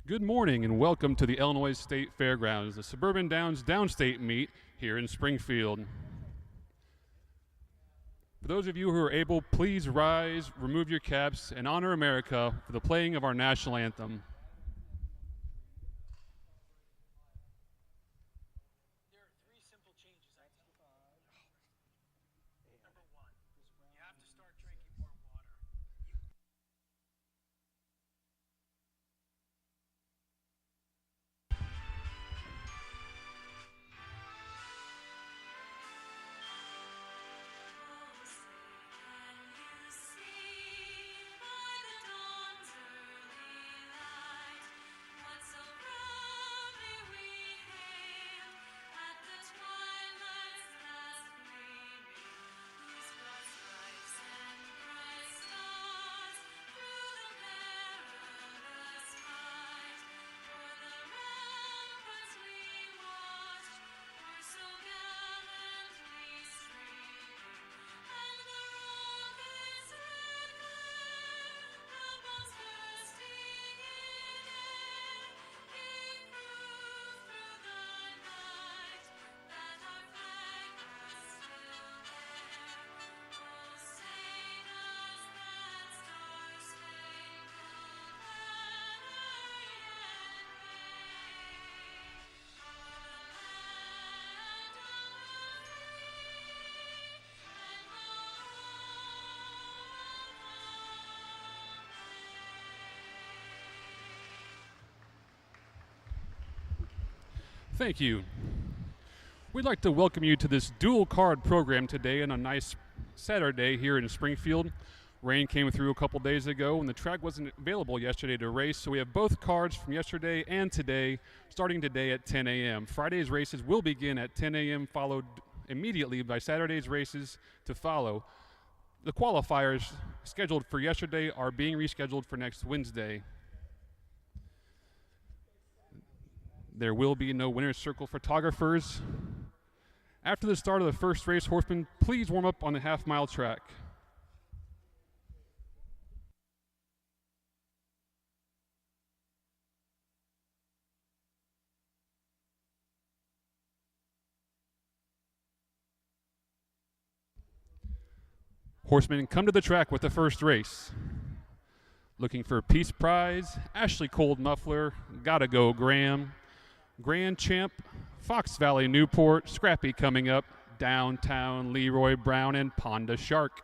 Good morning and welcome to the Illinois State Fairgrounds, the Suburban Downs Downstate meet here in Springfield. For those of you who are able, please rise, remove your caps, and honor America for the playing of our national anthem. Thank you. We'd like to welcome you to this dual card program today on a nice Saturday here in Springfield. Rain came through a couple days ago and the track wasn't available yesterday to race, so we have both cards from yesterday and today starting today at 10 a.m. Friday's races will begin at 10 a.m., followed immediately by Saturday's races to follow. The qualifiers scheduled for yesterday are being rescheduled for next Wednesday. There will be no winner's circle photographers. After the start of the first race, horsemen, please warm up on the half-mile track. Horsemen, come to the track with the first race. Looking for Peace Prize, Ashley Cold Muffler, Gotta Go Graham, Grand Champ, Fox Valley Newport, Scrappy coming up, Downtown Leroy Brown, and Ponda Shark.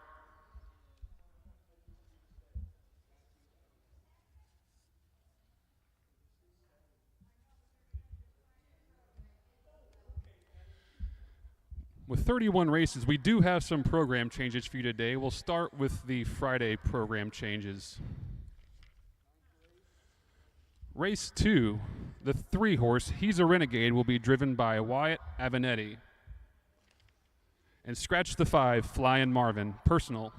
With 31 races, we do have some program changes for you today. We'll start with the Friday program changes. Race 2, the 3-horse He's a Renegade will be driven by Wyatt Avenatti. And scratch the 5, Flyin' Marvin, personal.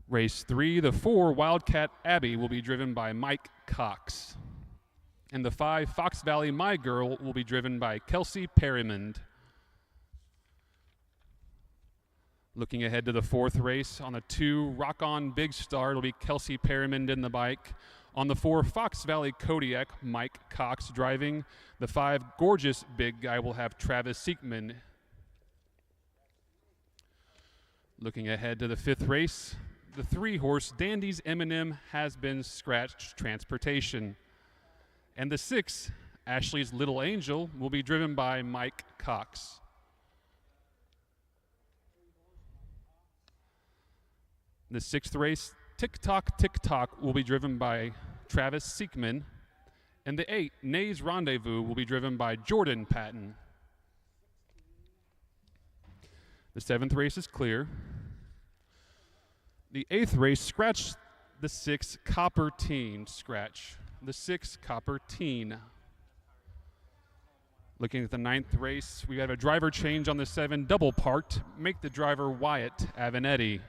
Race 3, the 4, Wildcat Abbey will be driven by Mike Cox. And the 5, Fox Valley My Girl will be driven by Kelsey Perrimond. Looking ahead to the 4th race, on the 2, Rock On Big Star, it'll be Kelsey Perrimond in the bike. On the 4, Fox Valley Kodiak, Mike Cox driving. The 5, Gorgeous Big Guy will have Travis Siekman. Looking ahead to the 5th race, the 3-horse Dandy's M&M has been scratched transportation. And the 6, Ashley's Little Angel, will be driven by Mike Cox. The 6th race, Tick Tock will be driven by Travis Siekman. And the 8, Nay's Rendezvous, will be driven by Jordan Patton. The 7th race is clear. The 8th race, scratch the 6, Copper Teen, scratch. The 6, Copper Teen. Looking at the 9th race, we have a driver change on the 7, double parked, make the driver Wyatt Avenatti.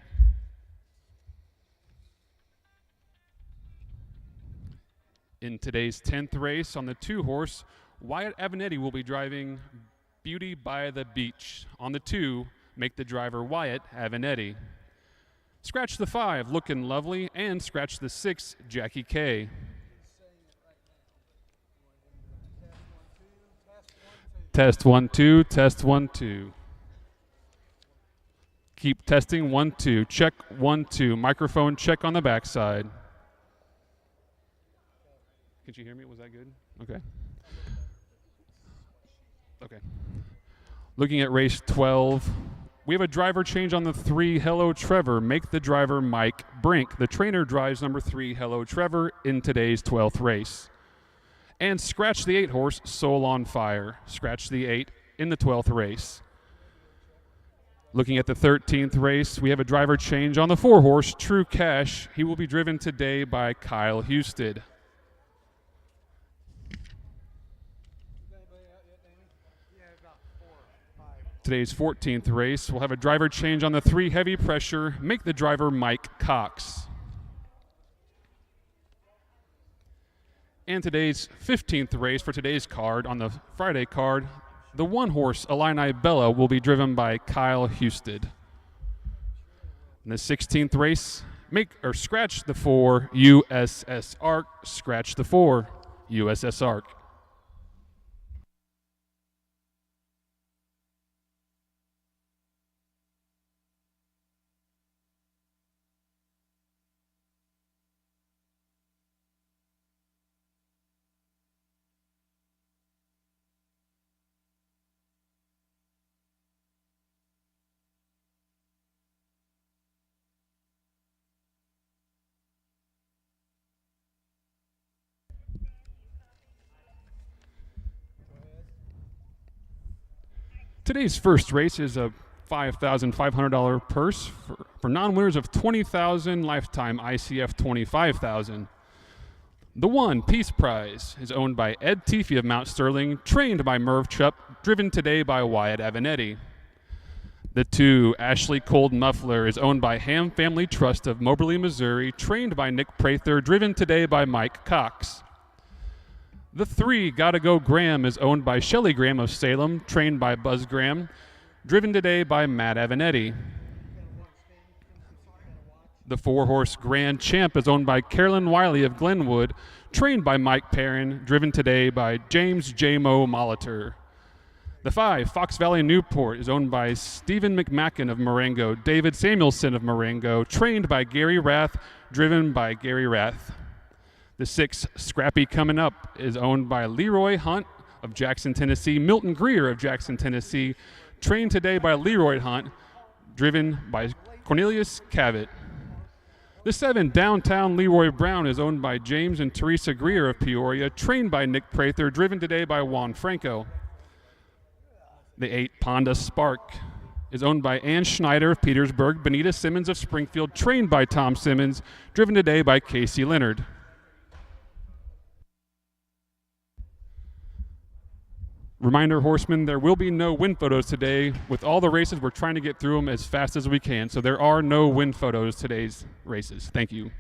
In today's 10th race on the 2-horse, Wyatt Avenatti will be driving Beauty by the Beach. On the 2, make the driver Wyatt Avenatti. Scratch the 5, Looking Lovely, and scratch the 6, Jackie K. Test 1 2, test 1 2. Keep testing 1 2. Check 1 2. Microphone check on the backside. Could you hear me? Was that good? Okay. Okay. Looking at race 12, we have a driver change on the 3, Hello Trevor. Make the driver Mike Brink. The trainer drives number 3, Hello Trevor, in today's 12th race. And scratch the 8 horse, Soul on Fire. Scratch the 8 in the 12th race. Looking at the 13th race, we have a driver change on the 4 horse, True Cash. He will be driven today by Kyle Husted. Today's 14th race, we'll have a driver change on the 3, Heavy Pressure. Make the driver Mike Cox. And today's 15th race for today's card, on the Friday card, the 1 horse, Illini Bella, will be driven by Kyle Husted. In the 16th race, scratch the 4, USS Ark. Scratch the 4, USS Ark. Today's first race is a $5,500 purse for non-winners of $20,000, lifetime ICF $25,000. The 1, Peace Prize, is owned by Ed Teefy of Mount Sterling, trained by Merv Chupp, driven today by Wyatt Avenetti. The 2, Ashley Cold Muffler, is owned by Ham Family Trust of Moberly, Missouri, trained by Nick Prather, driven today by Mike Cox. The 3, Gotta Go Graham, is owned by Shelley Graham of Salem, trained by Buzz Graham, driven today by Matt Avenetti. The 4 horse Grand Champ is owned by Carolyn Wiley of Glenwood, trained by Mike Perrin, driven today by James J-Mo Molitor. The 5, Fox Valley Newport, is owned by Stephen McMacken of Marengo, David Samuelson of Marengo, trained by Gary Rath, driven by Gary Rath. The 6, Scrappy Coming Up, is owned by Leroy Hunt of Jackson, Tennessee, Milton Greer of Jackson, Tennessee, trained today by Leroy Hunt, driven by Cornelius Cavett. The 7, Downtown Leroy Brown, is owned by James and Teresa Greer of Peoria, trained by Nick Prather, driven today by Juan Franco. The 8, Ponda Spark, is owned by Ann Schneider of Petersburg, Benita Simmons of Springfield, trained by Tom Simmons, driven today by Casey Leonard. Reminder, horsemen, there will be no win photos today. With all the races, we're trying to get through them as fast as we can, so there are no win photos today's races. Thank you.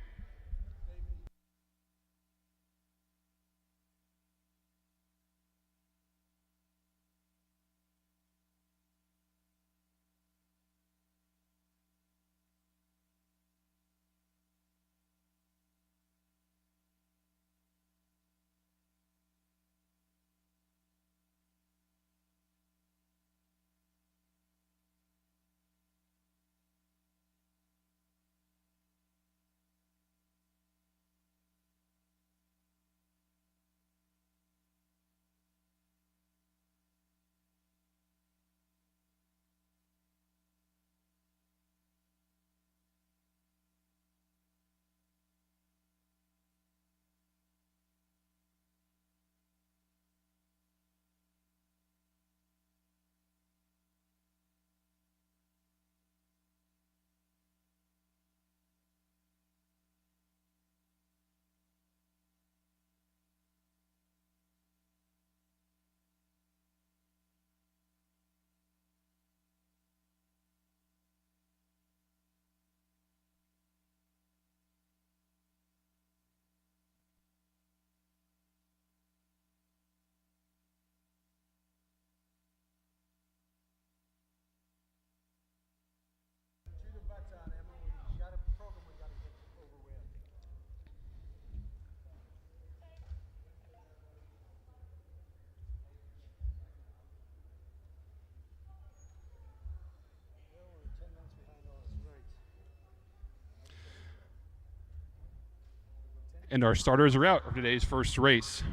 And our starters are out for today's first race.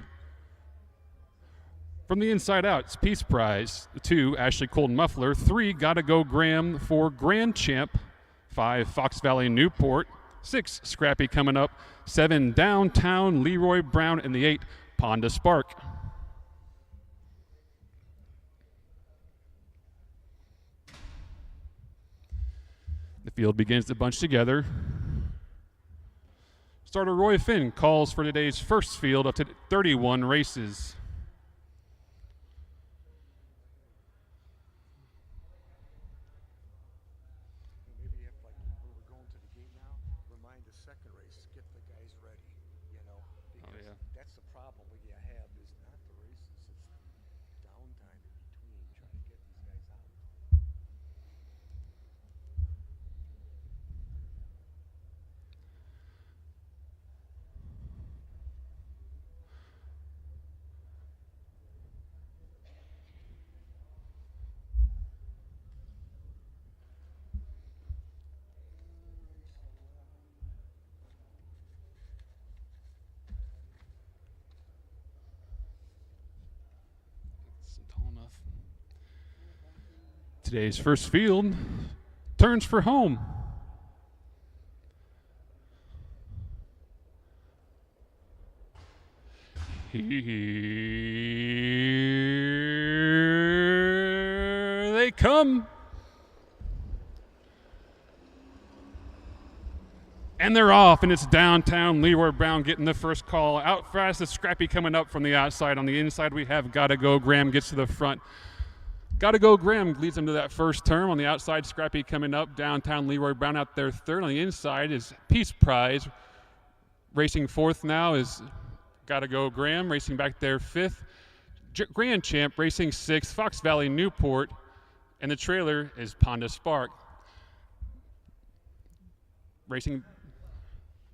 From the inside out, it's Peace Prize. 2, Ashley Colton Muffler. 3, Gotta Go Graham. 4, Grand Champ. 5, Fox Valley Newport. 6, Scrappy coming up. 7, Downtown Leroy Brown. And the 8, Ponda Spark. The field begins to bunch together. Starter Roy Finn calls for today's first field of 31 races. Today's first field turns for home. Here they come. And they're off, and it's Downtown Leroy Brown getting the first call. Out fast is Scrappy coming up from the outside. On the inside, we have Gotta Go Graham gets to the front. Gotta Go Graham leads them to that first turn. On the outside, Scrappy coming up. Downtown Leroy Brown out there third. On the inside is Peace Prize. Racing fourth now is Gotta Go Graham. Racing back there fifth. Grand Champ racing sixth. Fox Valley Newport. And the trailer is Ponda Spark. Racing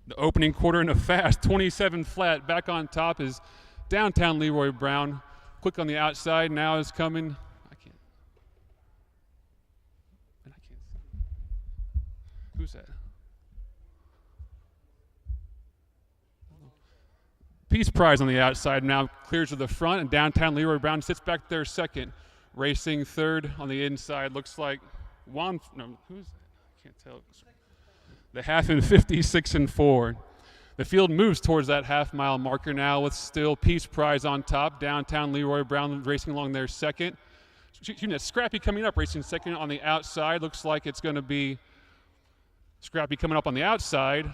the opening quarter in a fast 27 flat. Back on top is Downtown Leroy Brown. Quick on the outside now is coming. Who's that? Peace Prize on the outside now clears to the front, and Downtown Leroy Brown sits back there second. Racing third on the inside. Looks like who's that? I can't tell. The half in 56 and 4. The field moves towards that half-mile marker now with still Peace Prize on top. Downtown Leroy Brown racing along there second. Scrappy coming up, racing second on the outside. Looks like it's going to be Scrappy coming up on the outside.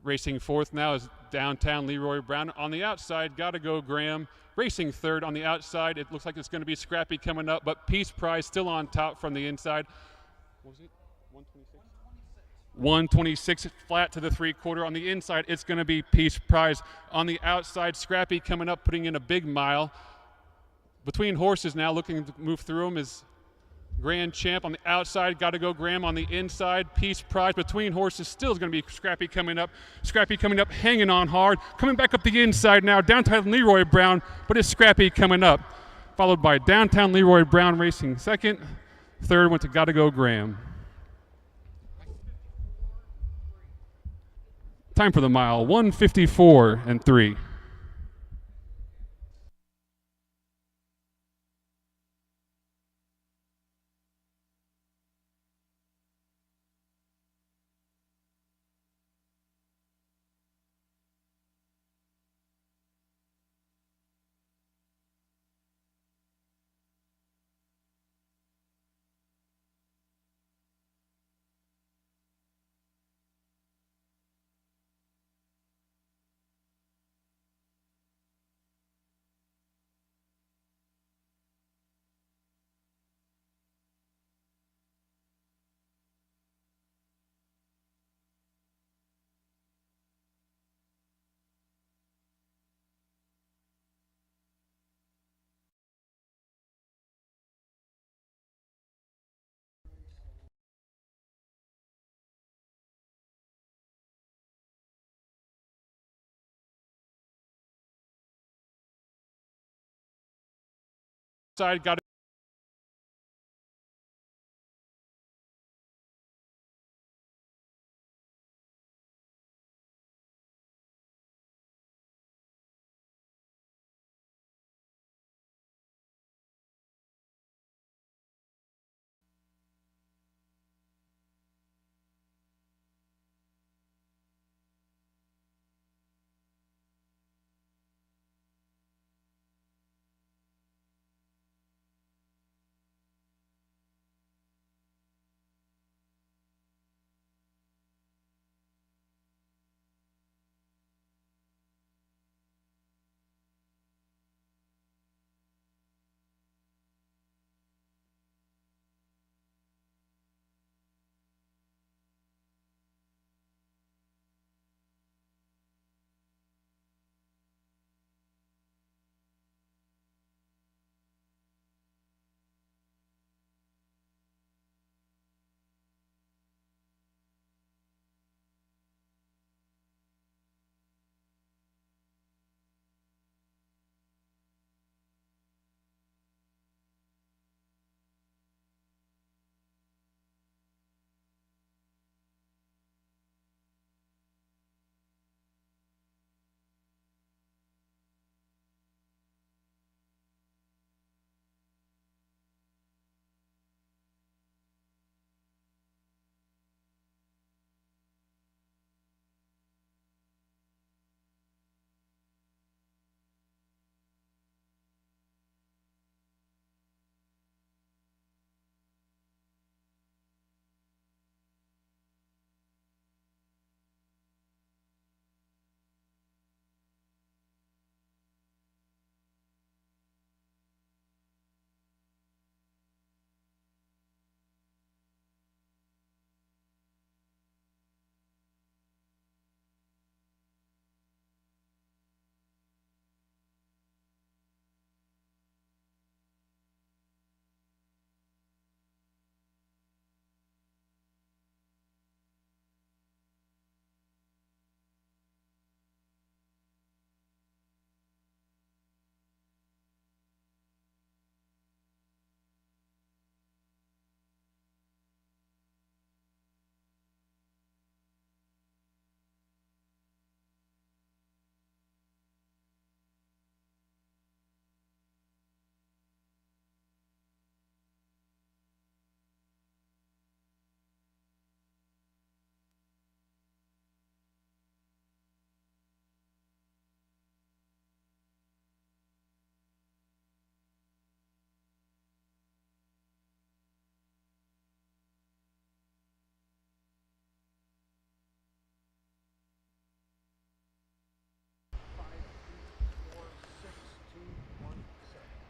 Racing fourth now is Downtown Leroy Brown. On the outside, Gotta Go Graham. Racing third on the outside. It looks like it's going to be Scrappy coming up, but Peace Prize still on top from the inside. What was it? 126? 126 flat to the three-quarter. On the inside, it's going to be Peace Prize. On the outside, Scrappy coming up, putting in a big mile. Between horses now, looking to move through them is Grand Champ. On the outside, Gotta Go Graham. On the inside, Peace Prize. Between horses, still is going to be Scrappy coming up. Scrappy coming up, hanging on hard. Coming back up the inside now, Downtown Leroy Brown, but it's Scrappy coming up. Followed by Downtown Leroy Brown racing second. Third went to Gotta Go Graham. Time for the mile, 1:54 and 3. Side got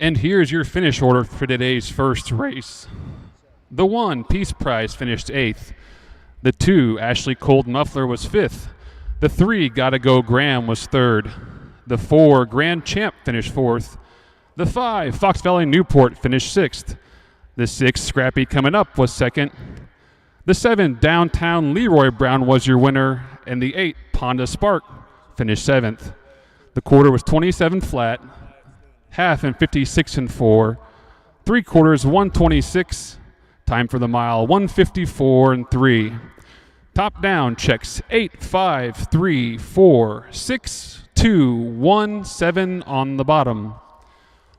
And here's your finish order for today's first race. The 1, Peace Prize, finished 8th. The 2, Ashley Cold Muffler, was 5th. The 3, Gotta Go Graham, was 3rd. The 4, Grand Champ, finished 4th. The 5, Fox Valley Newport, finished 6th. The 6, Scrappy Coming Up, was 2nd. The 7, Downtown Leroy Brown, was your winner. And the 8, Ponda Spark, finished 7th. The quarter was 27 flat, half and 56 and 4, 3/4 126. Time for the mile 154 and 3. Top down checks 8, 5, 3, 4, 6, 2, 1, 7 on the bottom.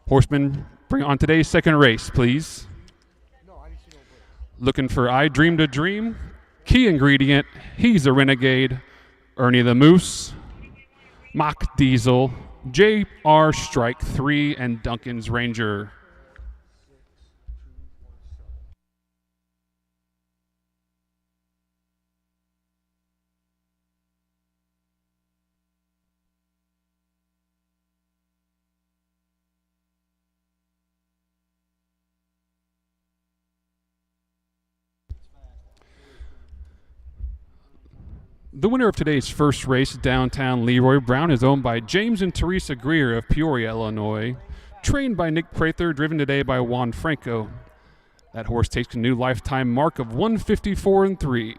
Horsemen, bring on today's second race, please. Looking for I Dreamed a Dream. Key ingredient, He's a Renegade. Ernie the Moose. Mock Diesel. J.R. Strike 3 and Duncan's Ranger. The winner of today's first race, Downtown Leroy Brown, is owned by James and Teresa Greer of Peoria, Illinois. Trained by Nick Prather, driven today by Juan Franco. That horse takes a new lifetime mark of 154 and 3.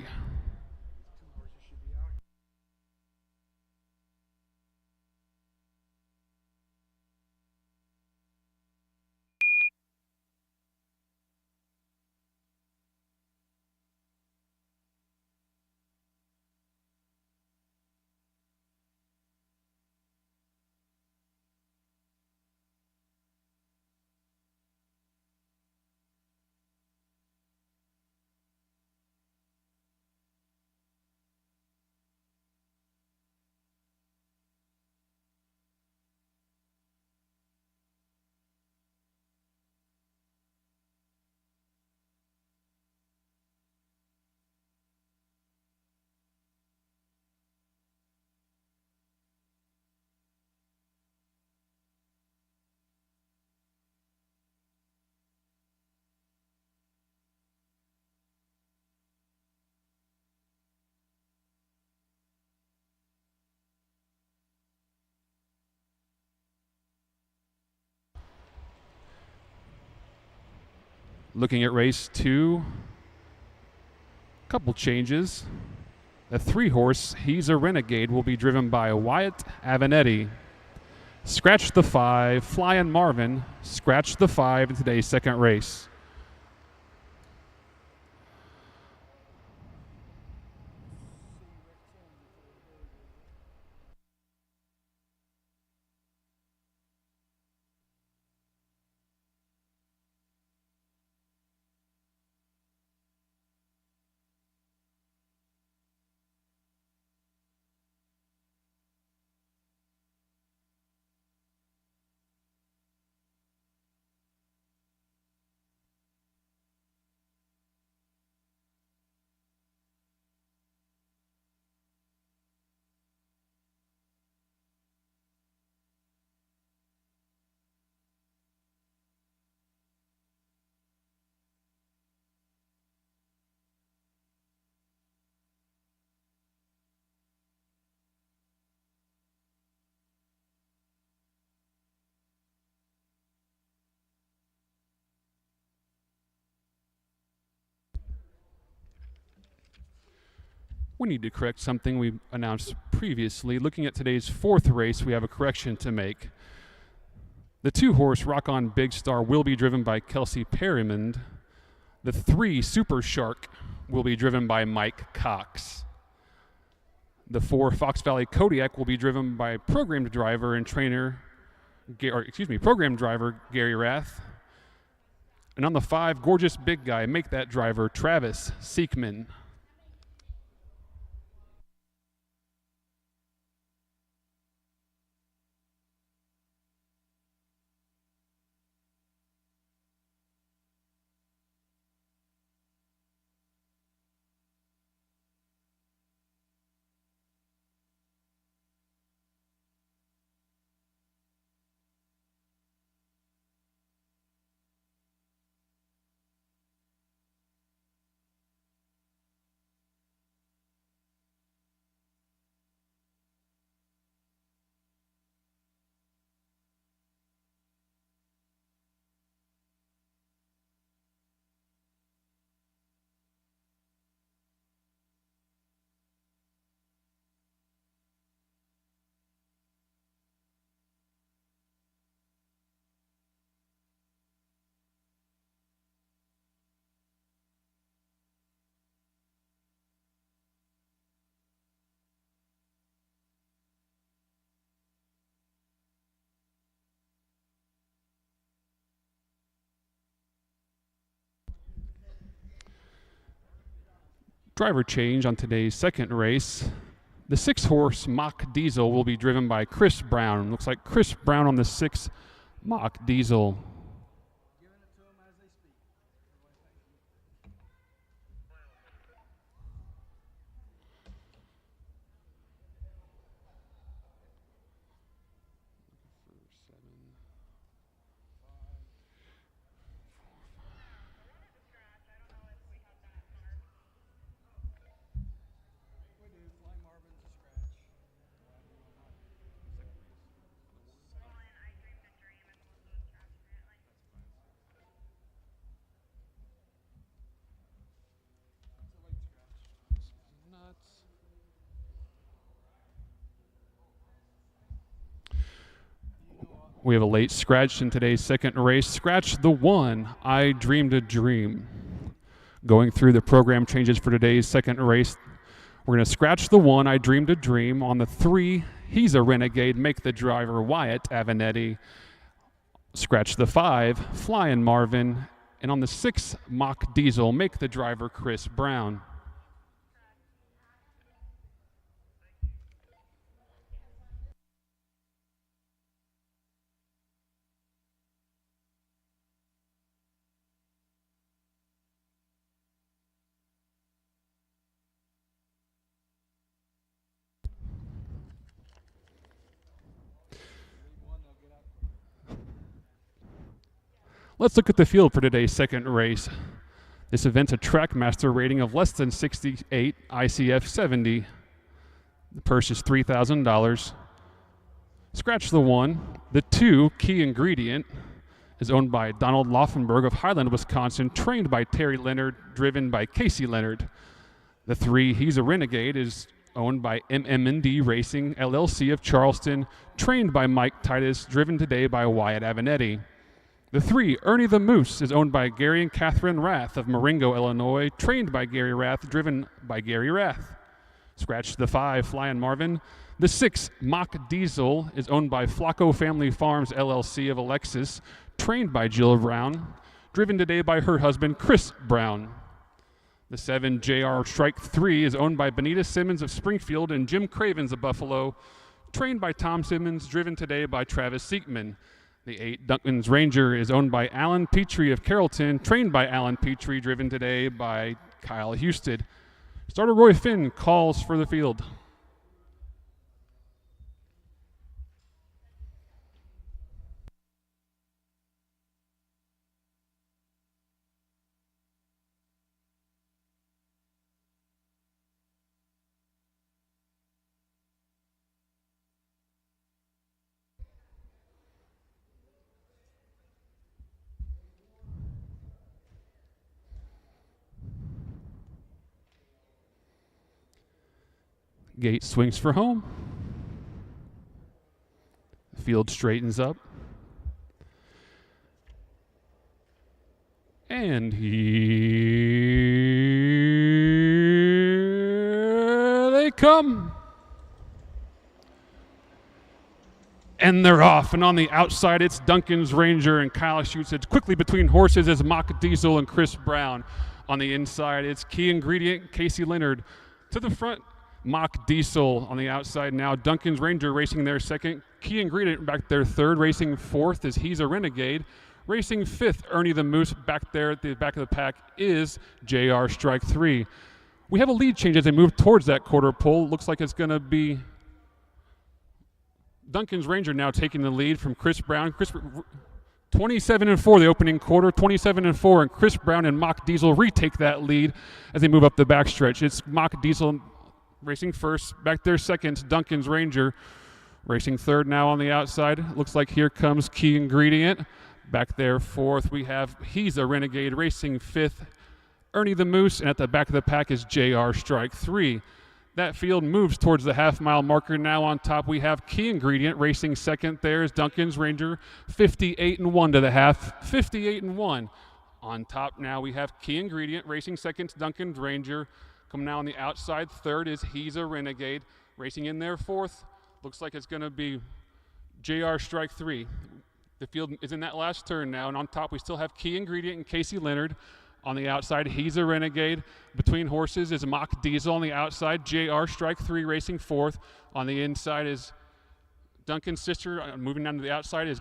Looking at race 2, couple changes. The 3-horse, He's a Renegade, will be driven by Wyatt Avenatti. Scratch the 5, Flyin' Marvin. Scratch the 5 in today's second race. We need to correct something we announced previously. Looking at today's fourth race, we have a correction to make. The 2-horse Rock On Big Star will be driven by Kelsey Perrimond. The 3 Super Shark will be driven by Mike Cox. The 4 Fox Valley Kodiak will be driven by program driver Gary Rath. And on the 5, Gorgeous Big Guy, make that driver Travis Seekman. Driver change on today's second race. The 6-horse Mock Diesel will be driven by Chris Brown. Looks like Chris Brown on the 6 Mock Diesel. We have a late scratch in today's second race. Scratch the 1, I Dreamed a Dream. Going through the program changes for today's second race, we're going to scratch the 1, I Dreamed a Dream. On the 3, He's a Renegade, make the driver Wyatt Avenetti. Scratch the 5, Flyin' Marvin. And on the 6, Mock Diesel, make the driver Chris Brown. Let's look at the field for today's second race. This event's a Trackmaster rating of less than 68, ICF 70. The purse is $3,000. Scratch the 1. The 2, Key Ingredient, is owned by Donald Laufenberg of Highland, Wisconsin, trained by Terry Leonard, driven by Casey Leonard. The 3, He's a Renegade, is owned by MM&D Racing, LLC of Charleston, trained by Mike Titus, driven today by Wyatt Avenetti. The 3, Ernie the Moose, is owned by Gary and Catherine Rath of Marengo, Illinois, trained by Gary Rath, driven by Gary Rath. Scratch the 5, Flyin' Marvin. The 6, Mock Diesel, is owned by Flacco Family Farms, LLC of Alexis, trained by Jill Brown, driven today by her husband, Chris Brown. The 7, JR Strike 3, is owned by Benita Simmons of Springfield and Jim Cravens of Buffalo, trained by Tom Simmons, driven today by Travis Siekman. The 8, Duncan's Ranger, is owned by Alan Petrie of Carrollton, trained by Alan Petrie, driven today by Kyle Husted. Starter Roy Finn calls for the field. Gate swings for home. Field straightens up. And here they come. And they're off. And on the outside, it's Duncan's Ranger, and Kyle shoots it quickly between horses as Mock Diesel and Chris Brown. On the inside, it's Key Ingredient, Casey Leonard. To the front, Mock Diesel on the outside now. Duncan's Ranger racing their second. Key Ingredient back there third. Racing fourth is He's a Renegade. Racing fifth, Ernie the Moose. Back there at the back of the pack is JR Strike 3. We have a lead change as they move towards that quarter pole. Looks like it's going to be Duncan's Ranger now taking the lead from Chris Brown. 27-4 the opening quarter, 27-4, and Chris Brown and Mock Diesel retake that lead as they move up the backstretch. It's Mock Diesel racing first, back there second, Duncan's Ranger. Racing third now on the outside. Looks like here comes Key Ingredient. Back there fourth, we have He's a Renegade. Racing fifth, Ernie the Moose. And at the back of the pack is JR Strike 3. That field moves towards the half-mile marker. Now on top we have Key Ingredient. Racing second there is Duncan's Ranger. 58-1 to the half. 58-1. On top now we have Key Ingredient. Racing second, Duncan's Ranger. Coming now on the outside, third is He's a Renegade. Racing in there fourth, looks like it's going to be JR Strike 3. The field is in that last turn now, and on top we still have Key Ingredient and Casey Leonard. On the outside, He's a Renegade. Between horses is Mock Diesel on the outside. JR Strike 3 racing fourth. On the inside is Duncan's Sister. Moving down to the outside is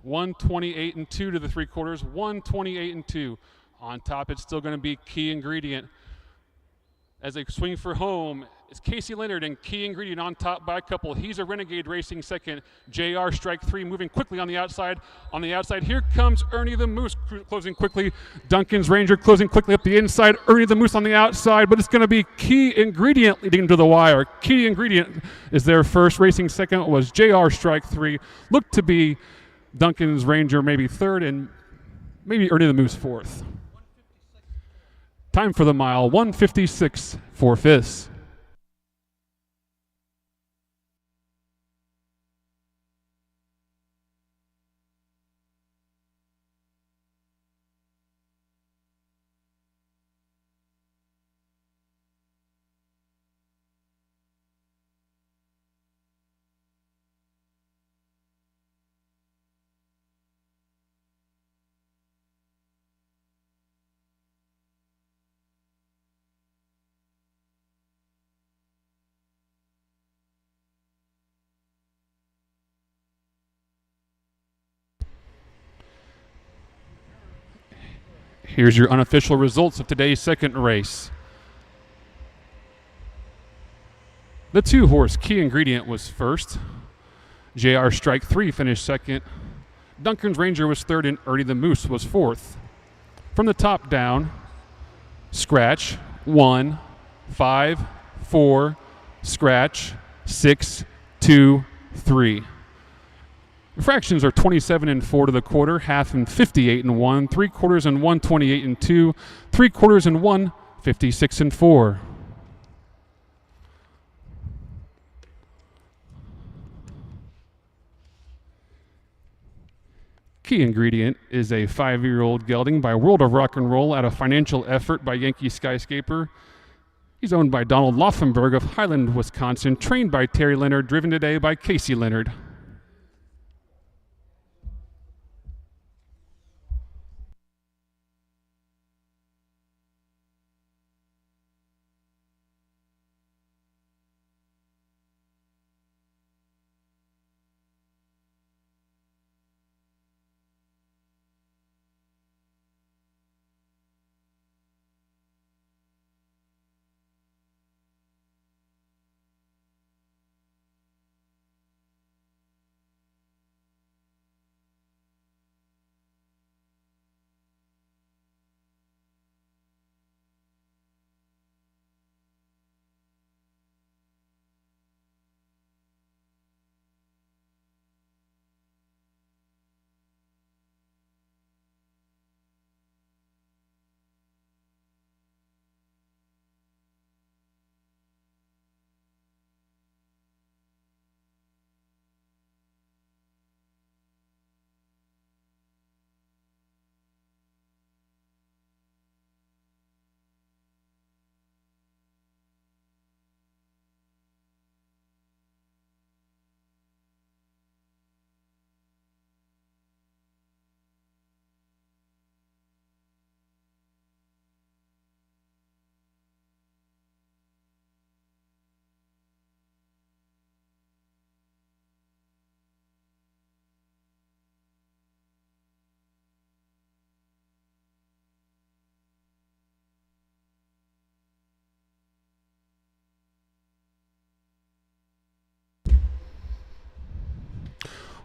128 and 2 to the 3/4. 128 and 2. On top, it's still going to be Key Ingredient. As they swing for home, it's Casey Leonard and Key Ingredient on top by a couple. He's a Renegade racing second. JR Strike 3 moving quickly on the outside. On the outside, here comes Ernie the Moose closing quickly. Duncan's Ranger closing quickly up the inside. Ernie the Moose on the outside, but it's going to be Key Ingredient leading to the wire. Key Ingredient is their first. Racing second was JR Strike 3. Looked to be Duncan's Ranger maybe third and maybe Ernie the Moose fourth. Time for the mile, 156 4/5. Here's your unofficial results of today's second race. The 2-horse Key Ingredient was first. JR Strike 3 finished second. Duncan's Ranger was third and Ernie the Moose was fourth. From the top down, scratch, 1, 5, 4, scratch, 6, 2, 3. Fractions are 27 and 4 to the quarter, half and 58 and 1, 3/4 and 128 and 2, 3/4 and 1, 56 and 4. Key Ingredient is a 5-year-old gelding by World of Rock and Roll out of financial effort by Yankee Skyscaper. He's owned by Donald Laufenberg of Highland, Wisconsin, trained by Terry Leonard, driven today by Casey Leonard.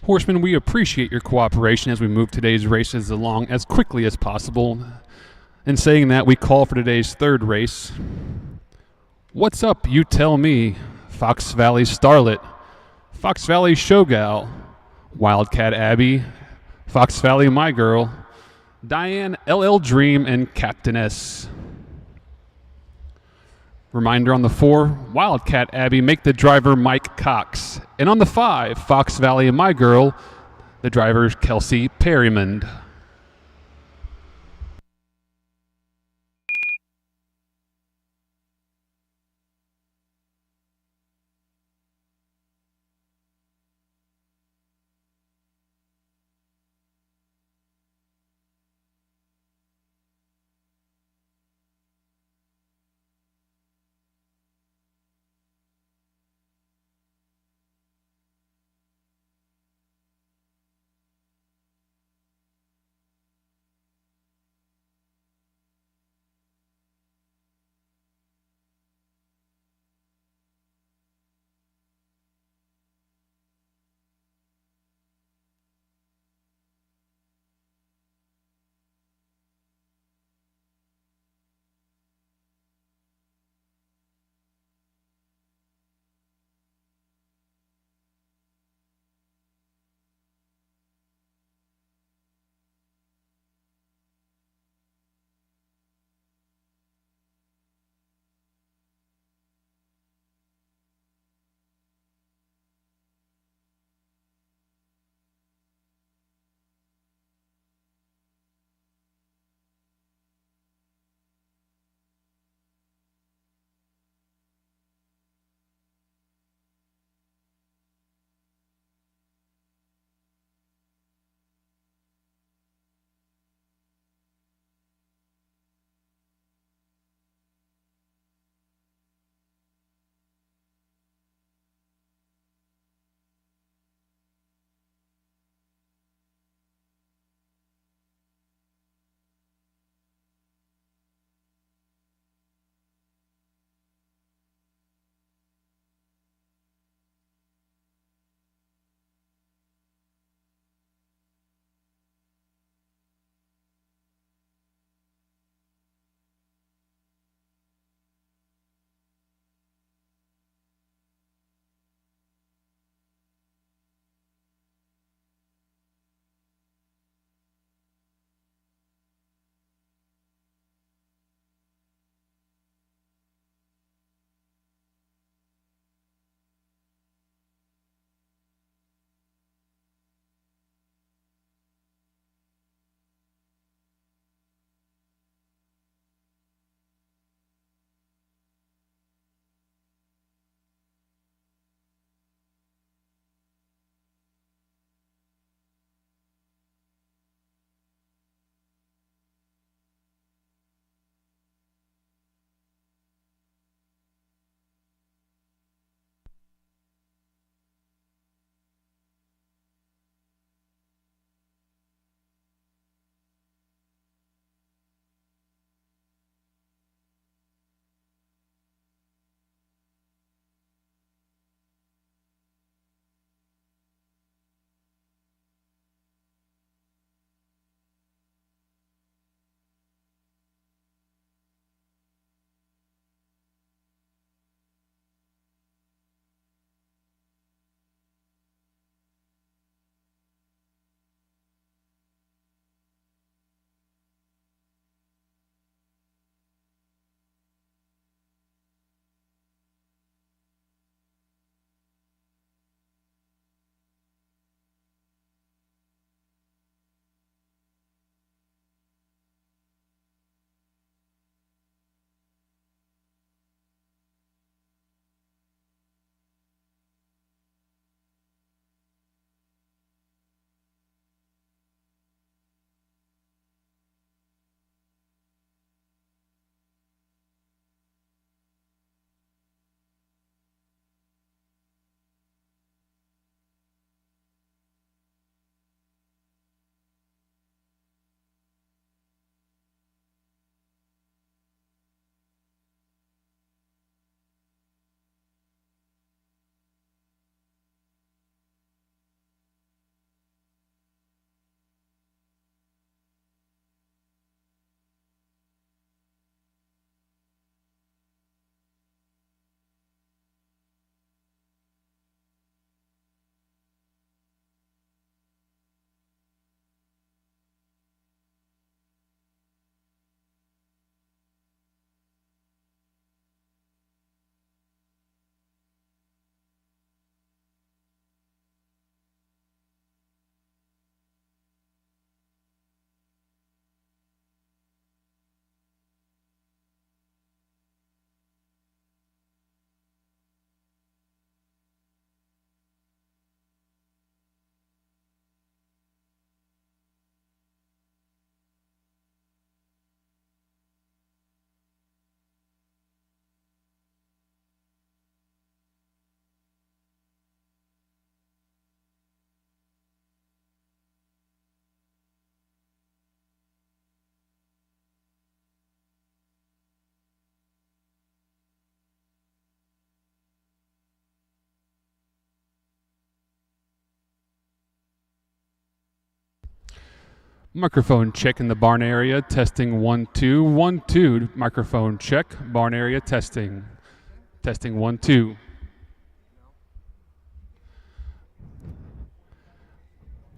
Horsemen, we appreciate your cooperation as we move today's races along as quickly as possible. In saying that, we call for today's third race. What's up, you tell me? Fox Valley Starlet, Fox Valley Showgal, Wildcat Abbey, Fox Valley My Girl, Diane LL Dream, and Captainess. Reminder on the 4, Wildcat Abbey, make the driver Mike Cox. And on the 5, Fox Valley My Girl, the driver Kelsey Perrimond. Microphone check in the barn area. Testing 1 2 1 2. Microphone check. Barn area testing. Testing 1 2.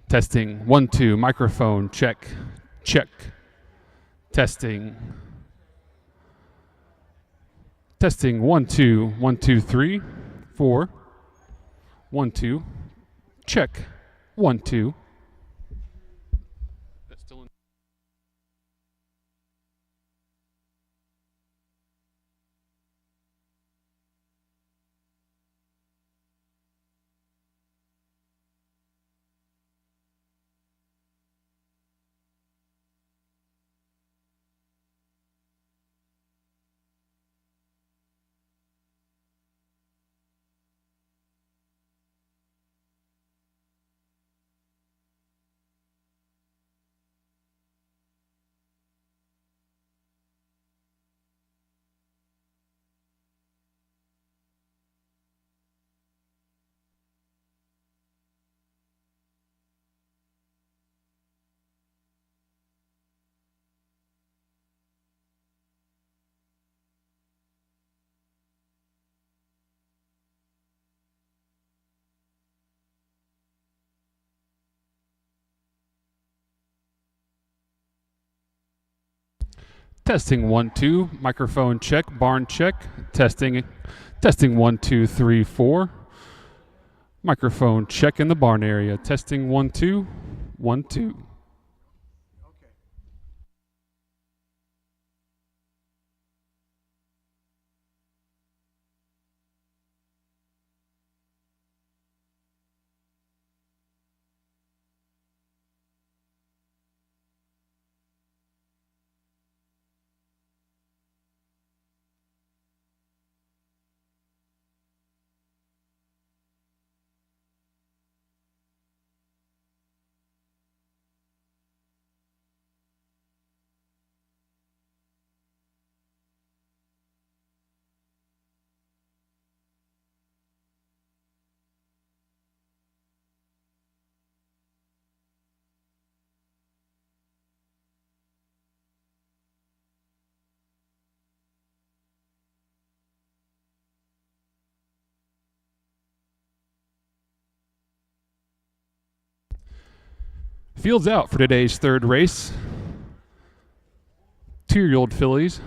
Testing 1 2. Microphone check. Check. Testing. Testing 1 2 1 2 3 4 1 2. Check 1 2. Testing 1 2. Microphone check. Barn check. Testing. Testing 1 2 3 4. Microphone check in the barn area. Testing 1 2 1 2. Fields out for today's third race. 2-year-old fillies,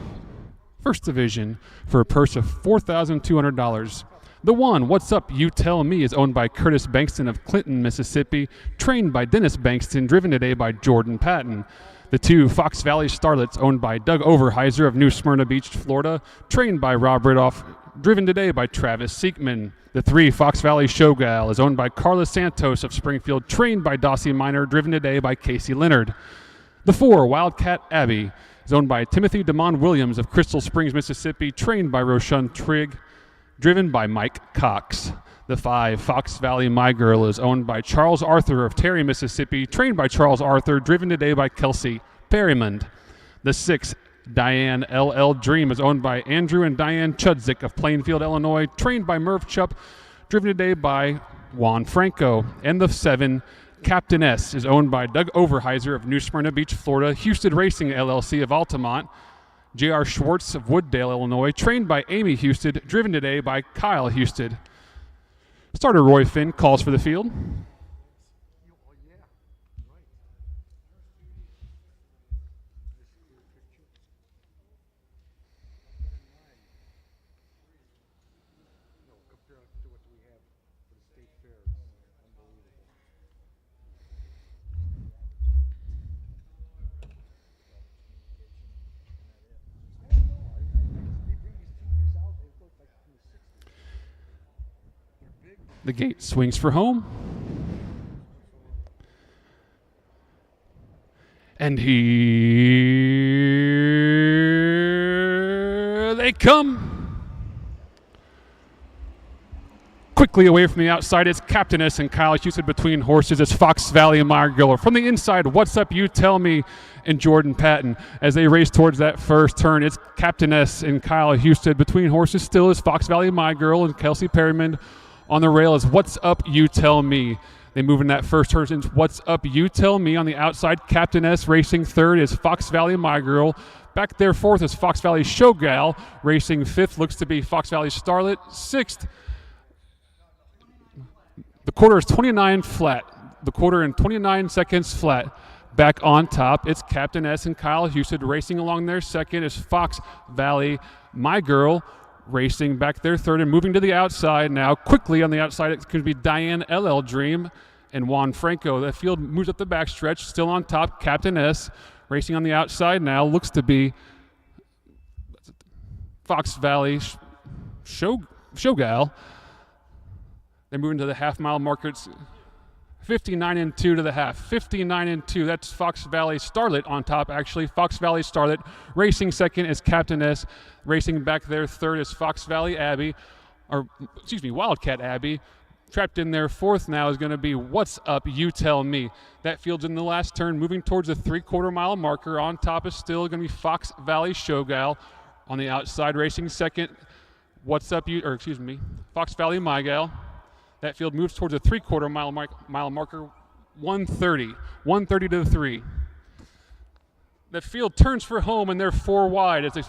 first division, for a purse of $4,200. The one, What's Up, You Tell Me, is owned by Curtis Bankston of Clinton, Mississippi, trained by Dennis Bankston, driven today by Jordan Patton. The 2, Fox Valley Starlets, owned by Doug Overheiser of New Smyrna Beach, Florida, trained by Rob Ridoff, driven today by Travis Siekman. The 3, Fox Valley Showgal, is owned by Carla Santos of Springfield, trained by Dossie Minor, driven today by Casey Leonard. The 4, Wildcat Abbey, is owned by Timothy DeMond Williams of Crystal Springs, Mississippi, trained by Roshan Trigg, driven by Mike Cox. The 5, Fox Valley My Girl, is owned by Charles Arthur of Terry, Mississippi, trained by Charles Arthur, driven today by Kelsey Perrimond. The 6, Diane LL Dream, is owned by Andrew and Diane Chudzik of Plainfield, Illinois, trained by Merv Chupp, driven today by Juan Franco. And the 7, Captain S, is owned by Doug Overheiser of New Smyrna Beach, Florida, Houston Racing LLC of Altamont, J.R. Schwartz of Wooddale, Illinois, trained by Amy Houston, driven today by Kyle Houston. Starter Roy Finn calls for the field. The gate swings for home. And here they come. Quickly away from the outside is Captainess and Kyle Houston between horses. It's Fox Valley and Margilla. From the inside, What's Up, You Tell Me, and Jordan Patton. As they race towards that first turn, it's Captainess and Kyle Houston. Between horses still is Fox Valley, My Girl, and Kelsey Perryman. On the rail is What's Up, You Tell Me. They move in that first turn into What's Up You Tell Me on the outside. Captain S racing third is Fox Valley My Girl. Back there fourth is Fox Valley Showgal. Racing fifth looks to be Fox Valley Starlet. Sixth, the quarter is 29 flat. The quarter in 29 seconds flat. Back on top, it's Captain S and Kyle Houston. Racing along their second is Fox Valley My Girl. Racing back there third and moving to the outside now. Quickly on the outside, it could be Diane LL Dream and Juan Franco. The field moves up the backstretch. Still on top, Captain S. Racing on the outside now. Looks to be Fox Valley Showgal. They're moving to the half-mile marker. It's 59 and 2 to the half. 59 and 2. That's Fox Valley Starlet on top, actually. Fox Valley Starlet. Racing second is Captain S. Racing back there third is Fox Valley Abbey. Wildcat Abbey. Trapped in there fourth now is going to be What's Up You Tell Me. That field's in the last turn, moving towards the 3/4 mile marker. On top is still going to be Fox Valley Showgal. On the outside, racing second, Fox Valley My Gal. That field moves towards a 3/4 mile marker, 130. 130 to the 3. The field turns for home, and they're 4 wide as they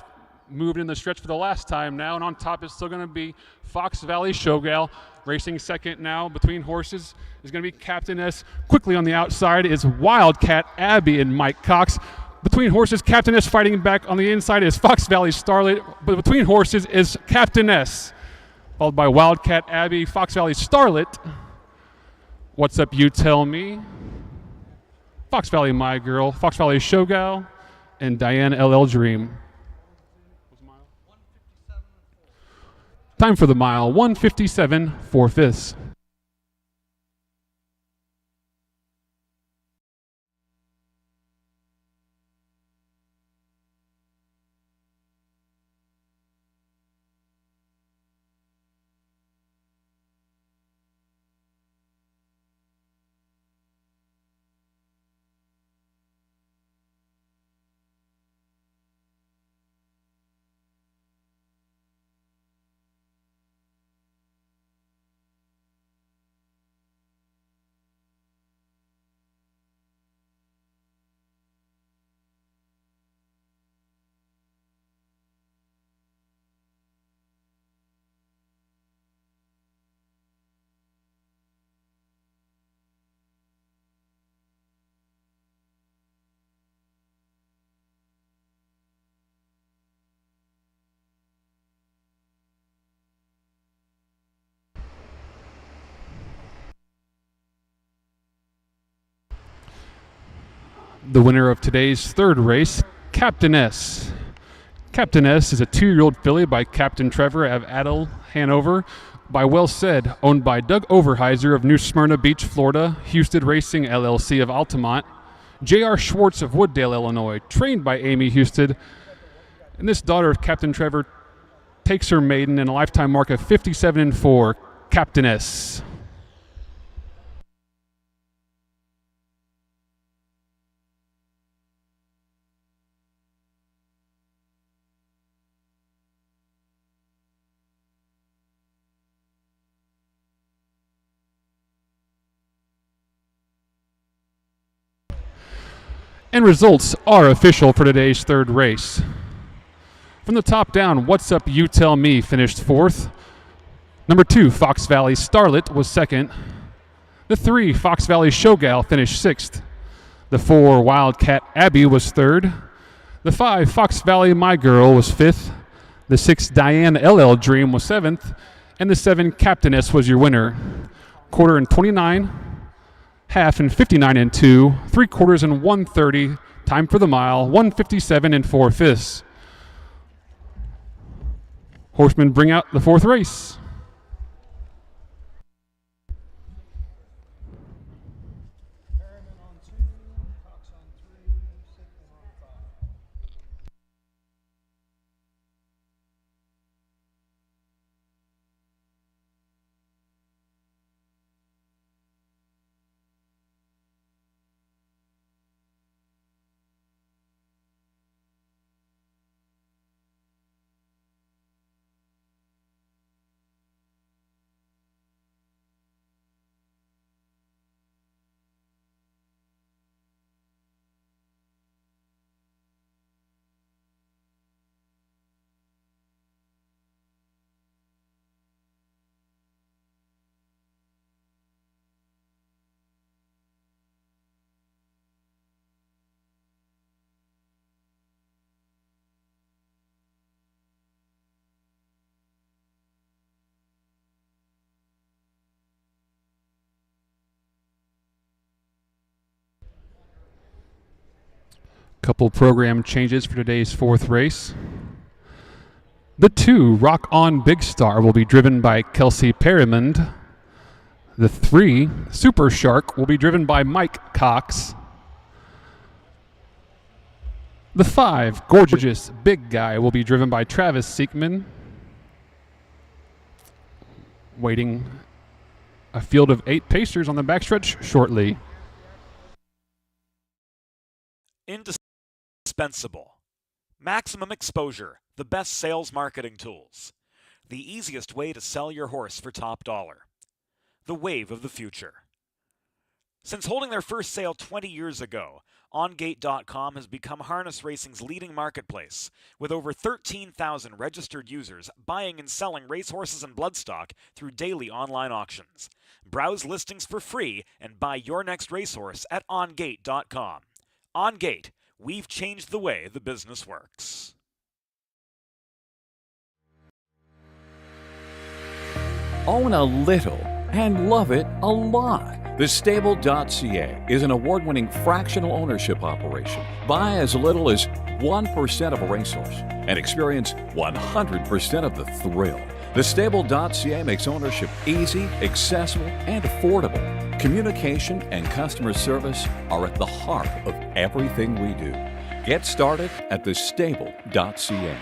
moved in the stretch for the last time now. And on top is still going to be Fox Valley Showgal. Racing second now between horses is going to be Captain S. Quickly on the outside is Wildcat Abbey and Mike Cox. Between horses, Captain S fighting back on the inside is Fox Valley Starlet. But between horses is Captain S, followed by Wildcat Abbey, Fox Valley Starlet. What's Up You Tell Me. Fox Valley My Girl, Fox Valley Showgal, and Diane LL Dream. Time for the mile, 1:57, 4/5. The winner of today's third race, Captain S. Captain S is a 2-year-old filly by Captain Trevor of Adel, Hanover, by Well Said, owned by Doug Overheiser of New Smyrna Beach, Florida, Houston Racing LLC of Altamont, J.R. Schwartz of Wooddale, Illinois, trained by Amy Houston. And this daughter of Captain Trevor takes her maiden in a lifetime mark of 57 and 4, Captain S. And results are official for today's third race. From the top down, What's Up You Tell Me finished fourth. Number 2, Fox Valley Starlet was second. The 3, Fox Valley Showgal finished sixth. The 4, Wildcat Abbey was third. The 5, Fox Valley My Girl was fifth. The 6, Diane LL Dream was seventh. And the 7, Captain S was your winner. Quarter and 29. Half and 59 and 2, 3/4 and 130. Time for the mile, 1:57 and 4/5. Horsemen bring out the fourth race. Couple program changes for today's fourth race. The 2, Rock On Big Star, will be driven by Kelsey Perrimond. The 3, Super Shark, will be driven by Mike Cox. The 5, Gorgeous Big Guy, will be driven by Travis Siekman. Waiting a field of 8 pacers on the backstretch shortly. Indispensable. Maximum exposure, the best sales marketing tools. The easiest way to sell your horse for top dollar. The wave of the future. Since holding their first sale 20 years ago, OnGate.com has become harness racing's leading marketplace, with over 13,000 registered users buying and selling racehorses and bloodstock through daily online auctions. Browse listings for free and buy your next racehorse at OnGate.com. OnGate, we've changed the way the business works. Own a little and love it a lot. TheStable.ca is an award-winning fractional ownership operation. Buy as little as 1% of a racehorse and experience 100% of the thrill. TheStable.ca makes ownership easy, accessible, and affordable. Communication and customer service are at the heart of everything we do. Get started at TheStable.ca.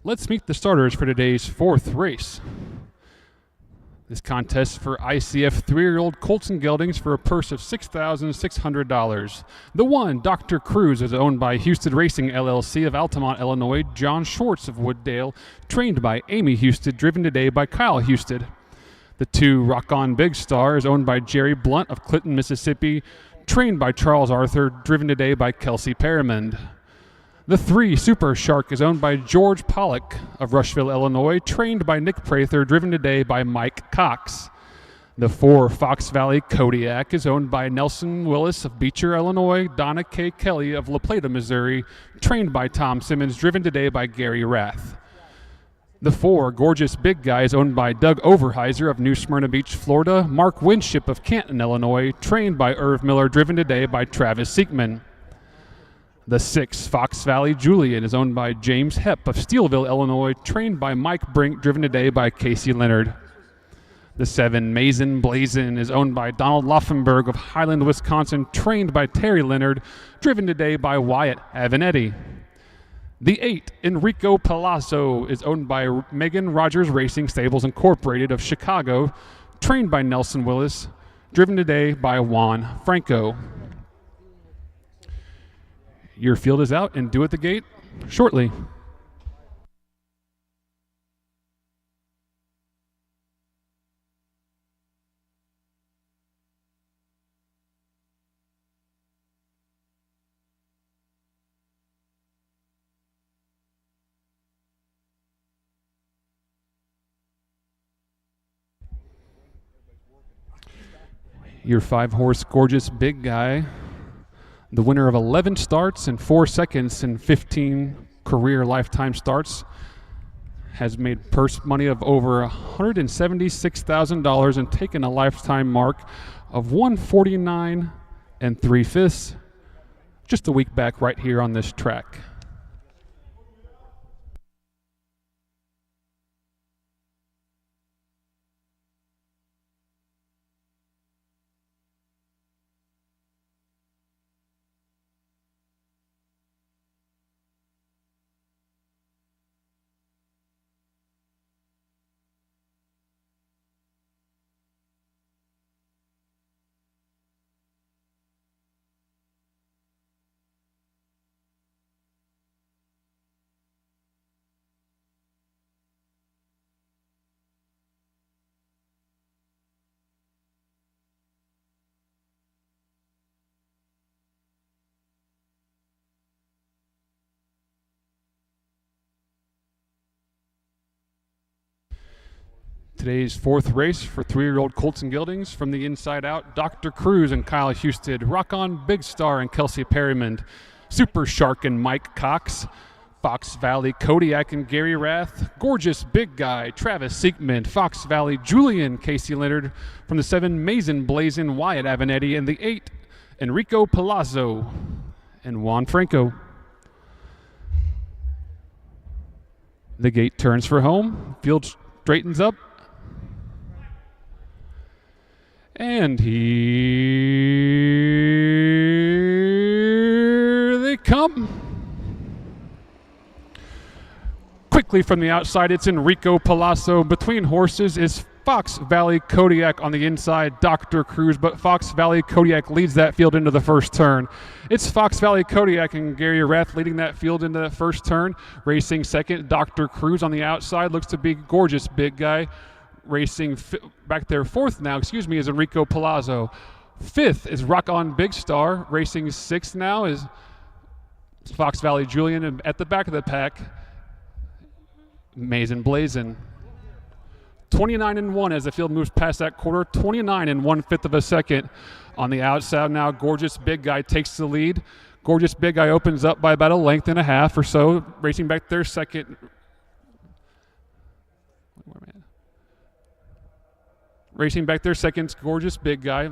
Let's meet the starters for today's fourth race. This contest for ICF 3-year-old colts and geldings for a purse of $6,600. The one, Dr. Cruz, is owned by Husted Racing LLC of Altamont, Illinois. John Schwartz of Wooddale, trained by Amy Husted, driven today by Kyle Husted. The 2, Rock On Big Star, is owned by Jerry Blunt of Clinton, Mississippi, trained by Charles Arthur, driven today by Kelsey Perrimond. The 3, Super Shark, is owned by George Pollock of Rushville, Illinois, trained by Nick Prather, driven today by Mike Cox. The 4, Fox Valley Kodiak, is owned by Nelson Willis of Beecher, Illinois, Donna K. Kelly of La Plata, Missouri, trained by Tom Simmons, driven today by Gary Rath. The 4, Gorgeous Big Guy, is owned by Doug Overheiser of New Smyrna Beach, Florida, Mark Winship of Canton, Illinois, trained by Irv Miller, driven today by Travis Siekman. The 6, Fox Valley Julian, is owned by James Hepp of Steelville, Illinois, trained by Mike Brink, driven today by Casey Leonard. The 7, Mason Blazin, is owned by Donald Laufenberg of Highland, Wisconsin, trained by Terry Leonard, driven today by Wyatt Avenetti. The 8, Enrico Palazzo, is owned by Megan Rogers Racing Stables Incorporated of Chicago, trained by Nelson Willis, driven today by Juan Franco. Your field is out and due at the gate shortly. Your 5-horse Gorgeous Big Guy, the winner of 11 starts and 4 seconds and 15 career lifetime starts, has made purse money of over $176,000 and taken a lifetime mark of 149 3/5 just a week back right here on this track. Today's fourth race for 3-year-old colts and geldings from the inside out, Dr. Cruz and Kyle Husted, Rock On Big Star and Kelsey Perrimond, Super Shark and Mike Cox, Fox Valley Kodiak and Gary Rath, Gorgeous Big Guy, Travis Siekman, Fox Valley Julian, Casey Leonard, from the 7, Mason Blazin, Wyatt Avenetti, and the 8, Enrico Palazzo and Juan Franco. The gate turns for home, field straightens up, and here they come. Quickly from the outside, it's Enrico Palazzo. Between horses is Fox Valley Kodiak on the inside, Dr. Cruz, but Fox Valley Kodiak leads that field into the first turn. It's Fox Valley Kodiak and Gary Rath leading that field into that first turn. Racing second, Dr. Cruz on the outside, looks to be Gorgeous Big Guy. Racing back there fourth now, is Enrico Palazzo. Fifth is Rock On Big Star. Racing sixth now is Fox Valley Julian, and at the back of the pack, Mason Blazin. 29-1 as the field moves past that quarter. 29 1/5 of a second. On the outside now, Gorgeous Big Guy takes the lead. Gorgeous Big Guy opens up by about a length and a half or so. Racing back there second. Racing back there second, Gorgeous Big Guy.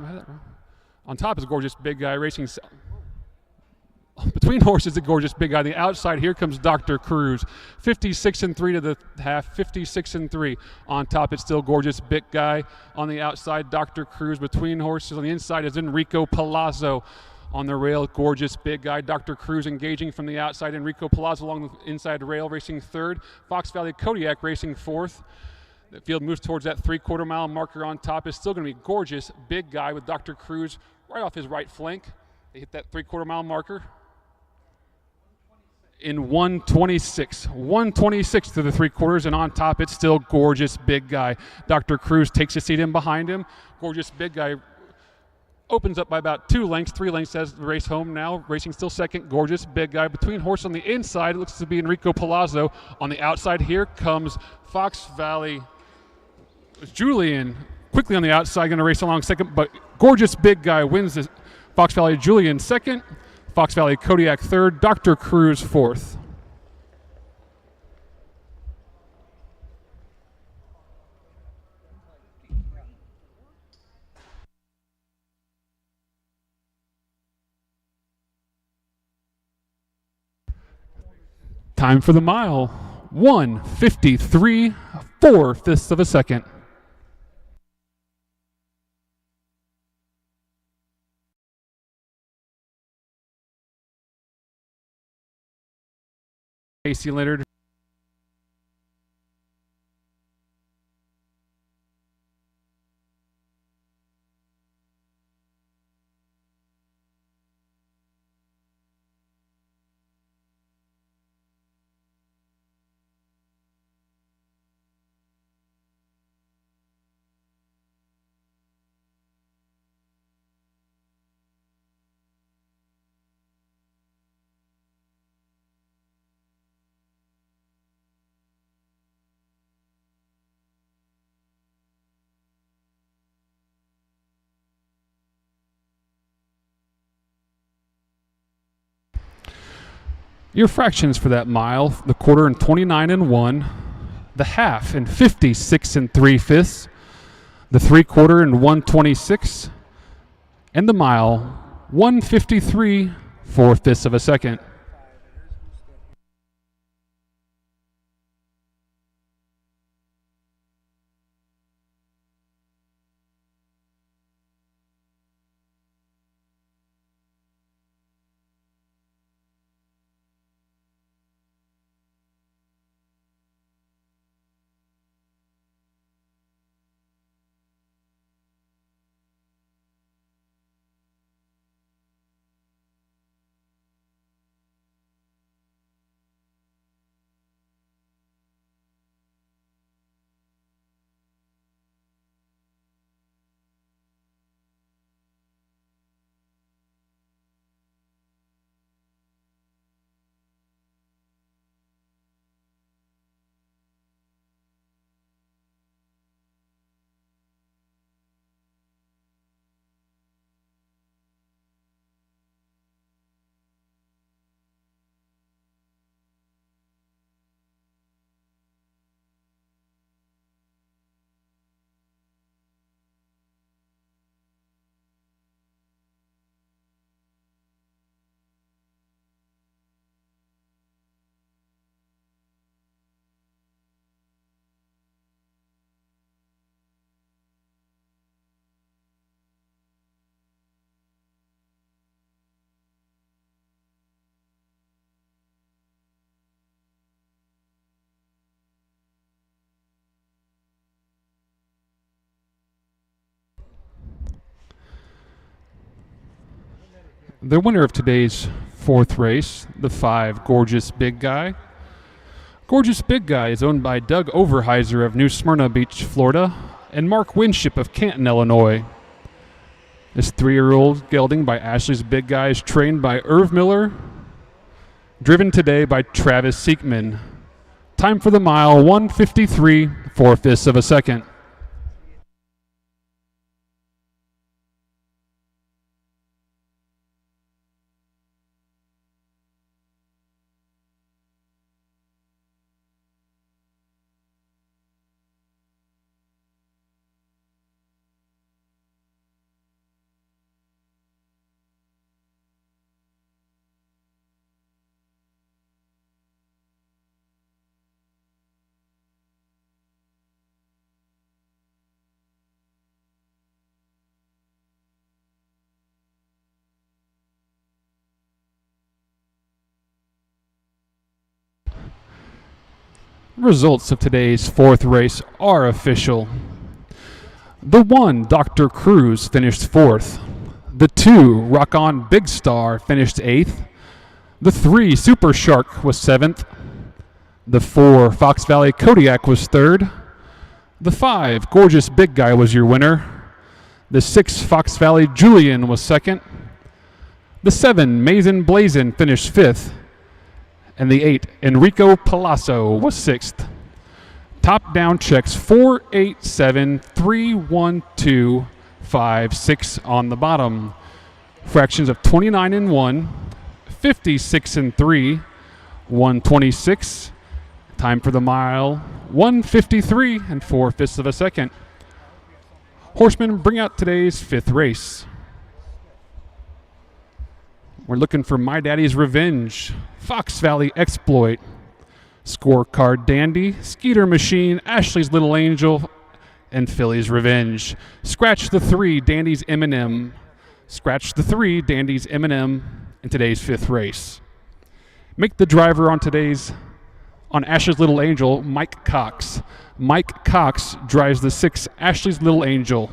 On top is Gorgeous Big Guy. Racing between horses, the Gorgeous Big Guy. The outside, here comes Dr. Cruz. 56-3 to the half, 56-3. On top, it's still Gorgeous Big Guy. On the outside, Dr. Cruz. Between horses, on the inside is Enrico Palazzo. On the rail, gorgeous big guy, Dr. Cruz engaging from the outside. Enrico Palazzo along the inside rail racing third. Fox Valley Kodiak racing fourth. The field moves towards that 3/4 mile marker on top. Is still going to be gorgeous big guy with Dr. Cruz right off his right flank. They hit that 3/4 mile marker in 1:26. 1:26 to the 3/4, and on top it's still gorgeous big guy. Dr. Cruz takes a seat in behind him. Gorgeous big guy opens up by about 2 lengths, 3 lengths as the race home now. Racing still second, gorgeous big guy. Between horse on the inside, it looks to be Enrico Palazzo. On the outside here comes Fox Valley Julian. Quickly on the outside, going to race along second, but gorgeous big guy wins the Fox Valley Julian second. Fox Valley Kodiak third, Dr. Cruz fourth. Time for the mile, 1:53, 4/5 of a second. Casey Leonard. Your fractions for that mile: the quarter in 29 and 1, the half in 56 and 3/5, the 3/4 in 1:26, and the mile 1:53 4/5 of a second. The winner of today's fourth race, the 5 Gorgeous Big Guy. Gorgeous Big Guy is owned by Doug Overheiser of New Smyrna Beach, Florida, and Mark Winship of Canton, Illinois. This 3-year-old gelding by Ashley's Big Guy is trained by Irv Miller, driven today by Travis Siekman. Time for the mile, 1:53 4/5 of a second. Results of today's fourth race are official. The 1, Dr. Cruz, finished 4th. The 2, Rock On Big Star, finished 8th. The 3, Super Shark, was 7th. The 4, Fox Valley Kodiak, was 3rd. The 5, Gorgeous Big Guy, was your winner. The 6, Fox Valley Julian, was 2nd. The 7, Mazin Blazin, finished 5th. And the 8, Enrico Palazzo, was 6th. Top down checks 487 312 56 on the bottom. Fractions of 29 and 1, 56 and 3, 126. Time for the mile 153 and 4/5 of a second. Horsemen, bring out today's 5th race. We're looking for My Daddy's Revenge, Fox Valley Exploit, Scorecard Dandy, Skeeter Machine, Ashley's Little Angel, and Philly's Revenge. Scratch the 3, Dandy's M&M. Scratch the 3, Dandy's M&M in today's 5th race. Make the driver on Ashley's Little Angel, Mike Cox. Mike Cox drives the 6, Ashley's Little Angel.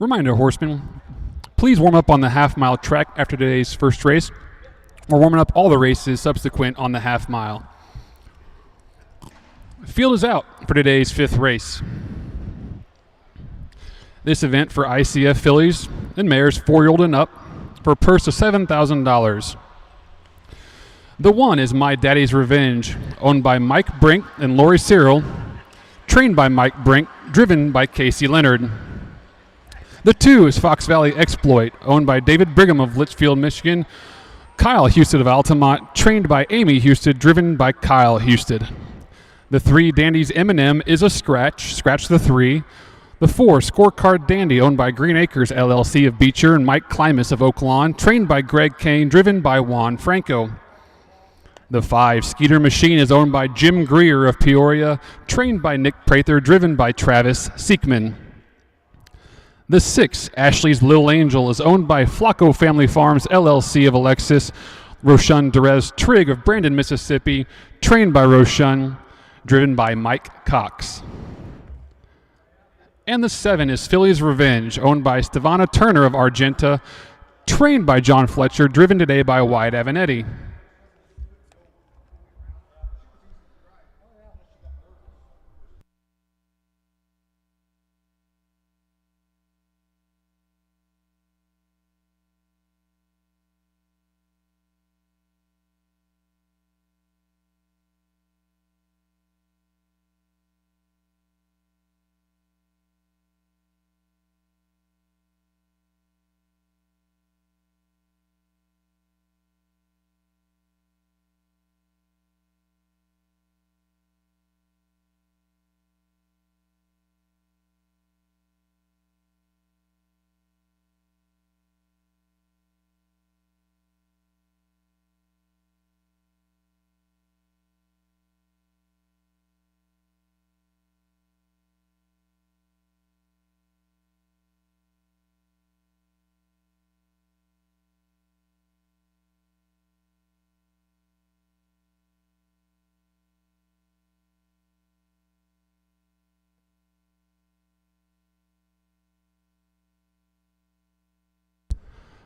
Reminder, horsemen, please warm up on the half-mile track after today's first race. We're warming up all the races subsequent on the half mile. Field is out for today's fifth race. This event for ICF fillies and mares 4-year-old and up for a purse of $7,000. The one is My Daddy's Revenge, owned by Mike Brink and Lori Cyril, trained by Mike Brink, driven by Casey Leonard. The two is Fox Valley Exploit, owned by David Brigham of Litchfield, Michigan, Kyle Husted of Altamont, trained by Amy Husted, driven by Kyle Husted. The 3 Dandy's M&M is a scratch the 3. The 4 Scorecard Dandy, owned by Green Acres LLC of Beecher and Mike Klimas of Oak Lawn, trained by Greg Kane, driven by Juan Franco. The 5 Skeeter Machine is owned by Jim Greer of Peoria, trained by Nick Prather, driven by Travis Siekman. The 6 Ashley's Little Angel is owned by Flacco Family Farms LLC of Alexis, Roshan Derez Trigg of Brandon, Mississippi, trained by Roshan, driven by Mike Cox. And the 7 is Philly's Revenge, owned by Stevana Turner of Argenta, trained by John Fletcher, driven today by Wyatt Avenetti.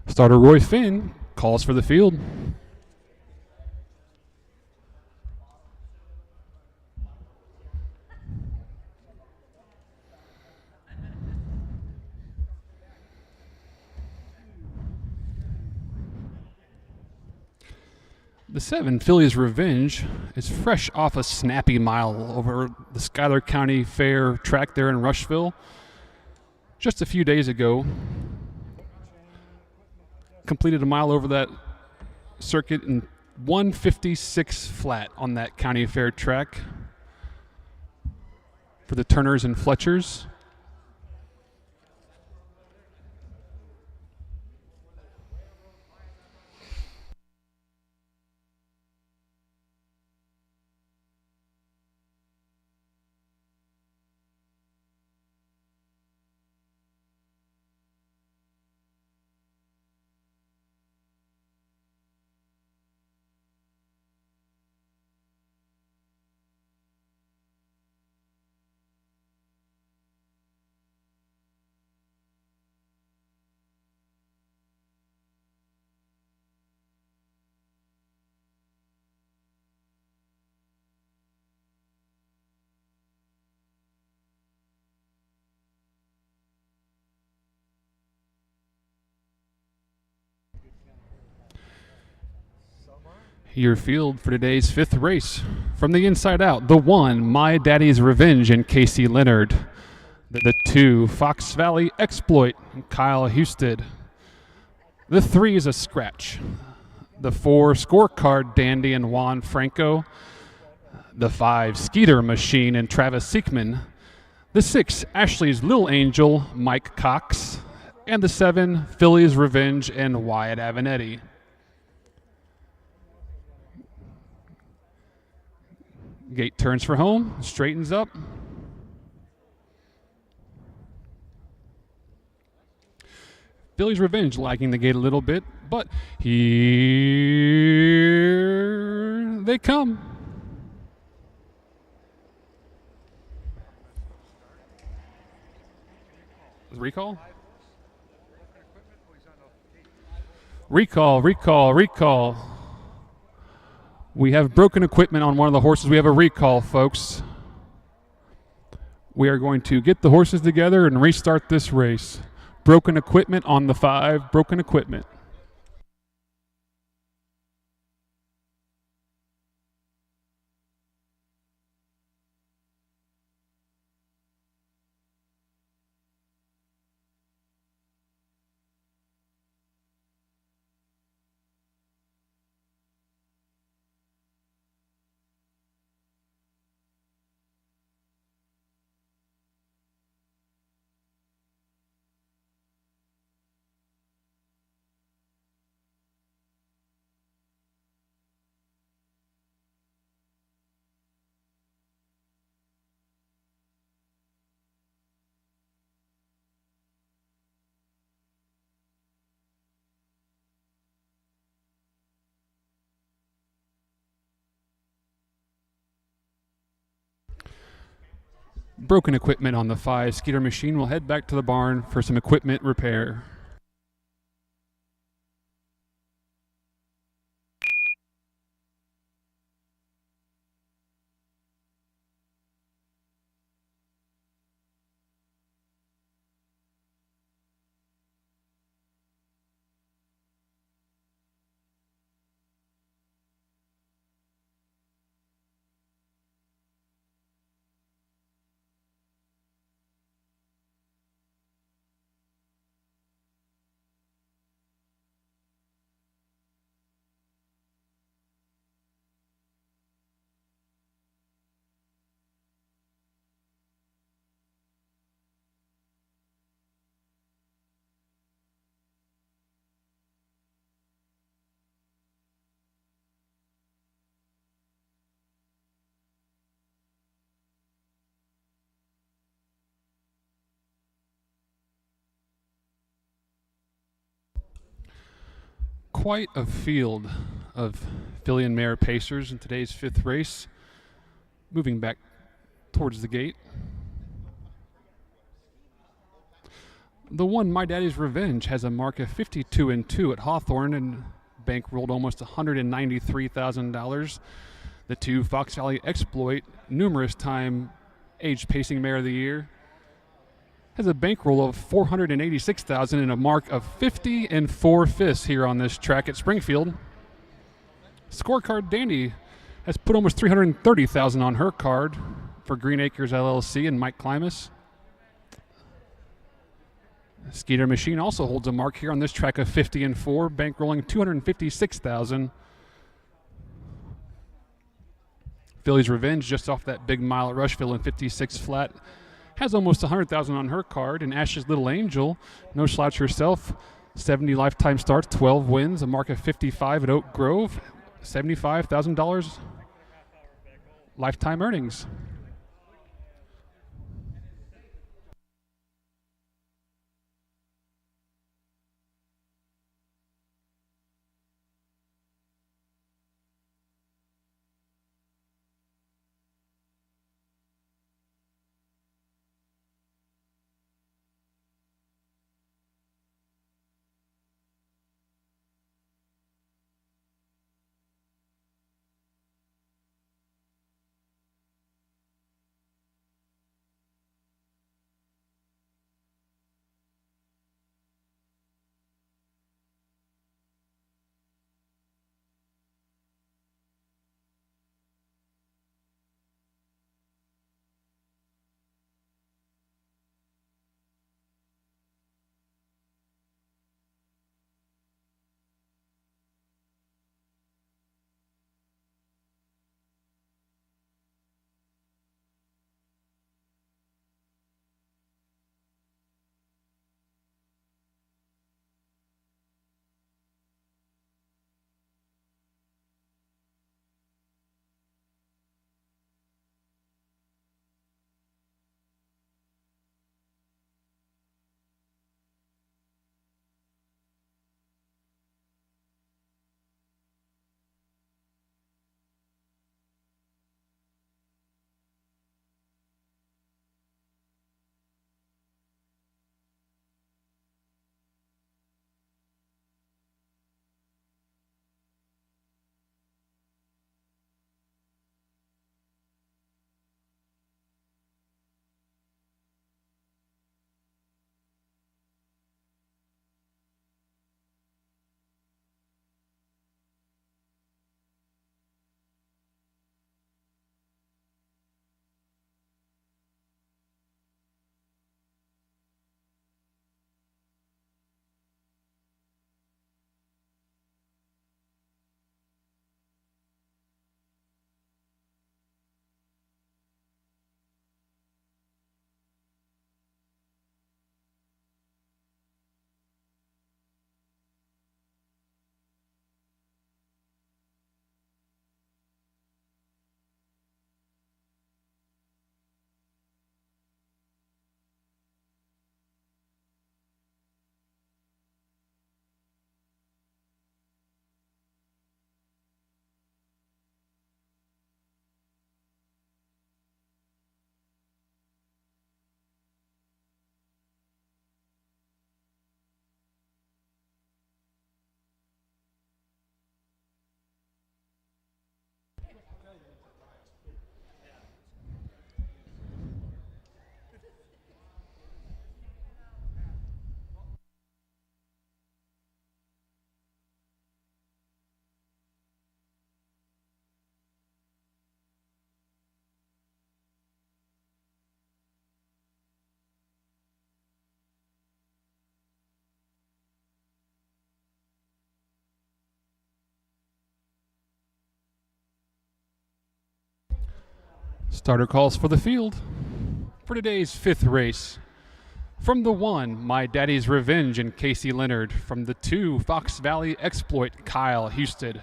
Starter Roy Finn calls for the field. The 7 Philly's Revenge is fresh off a snappy mile over the Schuyler County Fair track there in Rushville just a few days ago. Completed a mile over that circuit in 1:56 flat on that county fair track for the Turners and Fletchers. Your field for today's 5th race. From the inside out, the 1, My Daddy's Revenge and Casey Leonard. The 2, Fox Valley Exploit and Kyle Husted. The 3 is a scratch. The 4, Scorecard Dandy and Juan Franco. The 5, Skeeter Machine and Travis Siekman. The 6, Ashley's Little Angel, Mike Cox. And the 7, Philly's Revenge and Wyatt Avenetti. Gate turns for home, straightens up. Philly's Revenge lagging the gate a little bit, but here they come. Recall? Recall, recall, recall. We have broken equipment on one of the horses. We have a recall, folks. We are going to get the horses together and restart this race. Broken equipment on the 5, broken equipment. Broken equipment on the 5. Skeeter machine will head back to the barn for some equipment repair. Quite a field of filly and mare pacers in today's 5th race. Moving back towards the gate. The one My Daddy's Revenge has a mark of 52-2 at Hawthorne and bankrolled almost $193,000. The 2 Fox Valley Exploit, numerous time age pacing mare of the year, has a bankroll of $486,000 and a mark of 50 4/5 here on this track at Springfield. Scorecard Dandy has put almost $330,000 on her card for Green Acres LLC and Mike Klimas. Skeeter Machine also holds a mark here on this track of 50 4, bankrolling $256,000. Philly's Revenge, just off that big mile at Rushville in 56 flat, has almost $100,000 on her card. And Ash's Little Angel, no slouch herself, 70 lifetime starts, 12 wins, a mark of 55 at Oak Grove, $75,000 lifetime earnings. Starter calls for the field for today's fifth race. From the 1, My Daddy's Revenge and Casey Leonard. From the 2, Fox Valley Exploit, Kyle Houston.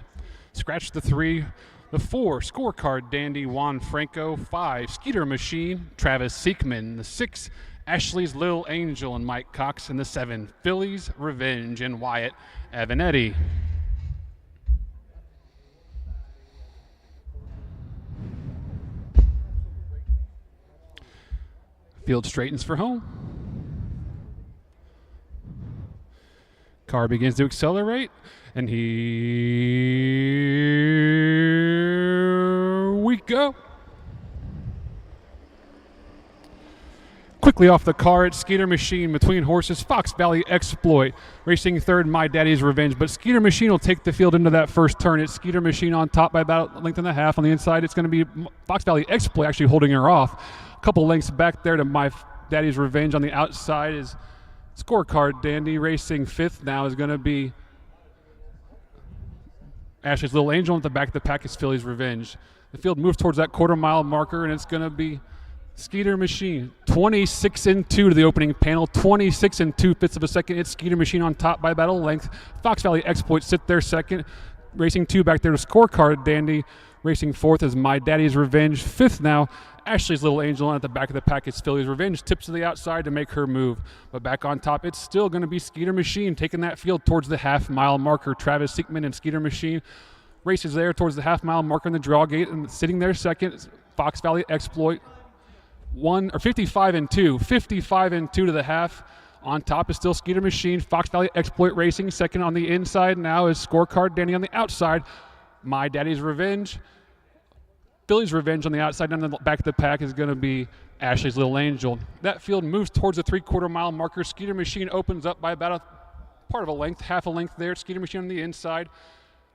Scratch the 3, the 4, Scorecard Dandy, Juan Franco. 5, Skeeter Machine, Travis Seekman. The 6, Ashley's Little Angel and Mike Cox. And the 7, Philly's Revenge and Wyatt Avanetti. Field straightens for home. Car begins to accelerate, and here we go. Quickly off the car, it's Skeeter Machine between horses, Fox Valley Exploit racing third, My Daddy's Revenge. But Skeeter Machine will take the field into that first turn. It's Skeeter Machine on top by about a length and a half. On the inside, it's going to be Fox Valley Exploit actually holding her off. A couple lengths back there to My Daddy's Revenge. On the outside is Scorecard Dandy racing fifth. Now is going to be Ashley's Little Angel. At the back of the pack is Philly's Revenge. The field moves towards that quarter-mile marker, and it's going to be Skeeter Machine, 26-2 to the opening panel, 26 2/5 of a second. It's Skeeter Machine on top by about a length. Fox Valley Exploit sit there second. Racing 2 back there to Scorecard Dandy. Racing fourth is My Daddy's Revenge. Fifth now, Ashley's Little Angel. And at the back of the pack is Philly's Revenge. Tips to the outside to make her move. But back on top, it's still going to be Skeeter Machine taking that field towards the half-mile marker. Travis Seekman and Skeeter Machine races there towards the half-mile marker in the draw gate. And sitting there second is Fox Valley Exploit. 55-2 to the half. On top is still Skeeter Machine. Fox Valley Exploit racing second on the inside. Now is Scorecard Danny on the outside. My Daddy's Revenge. Philly's Revenge on the outside. And on the back of the pack is going to be Ashley's Little Angel. That field moves towards the 3/4 mile marker. Skeeter Machine opens up by about a part of a length, half a length there. Skeeter Machine on the inside.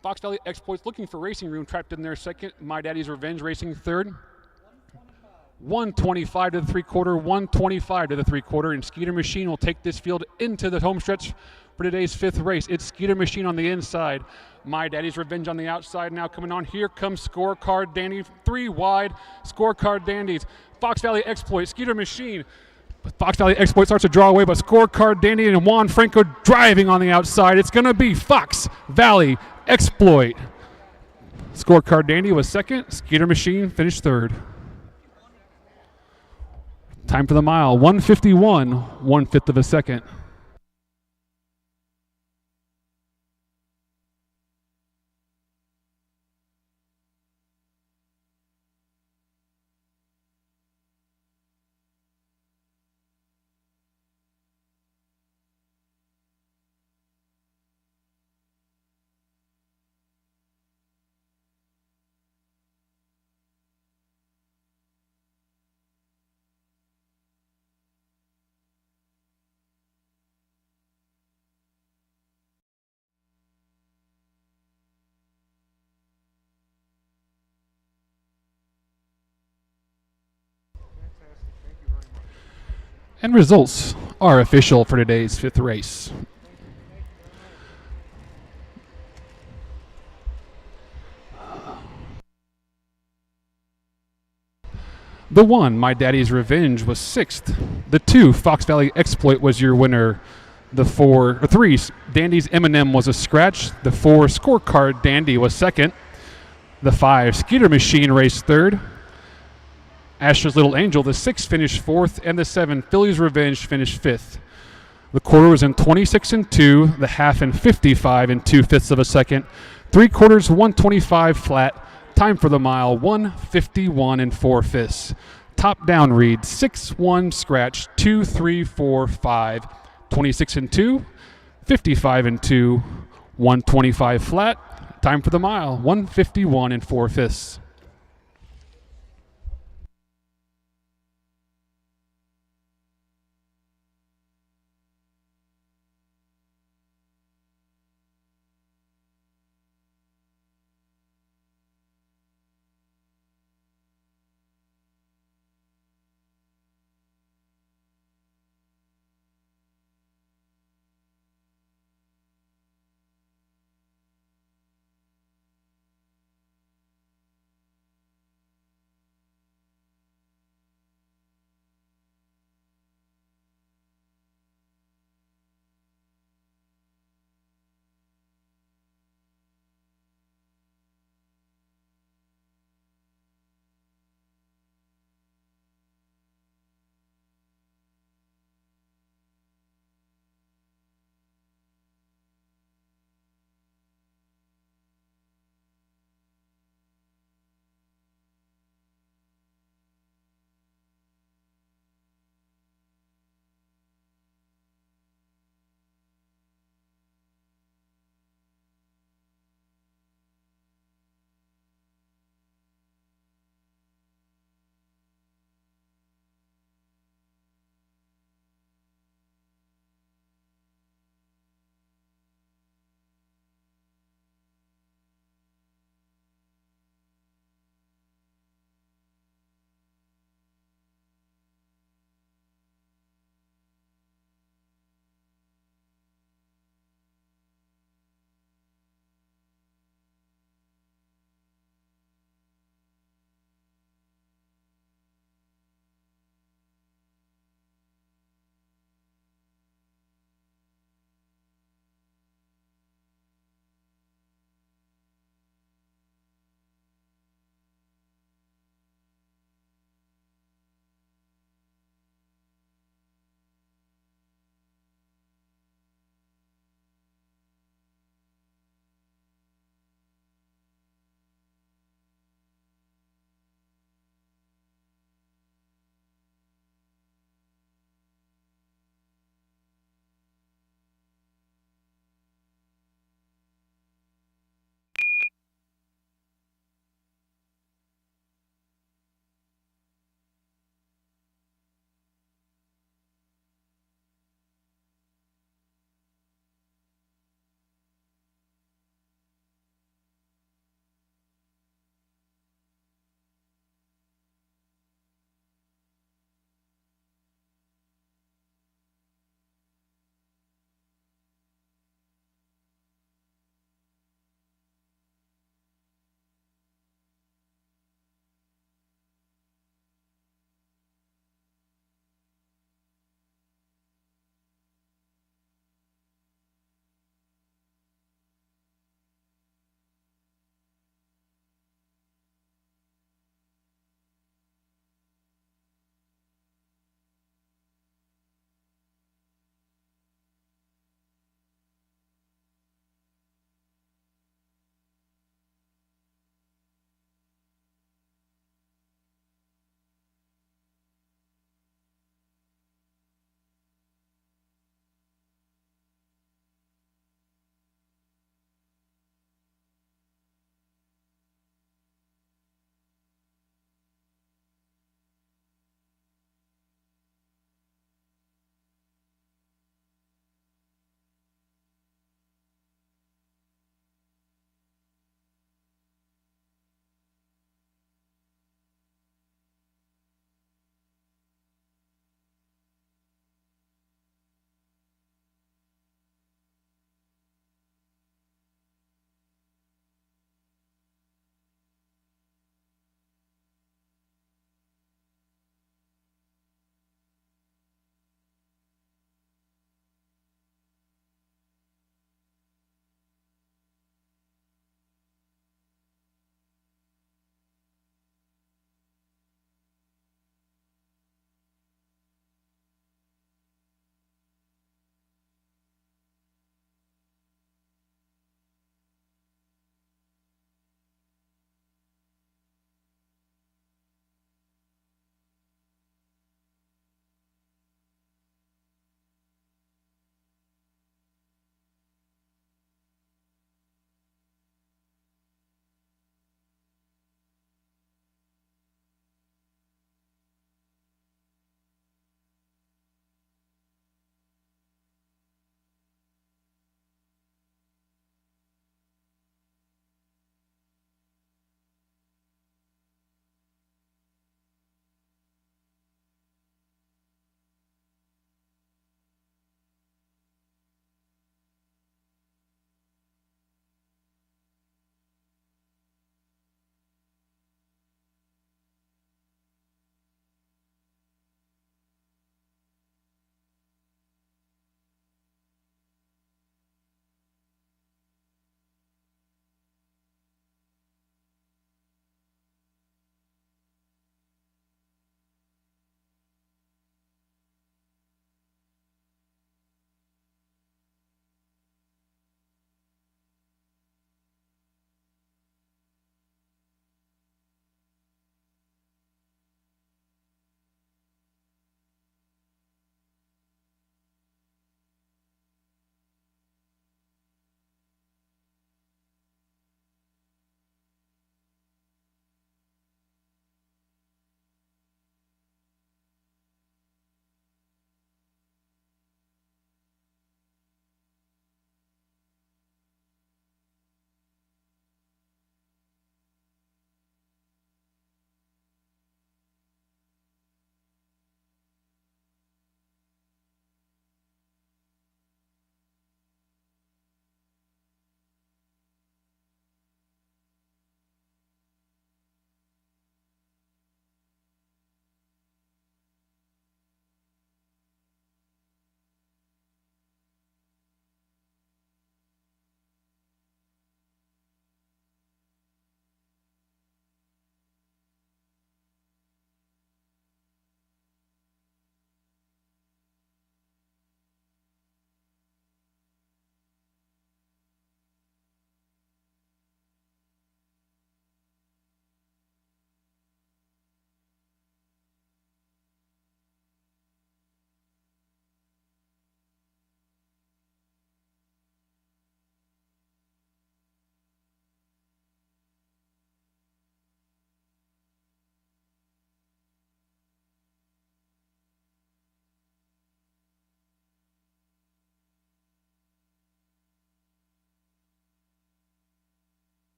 Fox Valley Exploit's looking for racing room, trapped in there second. My Daddy's Revenge racing third. 125 to the 3/4, 125 to the 3/4, and Skeeter Machine will take this field into the home stretch for today's fifth race. It's Skeeter Machine on the inside. My Daddy's Revenge on the outside now coming on. Here comes Scorecard Dandy, 3 wide. Scorecard Dandies. Fox Valley Exploit, Skeeter Machine. Fox Valley Exploit starts to draw away, but Scorecard Dandy and Juan Franco driving on the outside. It's going to be Fox Valley Exploit. Scorecard Dandy was second. Skeeter Machine finished third. Time for the mile, 151, 1/5 of a second. And results are official for today's fifth race. The 1, My Daddy's Revenge, was sixth. The 2, Fox Valley Exploit, was your winner. The 3, Dandy's Eminem was a scratch. The 4, Scorecard Dandy was second. The 5, Skeeter Machine raced third. Ashley's Little Angel, the 6, finished fourth, and the 7, Philly's Revenge, finished fifth. The quarter was in 26-2, the half in 55 2/5 of a second. 3/4, 125 flat. Time for the mile, 151 4/5. Top down read, 6-1 scratch, 2, 3, 4, 5. 26-2, 55-2, 125 flat. Time for the mile, 151 4/5.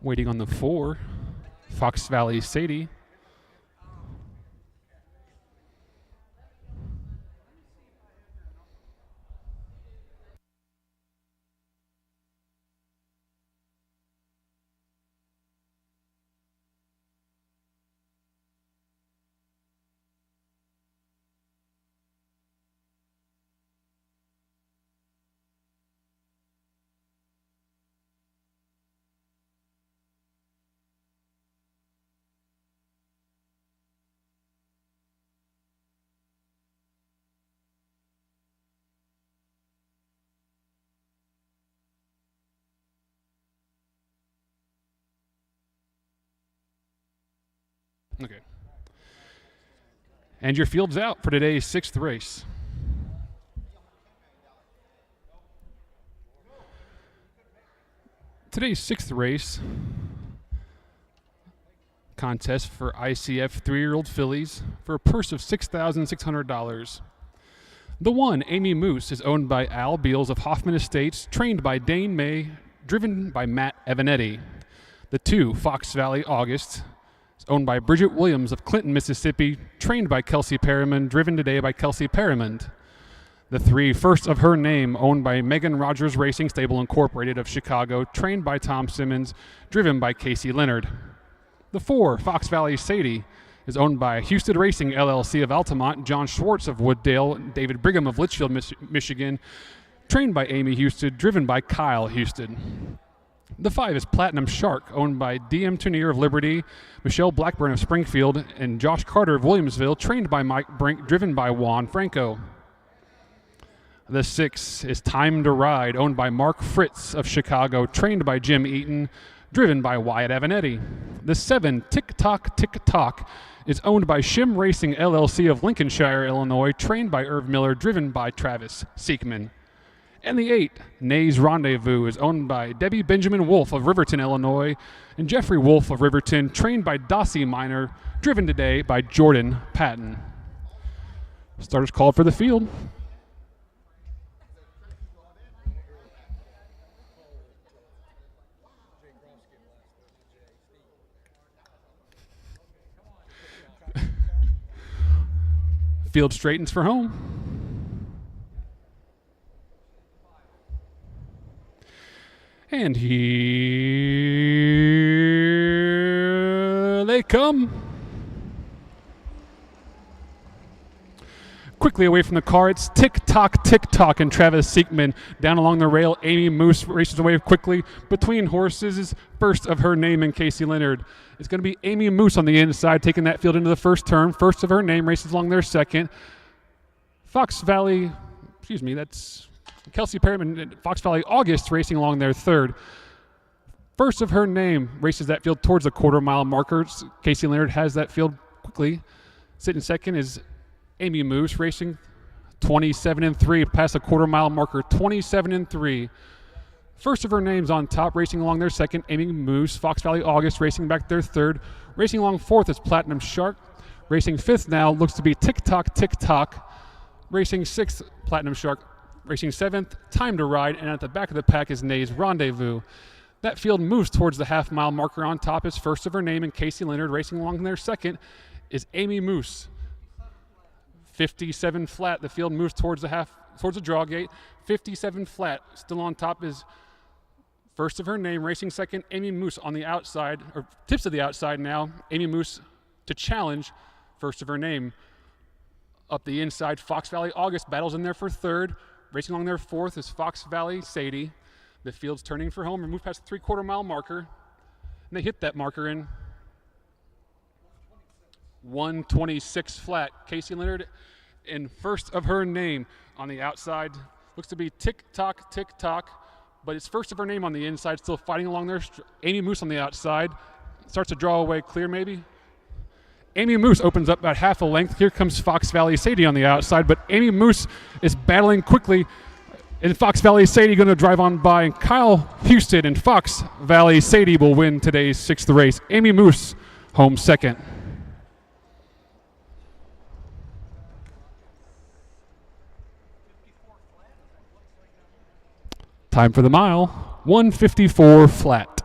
Waiting on the 4, Fox Valley Sadie. Okay. And your field's out for today's 6th race. Today's 6th race contest for ICF 3-year-old fillies for a purse of $6,600. The 1, Amy Moose, is owned by Al Beals of Hoffman Estates, trained by Dane May, driven by Matt Evanetti. The 2, Fox Valley August, is owned by Bridget Williams of Clinton, Mississippi, trained by Kelsey Perriman, driven today by Kelsey Perriman. The 3, First of Her Name, owned by Megan Rogers Racing Stable Incorporated of Chicago, trained by Tom Simmons, driven by Casey Leonard. The 4, Fox Valley Sadie, is owned by Houston Racing LLC of Altamont, John Schwartz of Wooddale, David Brigham of Litchfield, Michigan, trained by Amy Houston, driven by Kyle Houston. The 5 is Platinum Shark, owned by DM Tournier of Liberty, Michelle Blackburn of Springfield, and Josh Carter of Williamsville, trained by Mike Brink, driven by Juan Franco. The 6 is Time to Ride, owned by Mark Fritz of Chicago, trained by Jim Eaton, driven by Wyatt Avanetti. The 7, Tick Tock, Tick Tock, is owned by Shim Racing LLC of Lincolnshire, Illinois, trained by Irv Miller, driven by Travis Siekman. And the 8, Nay's Rendezvous, is owned by Debbie Benjamin Wolf of Riverton, Illinois, and Jeffrey Wolf of Riverton, trained by Dossie Minor, driven today by Jordan Patton. Starters called for the field. Field straightens for home. And here they come. Quickly away from the car, it's Tick Tock, Tick Tock, and Travis Siekman down along the rail. Amy Moose races away quickly between horses. First of Her Name and Casey Leonard. It's going to be Amy Moose on the inside, taking that field into the first turn. First of Her Name races along their second. That's Kelsey Perriman and Fox Valley August racing along their third. First of Her Name races that field towards the quarter-mile markers. Casey Leonard has that field quickly. Sitting second is Amy Moose racing 27-3 past the quarter-mile marker, 27-3. First of Her Name's on top, racing along their second. Amy Moose, Fox Valley August racing back their third. Racing along fourth is Platinum Shark. Racing fifth now looks to be Tick Tock, Tick Tock. Racing sixth, Platinum Shark. Racing seventh, Time to Ride. And at the back of the pack is Nay's Rendezvous. That field moves towards the half-mile marker. On top is First of Her Name and Casey Leonard. Racing along their second is Amy Moose. 57 flat. The field moves towards the draw gate. 57 flat. Still on top is First of Her Name, racing second. Amy Moose on the outside, or tips to the outside now. Amy Moose to challenge First of Her Name. Up the inside, Fox Valley August battles in there for third. Racing along their fourth is Fox Valley Sadie. The field's turning for home and move past the three-quarter-mile marker. And they hit that marker in 126 flat. Casey Leonard in First of Her Name on the outside. Looks to be Tick Tock, Tick Tock, but it's First of Her Name on the inside, still fighting along there. Amy Moose on the outside. Starts to draw away clear maybe. Amy Moose opens up about half a length. Here comes Fox Valley Sadie on the outside, but Amy Moose is battling quickly. And Fox Valley Sadie going to drive on by. And Kyle Houston and Fox Valley Sadie will win today's sixth race. Amy Moose home second. Time for the mile, 154 flat.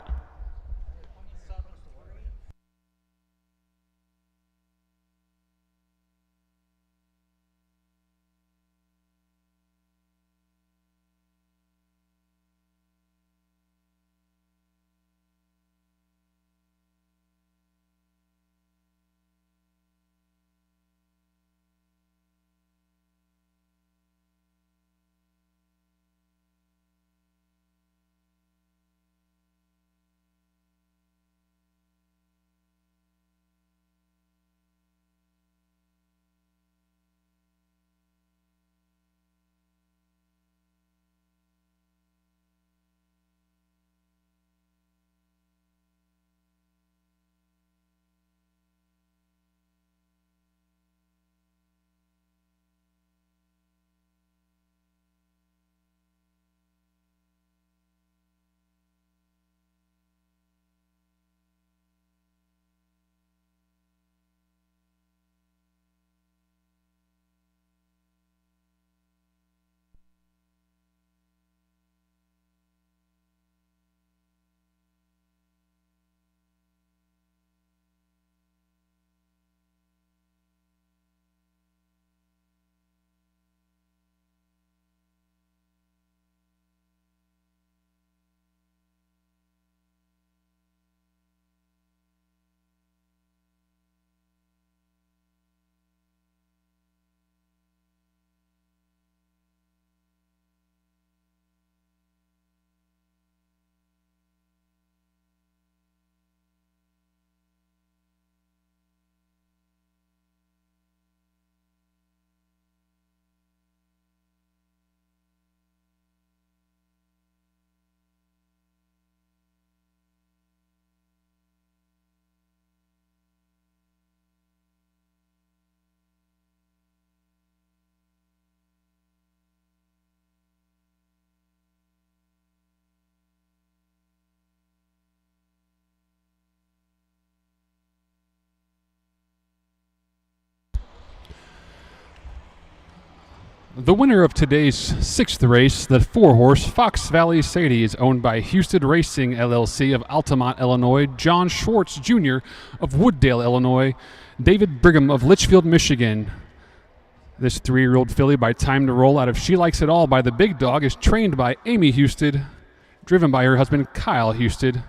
The winner of today's sixth race, the 4-horse Fox Valley Sadie, is owned by Houston Racing LLC of Altamont, Illinois, John Schwartz Jr. of Wooddale, Illinois, David Brigham of Litchfield, Michigan. This 3-year-old filly, by time to roll out of She Likes It All by the Big Dog, is trained by Amy Houston, driven by her husband Kyle Houston,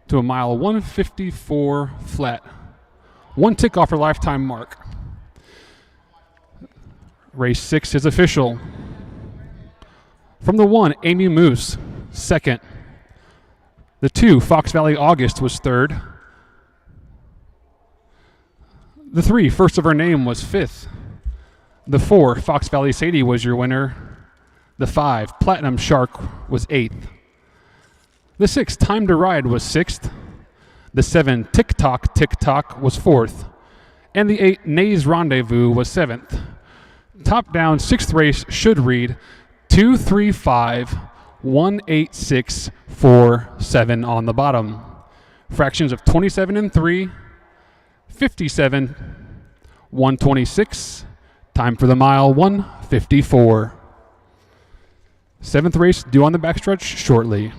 to a mile 154 flat. One tick off her lifetime mark. Race 6 is official. From the 1, Amy Moose, second. The 2, Fox Valley August, was third. The 3, First of Her Name, was fifth. The 4, Fox Valley Sadie, was your winner. The 5, Platinum Shark, was eighth. The 6, Time to Ride, was sixth. The 7, Tick Tock, was fourth. And the 8, Nay's Rendezvous, was seventh. Top down, sixth race should read 235 186 47 on the bottom. Fractions of 27 and 3, 57, 126. Time for the mile 154. Seventh race due on the backstretch shortly.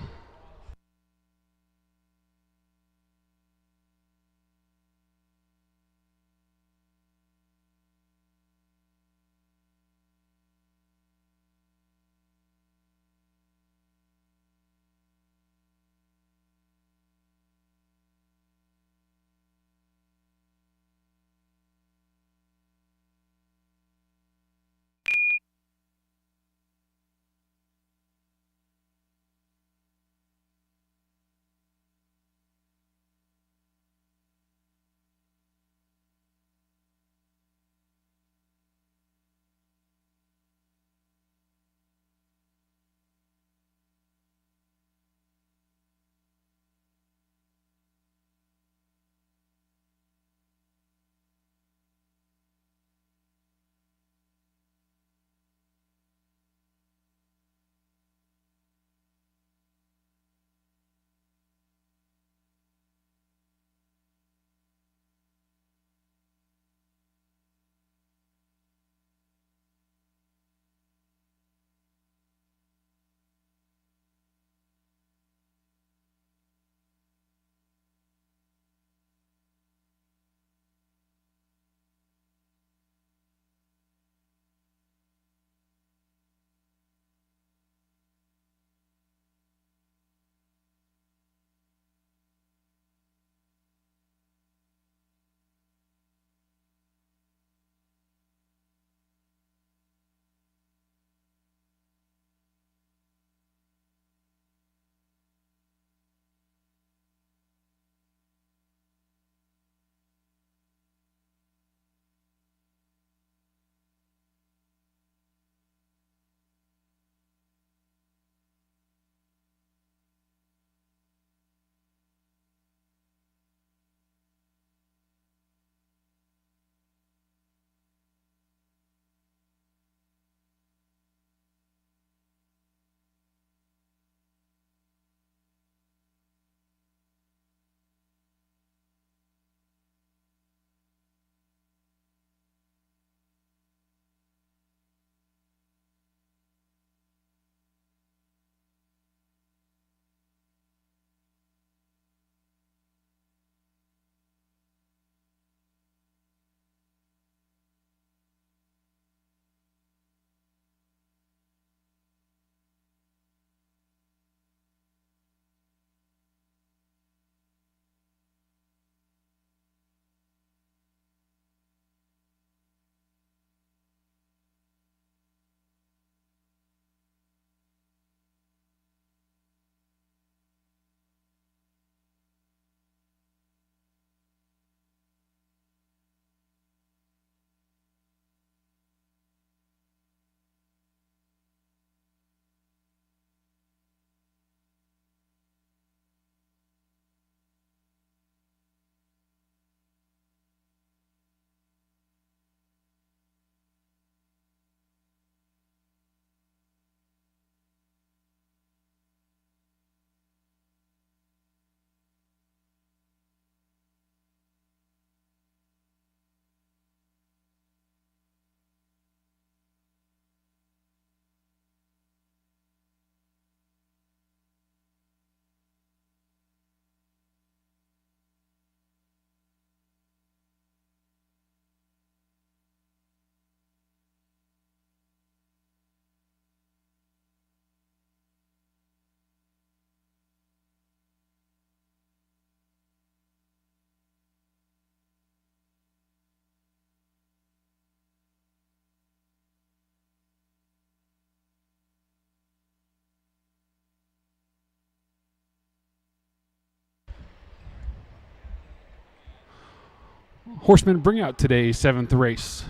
Horsemen, bring out today's 7th race.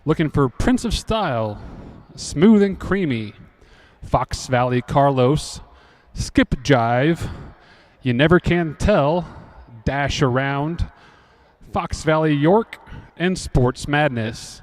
Looking for Prince of Style, Smooth and Creamy, Fox Valley Carlos, Skip Jive, You Never Can Tell, Dash Around, Fox Valley York, and Sports Madness.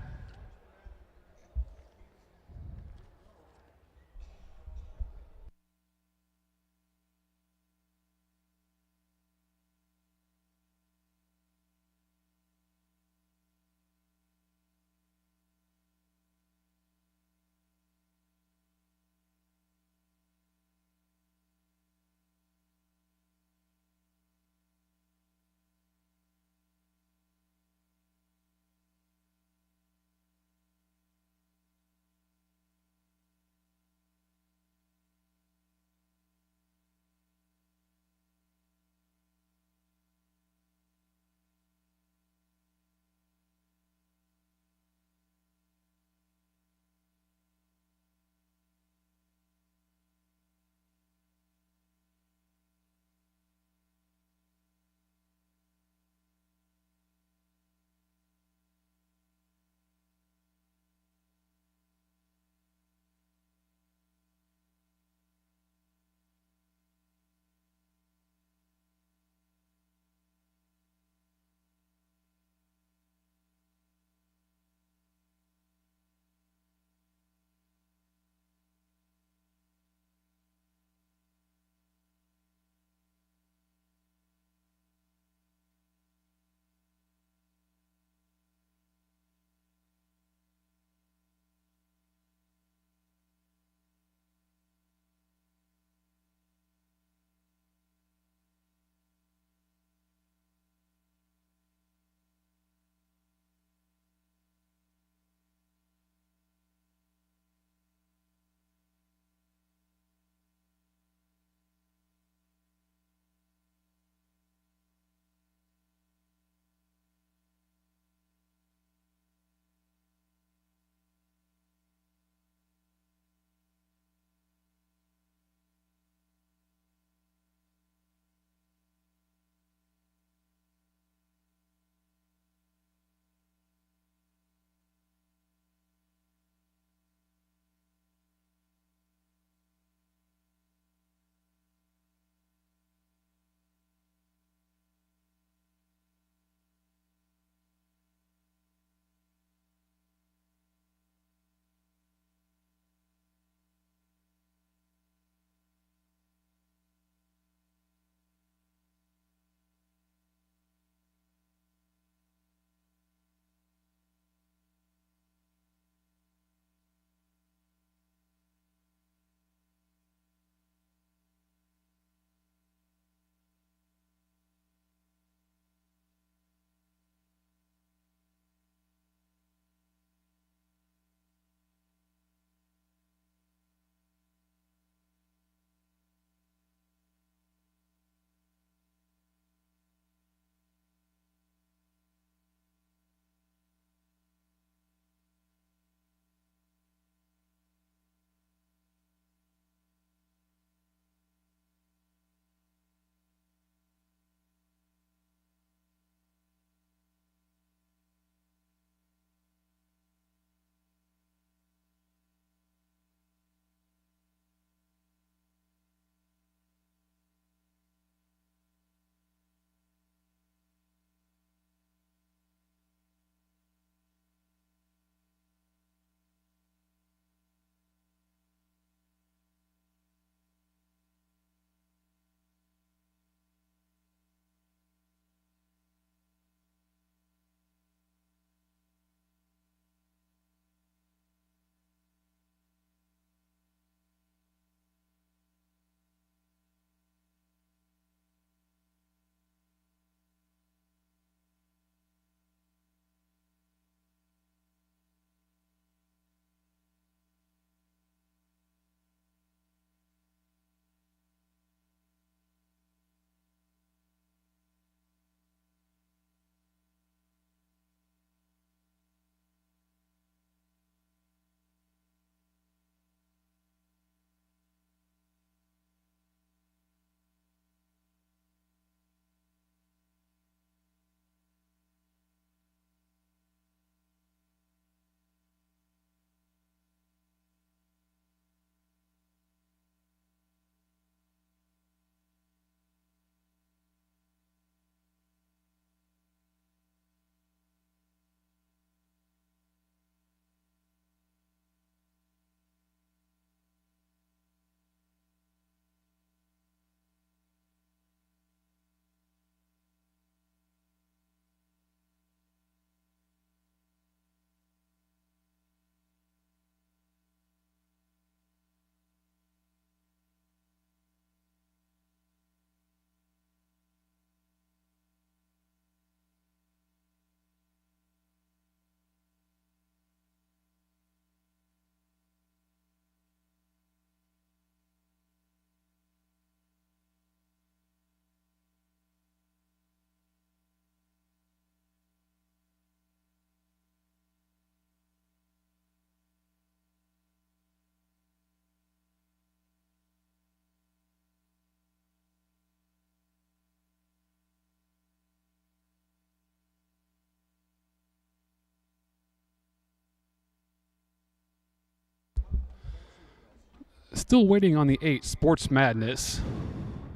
Still waiting on the 8, Sports Madness.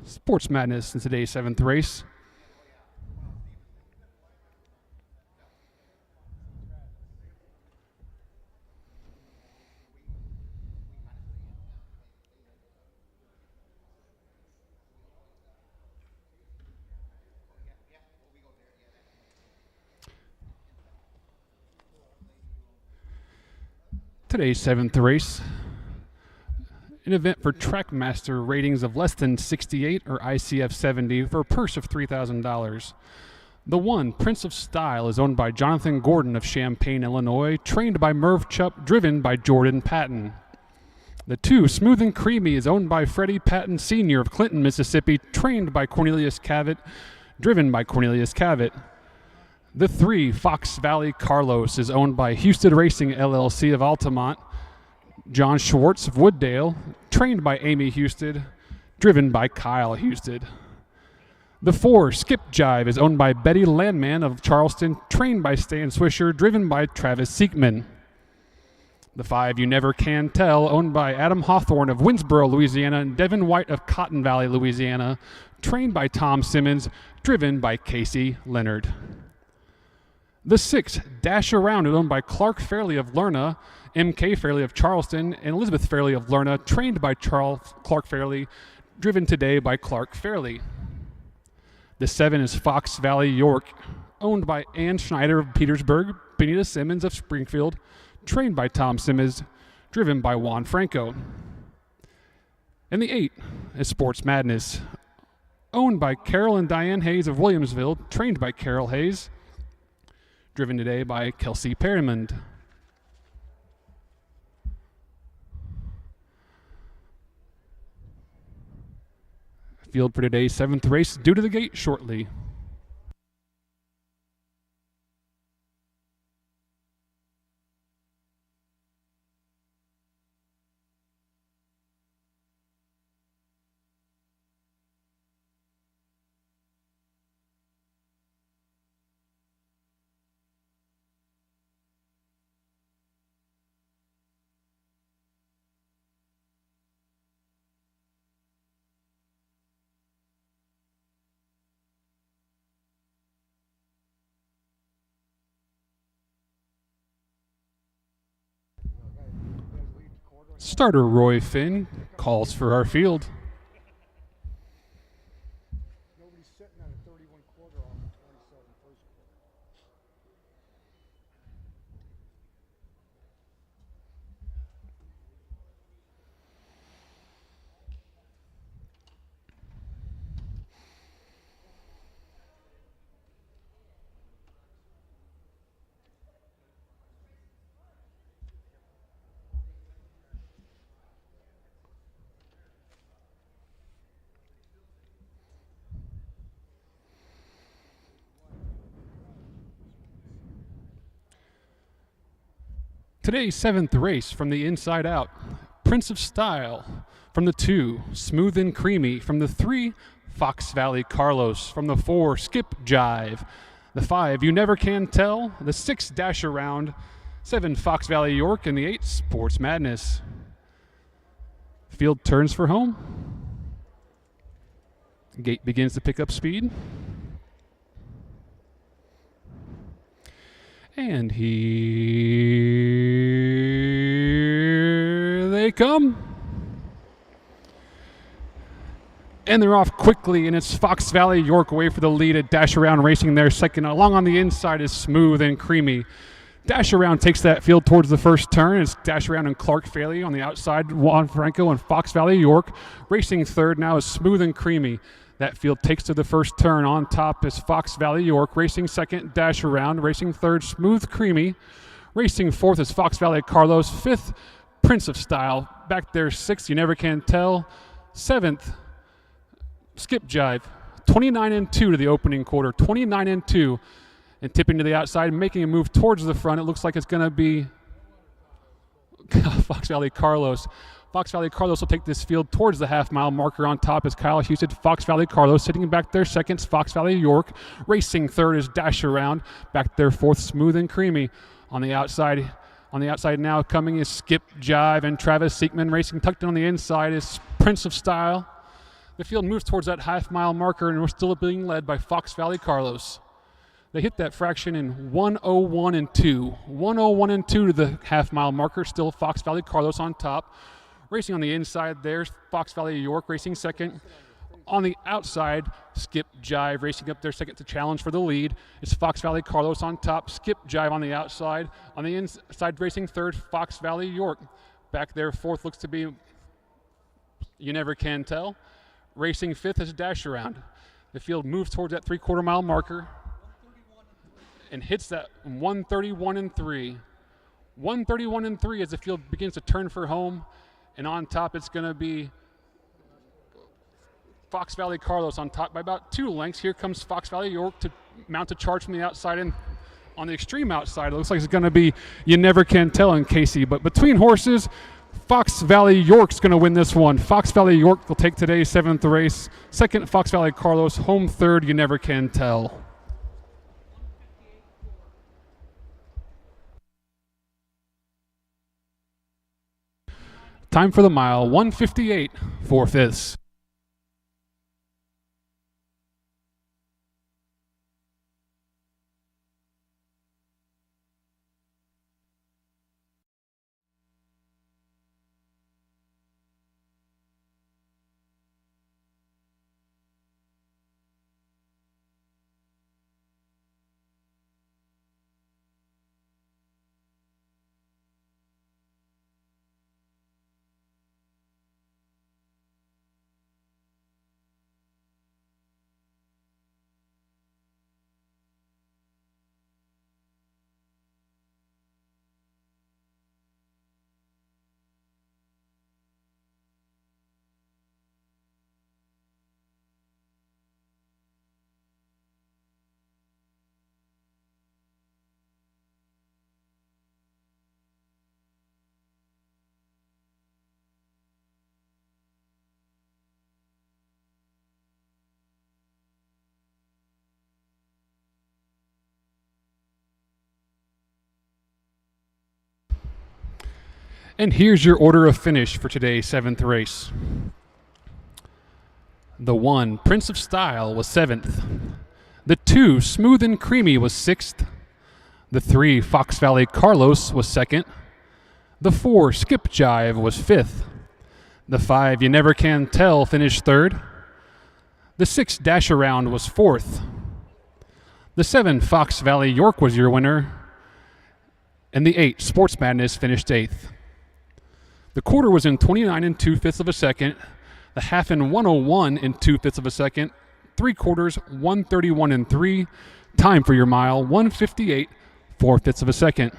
Sports Madness in today's 7th race. Today's 7th race, an event for Trackmaster ratings of less than 68 or ICF 70 for a purse of $3,000. The 1, Prince of Style, is owned by Jonathan Gordon of Champaign, Illinois, trained by Merv Chupp, driven by Jordan Patton. The 2, Smooth and Creamy, is owned by Freddie Patton Sr. of Clinton, Mississippi, trained by Cornelius Cavett, driven by Cornelius Cavett. The 3, Fox Valley Carlos, is owned by Houston Racing LLC of Altamont, John Schwartz of Wooddale, trained by Amy Houston, driven by Kyle Houston. The 4, Skip Jive, is owned by Betty Landman of Charleston, trained by Stan Swisher, driven by Travis Siekman. The 5, You Never Can Tell, owned by Adam Hawthorne of Winsboro, Louisiana, and Devin White of Cotton Valley, Louisiana, trained by Tom Simmons, driven by Casey Leonard. The 6, Dash Around, is owned by Clark Fairley of Lerna, M.K. Fairley of Charleston, and Elizabeth Fairley of Lerna, trained by Clark Fairley, driven today by Clark Fairley. The 7 is Fox Valley York, owned by Ann Schneider of Petersburg, Benita Simmons of Springfield, trained by Tom Simmons, driven by Juan Franco. And the 8 is Sports Madness, owned by Carol and Diane Hayes of Williamsville, trained by Carol Hayes, driven today by Kelsey Perrimond. Field for today's 7th race due to the gate shortly. Starter Roy Finn calls for our field. Nobody's sitting on a 31 quarter off of 27 first quarter. Today's 7th race from the inside out, Prince of Style. From the 2, Smooth and Creamy. From the 3, Fox Valley Carlos. From the 4, Skip Jive. The 5, You Never Can Tell. The 6, Dash Around. 7, Fox Valley York. And the 8, Sports Madness. Field turns for home. Gate begins to pick up speed. And here they come. And they're off quickly, and it's Fox Valley York away for the lead at Dash Around Racing there second. Along on the inside is Smooth and Creamy. Dash Around takes that field towards the first turn. It's Dash Around and Clark Fairley on the outside, Juan Franco and Fox Valley York. Racing third now is Smooth and Creamy. That field takes to the first turn. On top is Fox Valley York. Racing second, Dash Around. Racing third, Smooth Creamy. Racing fourth is Fox Valley Carlos. Fifth, Prince of Style. Back there, sixth, You Never Can Tell. Seventh, Skip Jive. 29-2 to the opening quarter. 29-2. And tipping to the outside, making a move towards the front. It looks like it's going to be Fox Valley Carlos. Fox Valley Carlos will take this field towards the half-mile marker. On top is Kyle Houston. Fox Valley Carlos sitting back there second. Fox Valley York. Racing third is Dash Around. Back there fourth, Smooth and Creamy. On the outside, On the outside now coming is Skip Jive and Travis Seekman. Racing tucked in on the inside is Prince of Style. The field moves towards that half-mile marker, and we're still being led by Fox Valley Carlos. They hit that fraction in 1:01 and 2. 1:01 and 2 to the half-mile marker, still Fox Valley Carlos on top. Racing on the inside, there's Fox Valley York racing second. On the outside, Skip Jive racing up there second to challenge for the lead. It's Fox Valley Carlos on top, Skip Jive on the outside. On the inside racing third, Fox Valley York. Back there, fourth looks to be You Never Can Tell. Racing fifth is Dash Around. The field moves towards that 3/4 mile marker and hits that 1:31 and 3. 1:31 and 3 as the field begins to turn for home. And on top, it's going to be Fox Valley Carlos on top by about 2 lengths. Here comes Fox Valley York to mount a charge from the outside, and on the extreme outside, it looks like it's going to be You Never Can Tell in Casey. But between horses, Fox Valley York's going to win this one. Fox Valley York will take today's 7th race. Second, Fox Valley Carlos. Home third, You Never Can Tell. Time for the mile, 1:58, 4/5. And here's your order of finish for today's 7th race. The 1, Prince of Style, was 7th. The 2, Smooth and Creamy, was 6th. The 3, Fox Valley Carlos, was 2nd. The 4, Skip Jive, was 5th. The 5, You Never Can Tell, finished 3rd. The 6, Dash Around, was 4th. The 7, Fox Valley York, was your winner. And the 8, Sports Madness, finished 8th. The quarter was in 29 and 2/5 of a second. The half in 1:01 and 2/5 of a second. 3/4, 1:31 and 3. Time for your mile, 1:58, 4/5 of a second.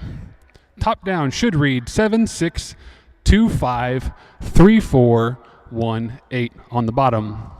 Top down should read 7-6-2-5-3-4-1-8 on the bottom.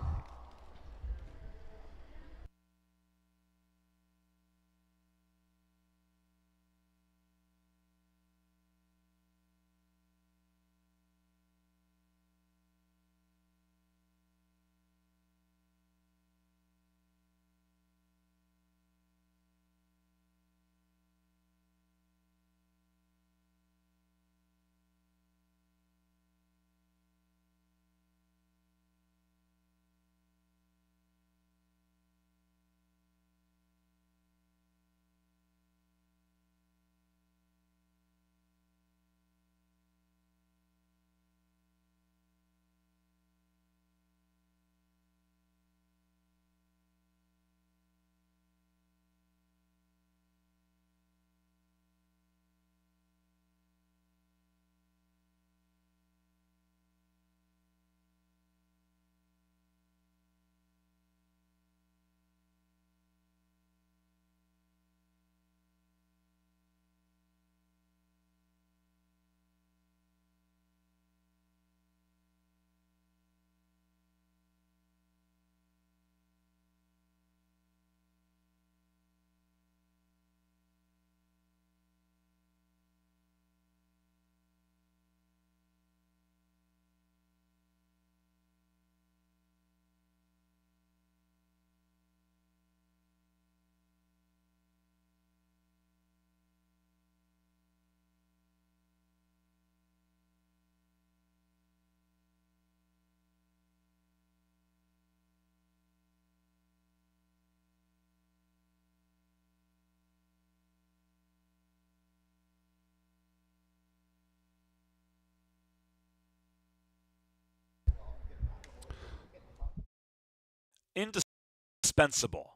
Indispensable.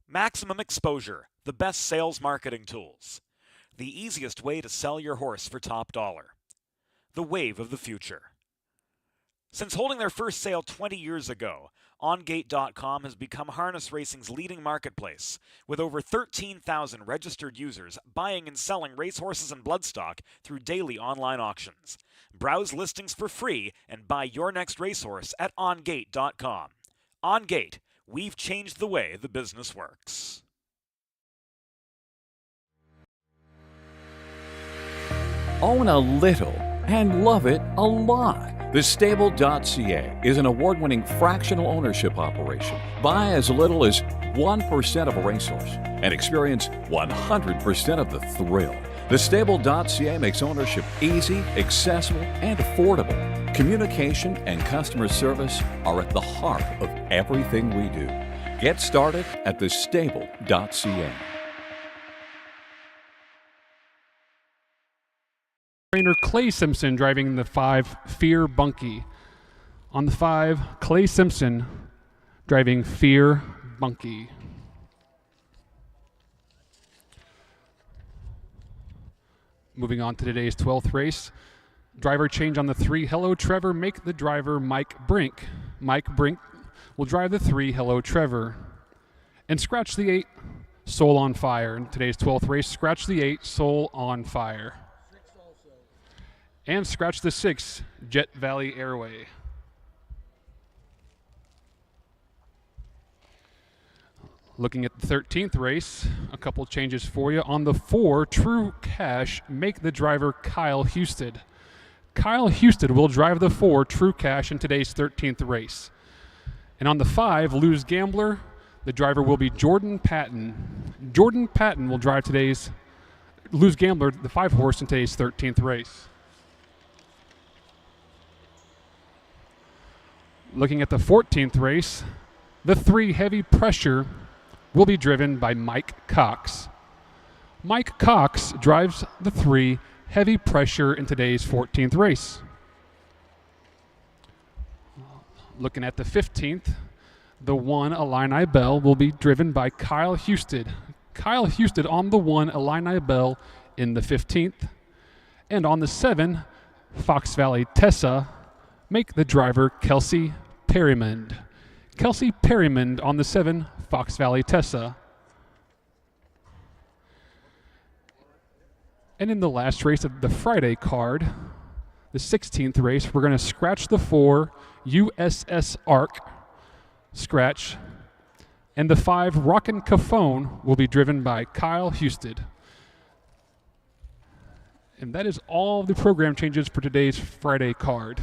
Maximum exposure, the best sales marketing tools. The easiest way to sell your horse for top dollar. The wave of the future. Since holding their first sale 20 years ago, OnGate.com has become harness racing's leading marketplace, with over 13,000 registered users buying and selling racehorses and bloodstock through daily online auctions. Browse listings for free and buy your next racehorse at OnGate.com. OnGate, we've changed the way the business works. Own a little and love it a lot. Thestable.ca is an award-winning fractional ownership operation. Buy as little as 1% of a racehorse and experience 100% of the thrill. Thestable.ca makes ownership easy, accessible, and affordable. Communication and customer service are at the heart of everything we do. Get started at thestable.ca. Trainer Clay Simpson driving the 5 Fear Bunkie. On the 5, Clay Simpson driving Fear Bunkie. Moving on to today's 12th race. Driver change on the 3, Hello Trevor, make the driver Mike Brink. Mike Brink will drive the 3, Hello Trevor. And scratch the 8, Soul on Fire. In today's 12th race, scratch the 8, Soul on Fire. And scratch the 6, Jet Valley Airway. Looking at the 13th race, a couple changes for you. On the 4, True Cash, make the driver Kyle Houston. Kyle Houston will drive the 4, True Cash, in today's 13th race. And on the 5, Lose Gambler, the driver will be Jordan Patton. Jordan Patton will drive today's Lose Gambler, the 5 horse, in today's 13th race. Looking at the 14th race, the 3, Heavy Pressure, will be driven by Mike Cox. Mike Cox drives the 3, Heavy Pressure, in today's 14th race. Looking at the 15th, the 1, Illini Bell, will be driven by Kyle Houston. Kyle Houston on the 1, Illini Bell, in the 15th. And on the 7, Fox Valley Tessa, make the driver Kelsey Perrimond. Kelsey Perrimond on the 7, Fox Valley Tessa. And in the last race of the Friday card, the 16th race, we're going to scratch the 4, USS Ark, scratch. And the 5, Rockin' Cafone, will be driven by Kyle Houston. And that is all the program changes for today's Friday card.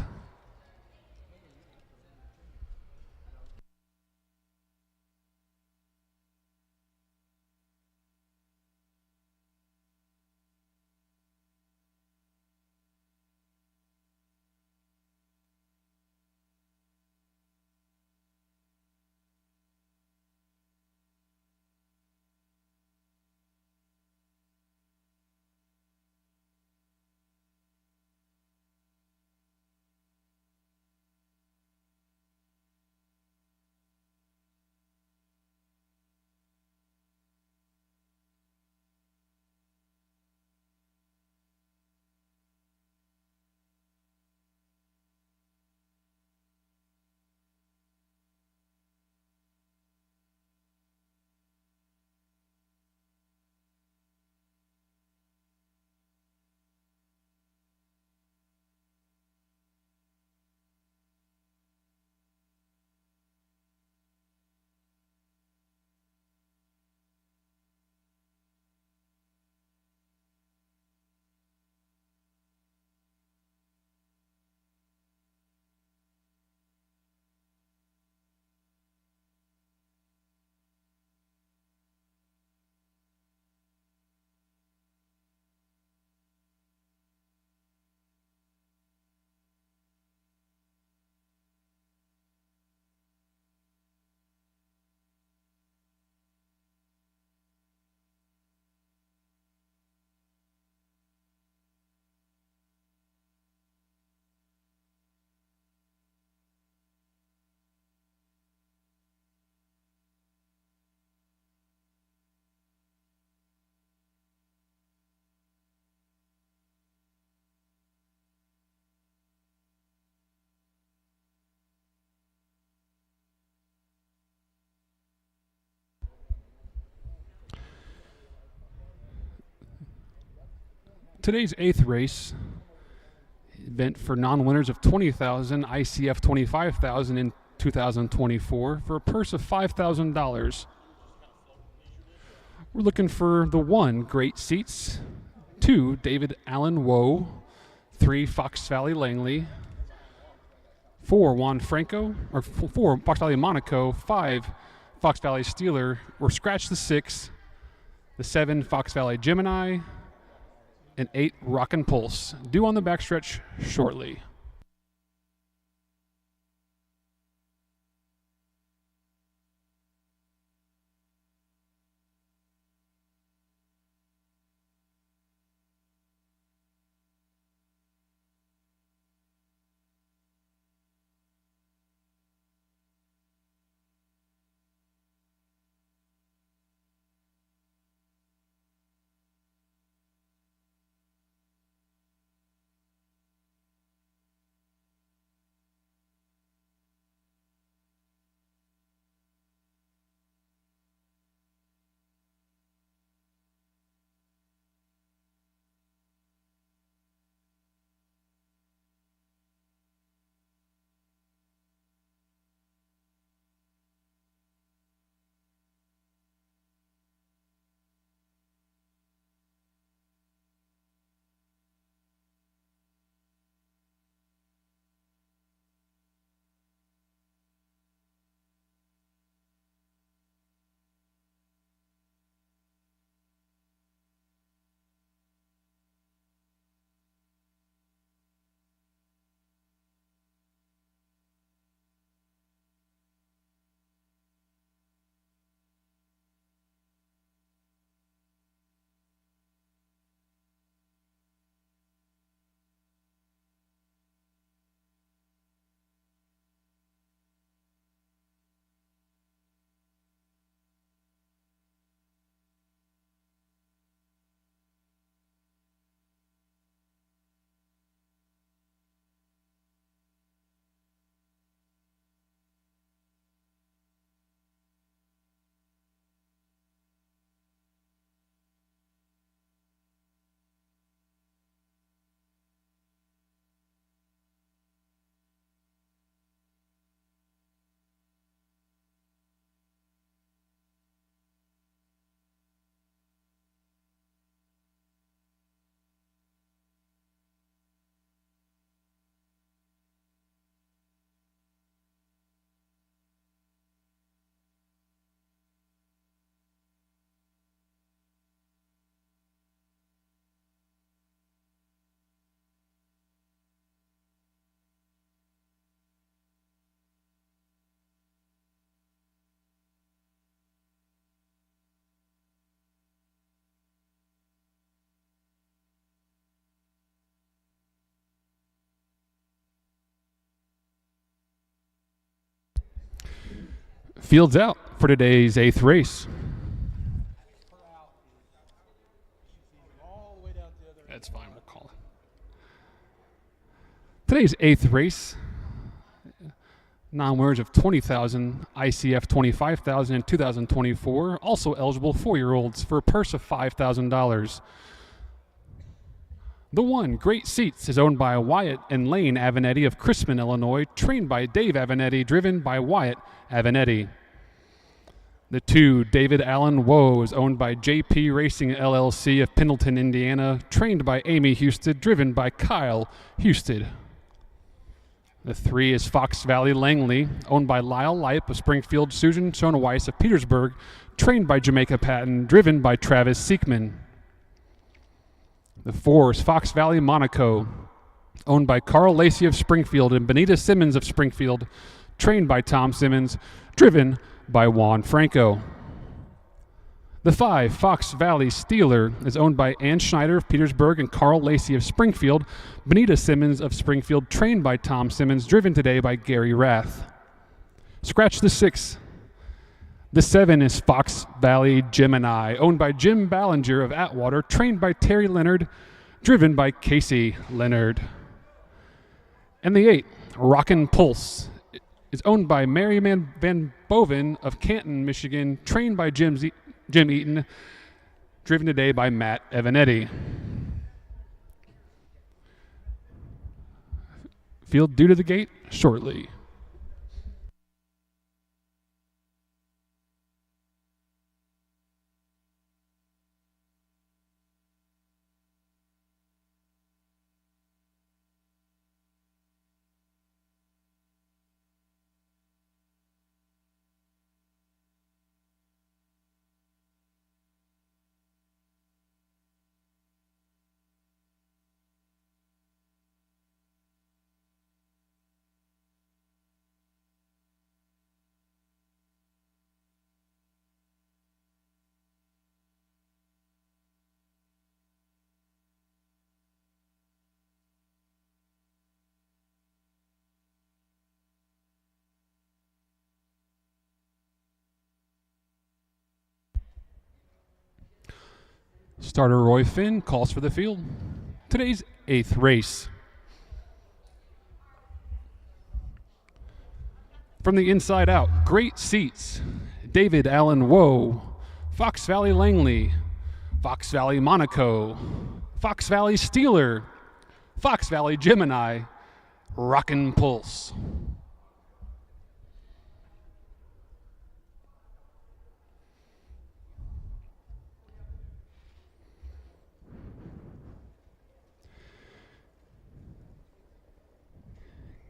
Today's 8th race, event for non-winners of $20,000, ICF $25,000 in 2024 for a purse of $5,000. We're looking for the 1, Great Seats, 2, David Allen Woe, 3, Fox Valley Langley, 4, Juan Franco, or 4, Fox Valley Monaco, 5, Fox Valley Steeler, or scratch the 6, the 7, Fox Valley Gemini, and 8, Rockin' Pulse. Due on the backstretch shortly. Fields out for today's 8th race. That's fine, we'll call it. Today's 8th race, non-winners of $20,000, ICF $25,000 in 2024, also eligible 4-year-olds for a purse of $5,000. The 1, Great Seats, is owned by Wyatt and Lane Avenatti of Crispin, Illinois, trained by Dave Avenatti, driven by Wyatt Avenatti. The 2, David Allen Woe, is owned by JP Racing LLC of Pendleton, Indiana, trained by Amy Husted, driven by Kyle Husted. The 3 is Fox Valley Langley, owned by Lyle Lipe of Springfield, Susan Schoneweiss of Petersburg, trained by Jamaica Patton, driven by Travis Siekman. The 4 is Fox Valley Monaco, owned by Carl Lacey of Springfield and Benita Simmons of Springfield, trained by Tom Simmons, driven by Juan Franco. The 5, Fox Valley Steeler, is owned by Ann Schneider of Petersburg and Carl Lacey of Springfield, Benita Simmons of Springfield, trained by Tom Simmons, driven today by Gary Rath. Scratch the 6. The 7 is Fox Valley Gemini, owned by Jim Ballinger of Atwater, trained by Terry Leonard, driven by Casey Leonard. And the 8, Rockin' Pulse, is owned by Mary Van Boven of Canton, Michigan, trained by Jim Eaton, driven today by Matt Evanetti. Field due to the gate shortly. Starter Roy Finn calls for the field. Today's 8th race. From the inside out, great seats. David Allen Woe, Fox Valley Langley, Fox Valley Monaco, Fox Valley Steeler, Fox Valley Gemini, Rockin' Pulse.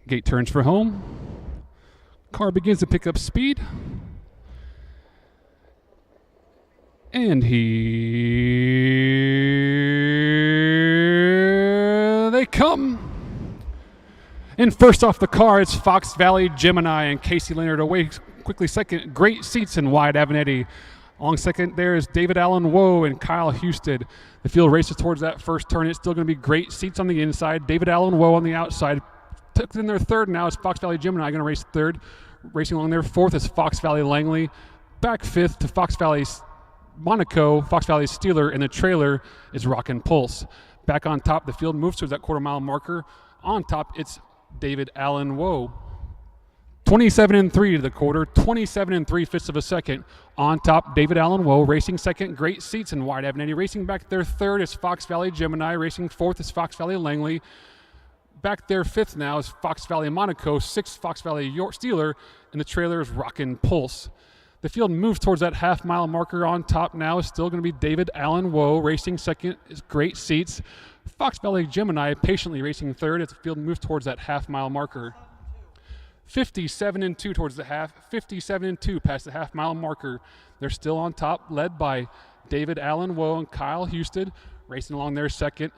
Gate turns for home. Car begins to pick up speed. And here they come. And first off the car, it's Fox Valley Gemini and Casey Leonard away quickly second. Great seats in Wyatt Avenetti. Along second there is David Allen Woe and Kyle Houston. The field races towards that first turn. It's still going to be great seats on the inside. David Allen Woe on the outside. Took in their third now is Fox Valley Gemini going to race third. Racing along there fourth is Fox Valley Langley. Back fifth to Fox Valley Monaco, Fox Valley Steeler, and the trailer is Rockin' Pulse. Back on top, the field moves towards that quarter-mile marker. On top, it's David Allen Woe. 27-3 to the quarter, 27 3/5 of a second. On top, David Allen Woe racing second. Great seats in Wyatt Avenetti. Racing back there third is Fox Valley Gemini. Racing fourth is Fox Valley Langley. Back there fifth now is Fox Valley Monaco, sixth Fox Valley Steeler, and the trailer is Rockin' Pulse. The field moves towards that half-mile marker. On top now is still going to be David Allen Woe. Racing second is great seats. Fox Valley Gemini patiently racing third as the field moves towards that half-mile marker. 57-2 towards the half, 57-2 past the half-mile marker. They're still on top, led by David Allen Woe and Kyle Houston, racing along there second.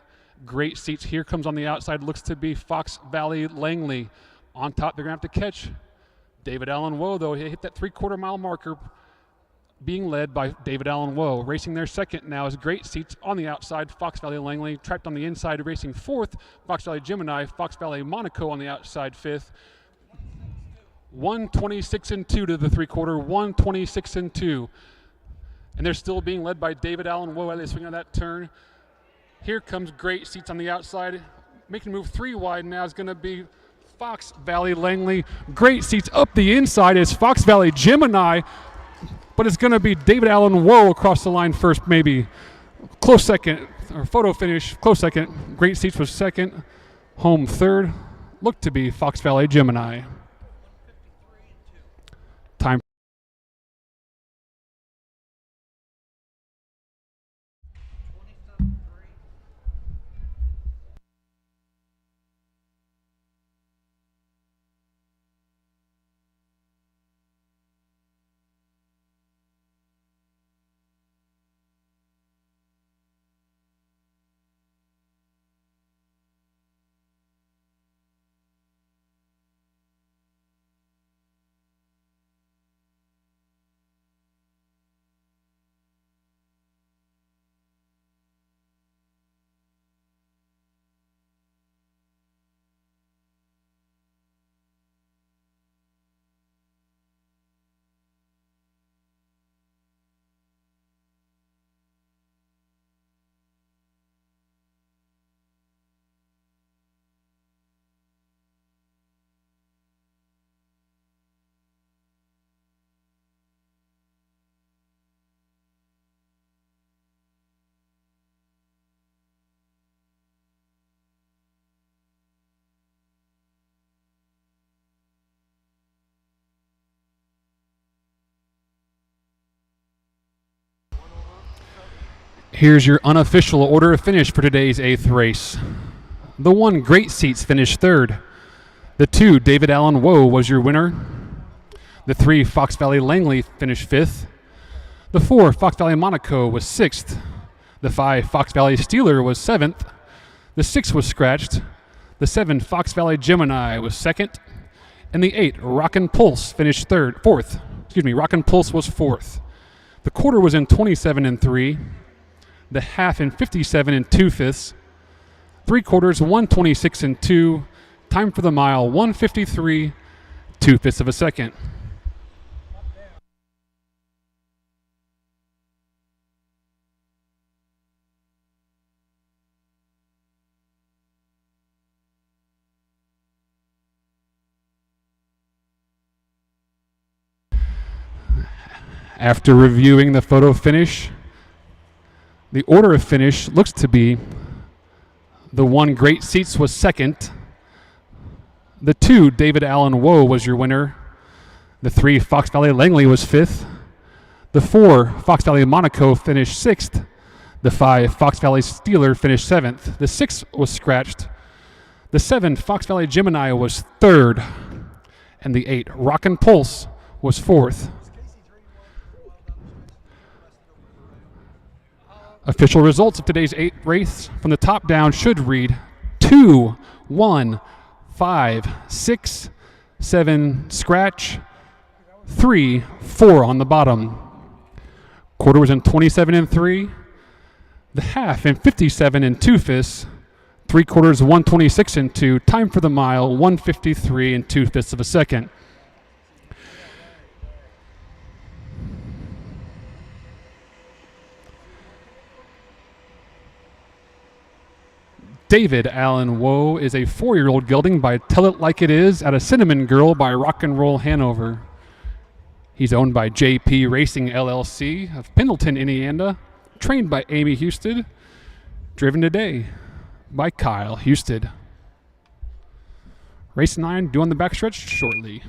Great seats. Here comes on the outside, looks to be Fox Valley Langley. On top, they're going to have to catch David Allen Woe, though. He hit that three-quarter-mile marker, being led by David Allen Woe. Racing there second now is great seats on the outside. Fox Valley Langley trapped on the inside, racing fourth. Fox Valley Gemini, Fox Valley Monaco on the outside fifth. 126-2 to the three-quarter, 126-2. And they're still being led by David Allen Woe as they swing on that turn. Here comes great seats on the outside. Making move three wide now is going to be Fox Valley Langley. Great seats up the inside is Fox Valley Gemini, but it's going to be David Allen Woe across the line first, maybe. Close second, or photo finish, close second. Great seats was second. Home third. Looked to be Fox Valley Gemini. Time. Here's your unofficial order of finish for today's 8th race. The 1 Great Seats finished 3rd. The 2 David Allen Woe was your winner. The 3 Fox Valley Langley finished 5th. The 4 Fox Valley Monaco was 6th. The 5 Fox Valley Steeler was 7th. The 6 was scratched. The 7 Fox Valley Gemini was 2nd. And the 8 Rockin' Pulse finished 4th. Rockin' Pulse was 4th. The quarter was in 27 and 3. The half in 57 and 2/5. 3 quarters 126 and 2. Time for the mile 153 2/5 of a second. After reviewing the photo finish, the order of finish looks to be the 1 Great Seats was 2nd. The 2 David Allen Woe was your winner. The 3 Fox Valley Langley was 5th. The 4 Fox Valley Monaco finished 6th. The 5 Fox Valley Steeler finished 7th. The 6 was scratched. The 7 Fox Valley Gemini was 3rd. And the 8 Rockin' Pulse was 4th. Official results of today's 8th race from the top down should read 2, 1, 5, 6, 7, scratch, 3, 4 on the bottom. Quarter was in 27 and 3. The half in 57 and 2/5. 3 quarters 126 and 2. Time for the mile 153 and 2/5 of a second. David Allen Woe is a 4-year-old gelding by Tell It Like It Is at a Cinnamon Girl by Rock and Roll Hanover. He's owned by JP Racing LLC of Pendleton, Indiana, trained by Amy Husted, driven today by Kyle Husted. Race 9 due on the backstretch shortly.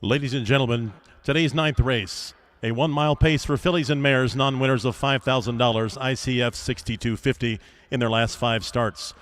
Ladies and gentlemen, today's 9th race, a 1 mile pace for fillies and mares, non-winners of $5,000, ICF 6250 in their last 5 starts.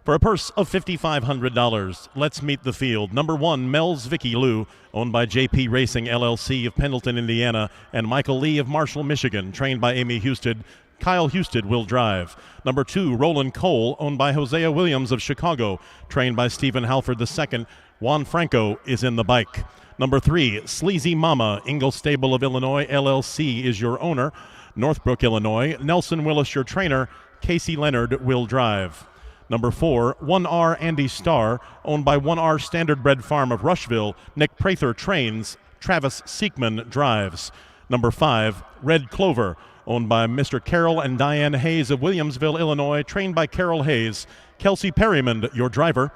For a purse of $5,500, let's meet the field. Number 1, Mel's Vicky Lou, owned by JP Racing LLC of Pendleton, Indiana, and Michael Lee of Marshall, Michigan, trained by Amy Husted. Kyle Husted will drive. Number 2, Roland Cole, owned by Hosea Williams of Chicago, trained by Stephen Halford II. Juan Franco is in the bike. Number 3, Sleazy Mama, Ingalls Stable of Illinois, LLC is your owner. Northbrook, Illinois. Nelson Willis, your trainer. Casey Leonard will drive. Number 4, 1R Andy Starr, owned by 1R Standardbred Farm of Rushville. Nick Prather trains. Travis Seekman drives. Number 5, Red Clover, owned by Mr. Carol and Diane Hayes of Williamsville, Illinois, trained by Carol Hayes. Kelsey Perryman, your driver.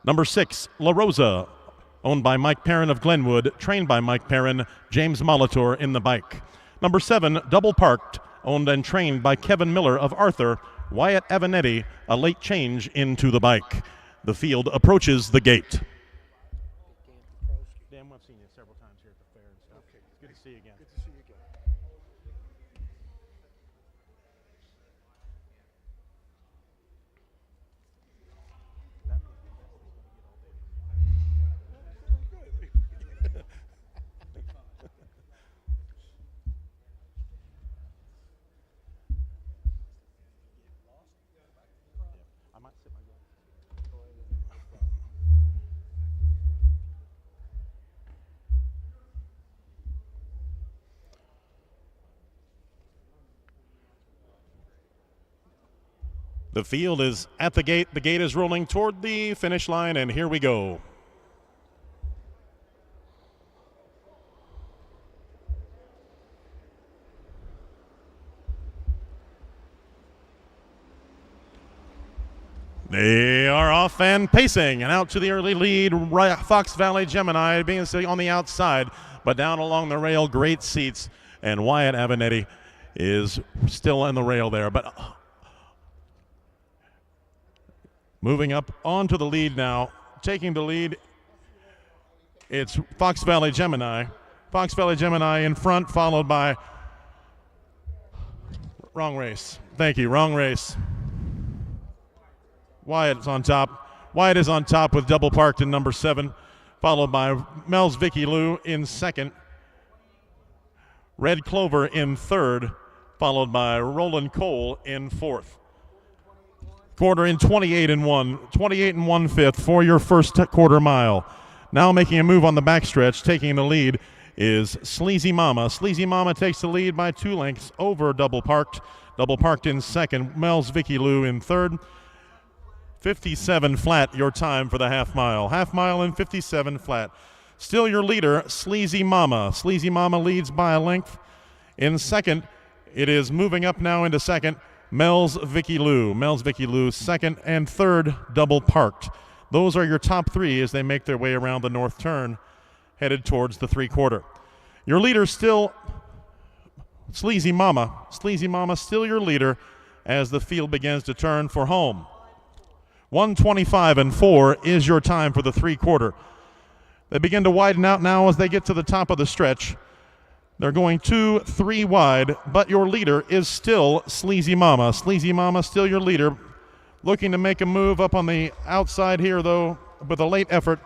Number 6, La Rosa, owned by Mike Perrin of Glenwood, trained by Mike Perrin. James Molitor in the bike. Number 7, Double Parked, owned and trained by Kevin Miller of Arthur. Wyatt Avanetti, a late change into the bike. The field approaches the gate. Dan, I've seen you several times here at the fair and stuff. Okay. Good to see you again. Good to see you again. I might sit my gun. The field is at the gate. The gate is rolling toward the finish line, and here we go. They are off and pacing, and out to the early lead, Fox Valley Gemini being on the outside, but down along the rail, great seats, and Wyatt Avanetti is still on the rail there, but moving up onto the lead now, taking the lead, it's Fox Valley Gemini. Fox Valley Gemini in front, followed by, wrong race. Thank you, wrong race. Wyatt is on top. Wyatt is on top with Double Parked in number 7, followed by Mel's Vicky Lou in 2nd. Red Clover in 3rd, followed by Roland Cole in 4th. Quarter in 28 and 1, 28 and 1/5 for your first quarter mile. Now making a move on the backstretch, taking the lead is Sleazy Mama. Sleazy Mama takes the lead by 2 lengths over Double Parked. Double Parked in 2nd, Mel's Vicky Lou in 3rd. 57 flat your time for the half mile. Half mile in 57 flat. Still your leader, Sleazy Mama. Sleazy Mama leads by a length. In 2nd, it is moving up now into 2nd, Mel's Vicky Lou. Mel's Vicky Lou 2nd, and 3rd, Double Parked. Those are your top 3 as they make their way around the north turn, headed towards the 3/4. Your leader still Sleazy Mama. Sleazy Mama still your leader as the field begins to turn for home. 1:25 and 4 is your time for the 3/4. They begin to widen out now as they get to the top of the stretch. They're going 2, 3 wide, but your leader is still Sleazy Mama. Sleazy Mama still your leader. Looking to make a move up on the outside here, though, with a late effort.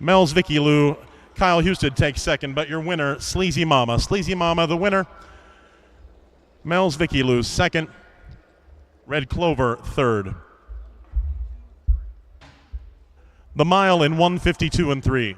Mel's Vicky Lou. Kyle Husted takes 2nd, but your winner, Sleazy Mama. Sleazy Mama, the winner. Mel's Vicky Lou 2nd. Red Clover 3rd. The mile in 1:52 and 3.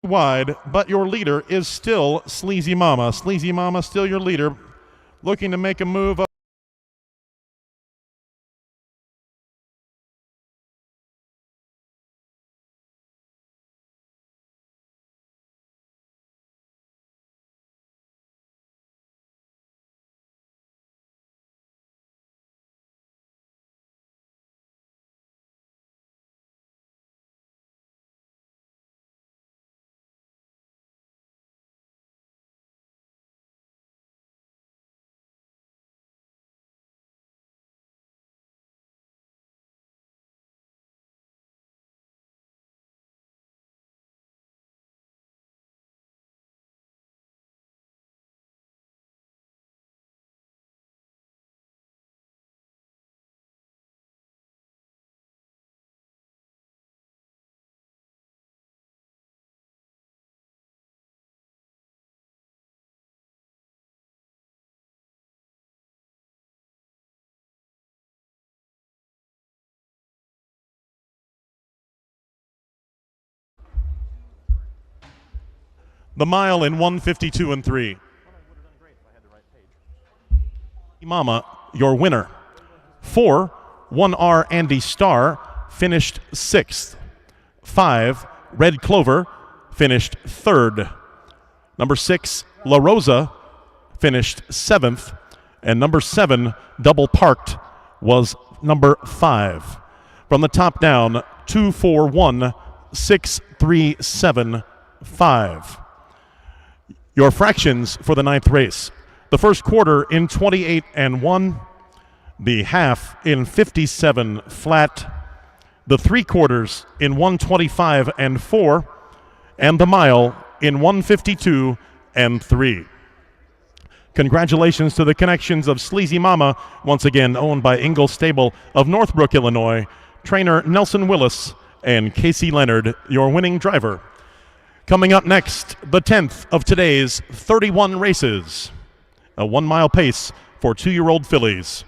Wide, but your leader is still Sleazy Mama. Sleazy Mama still your leader, looking to make a move up. The mile in 152 and 3. Mama, your winner. 4, 1R Andy Starr, finished 6th. 5, Red Clover, finished 3rd. Number 6, La Rosa, finished 7th. And number 7, Double Parked, was number 5. From the top down, 2, 4, 1, 6, 3, 7, 5. Your fractions for the 9th race. The first quarter in 28 and 1, the half in 57 flat, the 3 quarters in 125 and 4, and the mile in 152 and 3. Congratulations to the connections of Sleazy Mama, once again owned by Ingle Stable of Northbrook, Illinois, trainer Nelson Willis and Casey Leonard, your winning driver. Coming up next, the 10th of today's 31 races. A 1-mile pace for 2-year-old fillies.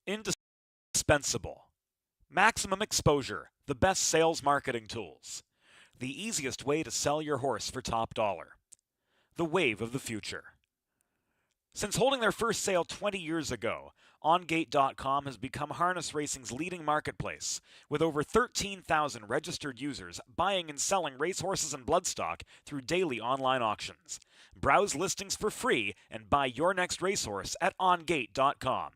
Indispensable. Maximum exposure, the best sales marketing tools. The easiest way to sell your horse for top dollar. The wave of the future. Since holding their first sale 20 years ago, OnGate.com has become harness racing's leading marketplace, with over 13,000 registered users buying and selling racehorses and bloodstock through daily online auctions. Browse listings for free and buy your next racehorse at OnGate.com.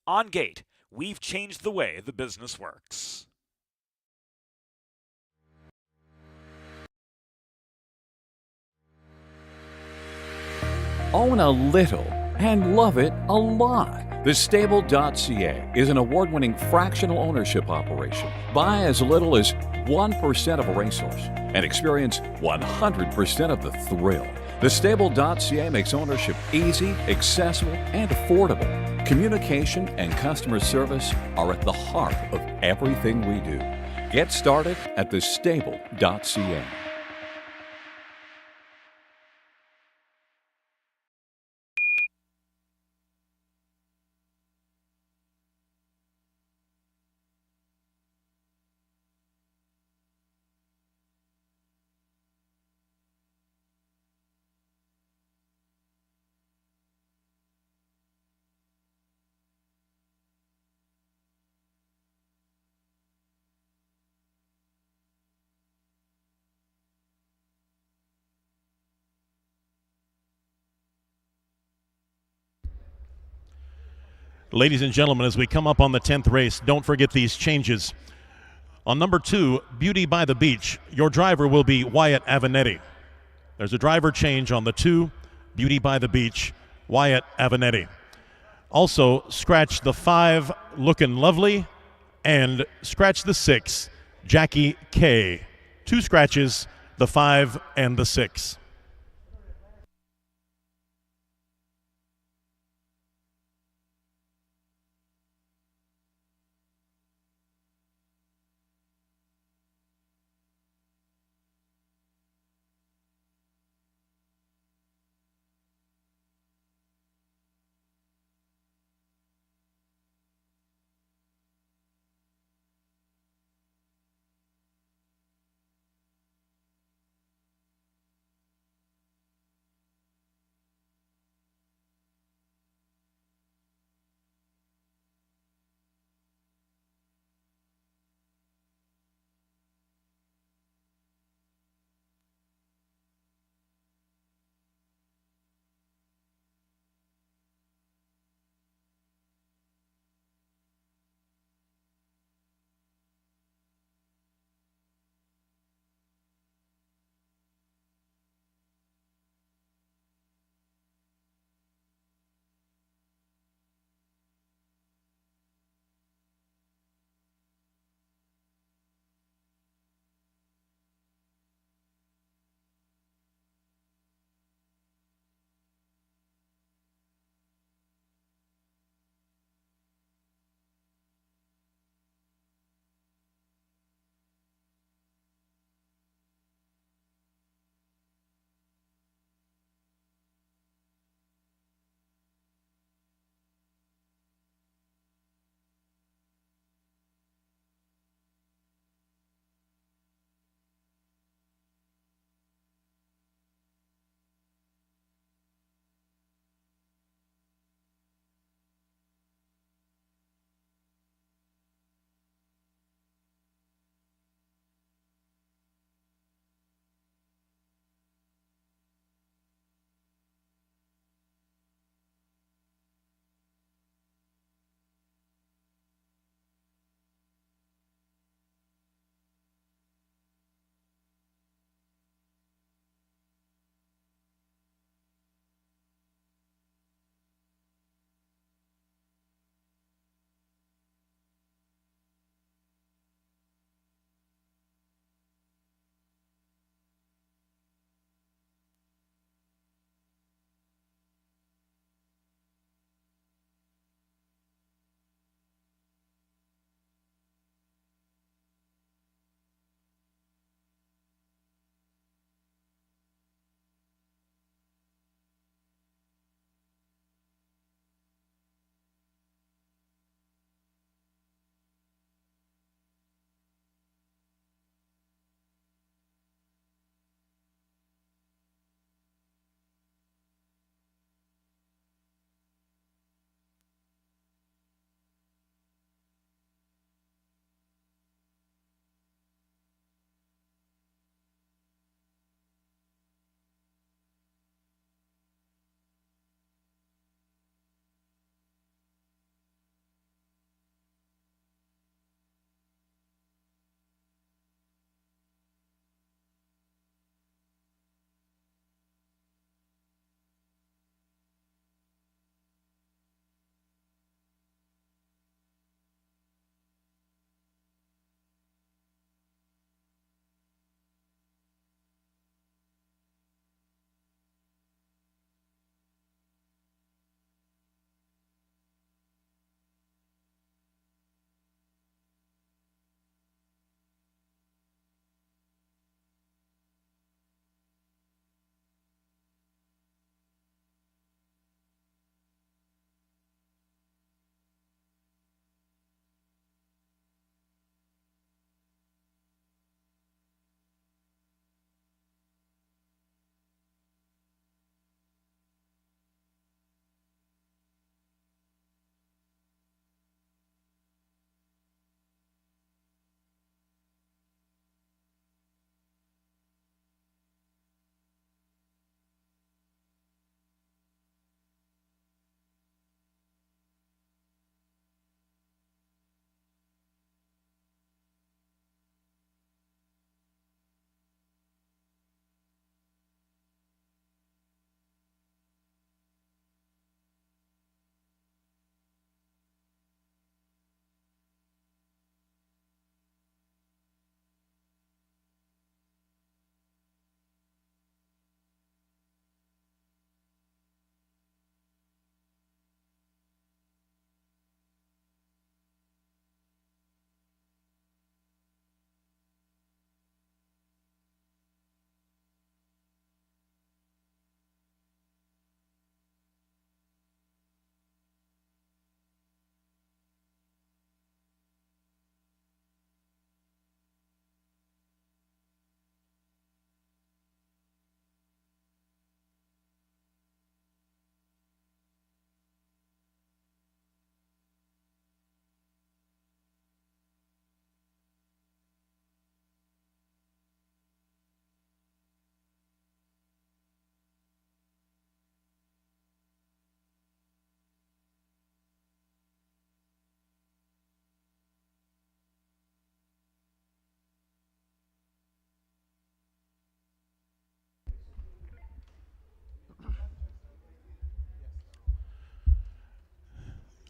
OnGate, we've changed the way the business works. Own a little and love it a lot. TheStable.ca is an award-winning fractional ownership operation. Buy as little as 1% of a racehorse and experience 100% of the thrill. TheStable.ca makes ownership easy, accessible, and affordable. Communication and customer service are at the heart of everything we do. Get started at TheStable.ca. Ladies and gentlemen, as we come up on the 10th race, don't forget these changes. On number 2, Beauty by the Beach, your driver will be Wyatt Avenetti. There's a driver change on the 2, Beauty by the Beach, Wyatt Avenetti. Also, scratch the 5, Lookin' Lovely, and scratch the 6, Jackie K. 2 scratches, the 5 and the 6.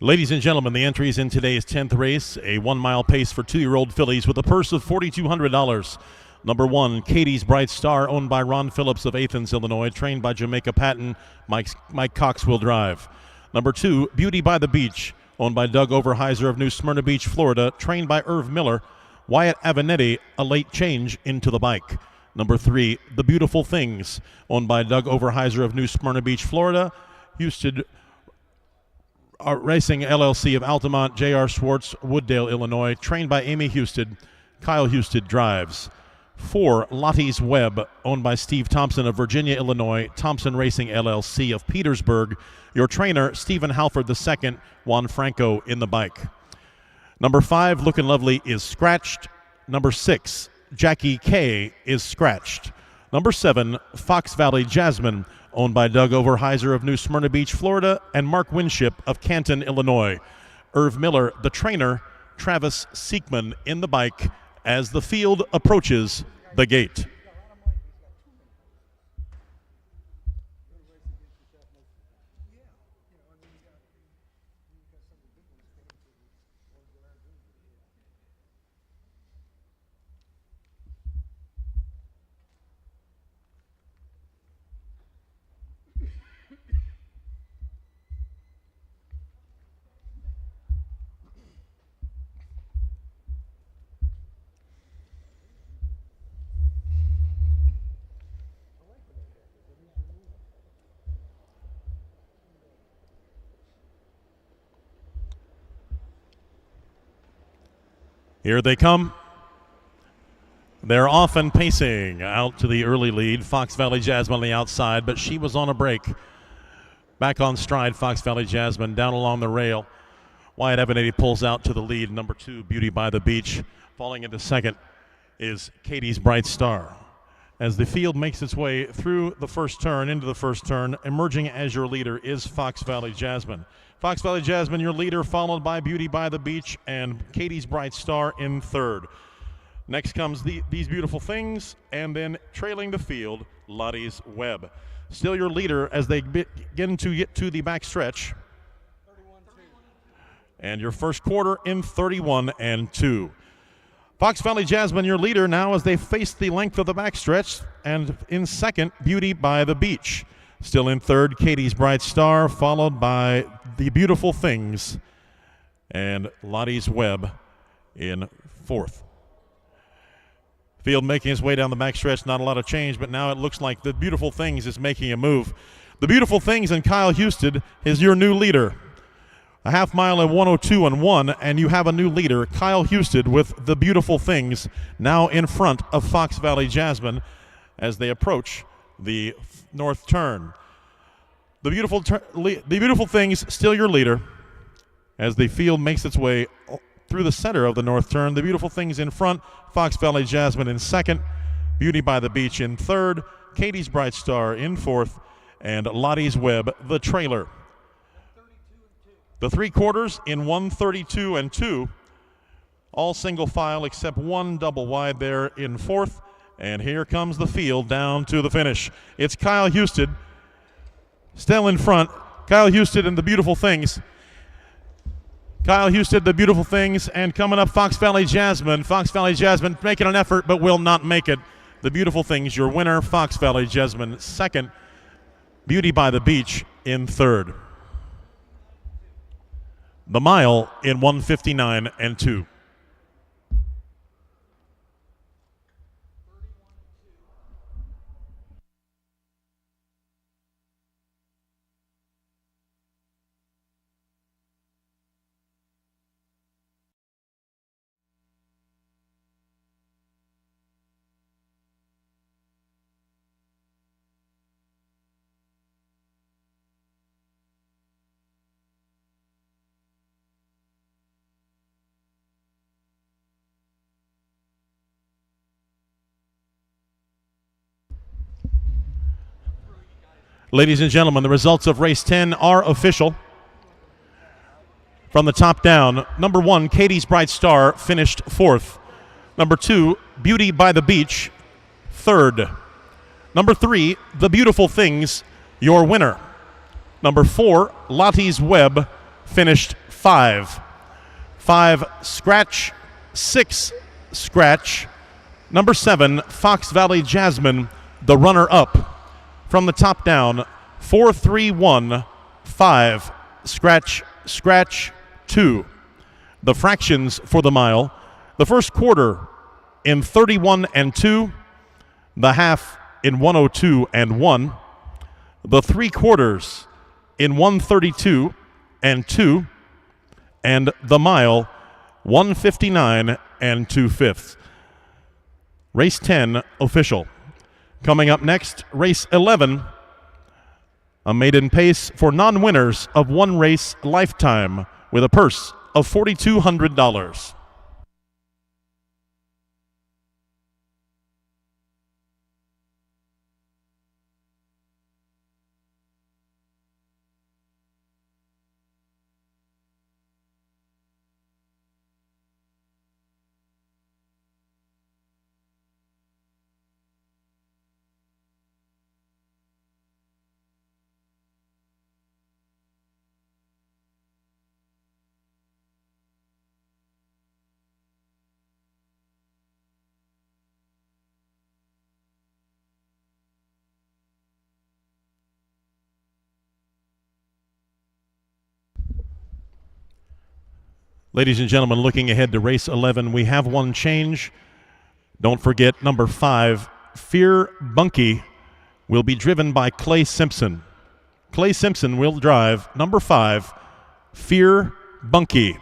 Ladies and gentlemen, the entries in today's 10th race, a 1 mile pace for 2-year-old fillies with a purse of $4,200. Number 1, Katie's Bright Star, owned by Ron Phillips of Athens, Illinois, trained by Jamaica Patton. Mike Cox will drive. Number 2, Beauty by the Beach, owned by Doug Overheiser of New Smyrna Beach, Florida, trained by Irv Miller. Wyatt Avenatti, a late change into the bike. Number 3, The Beautiful Things, owned by Doug Overheiser of New Smyrna Beach, Florida. Houston Racing LLC of Altamont, J.R. Schwartz, Wooddale, Illinois, trained by Amy Houston. Kyle Houston drives. 4, Lottie's Web, owned by Steve Thompson of Virginia, Illinois, Thompson Racing LLC of Petersburg. Your trainer, Stephen Halford II, Juan Franco in the bike. Number 5, Lookin' Lovely, is scratched. Number 6, Jackie K is scratched. Number 7, Fox Valley Jasmine, owned by Doug Overheiser of New Smyrna Beach, Florida, and Mark Winship of Canton, Illinois. Irv Miller, the trainer, Travis Siekman in the bike as the field approaches the gate. Here they come. They're off and pacing out to the early lead. Fox Valley Jasmine on the outside, but she was on a break. Back on stride, Fox Valley Jasmine down along the rail. Wyatt Avenatti pulls out to the lead. Number 2, Beauty by the Beach. Falling into second is Katie's Bright Star. As the field makes its way through the first turn, into the first turn, emerging as your leader is Fox Valley Jasmine. Fox Valley Jasmine, your leader, followed by Beauty by the Beach and Katie's Bright Star in third. Next comes These Beautiful Things, and then trailing the field, Lottie's Web. Still your leader as they begin to get to the back stretch. And your first quarter in 31-2. Fox Valley Jasmine, your leader now as they face the length of the backstretch, and in second, Beauty by the Beach. Still in third, Katie's Bright Star, followed by The Beautiful Things, and Lottie's Web in fourth. Field making his way down the backstretch, not a lot of change, but now it looks like The Beautiful Things is making a move. The Beautiful Things and Kyle Houston is your new leader. A half mile at 102-1, and you have a new leader, Kyle Houston, with The Beautiful Things, now in front of Fox Valley Jasmine as they approach the north turn. The Beautiful Things, still your leader, as the field makes its way through the center of the north turn. The Beautiful Things in front, Fox Valley Jasmine in second, Beauty by the Beach in third, Katie's Bright Star in fourth, and Lottie's Web, the trailer. The three quarters in 132-2, all single file except one double wide there in fourth. And here comes the field down to the finish. It's Kyle Houston still in front. Kyle Houston and The Beautiful Things. Kyle Houston, The Beautiful Things, and coming up Fox Valley Jasmine. Fox Valley Jasmine making an effort but will not make it. The Beautiful Things, your winner. Fox Valley Jasmine second. Beauty by the Beach in third. The mile in 159-2. Ladies and gentlemen, the results of race 10 are official. From the top down, number 1, Katie's Bright Star, finished fourth. Number 2, Beauty by the Beach, third. Number 3, The Beautiful Things, your winner. Number 4, Lottie's Web, finished 5. 5, scratch. 6, scratch. Number 7, Fox Valley Jasmine, the runner-up. From the top down, 4, 3, 1, 5, scratch, scratch, 2. The fractions for the mile, the first quarter in 31 and 2, the half in 102 and 1, the 3 quarters in 132 and 2, and the mile 159 and 2/5. Race 10 official. Coming up next, race 11, a maiden pace for non-winners of one race lifetime with a purse of $4,200. Ladies and gentlemen, looking ahead to race 11, we have one change. Don't forget, number 5, Fear Bunky, will be driven by Clay Simpson. Clay Simpson will drive number 5, Fear Bunky.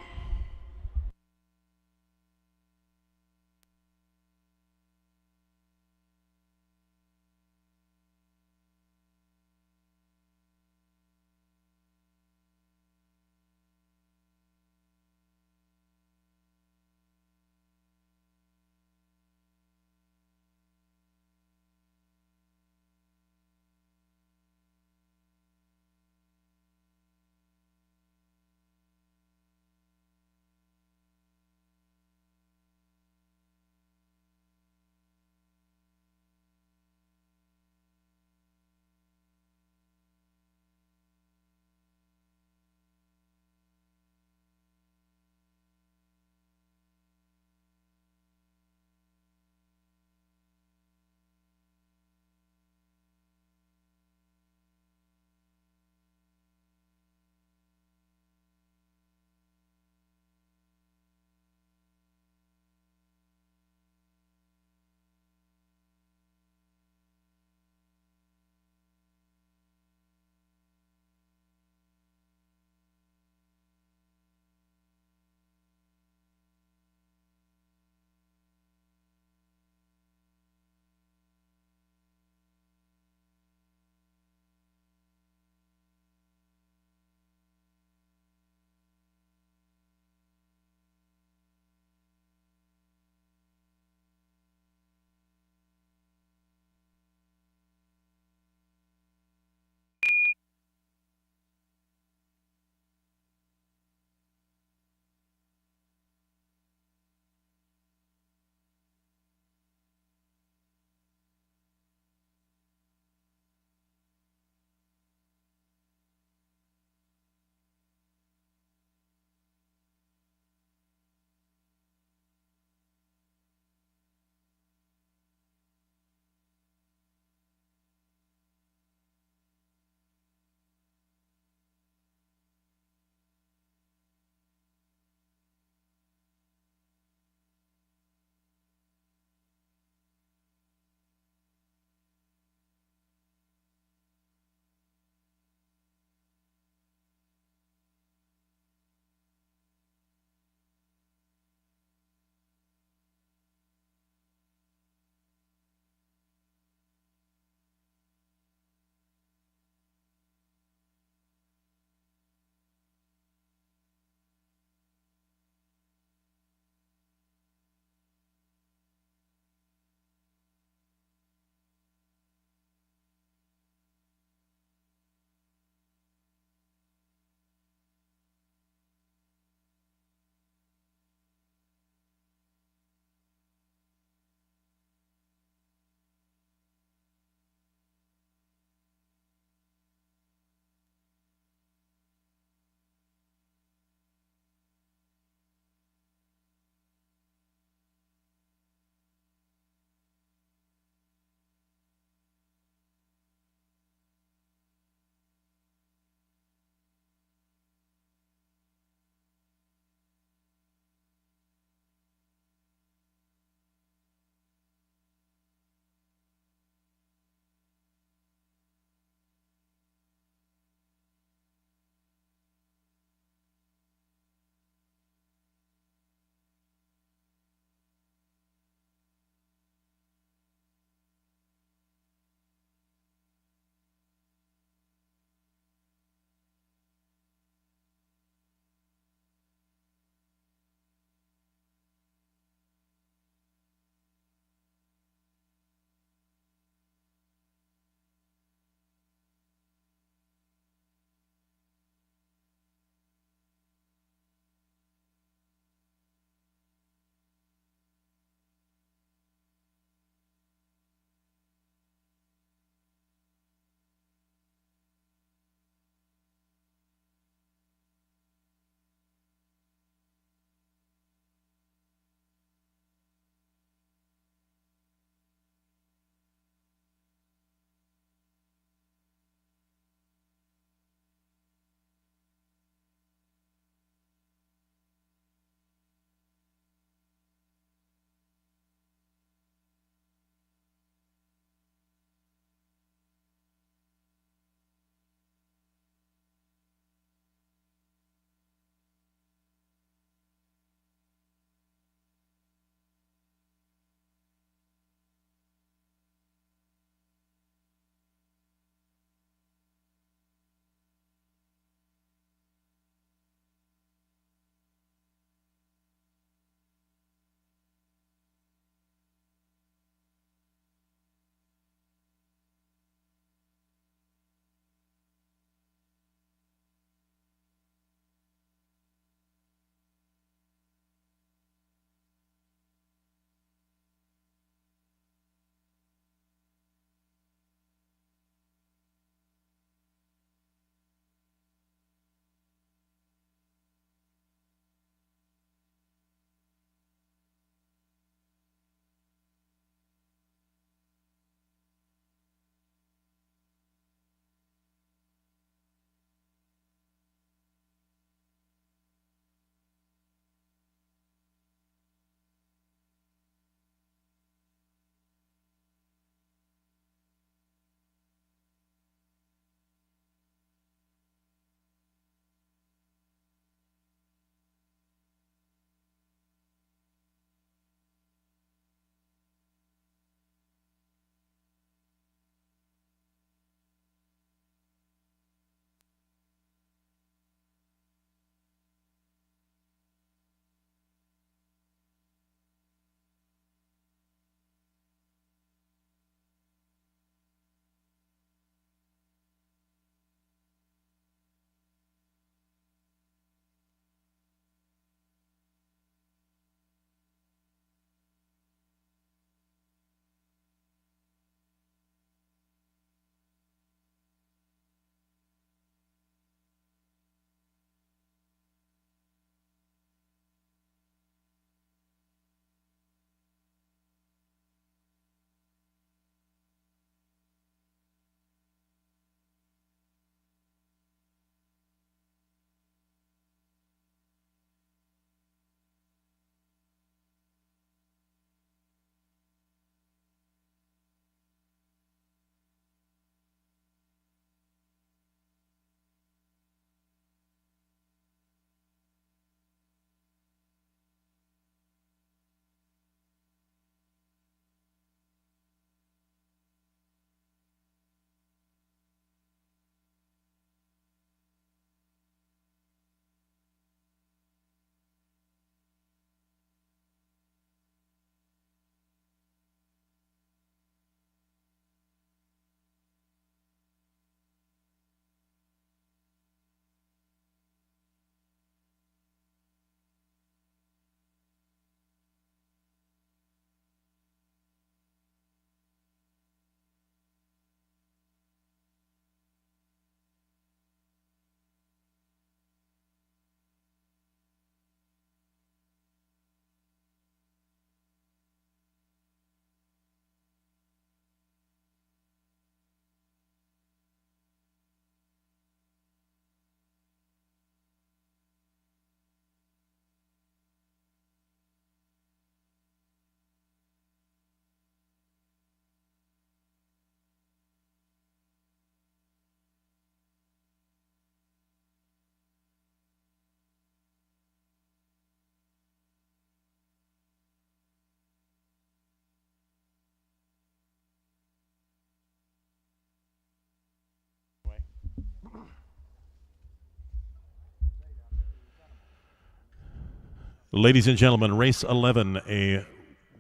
Ladies and gentlemen, race 11, a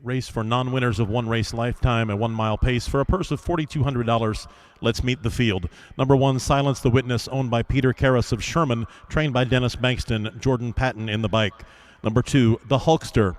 race for non-winners of one race lifetime, a 1 mile pace for a purse of $4,200. Let's meet the field. Number 1, Silence the Witness, owned by Peter Karras of Sherman, trained by Dennis Bankston, Jordan Patton in the bike. Number 2, The Hulkster,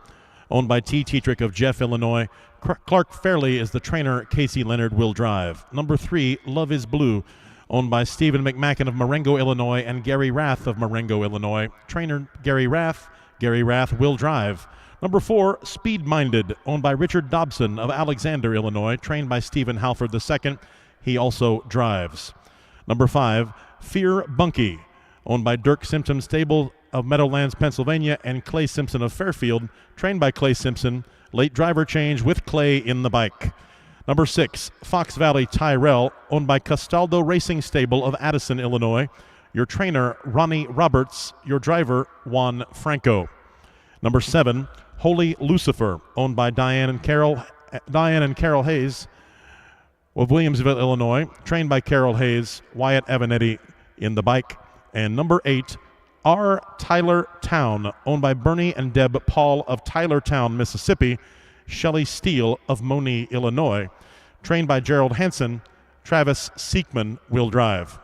owned by T. Tetrick of Jeff, Illinois. Clark Fairley is the trainer. Casey Leonard will drive. Number 3, Love is Blue, owned by Stephen McMacken of Marengo, Illinois, and Gary Rath of Marengo, Illinois. Trainer Gary Rath. Gary Rath will drive. Number 4, Speed Minded, owned by Richard Dobson of Alexander, Illinois, trained by Stephen Halford II. He also drives. Number 5, Fear Bunky, owned by Dirk Simpson Stable of Meadowlands, Pennsylvania, and Clay Simpson of Fairfield, trained by Clay Simpson. Late driver change with Clay in the bike. Number 6, Fox Valley Tyrell, owned by Castaldo Racing Stable of Addison, Illinois. Your trainer, Ronnie Roberts. Your driver, Juan Franco. Number 7, Holy Lucifer, owned by Diane and Carol Hayes of Williamsville, Illinois, trained by Carol Hayes, Wyatt Avanetti in the bike. And number 8, R. Tyler Town, owned by Bernie and Deb Paul of Tylertown, Mississippi, Shelley Steele of Moni, Illinois, trained by Gerald Hansen. Travis Siekman will drive.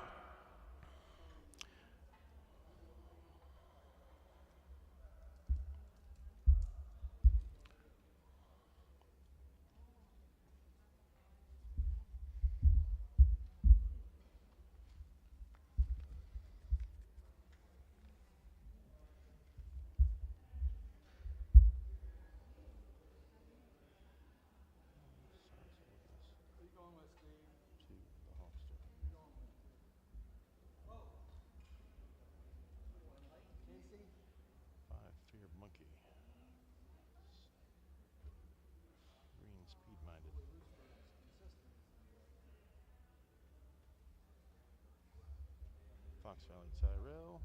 Fox Valley Tyrell.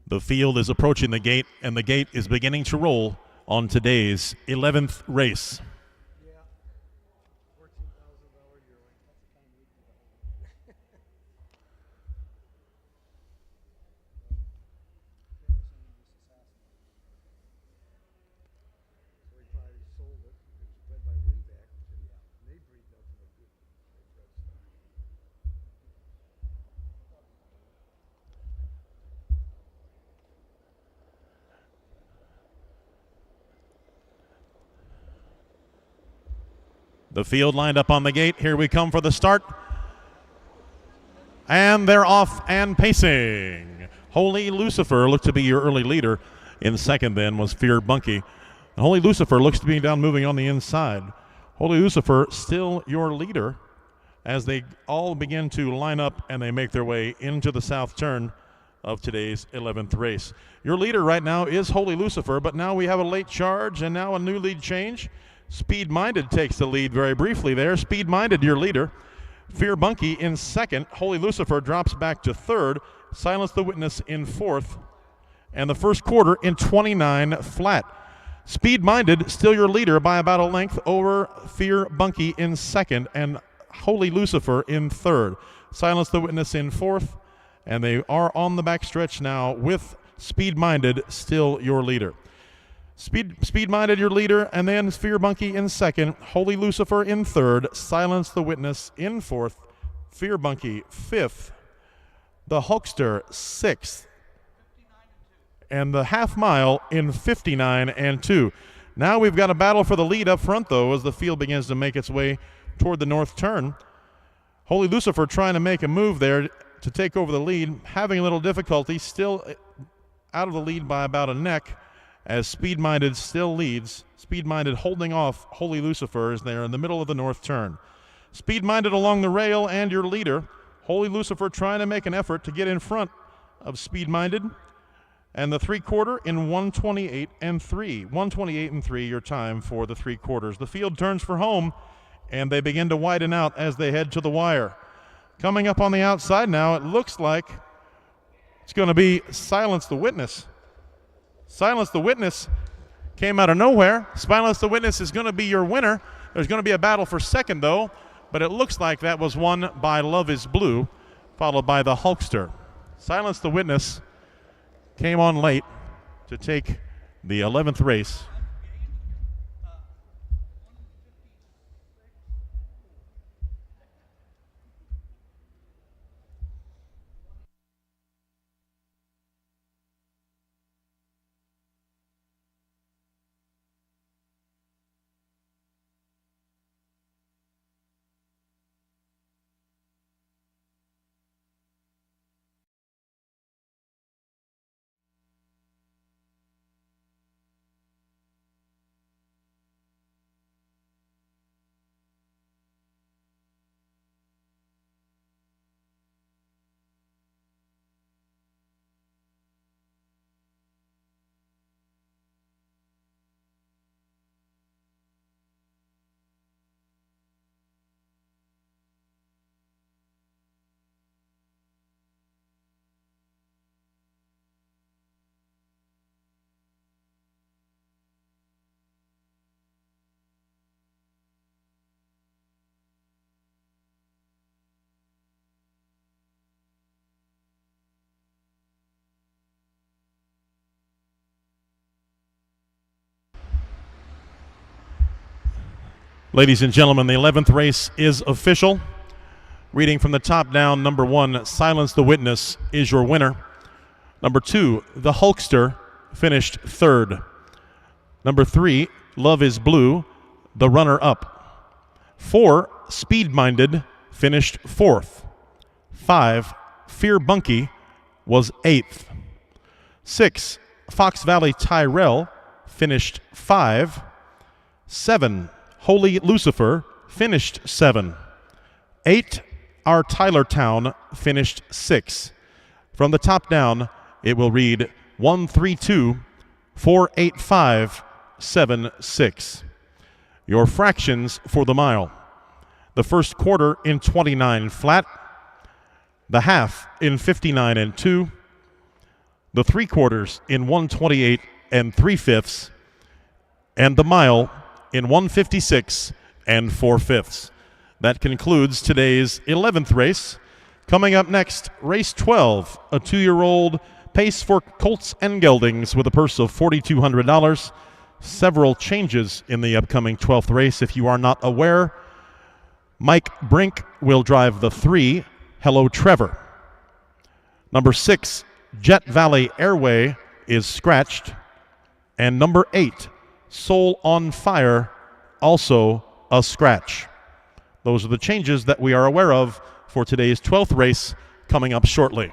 The field is approaching the gate, and the gate is beginning to roll on today's 11th race. The field lined up on the gate. Here we come for the start. And they're off and pacing. Holy Lucifer looked to be your early leader. In second then was Fear Bunky. And Holy Lucifer looks to be down moving on the inside. Holy Lucifer still your leader as they all begin to line up and they make their way into the south turn of today's 11th race. Your leader right now is Holy Lucifer, but now we have a late charge and now a new lead change. Speed Minded takes the lead very briefly there. Speed Minded, your leader. Fear Bunky in second. Holy Lucifer drops back to third. Silence the Witness in fourth. And the first quarter in 29 flat. Speed Minded still your leader by about a length over Fear Bunky in second and Holy Lucifer in third. Silence the Witness in fourth. And they are on the back stretch now with Speed Minded still your leader. Speed Minded your leader, and then Fear Bunky in second, Holy Lucifer in third, Silence the Witness in fourth, Fear Bunky fifth, the Hulkster sixth, and the half mile in 59-2. Now we've got a battle for the lead up front, though, as the field begins to make its way toward the north turn. Holy Lucifer trying to make a move there to take over the lead, having a little difficulty, still out of the lead by about a neck. As Speed Minded still leads. Speed Minded holding off Holy Lucifer as they're in the middle of the north turn. Speed Minded along the rail and your leader. Holy Lucifer trying to make an effort to get in front of Speed Minded. And the three-quarter in 1:28 and 3. 1:28 and 3 your time for the three quarters. The field turns for home and they begin to widen out as they head to the wire. Coming up on the outside now, it looks like It's going to be Silence the Witness. Silence the Witness came out of nowhere. Silence the Witness is going to be your winner. There's going to be a battle for second, though, but it looks like that was won by Love is Blue, followed by the Hulkster. Silence the Witness came on late to take the 11th race. Ladies and gentlemen, the 11th race is official. Reading from the top down, number 1, Silence the Witness is your winner. Number 2, the Hulkster finished 3rd. Number 3, Love is Blue, the runner-up. 4, Speed Minded finished 4th. 5, Fear Bunky was 8th. 6, Fox Valley Tyrell finished 5. 7, Holy Lucifer finished 7. 8, our Tylertown finished 6. From the top down, it will read 132 485 76. Your fractions for the mile: the first quarter in 29 flat, the half in 59 and 2, the 3/4 in 128 and 3/5, and the mile in 156 and 4/5. That concludes today's 11th race. Coming up next, race 12, a 2-year-old pace for colts and geldings with a purse of $4,200. Several changes in the upcoming 12th race. If you are not aware, Mike Brink will drive the 3, Hello Trevor. Number 6, Jet Valley Airway, is scratched. And number 8, Soul on Fire, also a scratch. Those are the changes that we are aware of for today's 12th race, coming up shortly.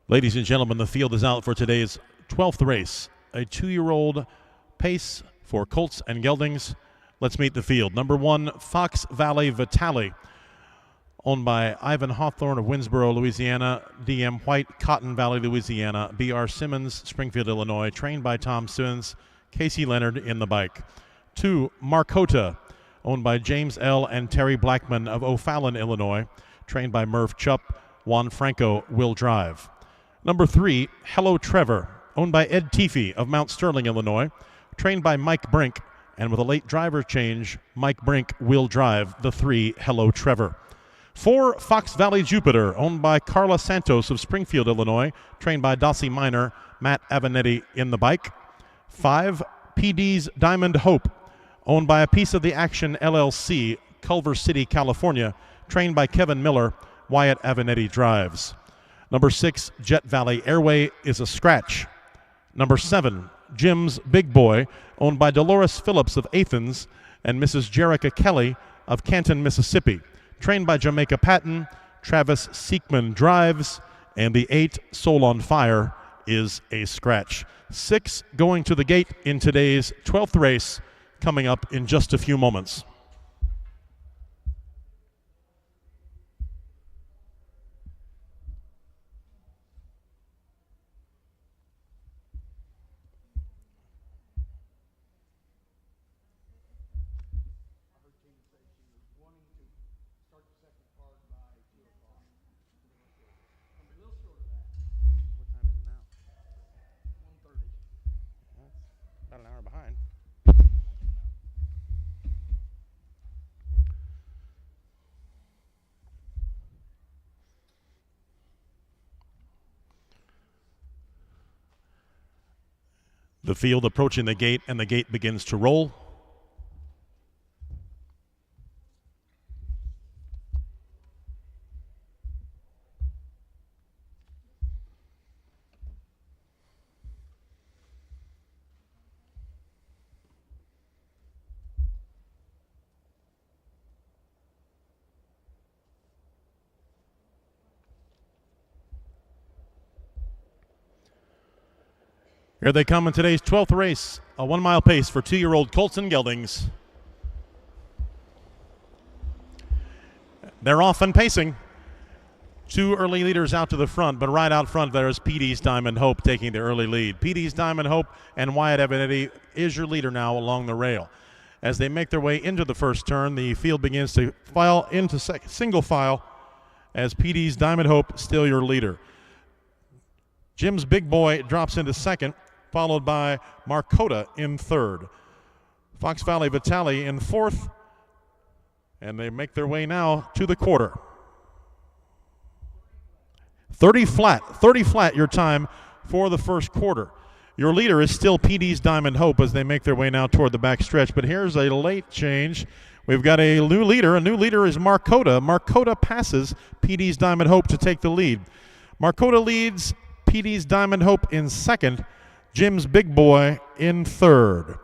Ladies and gentlemen, the field is out for today's 12th race, a 2-year-old pace for colts and geldings. Let's meet the field. Number 1, Fox Valley Vitale, owned by Ivan Hawthorne of Winsboro, Louisiana, DM White, Cotton Valley, Louisiana, B.R. Simmons, Springfield, Illinois, trained by Tom Simmons, Casey Leonard in the bike. 2, Marcota, owned by James L. and Terry Blackman of O'Fallon, Illinois, trained by Murph Chupp, Juan Franco will drive. Number 3, Hello Trevor, owned by Ed Teefee of Mount Sterling, Illinois, trained by Mike Brink, and with a late driver change, Mike Brink will drive the 3 Hello Trevor. 4, Fox Valley Jupiter, owned by Carla Santos of Springfield, Illinois, trained by Dossie Minor, Matt Avenatti in the bike. 5, PD's Diamond Hope, owned by A Piece of the Action LLC, Culver City, California, trained by Kevin Miller, Wyatt Avenatti drives. Number 6, Jet Valley Airway is a scratch. Number 7, Jim's Big Boy, owned by Dolores Phillips of Athens and Mrs. Jerica Kelly of Canton, Mississippi, trained by Jamaica Patton, Travis Seekman drives, and the 8, Soul on Fire, is a scratch. 6 going to the gate in today's 12th race, coming up in just a few moments. About an hour behind. The field approaching the gate, and the gate begins to roll. Here they come in today's 12th race, a 1-mile pace for 2-year-old colts and geldings. They're off and pacing. 2 early leaders out to the front, but right out front there is PD's Diamond Hope taking the early lead. PD's Diamond Hope and Wyatt Avenatti is your leader now along the rail. As they make their way into the first turn, the field begins to file into single file as PD's Diamond Hope still your leader. Jim's Big Boy drops into second, followed by Marcota in third. Fox Valley Vitale in fourth, and they make their way now to the quarter. 30 flat your time for the first quarter. Your leader is still PD's Diamond Hope as they make their way now toward the back stretch, but here's a late change. We've got a new leader. A new leader is Marcota. Marcota passes PD's Diamond Hope to take the lead. Marcota leads PD's Diamond Hope in second. Jim's Big Boy in third.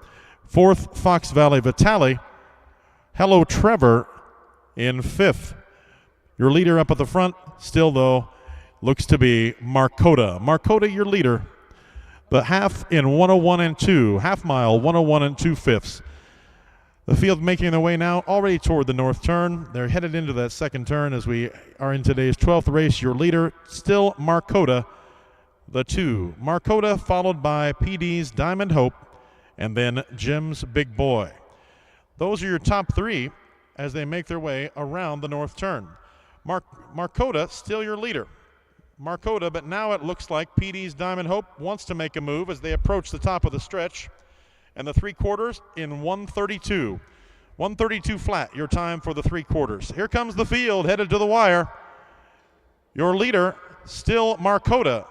Fourth, Fox Valley Vitale. Hello Trevor in fifth. Your leader up at the front, still though, looks to be Marcota. Marcota, your leader. The half in 101 and 2. Half mile, 101 and 2/5. The field making their way now already toward the north turn. They're headed into that second turn as we are in today's 12th race. Your leader, still Marcota. The 2, Marcota, followed by PD's Diamond Hope, and then Jim's Big Boy. Those are your top 3 as they make their way around the north turn. Marcota, still your leader. Marcota, but now it looks like PD's Diamond Hope wants to make a move as they approach the top of the stretch. And the 3/4 in 1:32. 1:32 flat, your time for the 3/4. Here comes the field, headed to the wire. Your leader, still Marcota.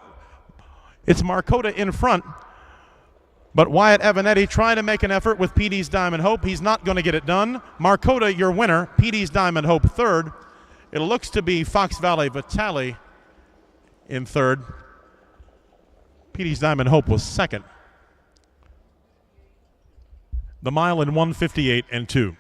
It's Marcota in front, but Wyatt Avenatti trying to make an effort with PD's Diamond Hope. He's not going to get it done. Marcota, your winner. PD's Diamond Hope third. It looks to be Fox Valley Vitale in third. PD's Diamond Hope was second. The mile in 1:58 and 2.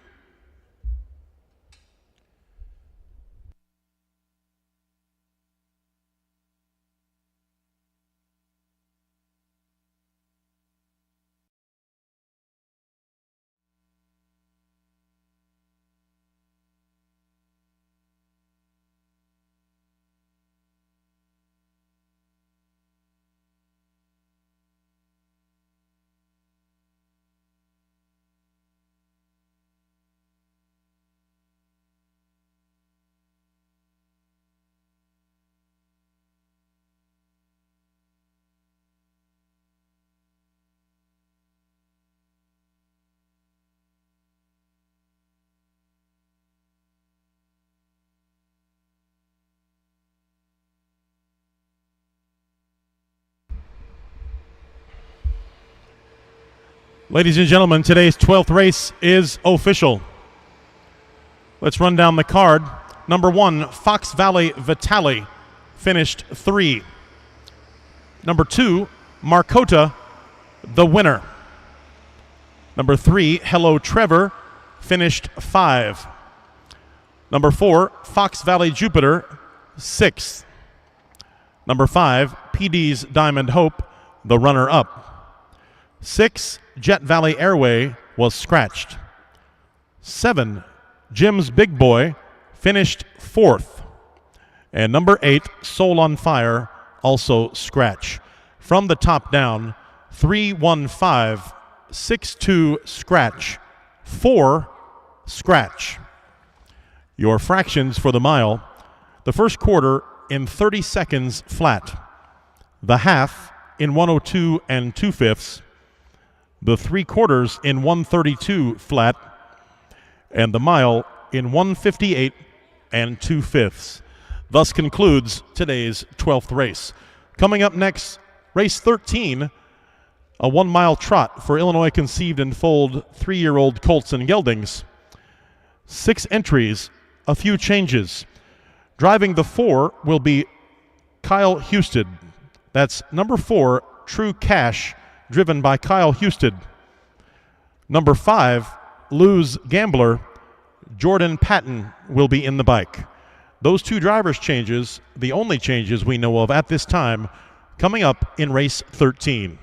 Ladies and gentlemen, today's 12th race is official. Let's run down the card. Number 1, Fox Valley Vitali, finished 3. Number 2, Marcota, the winner. Number 3, Hello Trevor, finished 5. Number 4, Fox Valley Jupiter, 6th. Number 5, PD's Diamond Hope, the runner-up. 6, Jet Valley Airway was scratched. 7, Jim's Big Boy, finished 4th. And number 8, Soul on Fire, also scratch. From the top down, 315, 62 scratch, 4 scratch. Your fractions for the mile: the first quarter in 30 seconds flat, the half in 102 and 2/5, the 3/4 in 132 flat, and the mile in 158 and 2/5. Thus concludes today's 12th race. Coming up next, race 13, a 1-mile trot for Illinois conceived and foaled 3-year-old colts and geldings. 6 entries, a few changes. Driving the 4 will be Kyle Husted. That's number 4, True Cash, driven by Kyle Husted. Number 5, Lose Gambler, Jordan Patton will be in the bike. Those 2 drivers' changes, the only changes we know of at this time, coming up in race 13.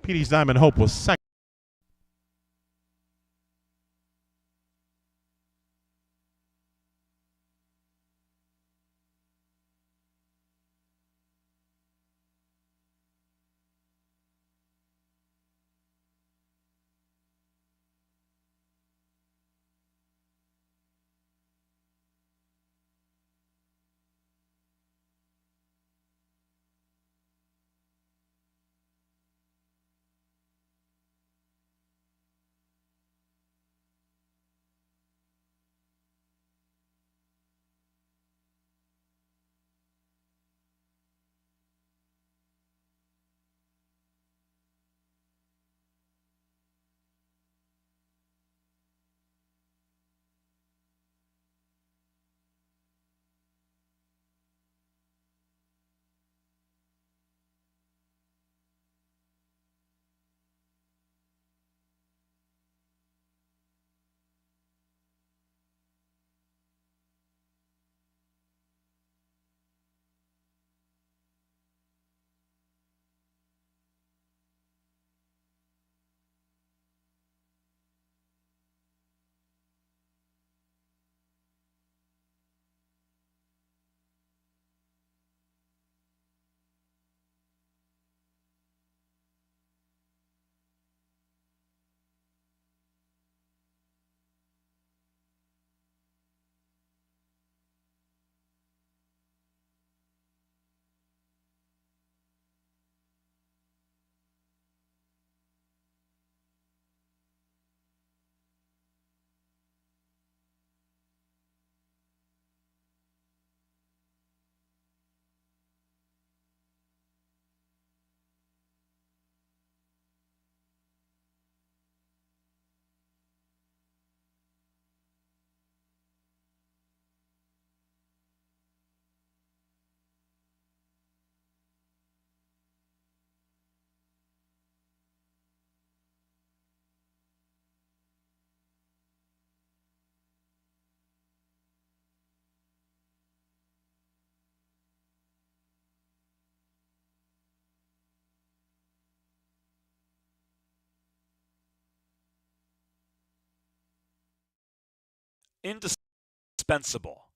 PD's Diamond Hope was second. Indispensable.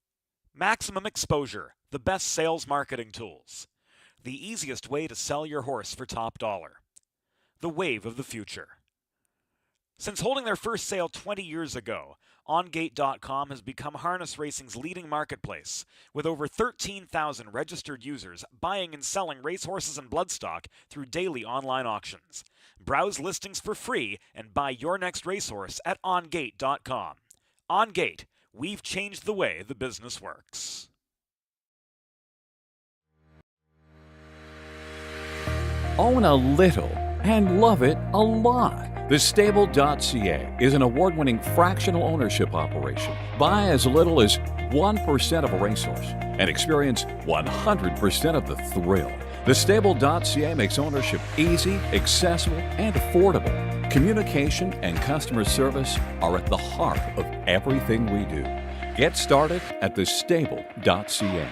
Maximum exposure, the best sales marketing tools. The easiest way to sell your horse for top dollar. The wave of the future. Since holding their first sale 20 years ago, OnGate.com has become harness racing's leading marketplace, with over 13,000 registered users buying and selling racehorses and bloodstock through daily online auctions. Browse listings for free and buy your next racehorse at OnGate.com. OnGate, we've changed the way the business works. Own a little and love it a lot. Thestable.ca is an award-winning fractional ownership operation. Buy as little as 1% of a racehorse and experience 100% of the thrill. Thestable.ca makes ownership easy, accessible, and affordable. Communication and customer service are at the heart of everything we do. Get started at thestable.ca.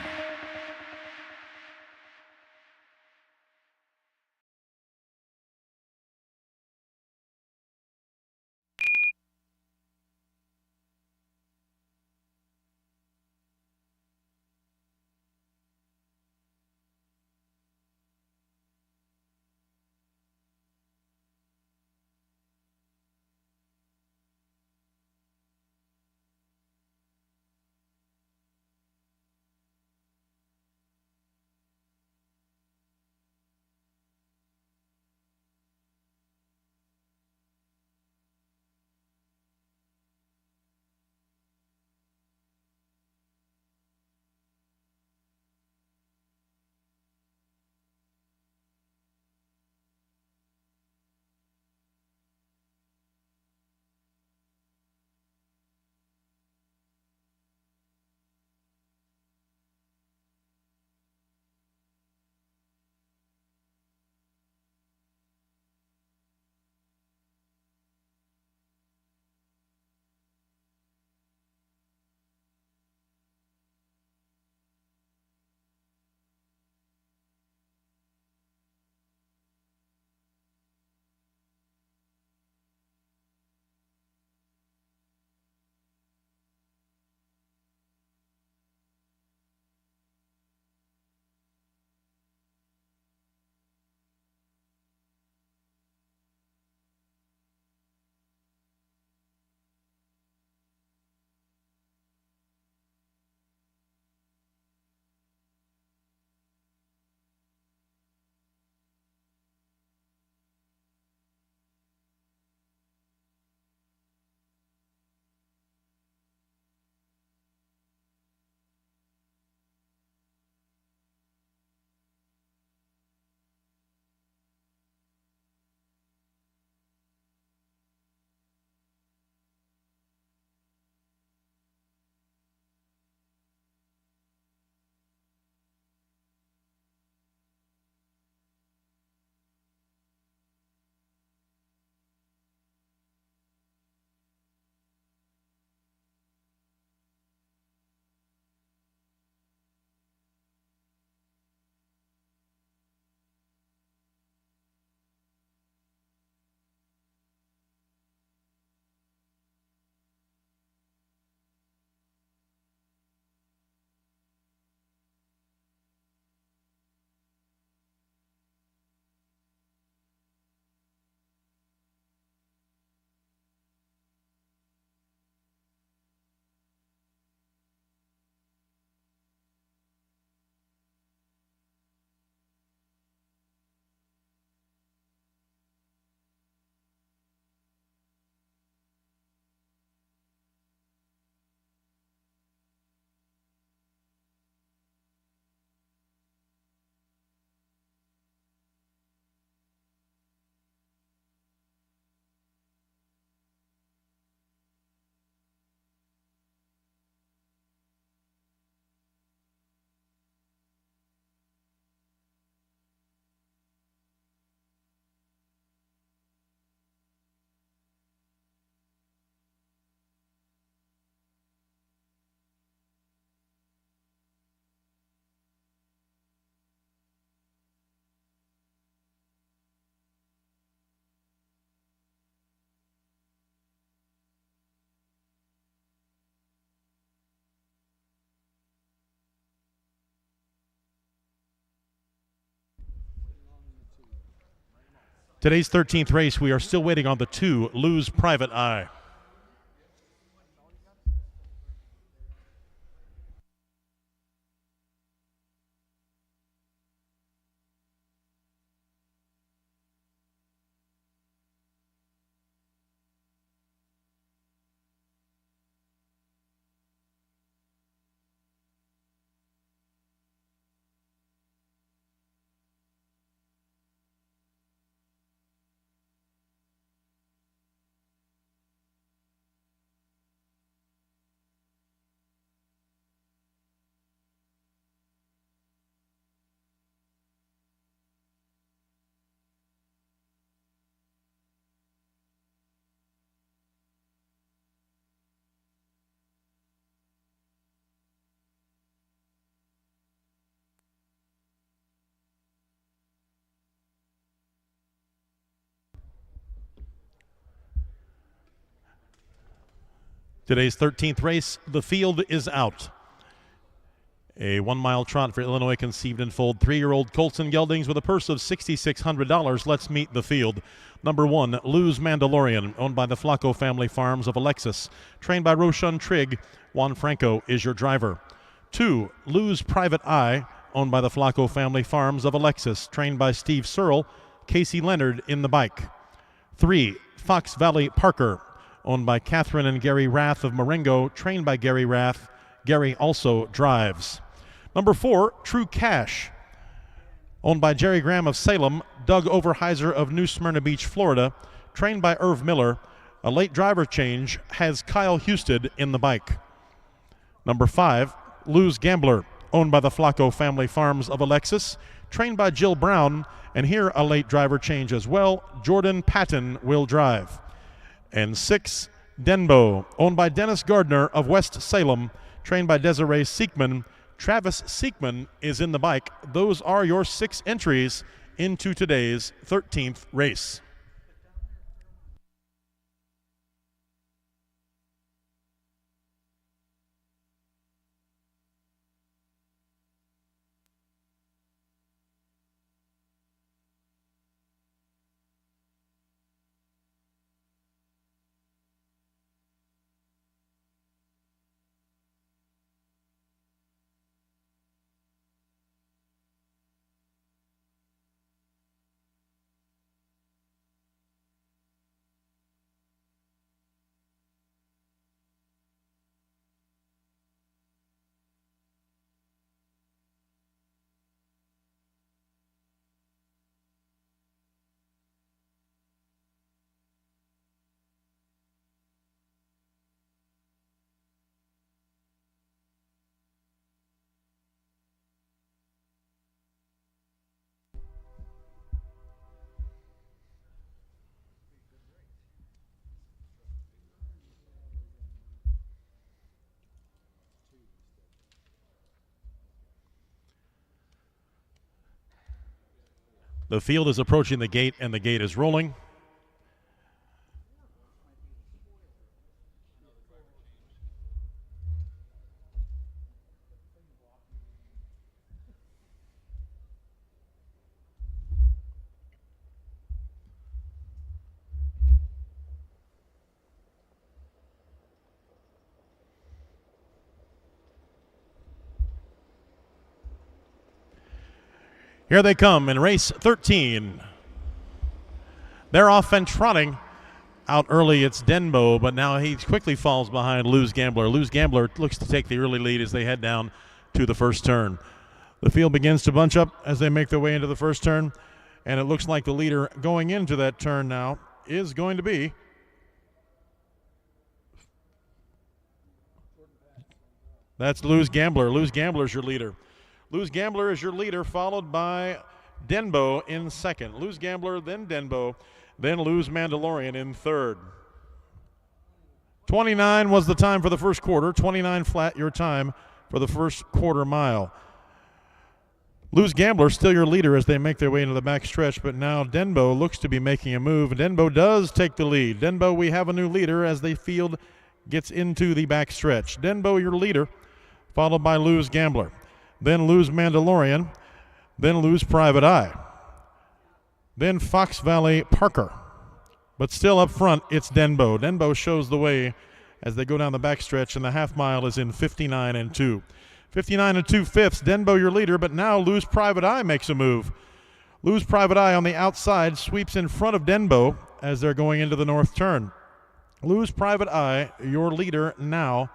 Today's 13th race, we are still waiting on the 2, Lose Private Eye. Today's 13th race, the field is out. A 1 mile trot for Illinois conceived and foaled 3-year-old Colson Geldings with a purse of $6,600. Let's meet the field. Number 1, Lose Mandalorian, owned by the Flacco family farms of Alexis. Trained by Roshan Trigg, Juan Franco is your driver. 2, Lose Private Eye, owned by the Flacco family farms of Alexis. Trained by Steve Searle, Casey Leonard in the bike. 3, Fox Valley Parker, owned by Catherine and Gary Rath of Marengo, trained by Gary Rath. Gary also drives. Number 4, True Cash, owned by Jerry Graham of Salem, Doug Overheiser of New Smyrna Beach, Florida, trained by Irv Miller. A late driver change has Kyle Husted in the bike. Number 5, Lose Gambler, owned by the Flacco family farms of Alexis, trained by Jill Brown, and here a late driver change as well. Jordan Patton will drive. And 6, Denbo, owned by Dennis Gardner of West Salem, trained by Desiree Seekman. Travis Seekman is in the bike. Those are your 6 entries into today's 13th race. The field is approaching the gate, and the gate is rolling. Here they come in race 13. They're off and trotting. Out early, it's Denbo, but now he quickly falls behind Lose Gambler. Lose Gambler looks to take the early lead as they head down to the first turn. The field begins to bunch up as they make their way into the first turn, and it looks like the leader going into that turn now is going to be that's Lose Gambler. Lose Gambler is your leader. Lose Gambler is your leader, followed by Denbo in second. Lose Gambler, then Denbo, then Lose Mandalorian in third. 29 was the time for the first quarter. 29 flat your time for the first quarter mile. Lose Gambler still your leader as they make their way into the back stretch, but now Denbo looks to be making a move. Denbo does take the lead. Denbo, we have a new leader as the field gets into the back stretch. Denbo, your leader, followed by Lose Gambler. Then Lose Mandalorian, then Lose Private Eye. then Fox Valley Parker. But still up front, it's Denbo. Denbo shows the way as they go down the backstretch, and the half mile is in 59 and 2. 59 and 2/5. Denbo your leader, but now Lose Private Eye makes a move. Lose Private Eye on the outside sweeps in front of Denbo as they're going into the north turn. Lose Private Eye, your leader now,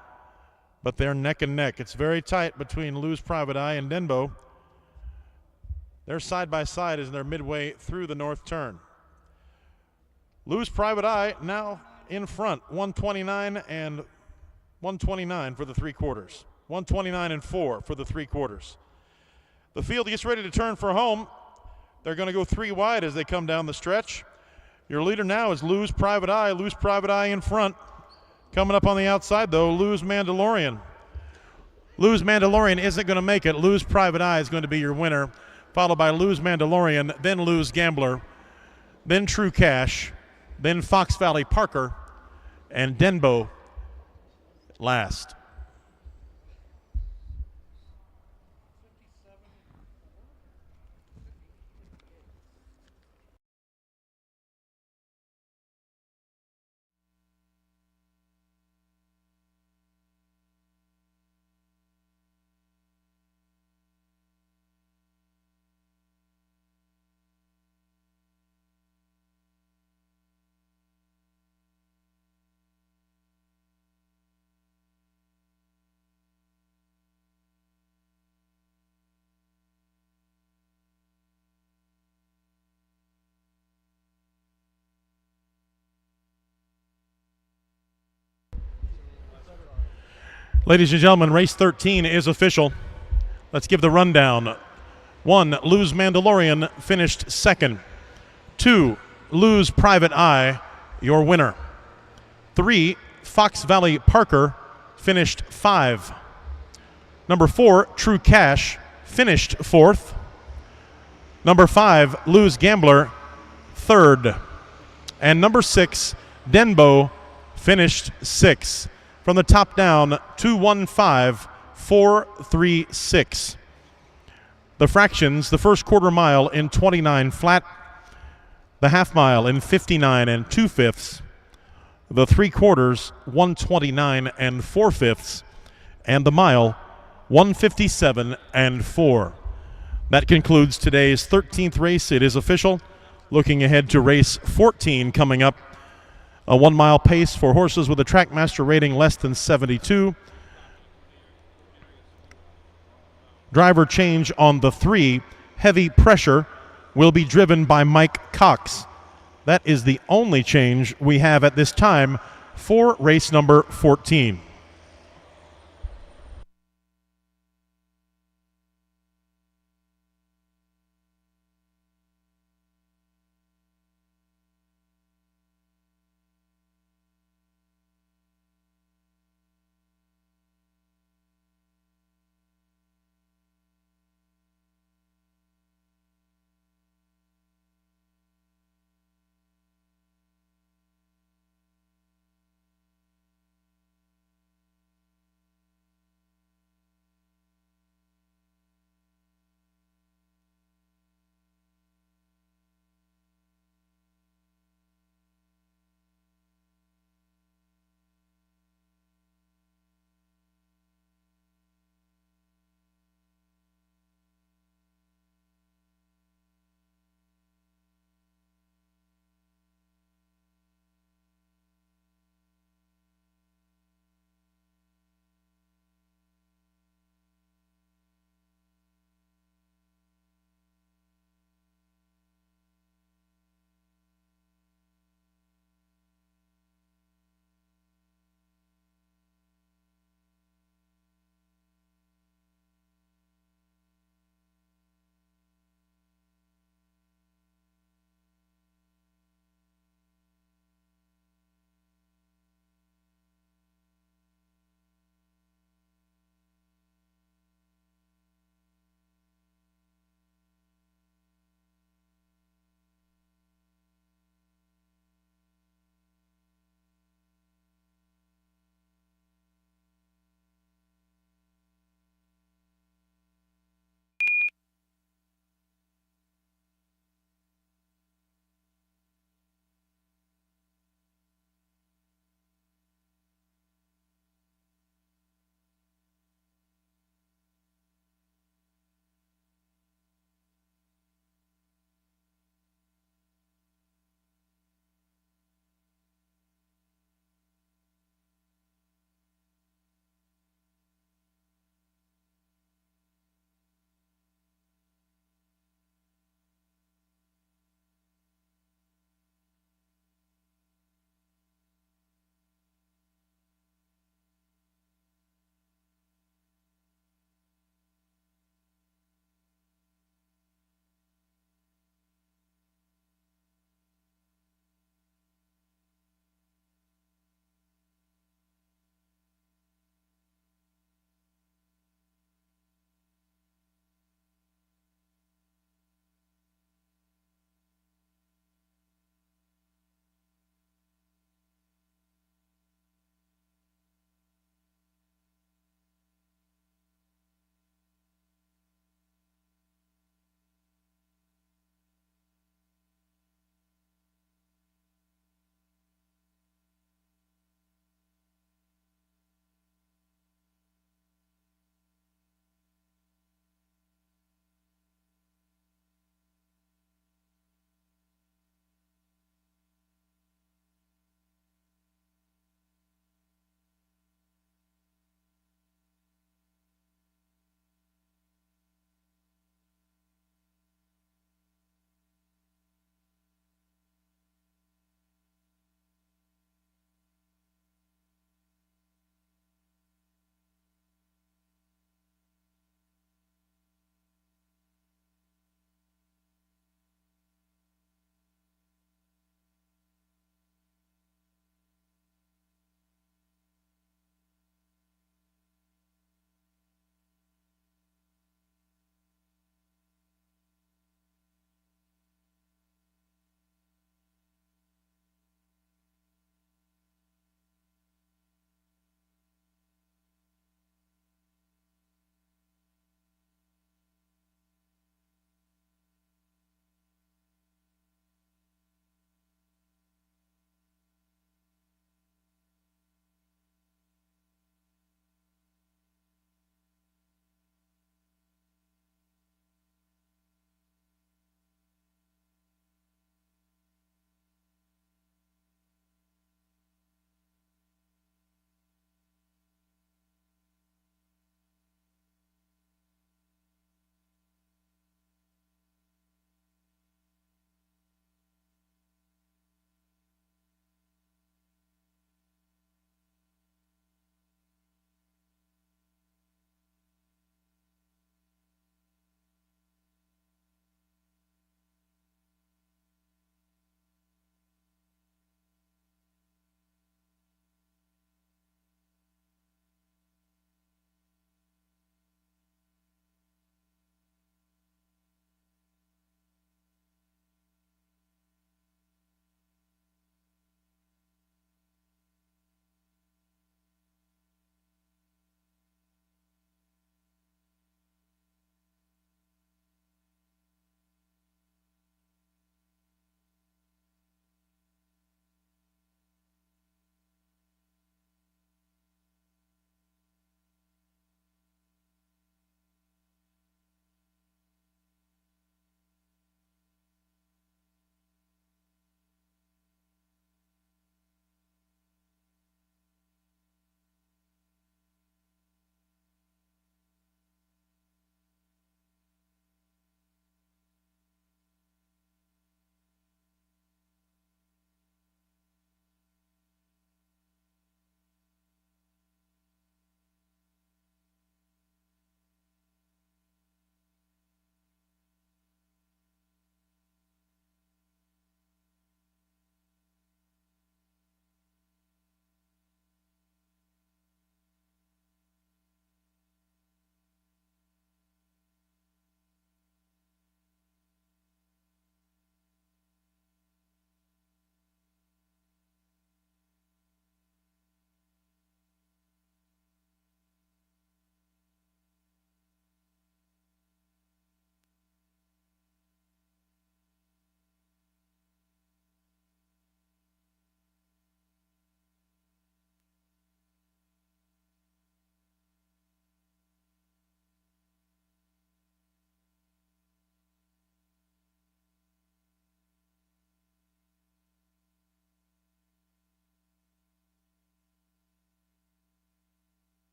but they're neck and neck. It's very tight between Lose Private Eye and Denbo. They're side by side as they're midway through the north turn. Lose Private Eye now in front, 129 and 129 for the 3/4. 129 and 4 for the 3/4. The field gets ready to turn for home. They're going to go 3 wide as they come down the stretch. Your leader now is Lose Private Eye. Lose Private Eye in front. Coming up on the outside, though, Lose Mandalorian. Lose Mandalorian isn't going to make it. Lose Private Eye is going to be your winner, followed by Lose Mandalorian, then Lose Gambler, then True Cash, then Fox Valley Parker, and Denbo last. Ladies and gentlemen, race 13 is official. Let's give the rundown. 1, Lose Mandalorian finished second. 2, Lose Private Eye, your winner. 3, Fox Valley Parker finished 5. Number 4, True Cash finished 4th. Number 5, Lose Gambler, 3rd. And number 6, Denbo finished 6th. From the top down, 2:15.436. The fractions, the first quarter mile in 29 flat, the half mile in 59 and 2/5, the 3/4 129 and 4/5, and the mile 157 and 4. That concludes today's 13th race. It is official. Looking ahead to race 14 coming up. A 1 mile pace for horses with a TrackMaster rating less than 72. Driver change on the 3. Heavy Pressure will be driven by Mike Cox. That is the only change we have at this time for race number 14.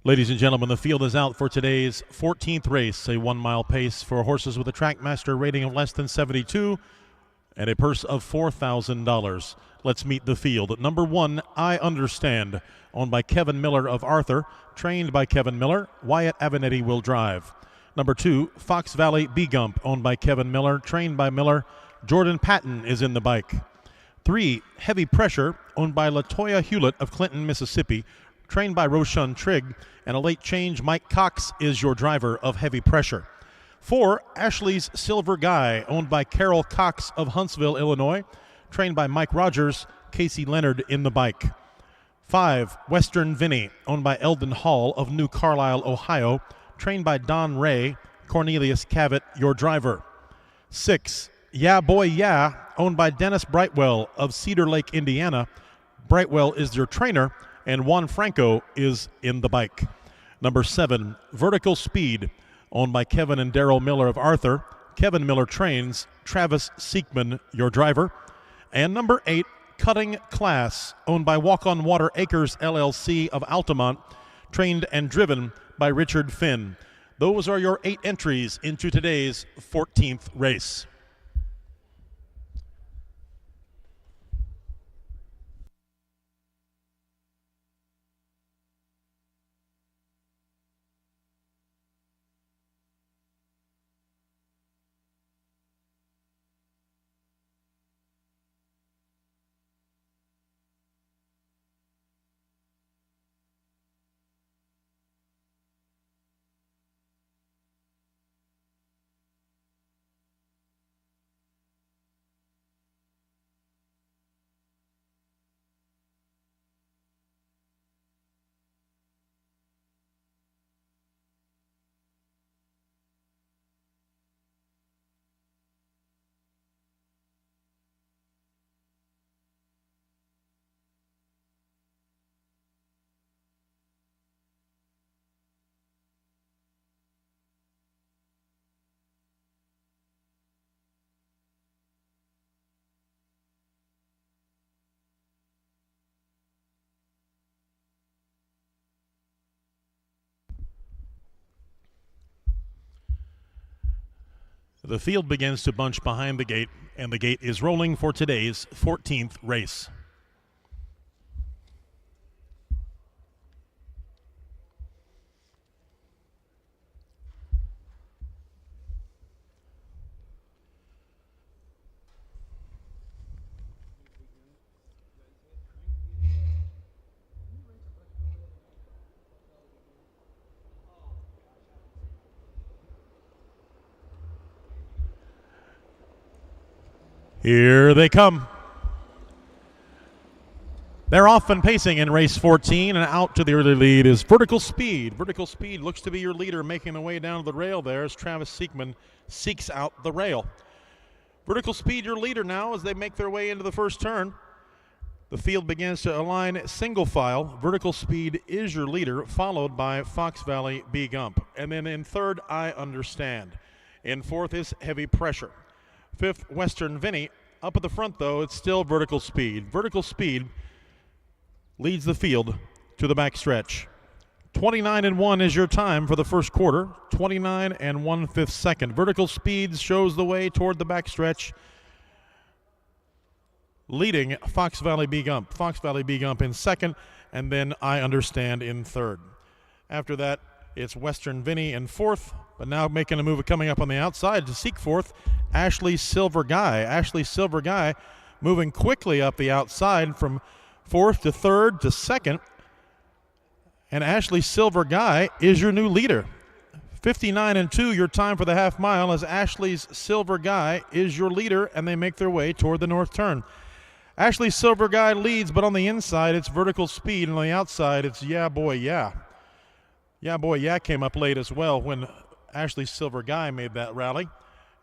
Ladies and gentlemen, the field is out for today's 14th race, a 1 mile pace for horses with a Trackmaster rating of less than 72 and a purse of $4,000. Let's meet the field. At number 1, I Understand, owned by Kevin Miller of Arthur, trained by Kevin Miller. Wyatt Avenatti will drive. Number 2, Fox Valley B-Gump, owned by Kevin Miller, trained by Miller. Jordan Patton is in the bike. 3, Heavy Pressure, owned by LaToya Hewlett of Clinton, Mississippi, trained by Roshan Trigg, and a late change, Mike Cox, is your driver of Heavy Pressure. 4, Ashley's Silver Guy, owned by Carol Cox of Huntsville, Illinois, trained by Mike Rogers, Casey Leonard in the bike. 5, Western Vinny, owned by Eldon Hall of New Carlisle, Ohio, trained by Don Ray, Cornelius Cavett, your driver. 6, Yeah Boy Yeah, owned by Dennis Brightwell of Cedar Lake, Indiana. Brightwell is your trainer, and Juan Franco is in the bike. Number 7, Vertical Speed, owned by Kevin and Daryl Miller of Arthur. Kevin Miller trains, Travis Siekman, your driver. And number 8, Cutting Class, owned by Walk on Water Acres LLC of Altamont, trained and driven by Richard Finn. Those are your 8 entries into today's 14th race. The field begins to bunch behind the gate, and the gate is rolling for today's 14th race. Here they come. They're off and pacing in race 14, and out to the early lead is Vertical Speed. Vertical Speed looks to be your leader, making the way down to the rail there as Travis Siekman seeks out the rail. Vertical Speed your leader now as they make their way into the first turn. The field begins to align single file. Vertical Speed is your leader, followed by Fox Valley B-Gump. And then in third, I Understand. In fourth is Heavy Pressure. Fifth, Western Vinny. Up at the front, though, it's still Vertical Speed. Vertical Speed leads the field to the back stretch. 29-1 is your time for the first quarter. 29 1/5 second. Vertical Speed shows the way toward the back stretch, leading Fox Valley B-Gump. Fox Valley B-Gump in second, and then I Understand in third. After that, it's Western Vinny in fourth, but now making a move coming up on the outside to seek fourth, Ashley Silver Guy. Ashley Silver Guy moving quickly up the outside from fourth to third to second. And Ashley Silver Guy is your new leader. 59-2 your time for the half mile as Ashley's Silver Guy is your leader, and they make their way toward the north turn. Ashley Silver Guy leads, but on the inside it's Vertical Speed, and on the outside it's Yeah Boy Yeah. Yeah Boy Yeah came up late as well when Ashley Silver Guy made that rally.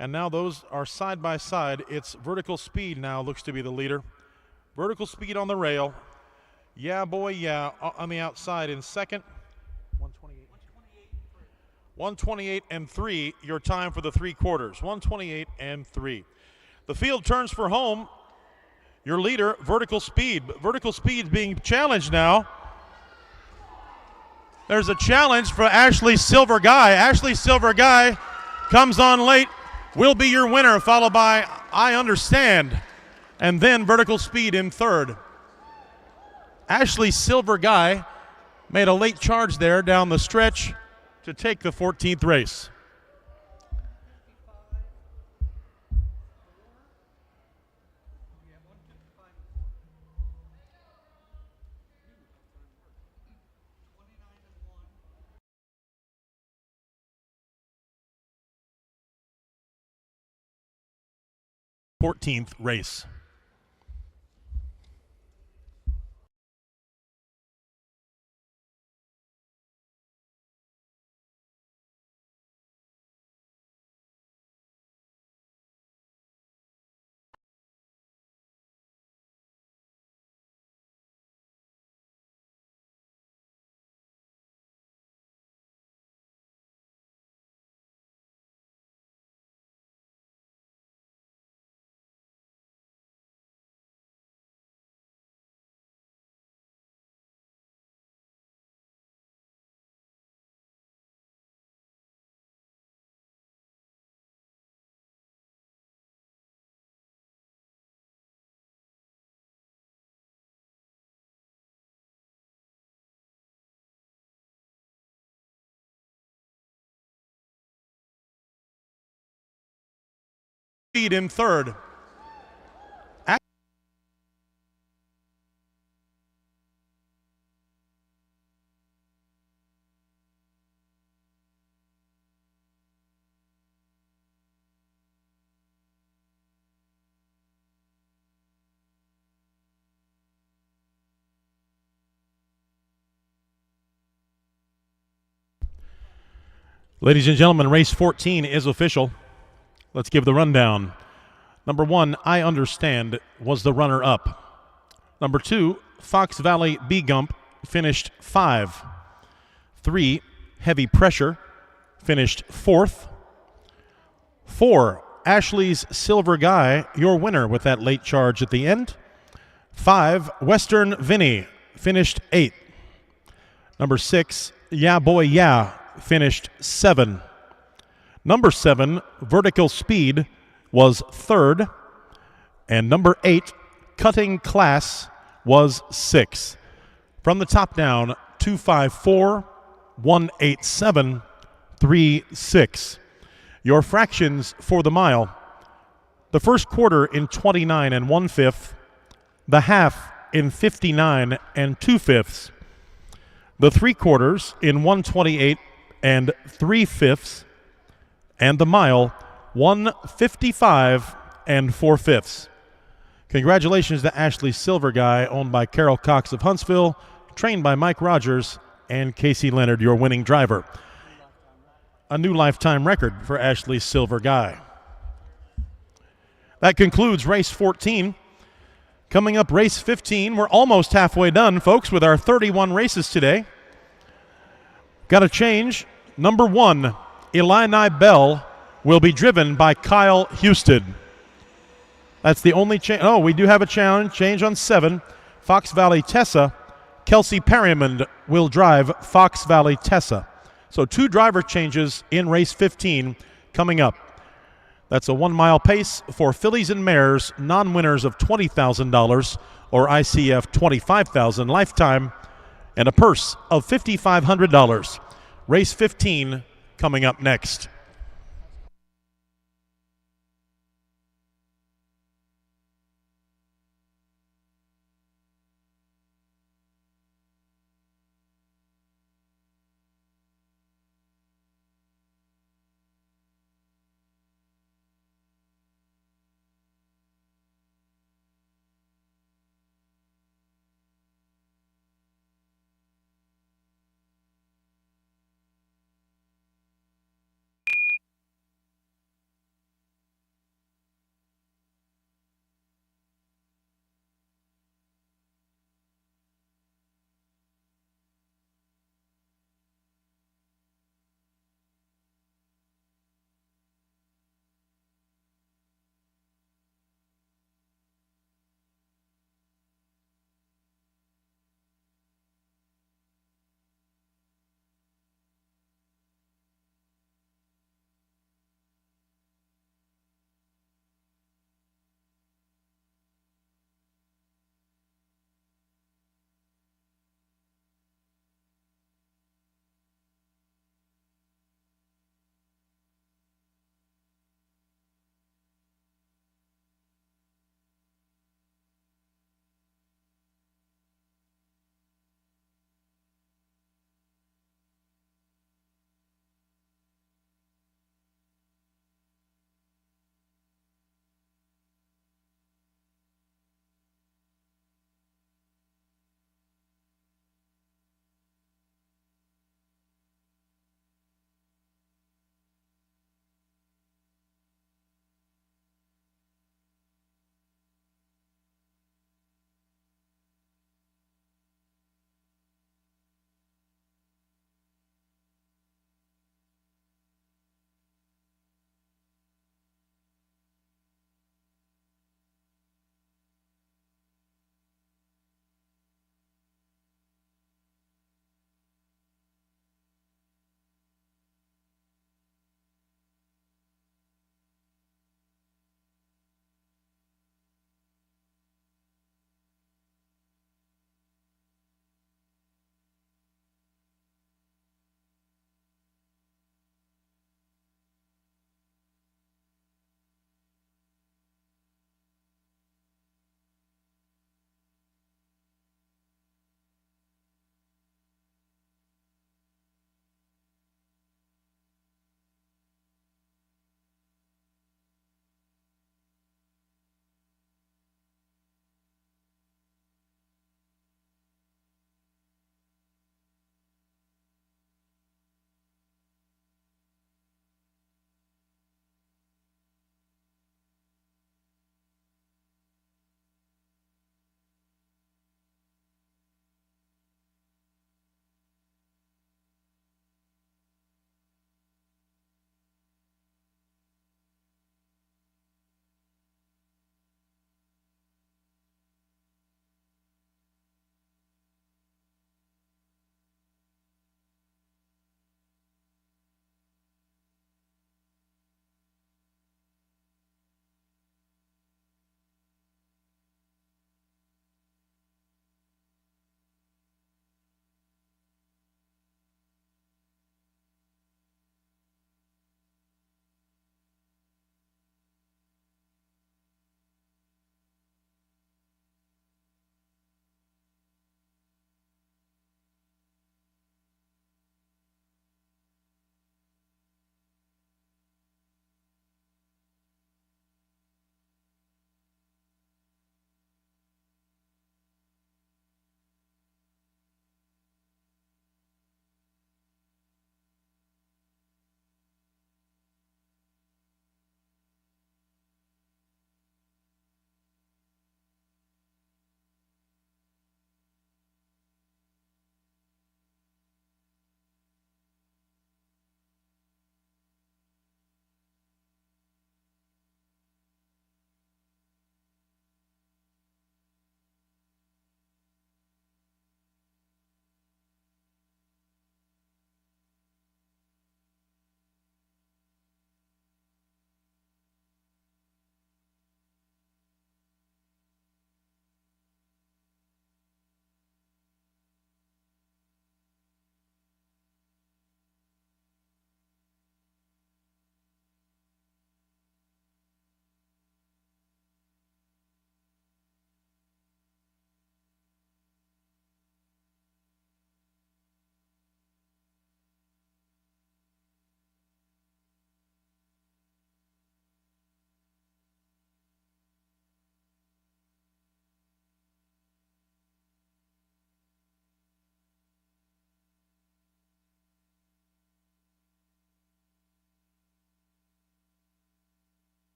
And now those are side by side. It's Vertical Speed now looks to be the leader. Vertical Speed on the rail. Yeah Boy Yeah on the outside in second. 128-3 your time for the 3 quarters. 128-3. The field turns for home. Your leader, Vertical Speed. But Vertical Speed being challenged now. There's a challenge for Ashley Silver Guy. Ashley Silver Guy comes on late, will be your winner, followed by I Understand, and then Vertical Speed in third. Ashley Silver Guy made a late charge there down the stretch to take the 14th race. Race. Speed in third. Ladies and gentlemen, race 14 is official. Let's give the rundown. Number 1, I Understand, was the runner-up. Number 2, Fox Valley B-Gump finished 5. 3, Heavy Pressure finished 4th. 4, Ashley's Silver Guy, your winner with that late charge at the end. 5, Western Vinny finished 8th. Number 6, Yeah Boy Yeah finished 7. Number 7, Vertical Speed, was 3rd. And number 8, Cutting Class, was 6th. From the top down, 254, 187, 36. Your fractions for the mile: the first quarter in 29 1/5, the half in 59 2/5, the 3/4 in 128 3/5, and the mile 155 4/5. Congratulations to Ashley Silver Guy, owned by Carol Cox of Huntsville, trained by Mike Rogers and Casey Leonard, your winning driver. A new lifetime record for Ashley Silver Guy. That concludes race 14. Coming up, race 15. We're almost halfway done, folks, with our 31 races today. Got a change. Number 1, Illini Bell, will be driven by Kyle Houston. That's the only change. Oh, we do have a change on 7. Fox Valley Tessa. Kelsey Perryman will drive Fox Valley Tessa. So 2 driver changes in race 15 coming up. That's a 1-mile pace for fillies and mares, non-winners of $20,000 or ICF $25,000 lifetime, and a purse of $5,500. Race 15 coming up next.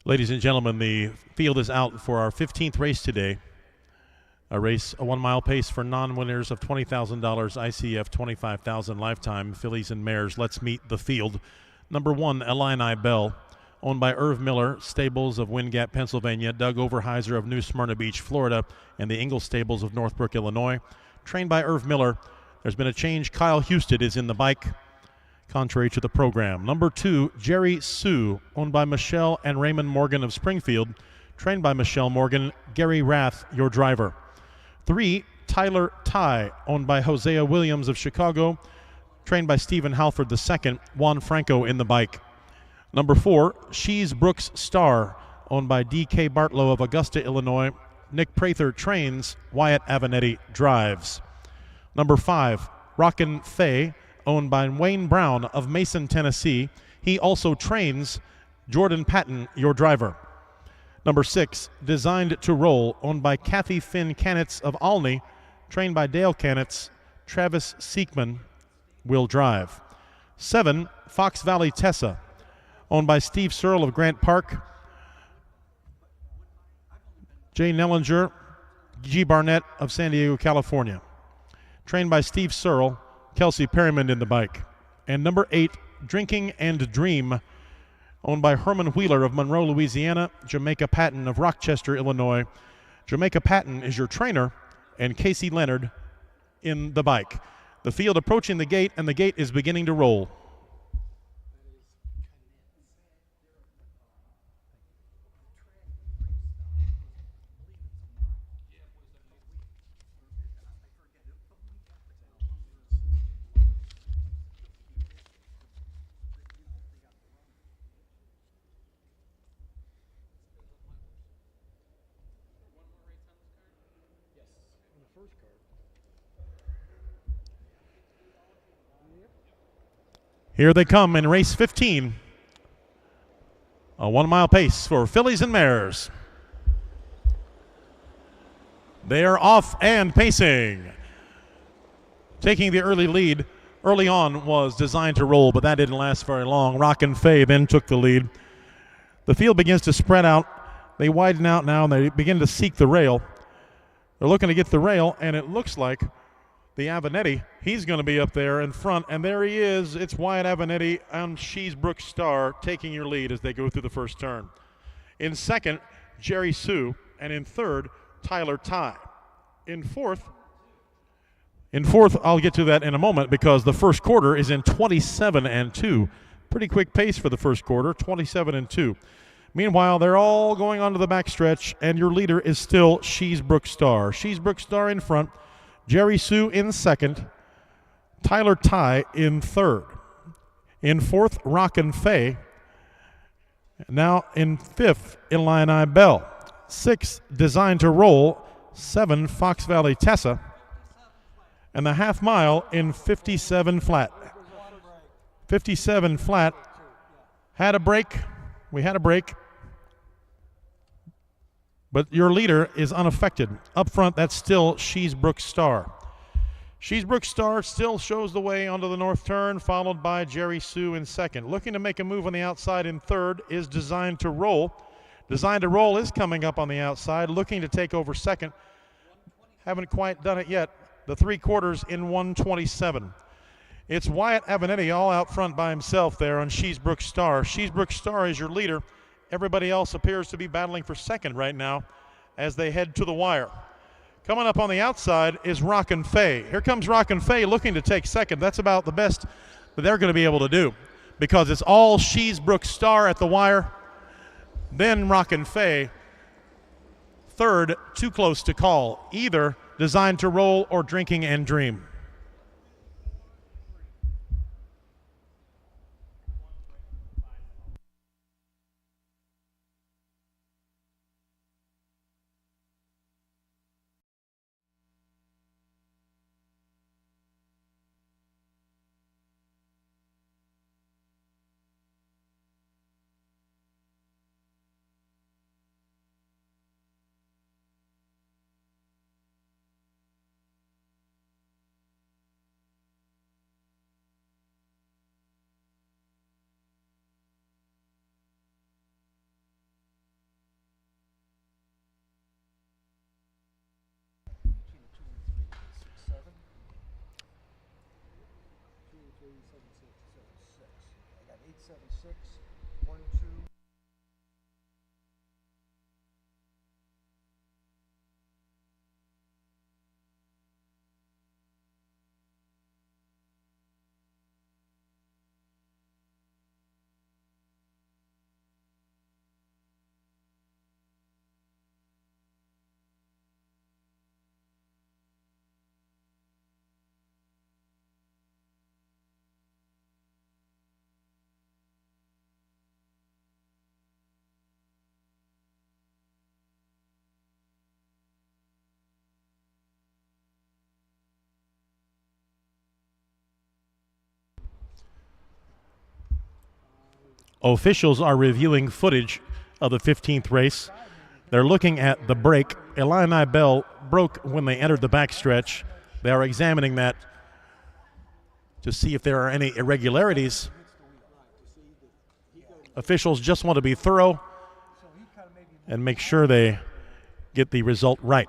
Ladies and gentlemen, the field is out for our 15th race today. A 1-mile pace for non-winners of $20,000, ICF $25,000 lifetime, fillies and mares. Let's meet the field. Number 1, Illini Bell, owned by Irv Miller, stables of Wind Gap, Pennsylvania, Doug Overheiser of New Smyrna Beach, Florida, and the Ingle stables of Northbrook, Illinois. Trained by Irv Miller. There's been a change. Kyle Husted is in the bike, contrary to the program. Number 2, Jerry Sue, owned by Michelle and Raymond Morgan of Springfield, trained by Michelle Morgan. Gary Rath, your driver. 3, Tyler Ty, owned by Hosea Williams of Chicago, trained by Stephen Halford II, Juan Franco in the bike. Number 4, She's Brooks Star, owned by D.K. Bartlow of Augusta, Illinois. Nick Prather trains, Wyatt Avenetti drives. Number 5, Rockin' Fay, owned by Wayne Brown of Mason, Tennessee. He also trains, Jordan Patton, your driver. Number 6, Designed to Roll, owned by Kathy Finn Canitz of Alney, trained by Dale Canitz. Travis Seekman will drive. 7, Fox Valley Tessa, owned by Steve Searle of Grant Park. Jay Nellinger, G. Barnett of San Diego, California. Trained by Steve Searle, Kelsey Perryman in the bike. And number 8, Drinking and Dream, owned by Herman Wheeler of Monroe, Louisiana, Jamaica Patton of Rochester, Illinois. Jamaica Patton is your trainer, and Casey Leonard in the bike. The field approaching the gate, and the gate is beginning to roll. Here they come in race 15. A 1-mile pace for fillies and mares. They are off and pacing. Taking the early lead early on was Designed to Roll, but that didn't last very long. Rockin' Fay then took the lead. The field begins to spread out. They widen out now, and they begin to seek the rail. They're looking to get the rail, and it looks like the Avenetti, he's going to be up there in front, and there he is. It's Wyatt Avenetti and She's Brooks Star taking your lead as they go through the first turn. In second, Jerry Sue, and in third, Tyler Ty. In fourth, I'll get to that in a moment because the first quarter is in 27-2. Pretty quick pace for the first quarter, 27-2. Meanwhile, they're all going on to the backstretch, and your leader is still She's Brooks Star. She's Brooks Star in front. Jerry Sue in second, Tyler Ty in third. In fourth, Rockin' Fay. Now in fifth, Illini Bell. Sixth, Designed to Roll. 7, Fox Valley Tessa. And the half mile in 57 flat. 57 flat. Had a break. We had a break. But your leader is unaffected. Up front, that's still She's Brooks Star. She's Brooks Star still shows the way onto the north turn, followed by Jerry Sue in second. Looking to make a move on the outside in third is Designed to Roll. Designed to Roll is coming up on the outside, looking to take over second. Haven't quite done it yet. The 3/4 in 1:27. It's Wyatt Avenetti all out front by himself there on She's Brooks Star. She's Brooks Star is your leader. Everybody else appears to be battling for second right now as they head to the wire. Coming up on the outside is Rockin' Fay. Here comes Rockin' Fay looking to take second. That's about the best that they're going to be able to do because it's all She's Brooks Star at the wire. Then Rockin' Fay. Third, too close to call. Either Designed to Roll or Drinking and Dream. I got 876, 1, 2. Officials are reviewing footage of the 15th race. They're looking at the break. Illini Bell broke when they entered the backstretch. They are examining that to see if there are any irregularities. Officials just want to be thorough and make sure they get the result right.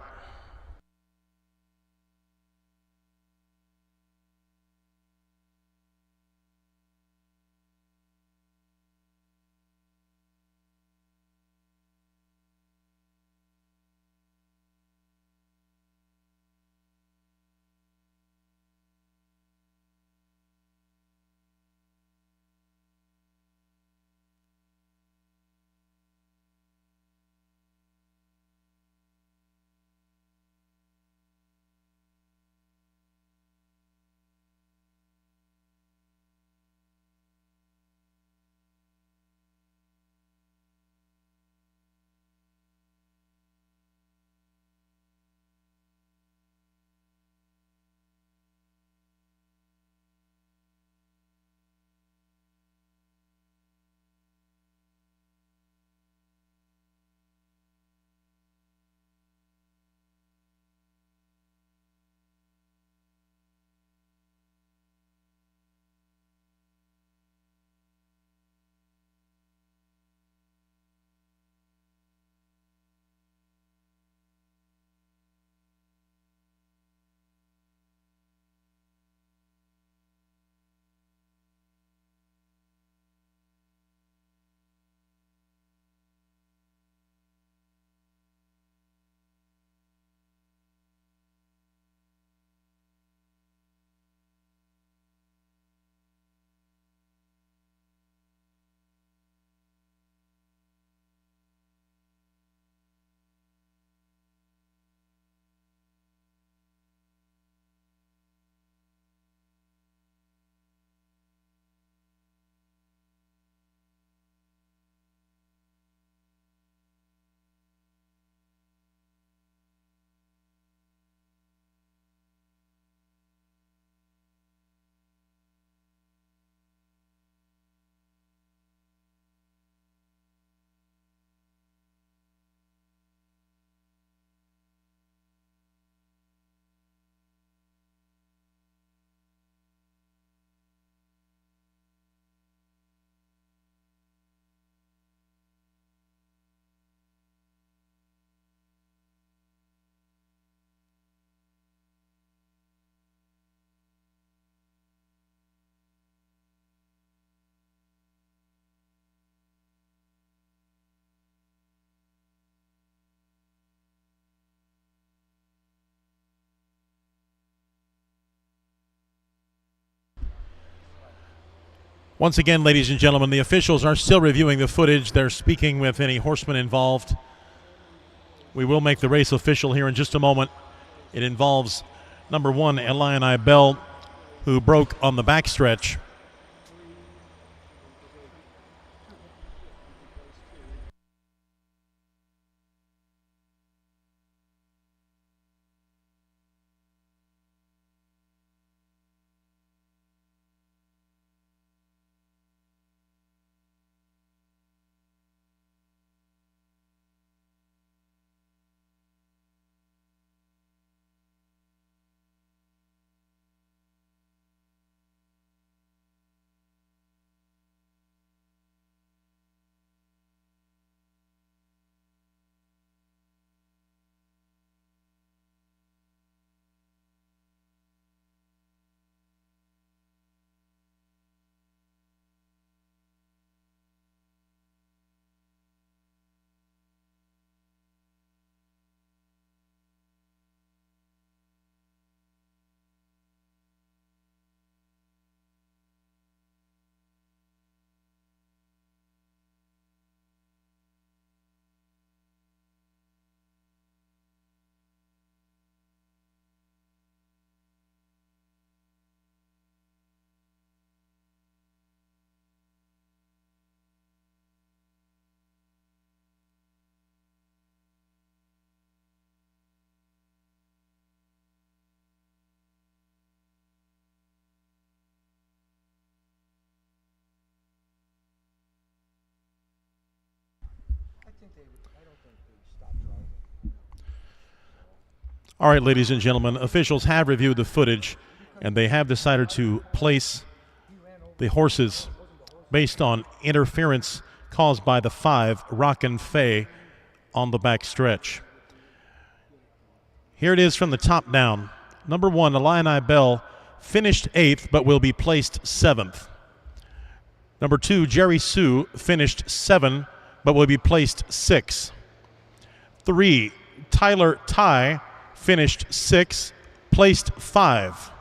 Once again, ladies and gentlemen, the officials are still reviewing the footage. They're speaking with any horsemen involved. We will make the race official here in just a moment. It involves number 1, Illini Bell, who broke on the backstretch. think they stopped driving. All right, ladies and gentlemen, officials have reviewed the footage, and they have decided to place the horses based on interference caused by the 5 Rockin' Fay on the back stretch. Here it is from the top down. Number 1, Illini Bell, finished 8th but will be placed 7th. Number 2, Jerry Sue, finished 7 but will be placed 6th. 3, Tyler Ty, finished 6, placed 5.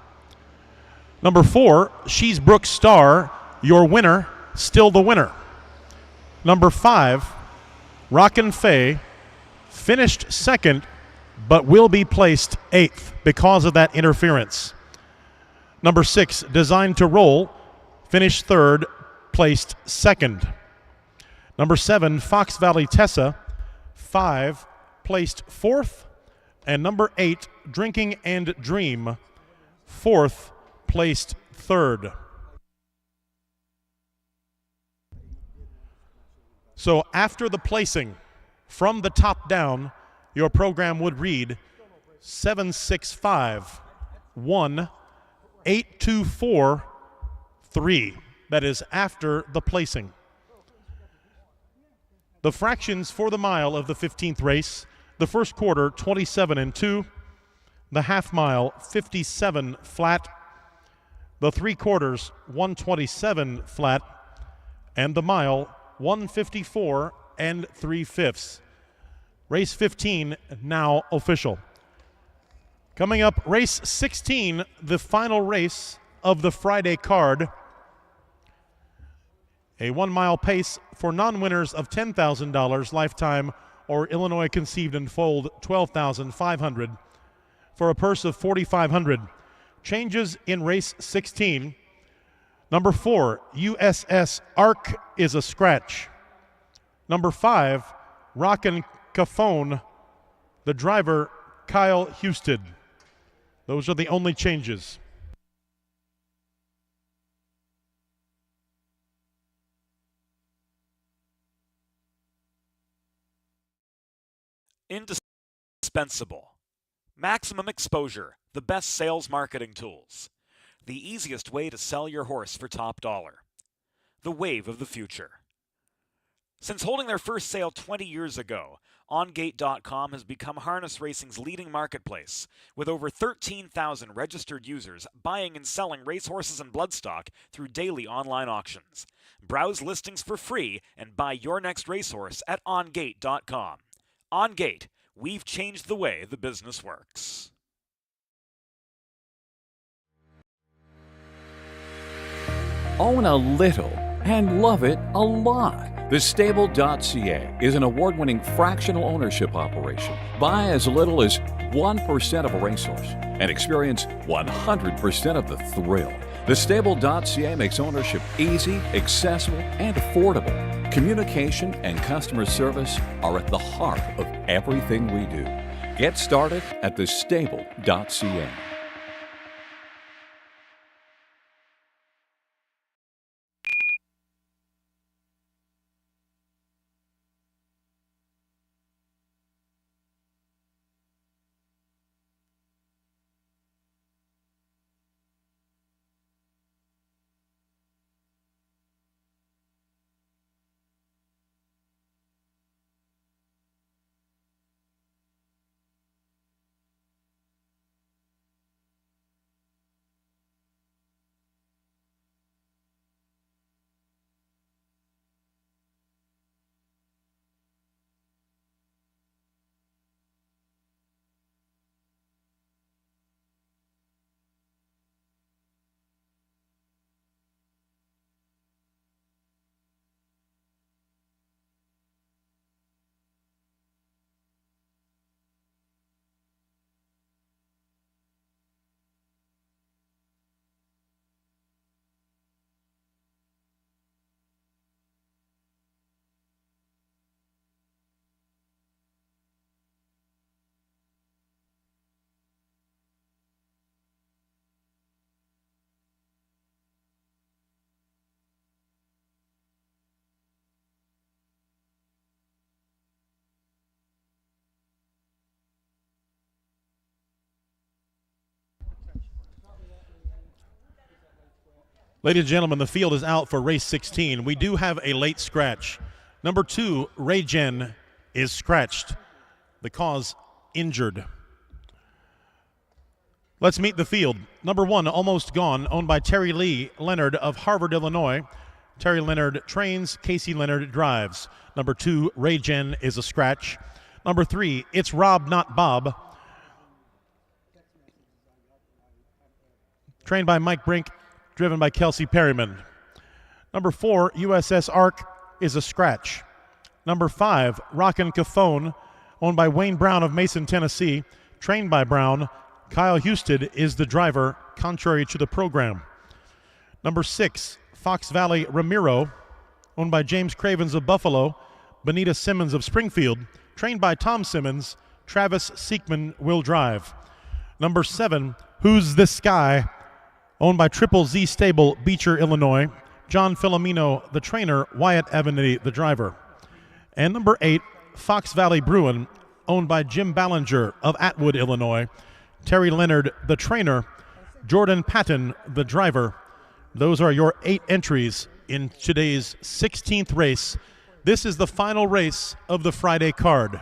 Number 4, She's Brooke Star, your winner, still the winner. Number 5, Rockin' Fay, finished 2nd, but will be placed 8th because of that interference. Number 6, Designed to Roll, finished 3rd, placed 2nd. Number 7, Fox Valley Tessa, 5, placed 4th. And number 8, Drinking and Dream, 4th, placed 3rd. So after the placing, from the top down, your program would read 765 1 824 3. That is after the placing. The fractions for the mile of the 15th race: the first quarter 27 and 2, the half mile 57 flat, the 3 quarters 127 flat, and the mile 154 and 3/5. Race 15 now official. Coming up, race 16, the final race of the Friday card. A 1 mile pace for non-winners of $10,000 lifetime or Illinois Conceived and Foaled $12,500 for a purse of $4,500. Changes in race 16. Number 4, USS Ark is a scratch. Number 5, Rockin' Cafone, the driver Kyle Husted. Those are the only changes. Indispensable. Maximum exposure, the best sales marketing tools. The easiest way to sell your horse for top dollar. The wave of the future. Since holding their first sale 20 years ago, OnGate.com has become harness racing's leading marketplace, with over 13,000 registered users buying and selling racehorses and bloodstock through daily online auctions. Browse listings for free and buy your next racehorse at OnGate.com. OnGate, we've changed the way the business works. Own a little and love it a lot. TheStable.ca is an award-winning fractional ownership operation. Buy as little as 1% of a racehorse and experience 100% of the thrill. TheStable.ca makes ownership easy, accessible, and affordable. Communication and customer service are at the heart of everything we do. Get started at TheStable.ca. Ladies and gentlemen, the field is out for race 16. We do have a late scratch. Number 2, Ray Jen, is scratched. The cause, injured. Let's meet the field. Number 1, Almost Gone, owned by Terry Lee Leonard of Harvard, Illinois. Terry Leonard trains, Casey Leonard drives. Number 2, Ray Jen, is a scratch. Number 3, It's Rob, Not Bob, trained by Mike Brink, driven by Kelsey Perryman. Number 4, USS Ark, is a scratch. Number 5, Rockin' Caphone, owned by Wayne Brown of Mason, Tennessee, trained by Brown. Kyle Houston is the driver, contrary to the program. Number 6, Fox Valley Ramiro, owned by James Cravens of Buffalo, Benita Simmons of Springfield, trained by Tom Simmons. Travis Seekman will drive. Number 7, Who's This Guy, owned by Triple Z Stable, Beecher, Illinois. John Filomeno, the trainer. Wyatt Avenatti, the driver. And number 8, Fox Valley Bruin, owned by Jim Ballinger of Atwood, Illinois. Terry Leonard, the trainer. Jordan Patton, the driver. Those are your 8 entries in today's 16th race. This is the final race of the Friday card.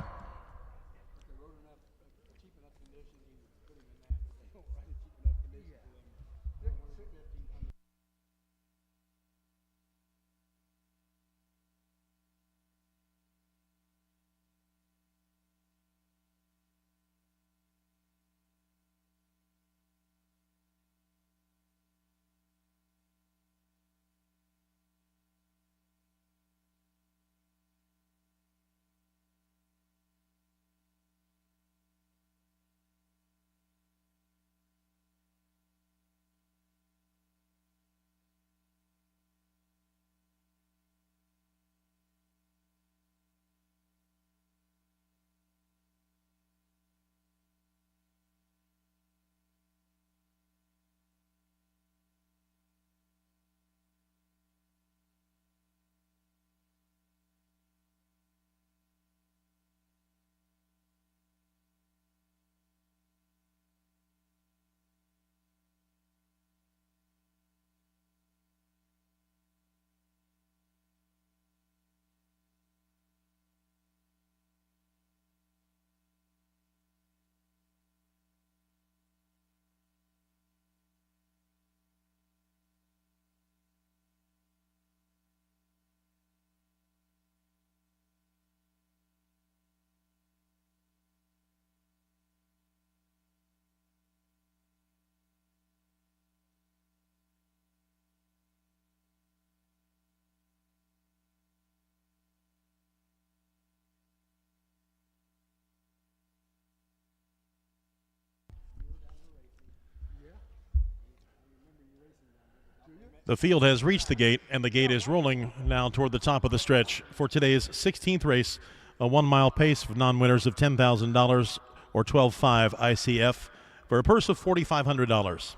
The field has reached the gate, and the gate is rolling now toward the top of the stretch for today's 16th race, a 1-mile pace for non-winners of $10,000 or 12.5 ICF for a purse of $4,500.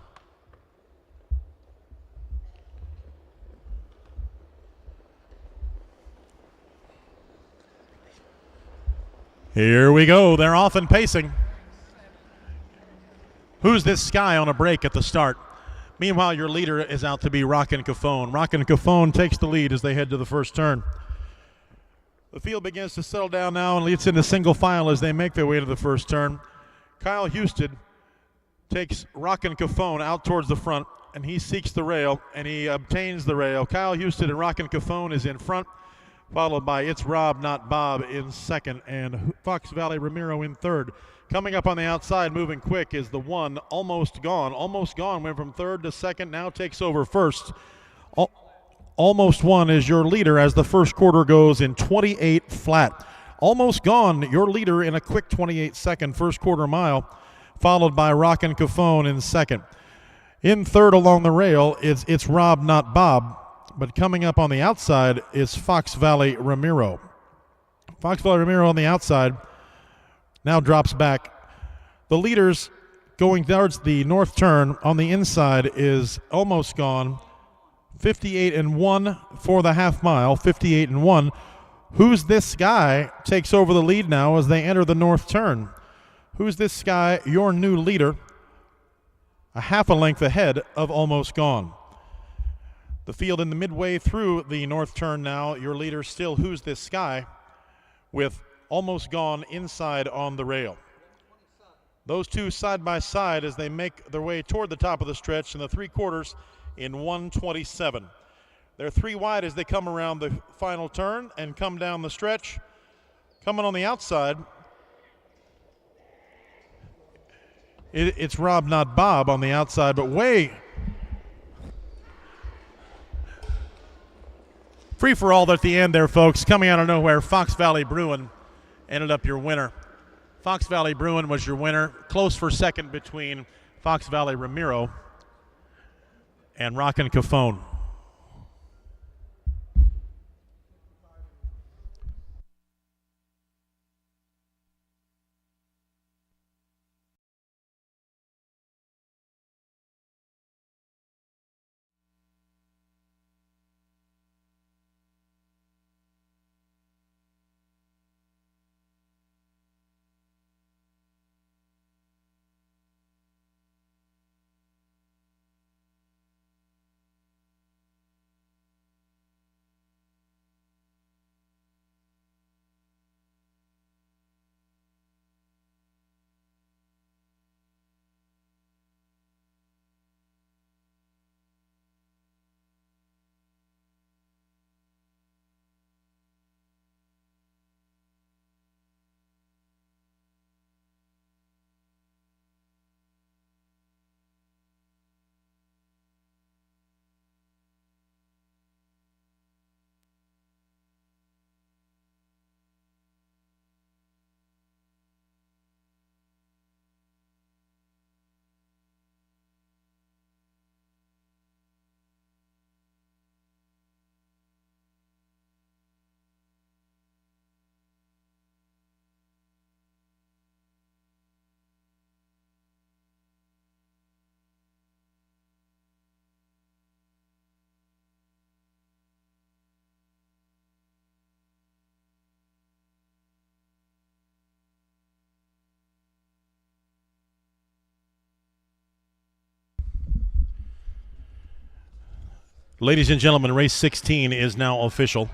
Here we go. They're off and pacing. Who's This Guy on a break at the start? Meanwhile, your leader is out to be Rockin' Caphone. Rockin' Caphone takes the lead as they head to the first turn. The field begins to settle down now and leads into single file as they make their way to the first turn. Kyle Houston takes Rockin' Caphone out towards the front, and he seeks the rail, and he obtains the rail. Kyle Houston and Rockin' Caphone is in front, followed by It's Rob, Not Bob in second, and Fox Valley Ramiro in third. Coming up on the outside, moving quick, is the 1, Almost Gone. Almost Gone went from third to second, now takes over first. Almost One is your leader as the first quarter goes in 28 flat. Almost Gone, your leader in a quick 28-second first quarter mile, followed by Rockin' Caphone in second. In third along the rail, it's Rob, Not Bob, but coming up on the outside is Fox Valley Ramiro. Fox Valley Ramiro on the outside now drops back. The leaders going towards the north turn on the inside is Almost Gone, 58-1 for the half mile, 58-1. Who's This Guy takes over the lead now as they enter the north turn. Who's This Guy, your new leader, a half a length ahead of Almost Gone. The field in the midway through the north turn now. Your leader still Who's This Sky with Almost Gone inside on the rail. Those two side by side as they make their way toward the top of the stretch in the 3/4 in 1:27. They're 3 wide as they come around the final turn and come down the stretch. Coming on the outside, it's Rob, not Bob, on the outside, but way free for all at the end there, folks. Coming out of nowhere, Fox Valley Bruin ended up your winner. Fox Valley Bruin was your winner. Close for second between Fox Valley Ramiro and Rockin' Cafone. Ladies and gentlemen, race 16 is now official.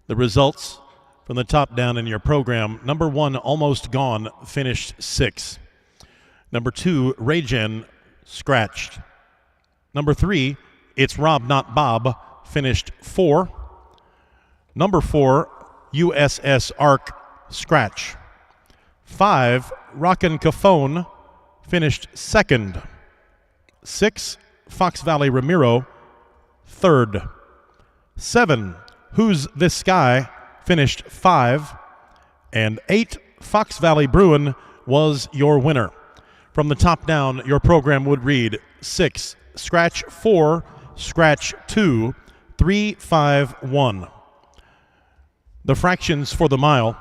The results from the top down in your program. Number 1, Almost Gone, finished 6. Number 2, Raygen, scratched. Number 3, It's Rob, Not Bob, finished 4. Number 4, USS Ark, scratch. 5, Rockin' Cafone, finished 2nd. 6, Fox Valley Ramiro, 3rd. 7, Who's This Sky, finished 5. And 8, Fox Valley Bruin was your winner. From the top down, your program would read 6, scratch 4, scratch 2, 3, 5, 1. The fractions for the mile: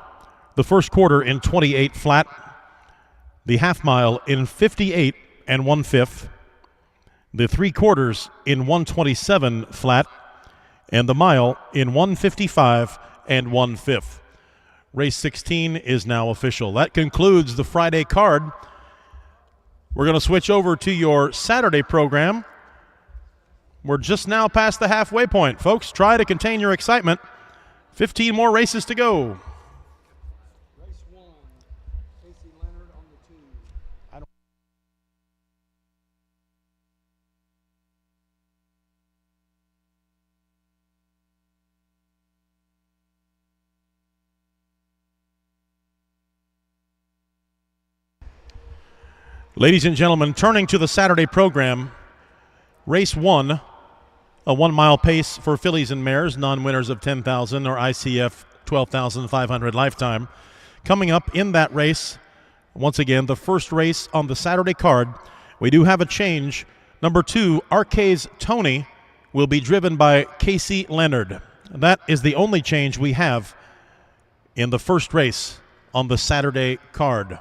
the first quarter in 28 flat, the half mile in 58 and 1/5, the 3/4 in 127 flat, and the mile in 155 and 1/5. Race 16 is now official. That concludes the Friday card. We're going to switch over to your Saturday program. We're just now past the halfway point. Folks, try to contain your excitement. 15 more races to go. Race 1, Casey Leonard on the 2. Ladies and gentlemen, turning to the Saturday program, race 1, a 1 mile pace for fillies and mares, non-winners of 10,000 or ICF 12,500 lifetime. Coming up in that race, once again, the first race on the Saturday card, we do have a change. Number 2, Arcay's Tony, will be driven by Casey Leonard. That is the only change we have in the first race on the Saturday card.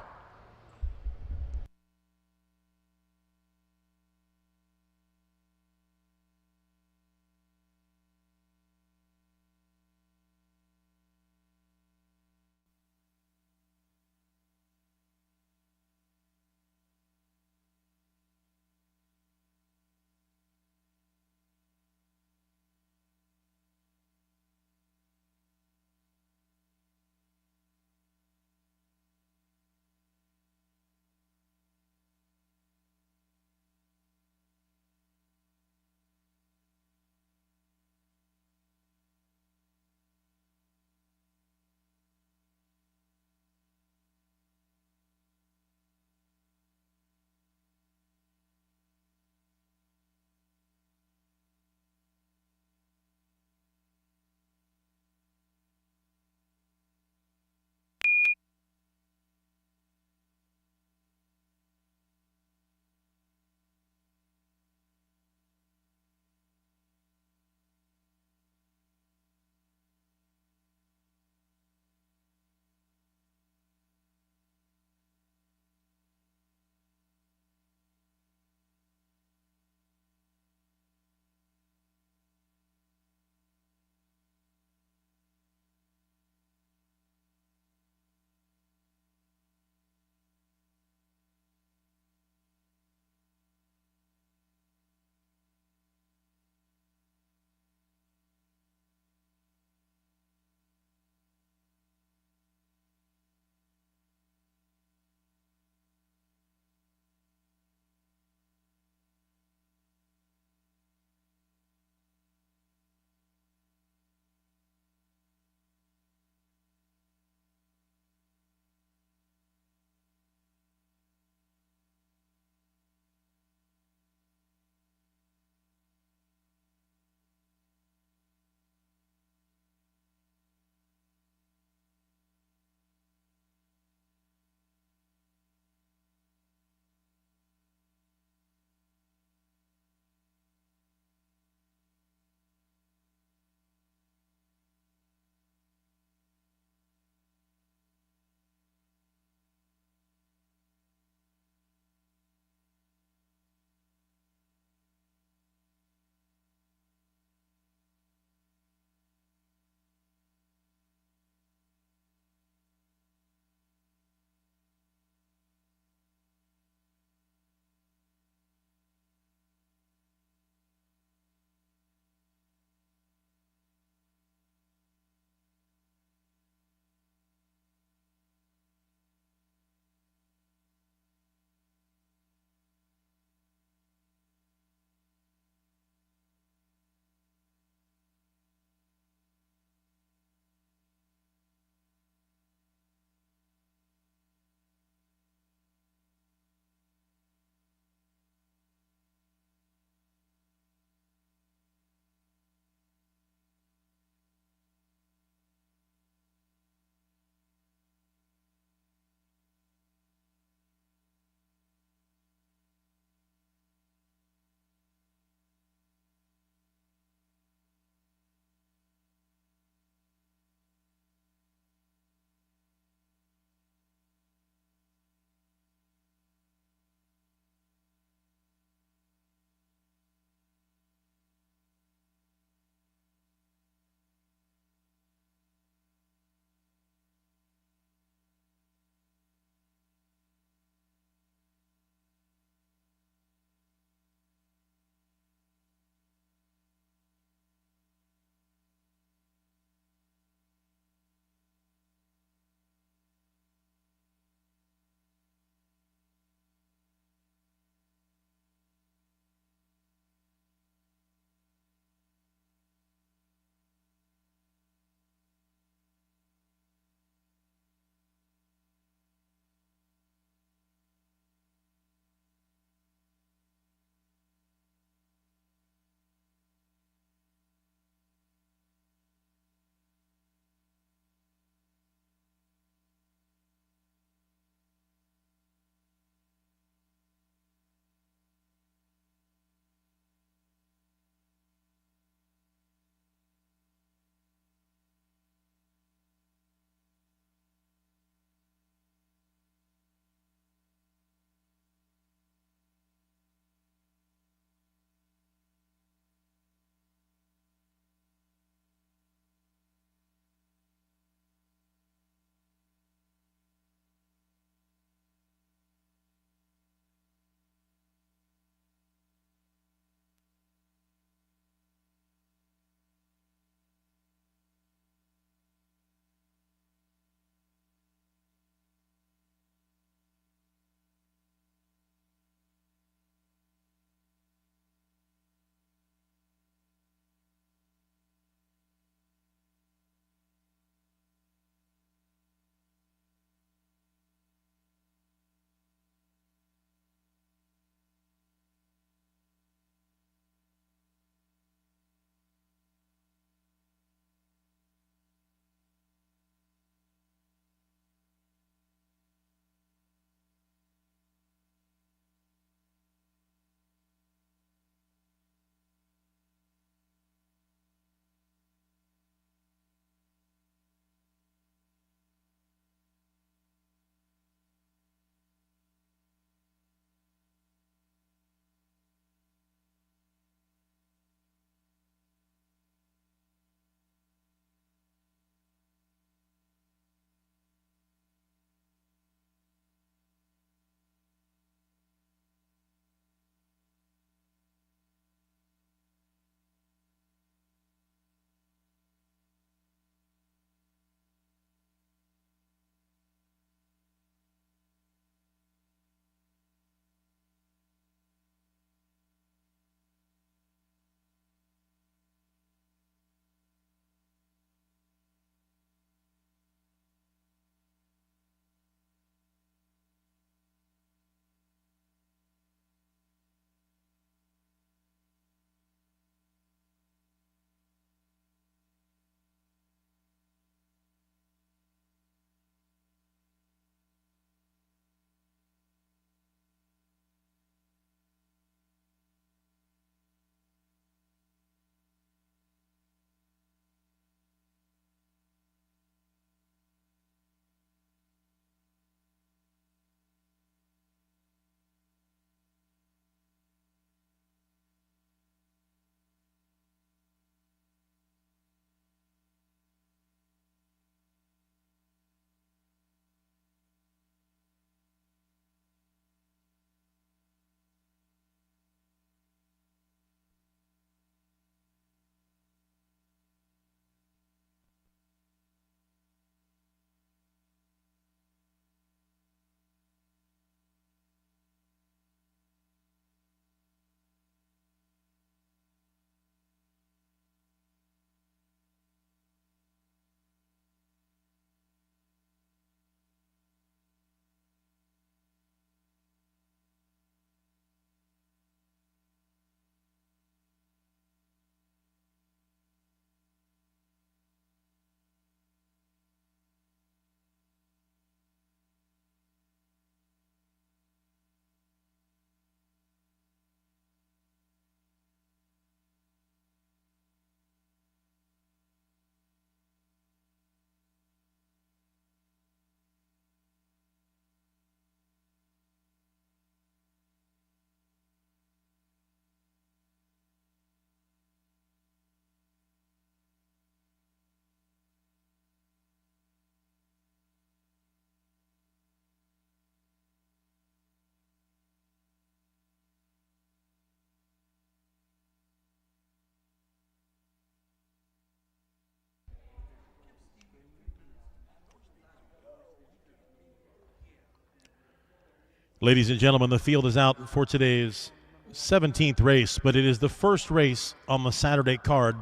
Ladies and gentlemen, the field is out for today's 17th race, but it is the first race on the Saturday card.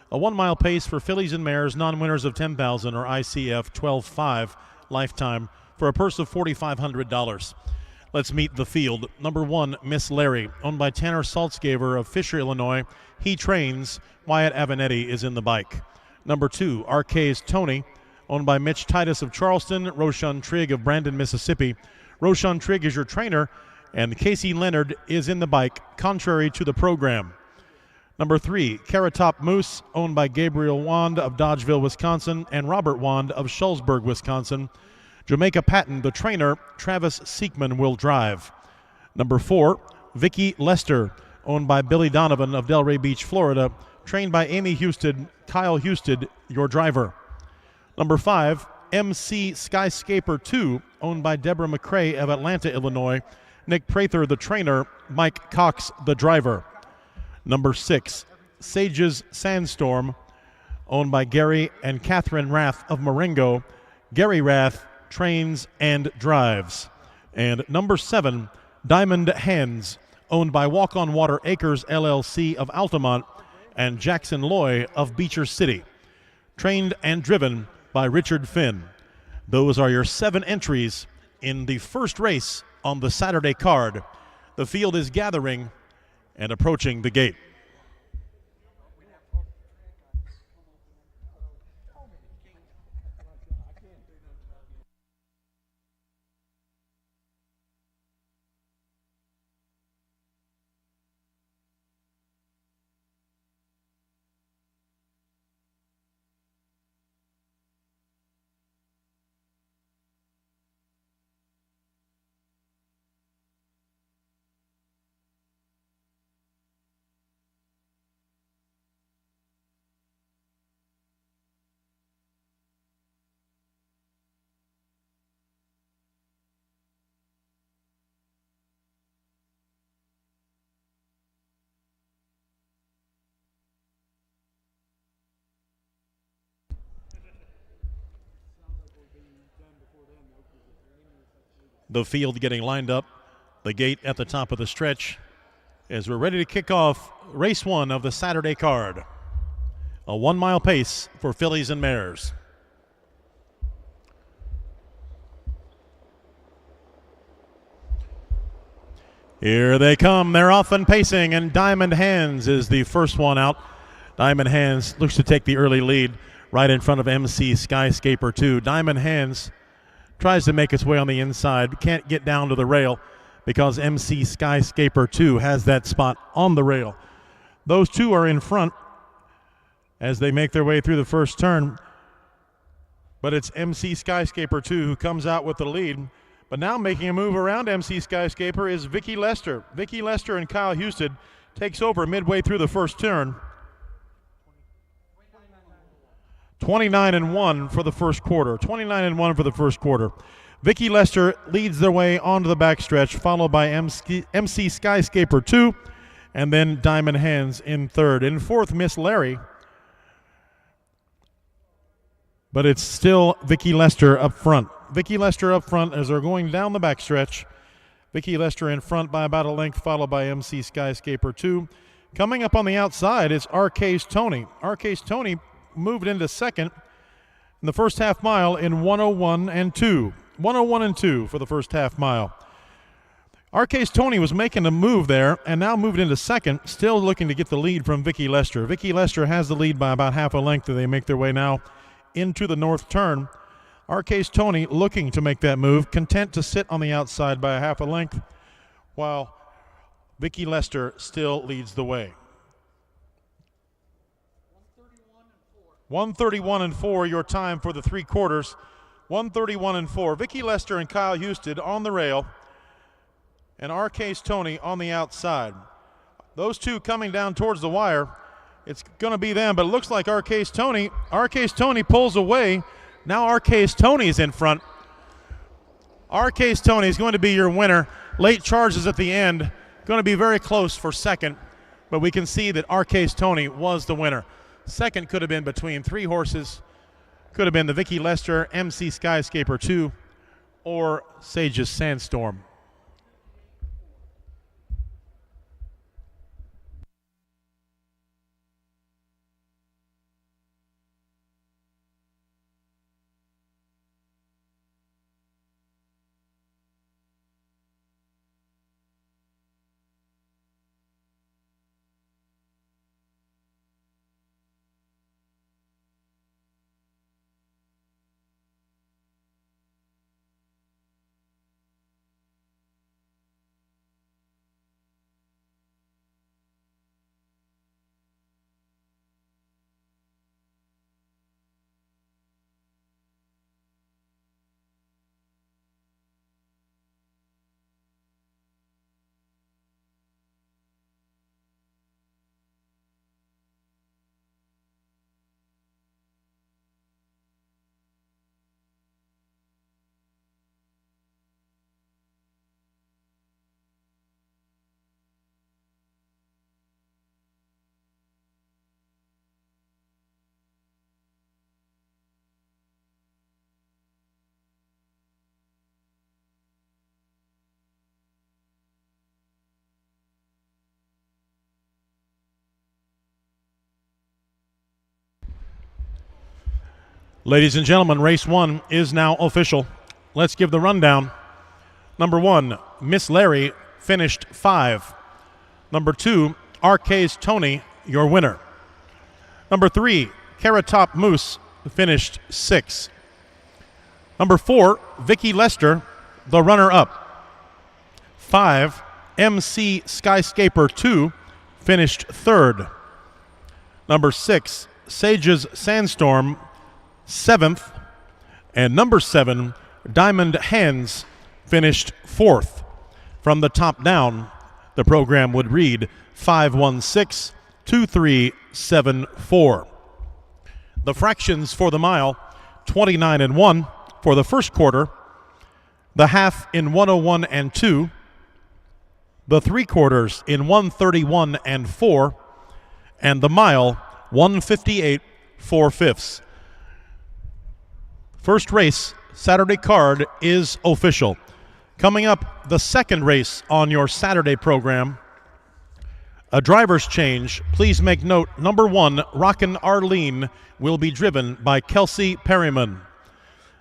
A 1 mile pace for fillies and mares, non-winners of $10,000 or ICF 12.5 lifetime for a purse of $4,500. Let's meet the field. Number 1, Miss Larry, owned by Tanner Saltzgaver of Fisher, Illinois. He trains. Wyatt Avenatti is in the bike. Number 2, Arcay's Tony, owned by Mitch Titus of Charleston, Roshan Trigg of Brandon, Mississippi. Roshan Trigg is your trainer, and Casey Leonard is in the bike, contrary to the program. Number 3, Carrot Top Moose, owned by Gabriel Wand of Dodgeville, Wisconsin, and Robert Wand of Schulzburg, Wisconsin. Jamaica Patton, the trainer, Travis Seekman will drive. Number 4, Vicky Lester, owned by Billy Donovan of Delray Beach, Florida, trained by Amy Houston, Kyle Houston, your driver. Number 5, MC Skyscaper 2, owned by Deborah McCrae of Atlanta, Illinois, Nick Prather, the trainer, Mike Cox, the driver. Number 6, Sages Sandstorm, owned by Gary and Catherine Rath of Marengo. Gary Rath trains and drives. And number 7, Diamond Hands, owned by Walk on Water Acres LLC of Altamont and Jackson Loy of Beecher City. Trained and driven by Richard Finn. Those are your 7 entries in the first race on the Saturday card. The field is gathering and approaching the gate. The field getting lined up, the gate at the top of the stretch, as we're ready to kick off race 1 of the Saturday card. A 1 mile pace for fillies and mares. Here they come. They're off and pacing, and Diamond Hands is the first one out. Diamond Hands looks to take the early lead right in front of MC Skyscaper 2. Diamond Hands tries to make its way on the inside, can't get down to the rail because MC Skyscaper 2 has that spot on the rail. Those two are in front as they make their way through the first turn, but it's MC Skyscaper 2 who comes out with the lead. But now making a move around MC Skyscaper is Vicky Lester. Vicky Lester and Kyle Houston takes over midway through the first turn. 29-1 for the first quarter. 29-1 for the first quarter. Vicky Lester leads their way onto the backstretch, followed by MC Skyscaper 2, and then Diamond Hands in third. In fourth, Miss Larry. But it's still Vicky Lester up front. Vicky Lester up front as they're going down the backstretch. Vicky Lester in front by about a length, followed by MC Skyscaper 2. Coming up on the outside is Arcay's Tony. Arcay's Tony moved into second in the first half mile in 101 and 2. 101 and 2 for the first half mile. Arcay's Tony was making a move there and now moved into second, still looking to get the lead from Vicky Lester. Vicky Lester has the lead by about half a length as they make their way now into the north turn. Arcay's Tony looking to make that move, content to sit on the outside by a half a length, while Vicky Lester still leads the way. 131-4, your time for the 3 quarters. 131-4. Vicky Lester and Kyle Houston on the rail, and Arcay's Tony on the outside. Those two coming down towards the wire. It's going to be them, but it looks like Arcay's Tony. Arcay's Tony pulls away. Now Arcay's Tony is in front. Arcay's Tony is going to be your winner. Late charges at the end. Going to be very close for second, but we can see that Arcay's Tony was the winner. Second could have been between 3 horses. Could have been the Vicky Lester, MC Skyscaper 2, or Sage's Sandstorm. Ladies and gentlemen, race 1 is now official. Let's give the rundown. Number 1, Miss Larry, finished 5. Number 2, RK's Tony, your winner. Number 3, Carrot Top Moose, finished 6. Number 4, Vicky Lester, the runner-up. 5, MC Skyscaper 2, finished 3rd. Number 6, Sage's Sandstorm, 7th. And number 7, Diamond Hands, finished 4th. From the top down, the program would read 516-2374. The fractions for the mile, 29 and 1 for the first quarter, the half in 101 and 2, the 3/4 in 131 and 4, and the mile 158 4/5. First race, Saturday card, is official. Coming up, the second race on your Saturday program, a driver's change. Please make note, number 1, Rockin' Arlene, will be driven by Kelsey Perryman.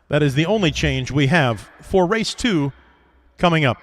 That is the only change we have for race 2 coming up.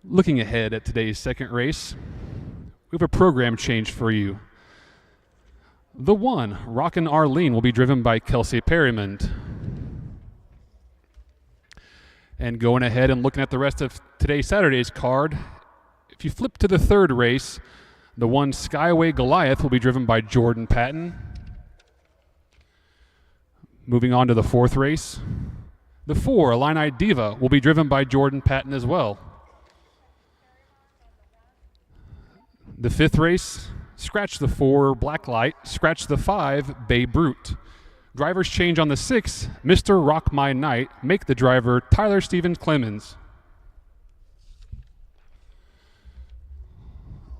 Looking ahead at today's second race, we have a program change for you. The 1, Rockin' Arlene, will be driven by Kelsey Perrimond. And going ahead and looking at the rest of today's Saturday's card, if you flip to the third race, the 1, Skyway Goliath, will be driven by Jordan Patton. Moving on to the fourth race, the 4, Illini Diva, will be driven by Jordan Patton as well. The fifth race, scratch the 4, Blacklight, scratch the 5, Babe Brute. Drivers change on the 6, Mr. Rock My Night, make the driver Tyler Stevens Clemens.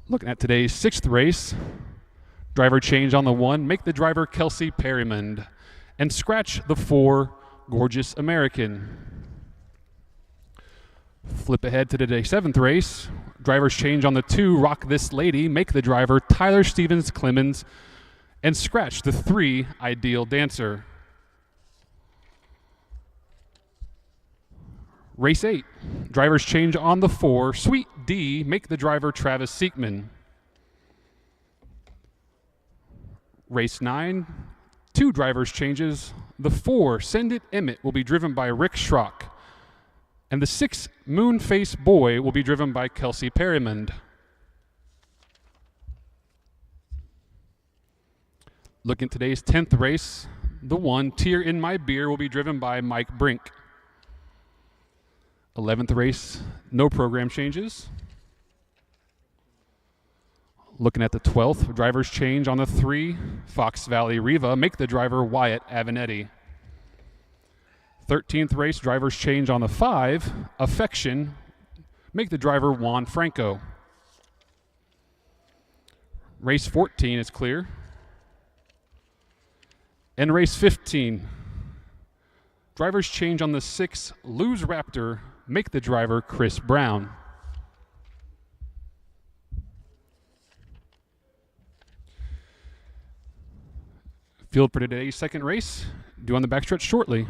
Looking at today's sixth race, driver change on the 1, make the driver Kelsey Perrimond, and scratch the 4, Gorgeous American. Flip ahead to today's seventh race, drivers change on the 2, Rock This Lady, make the driver Tyler Stevens Clemens, and scratch the 3, Ideal Dancer. Race 8, drivers change on the 4, Sweet D, make the driver Travis Seekman. Race 9, 2 drivers changes. The 4, Send It Emmett, will be driven by Rick Schrock. And the 6, Moonface Boy, will be driven by Kelsey Perrimond. Looking at today's 10th race, the 1, Tear in My Beer, will be driven by Mike Brink. 11th race, no program changes. Looking at the 12th, drivers change on the 3, Fox Valley Riva, make the driver Wyatt Avenetti. 13th race, drivers change on the 5, Affection, make the driver Juan Franco. Race 14 is clear. And race 15, drivers change on the 6, Lose Raptor, make the driver Chris Brown. Field for today's second race, due on the backstretch shortly.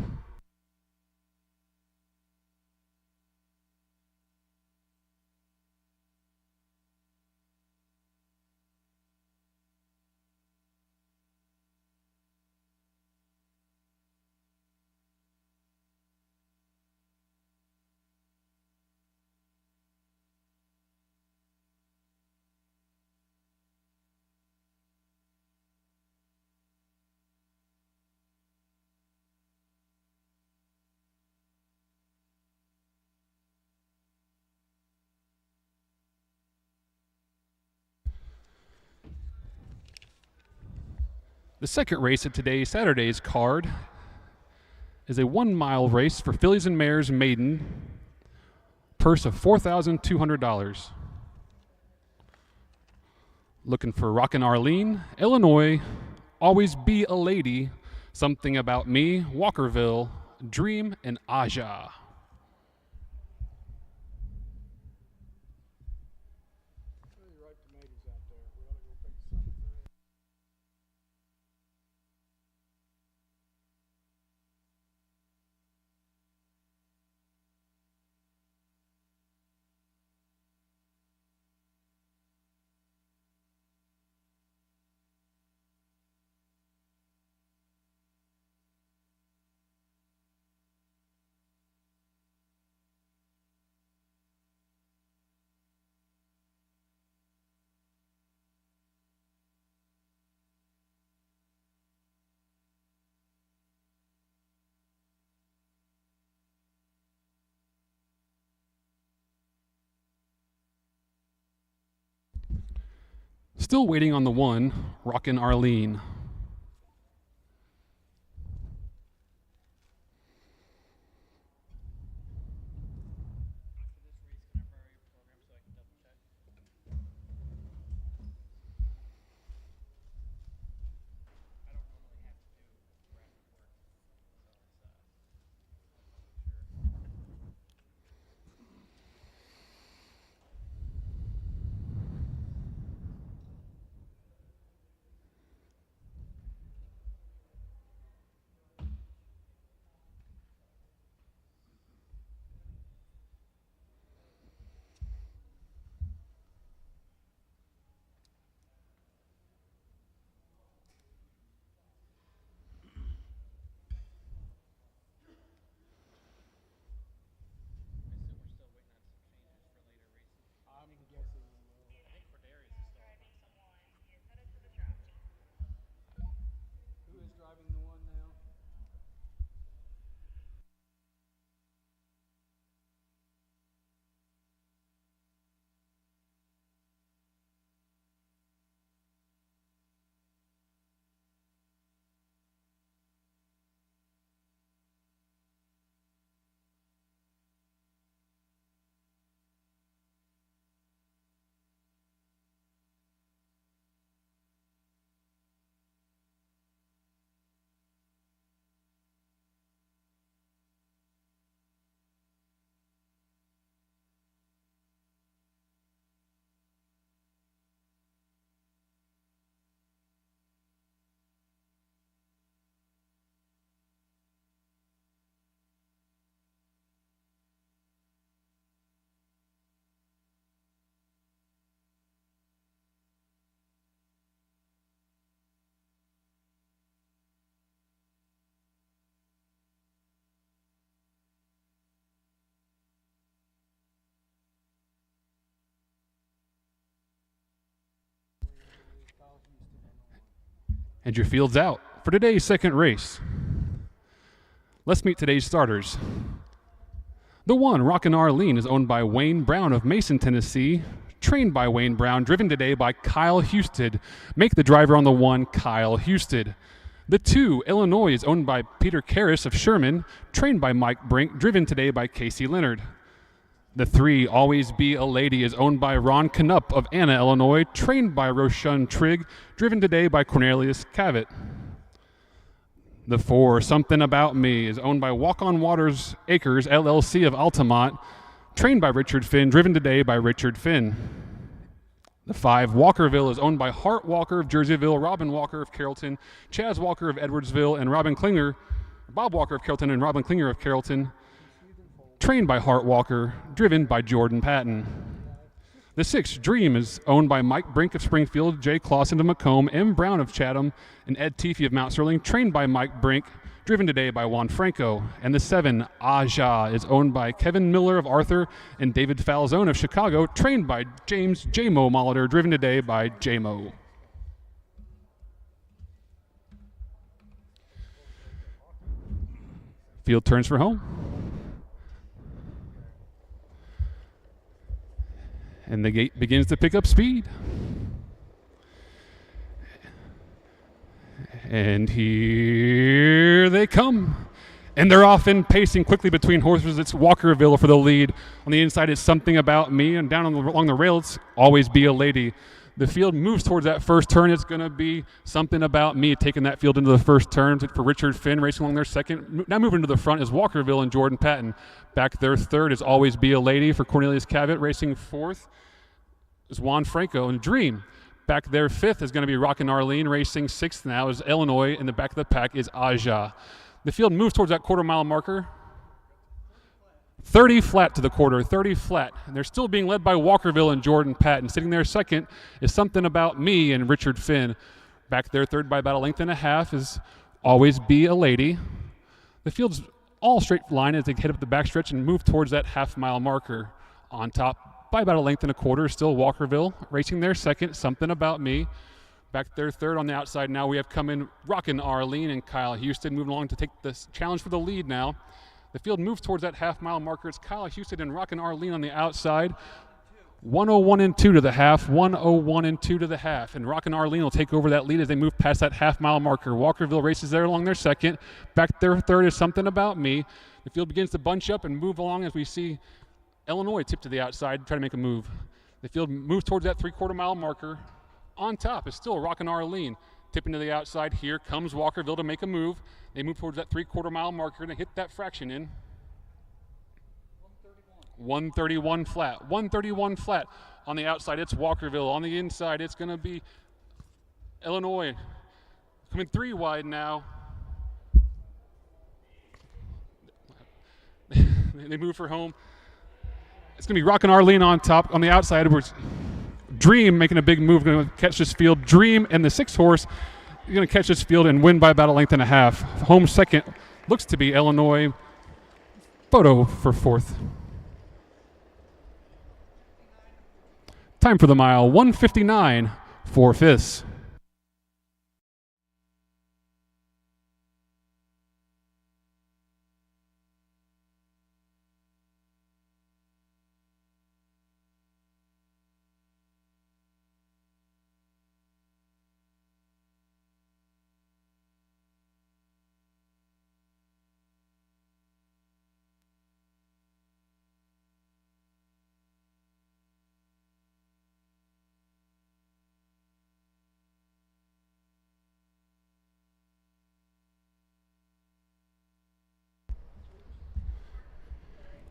The second race of today's Saturday's card is a 1 mile race for fillies and mares maiden, purse of $4,200. Looking for Rockin' Arlene, Illinois, Always Be a Lady, Something About Me, Walkerville, Dream, and Aja. Really ripe tomatoes out there. We ought to go pick some today. Still waiting on the 1, Rockin' Arlene. And your field's out for today's second race. Let's meet today's starters. The 1, Rockin' Arlene, is owned by Wayne Brown of Mason, Tennessee. Trained by Wayne Brown, driven today by Kyle Husted. Make the driver on the 1, Kyle Husted. The 2, Illinois, is owned by Peter Karras of Sherman. Trained by Mike Brink, driven today by Casey Leonard. The 3, Always Be a Lady, is owned by Ron Knupp of Anna, Illinois. Trained by Roshan Trigg, driven today by Cornelius Cavett. The 4, Something About Me, is owned by Walk on Waters Acres, LLC of Altamont. Trained by Richard Finn, driven today by Richard Finn. The 5, Walkerville, is owned by Hart Walker of Jerseyville, Robin Walker of Carrollton, Chaz Walker of Edwardsville, and Bob Walker of Carrollton and Robin Klinger of Carrollton. Trained by Hart Walker, driven by Jordan Patton. The 6, Dream, is owned by Mike Brink of Springfield, Jay Clausen of Macomb, M. Brown of Chatham, and Ed Teefy of Mount Sterling. Trained by Mike Brink, driven today by Juan Franco. And the 7, Aja, is owned by Kevin Miller of Arthur and David Falzone of Chicago. Trained by James J-Mo Molitor, driven today by J-Mo. Field turns for home. And the gate begins to pick up speed. And here they come. And they're off and pacing quickly between horses. It's Walkerville for the lead. On the inside, it's Something About Me. And down along the rail, it's Always Be a Lady. The field moves towards that first turn. It's going to be Something About Me taking that field into the first turn for Richard Finn racing along their second. Now moving to the front is Walkerville and Jordan Patton. Back there third is Always Be a Lady for Cornelius Cavett. Racing fourth is Juan Franco and Dream. Back there fifth is going to be Rockin' Arlene. Racing sixth now is Illinois. In the back of the pack is Aja. The field moves towards that quarter-mile marker. 30 flat to the quarter, 30 flat. And they're still being led by Walkerville and Jordan Patton. Sitting there second is Something About Me and Richard Finn. Back there third by about a length and a half is Always Be a Lady. The field's all straight line as they head up the backstretch and move towards that half-mile marker. On top by about a length and a quarter is still Walkerville. Racing there second, Something About Me. Back there third on the outside now we have come in Rockin' Arlene and Kyle Houston moving along to take this challenge for the lead now. The field moves towards that half-mile marker. It's Kyle Houston and Rockin' Arlene on the outside. 101 and 2 to the half, 101 and 2 to the half. And Rockin' Arlene will take over that lead as they move past that half-mile marker. Walkerville races there along their second. Back there third is Something About Me. The field begins to bunch up and move along as we see Illinois tip to the outside, try to make a move. The field moves towards that three-quarter-mile marker. On top is still Rockin' Arlene. Tipping to the outside, here comes Walkerville to make a move. They move towards that three-quarter-mile marker and they hit that fraction in. 131 flat. 131 flat. On the outside, it's Walkerville. On the inside, it's going to be Illinois. Coming three wide now. They move for home. It's going to be Rockin' Arlene on top. On the outside, Dream making a big move, going to catch this field. Dream and the sixth horse is going to catch this field and win by about a length and a half. Home second looks to be Illinois. Photo for fourth. Time for the mile, 1:59, 4/5.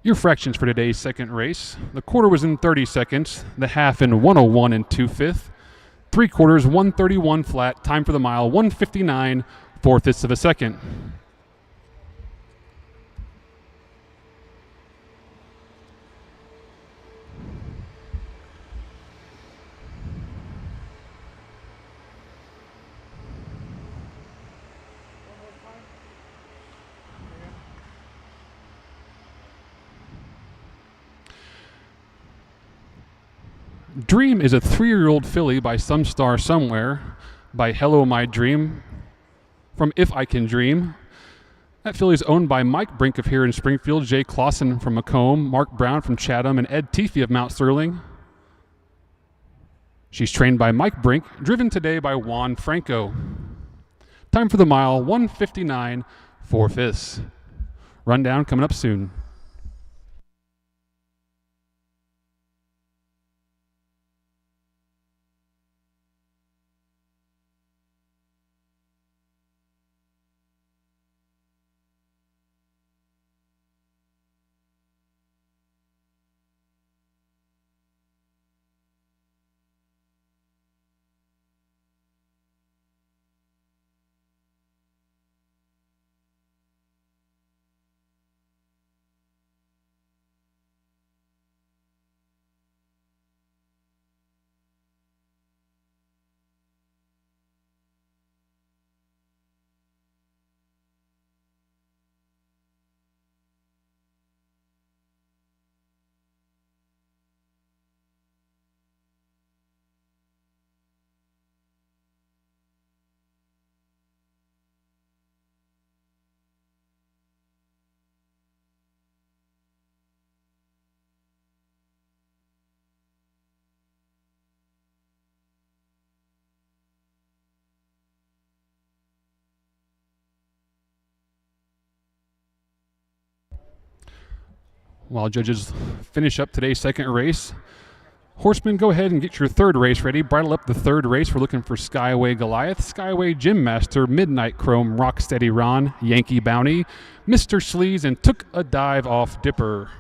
Your fractions for today's second race. The quarter was in 30 seconds, the half in 101 and 2/5, three quarters 131 flat, time for the mile 1:59, 4/5 of a second. Dream is a 3-year-old filly by Some Star Somewhere. by Hello My Dream from If I Can Dream. That filly is owned by Mike Brink of here in Springfield, Jay Clausen from Macomb, Mark Brown from Chatham, and Ed Teefy of Mount Sterling. She's trained by Mike Brink, driven today by Juan Franco. Time for the mile, 1:59, 4/5. Rundown coming up soon. While judges finish up today's second race, horsemen, go ahead and get your third race ready. Bridle up the third race. We're looking for Skyway Goliath, Skyway Gym Master, Midnight Chrome, Rocksteady Ron, Yankee Bounty, Mr. Sleaze, and Took a Dive Off Dipper.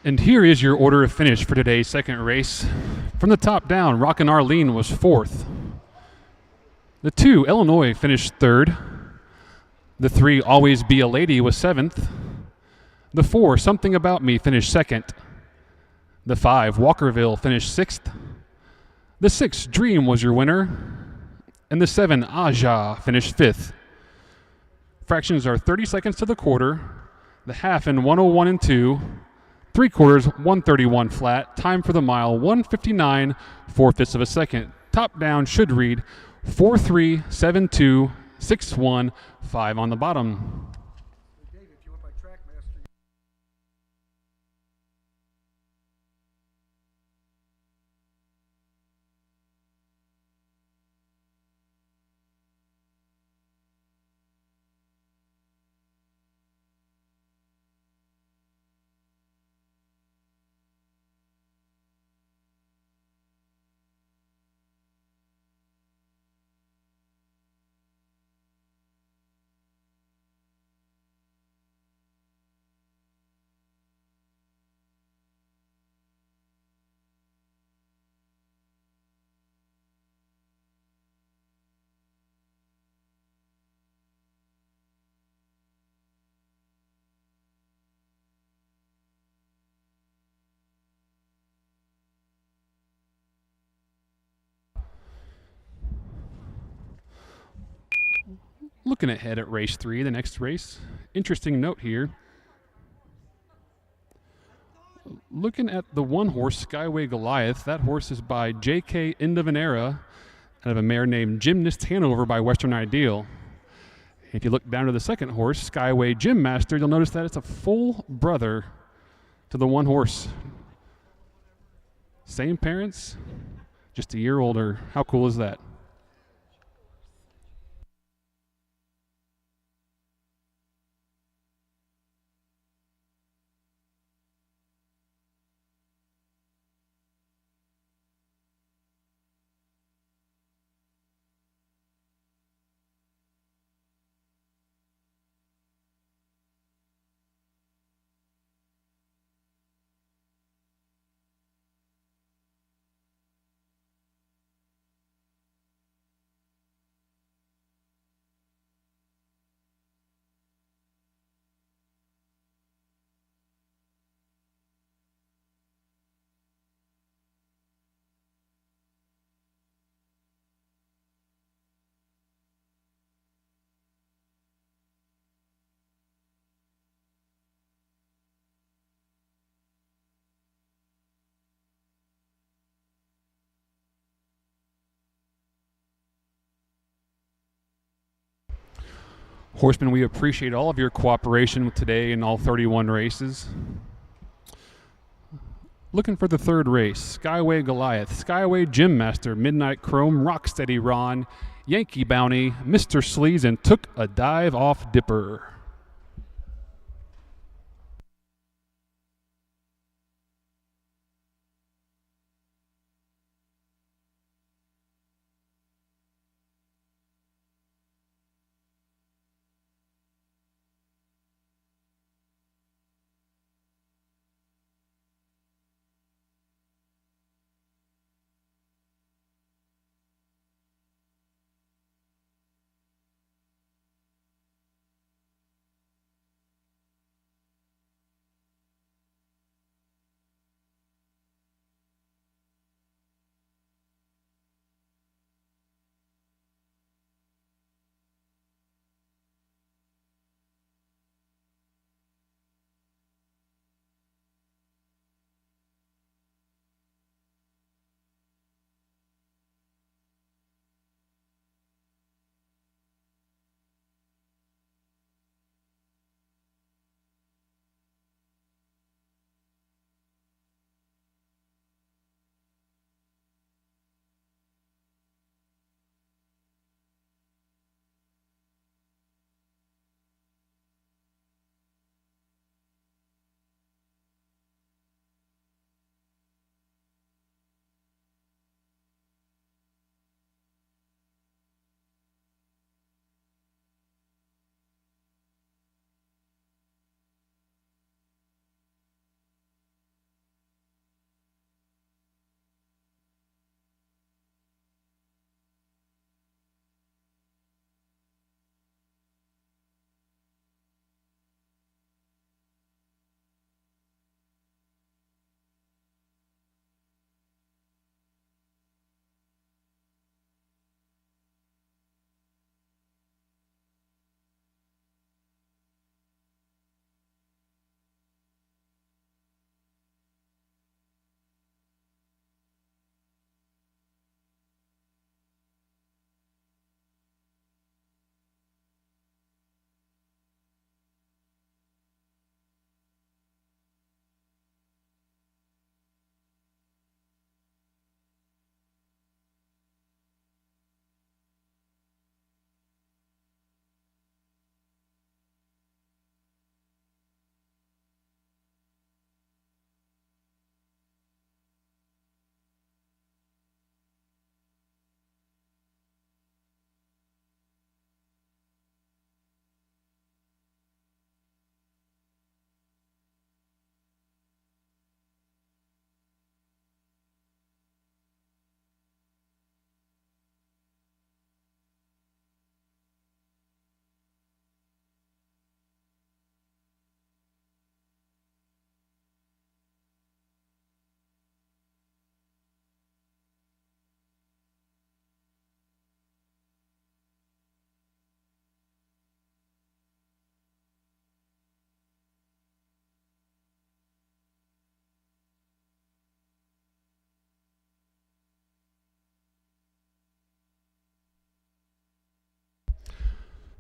And here is your order of finish for today's second race. From the top down, Rockin' Arlene was fourth. The 2, Illinois, finished third. The 3, Always Be a Lady, was seventh. The 4, Something About Me, finished second. The 5, Walkerville, finished sixth. The 6, Dream, was your winner. And the 7, Aja, finished fifth. Fractions are 30 seconds to the quarter, the half in 1:01 and 2, 3/4, 1:31 flat. Time for the mile, 1:59, 4/5 of a second. Top down should read 4:3, 7:2, 6:1, 5 on the bottom. Dave, if you went by Trackmaster. Looking ahead at race 3, the next race. Interesting note here. Looking at the one horse, Skyway Goliath, that horse is by J.K. End of an Era, out of a mare named Gymnast Hanover by Western Ideal. If you look down to the second horse, Skyway Gym Master, you'll notice that it's a full brother to the one horse. Same parents, Just a year older. How cool is that? Horsemen, we appreciate all of your cooperation today in all 31 races. Looking for the third race, Skyway Goliath, Skyway Gym Master, Midnight Chrome, Rocksteady Ron, Yankee Bounty, Mr. Sleaze, and Took a Dive Off Dipper.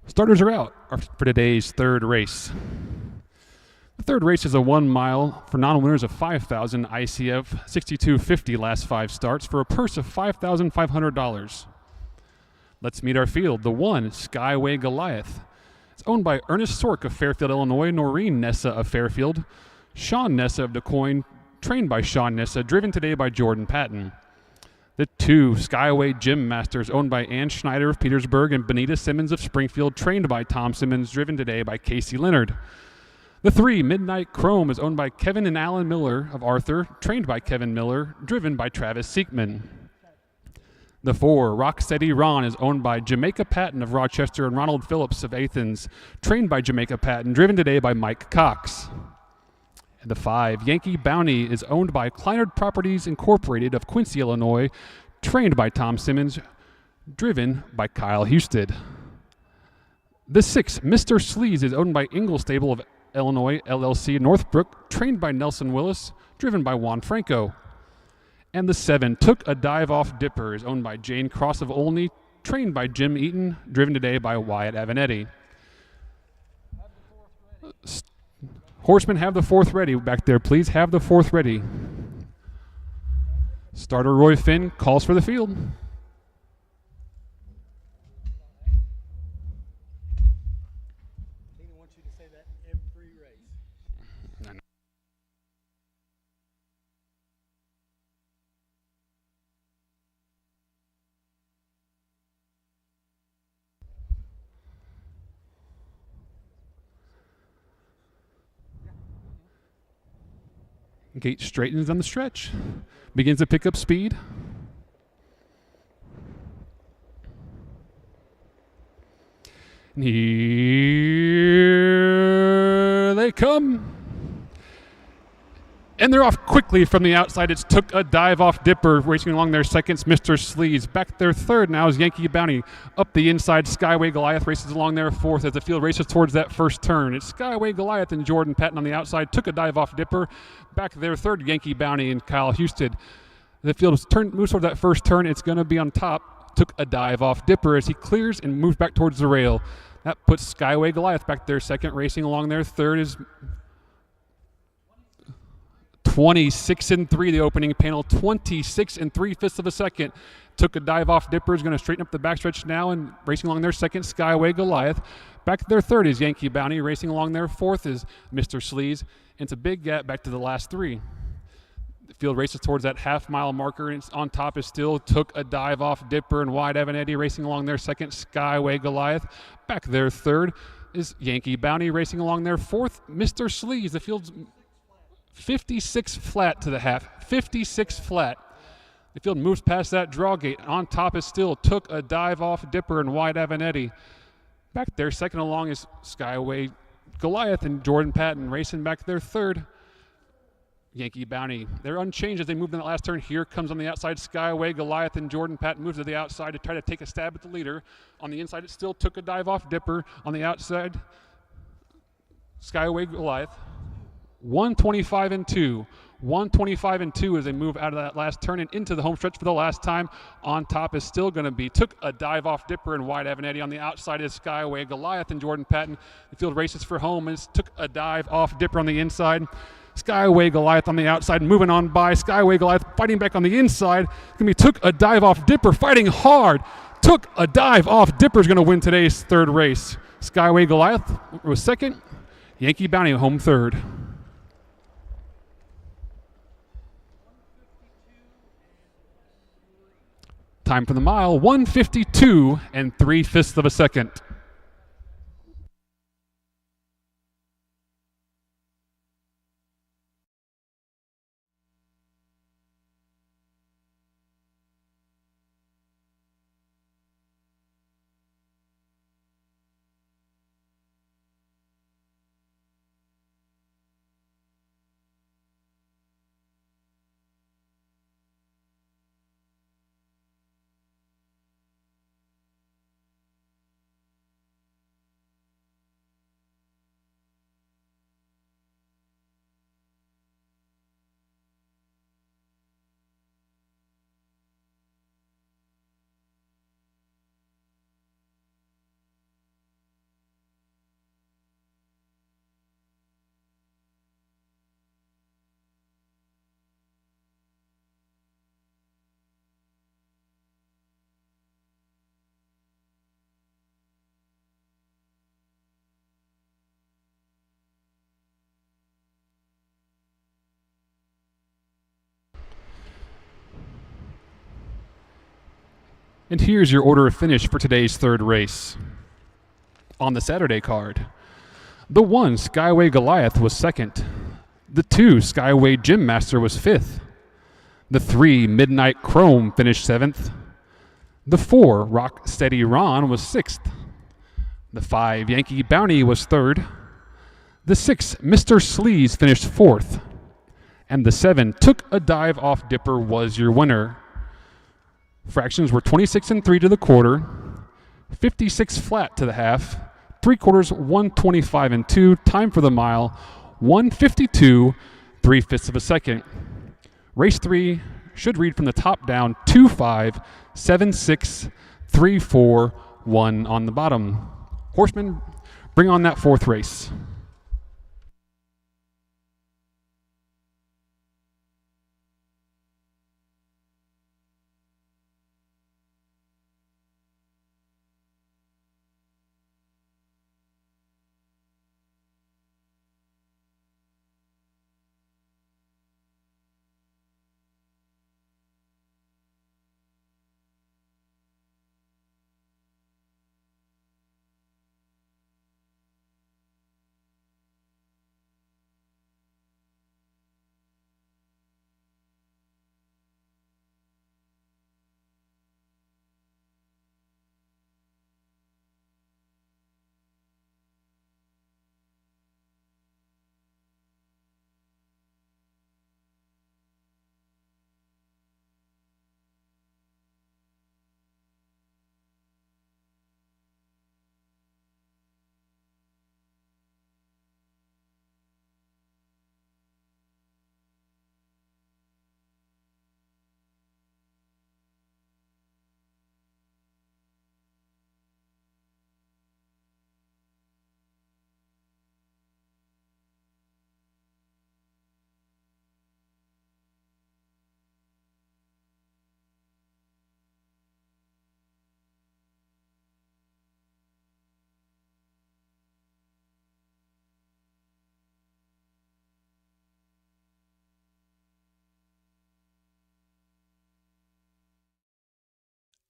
Starters are out for today's third race. The third race is a 1 mile for non-winners of 5,000 ICF 6250 last 5 starts for a purse of $5,500. Let's meet our field. The 1, Skyway Goliath. It's owned by Ernest Sork of Fairfield, Illinois, Noreen Nessa of Fairfield, Sean Nessa of DuQuoin, trained by Sean Nessa, driven today by Jordan Patton. The 2, Skyway Gym Masters, owned by Ann Schneider of Petersburg and Benita Simmons of Springfield, trained by Tom Simmons, driven today by Casey Leonard. The 3, Midnight Chrome, is owned by Kevin and Alan Miller of Arthur, trained by Kevin Miller, driven by Travis Siekman. The 4, Rocksteady Ron, is owned by Jamaica Patton of Rochester and Ronald Phillips of Athens, trained by Jamaica Patton, driven today by Mike Cox. And the 5, Yankee Bounty, is owned by Kleinard Properties Incorporated of Quincy, Illinois, trained by Tom Simmons, driven by Kyle Husted. The 6, Mr. Sleaze, is owned by Ingle Stable of Illinois, LLC, Northbrook, trained by Nelson Willis, driven by Juan Franco. And the 7, Took a Dive Off Dipper, is owned by Jane Cross of Olney, trained by Jim Eaton, driven today by Wyatt Avanetti. Horsemen, have the 4th ready. Back there, please. Have the 4th ready. Starter Roy Finn calls for the field. Tina wants you to say that every race. I know. Gate straightens on the stretch. Begins to pick up speed. And here they come. And they're off quickly from the outside. It's Took a Dive Off Dipper racing along their seconds. Mr. Sleaze back their 3rd now is Yankee Bounty. Up the inside, Skyway Goliath races along their 4th as the field races towards that first turn. It's Skyway Goliath and Jordan Patton on the outside. Took a Dive Off Dipper. Back their 3rd, Yankee Bounty and Kyle Husted. The field moves toward that first turn. It's going to be on top. Took a Dive Off Dipper as he clears and moves back towards the rail. That puts Skyway Goliath back their 2nd. Racing along their 3rd is 26-3, the opening panel. 26 3/5 of a second. Took a Dive Off Dipper is going to straighten up the backstretch now and racing along their 2nd, Skyway Goliath. Back their 3rd is Yankee Bounty. Racing along their 4th is Mr. Sleaze. And it's a big gap back to the last 3. The field races towards that half-mile marker, and on top is still Took a Dive Off Dipper and Wyatt Avanetti racing along their 2nd, Skyway Goliath. Back their 3rd is Yankee Bounty racing along their 4th, Mr. Sleaze. The field's 56 flat to the half, 56 flat. The field moves past that draw gate. On top is still Took a Dive Off Dipper and Wyatt Avanetti. Back there, second along is Skyway Goliath and Jordan Patton racing back their 3rd. Yankee Bounty. They're unchanged as they move in that last turn. Here comes on the outside Skyway Goliath and Jordan Patton moves to the outside to try to take a stab at the leader. On the inside, it still Took a Dive Off Dipper. On the outside, Skyway Goliath. 125-2. 125-2 as they move out of that last turn and into the home stretch for the last time. On top is still going to be Took a Dive Off Dipper and Wyatt Avanetti. On the outside is Skyway Goliath and Jordan Patton. The field races for home is Took a Dive Off Dipper on the inside. Skyway Goliath on the outside, moving on by. Skyway Goliath fighting back on the inside. It's going to be Took a Dive Off Dipper fighting hard. Took a Dive Off Dipper is going to win today's 3rd race. Skyway Goliath was 2nd. Yankee Bounty home 3rd. Time for the mile, 1:52 3/5 of a second. And here's your order of finish for today's third race. On the Saturday card, the 1 Skyway Goliath was second. The 2 Skyway Gym Master was fifth. The 3 Midnight Chrome finished seventh. The 4 Rock Steady Ron was sixth. The 5 Yankee Bounty was third. The 6 Mr. Sleaze finished fourth. And the 7 Took a Dive Off Dipper was your winner. Fractions were 26 and 3 to the quarter, 56 flat to the half, 3/4 125 and 2, time for the mile 152 3/5 of a second. Race 3 should read from the top down 2-5 7-6 3-4 1 on the bottom. Horsemen, bring on that fourth race.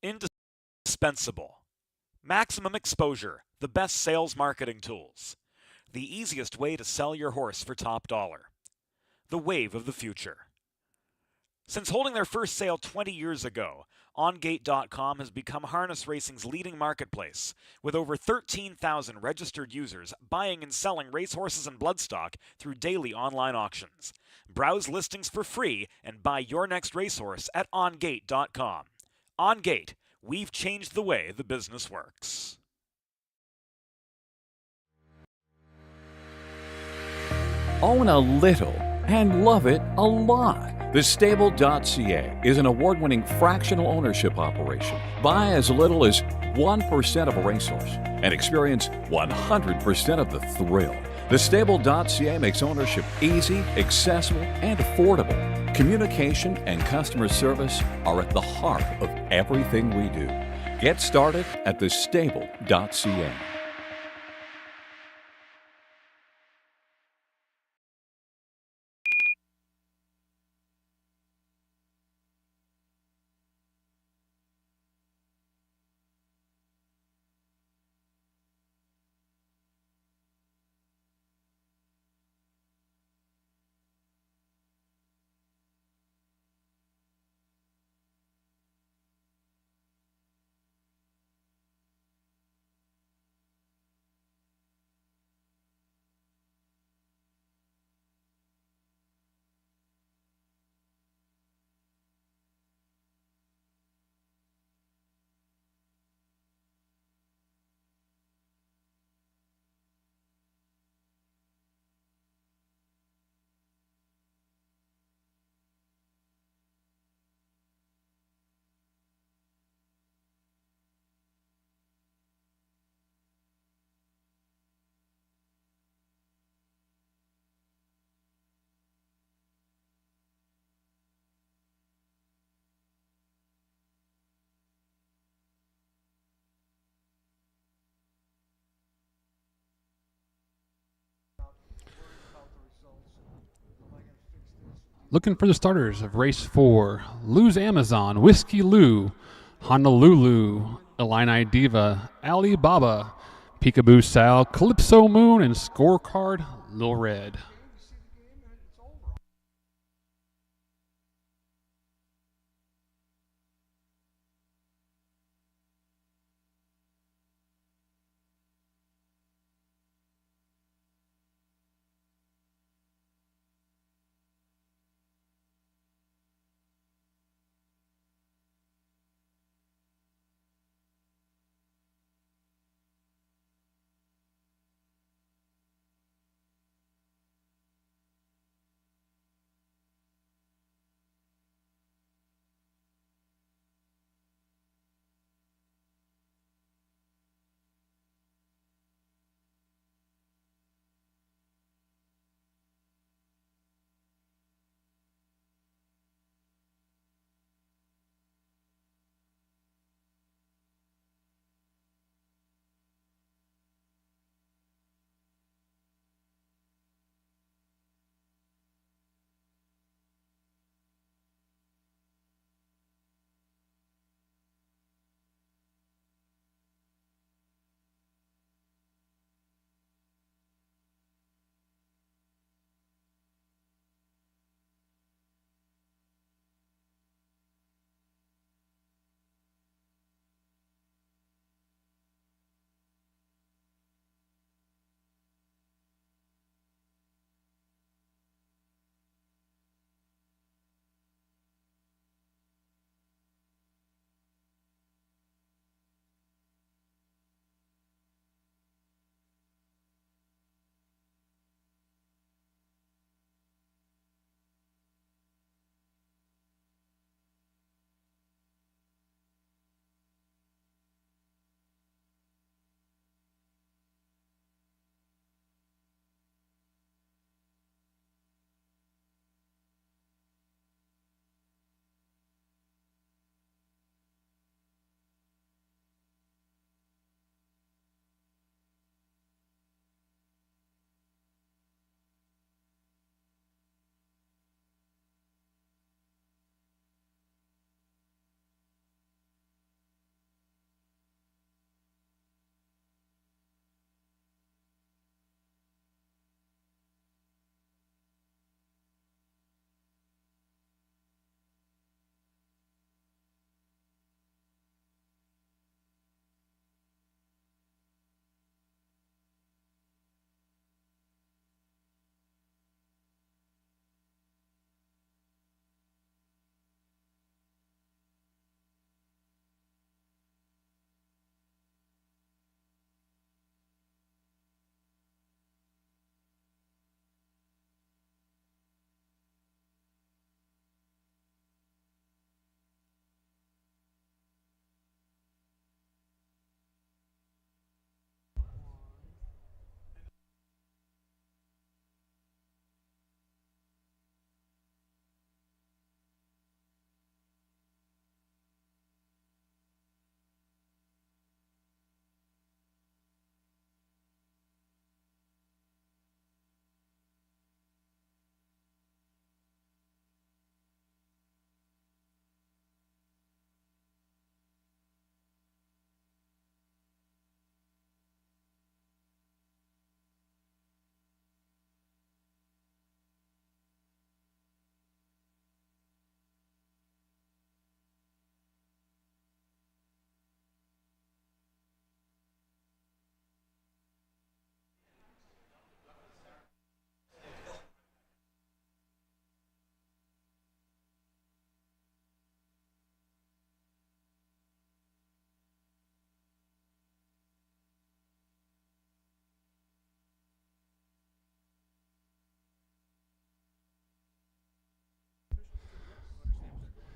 Indispensable. Maximum exposure, the best sales marketing tools. The easiest way to sell your horse for top dollar. The wave of the future. Since holding their first sale 20 years ago, OnGate.com has become harness racing's leading marketplace, with over 13,000 registered users buying and selling racehorses and bloodstock through daily online auctions. Browse listings for free and buy your next racehorse at OnGate.com. OnGate, we've changed the way the business works. Own a little and love it a lot. TheStable.ca is an award-winning fractional ownership operation. Buy as little as 1% of a racehorse and experience 100% of the thrill. TheStable.ca makes ownership easy, accessible, and affordable. Communication and customer service are at the heart of everything we do. Get started at TheStable.ca. Looking for the starters of race 4, Lou's Amazon, Whiskey Lou, Honolulu, Illini Diva, Alibaba, Peekaboo Sal, Calypso Moon, and Scorecard Lil Red.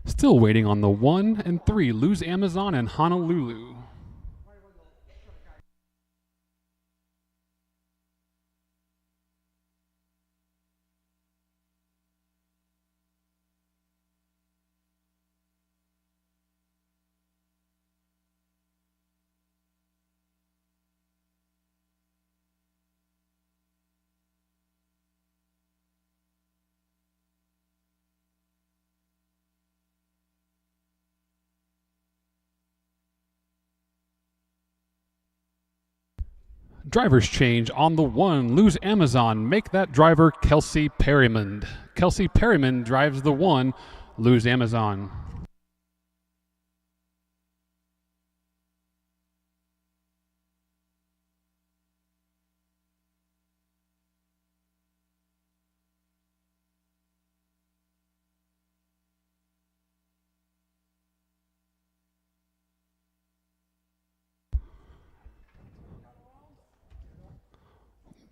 Still waiting on the 1 and 3, Lose Amazon and Honolulu. Driver's change on the 1, Lose Amazon. Make that driver Kelsey Perryman. Kelsey Perryman drives the 1, Lose Amazon.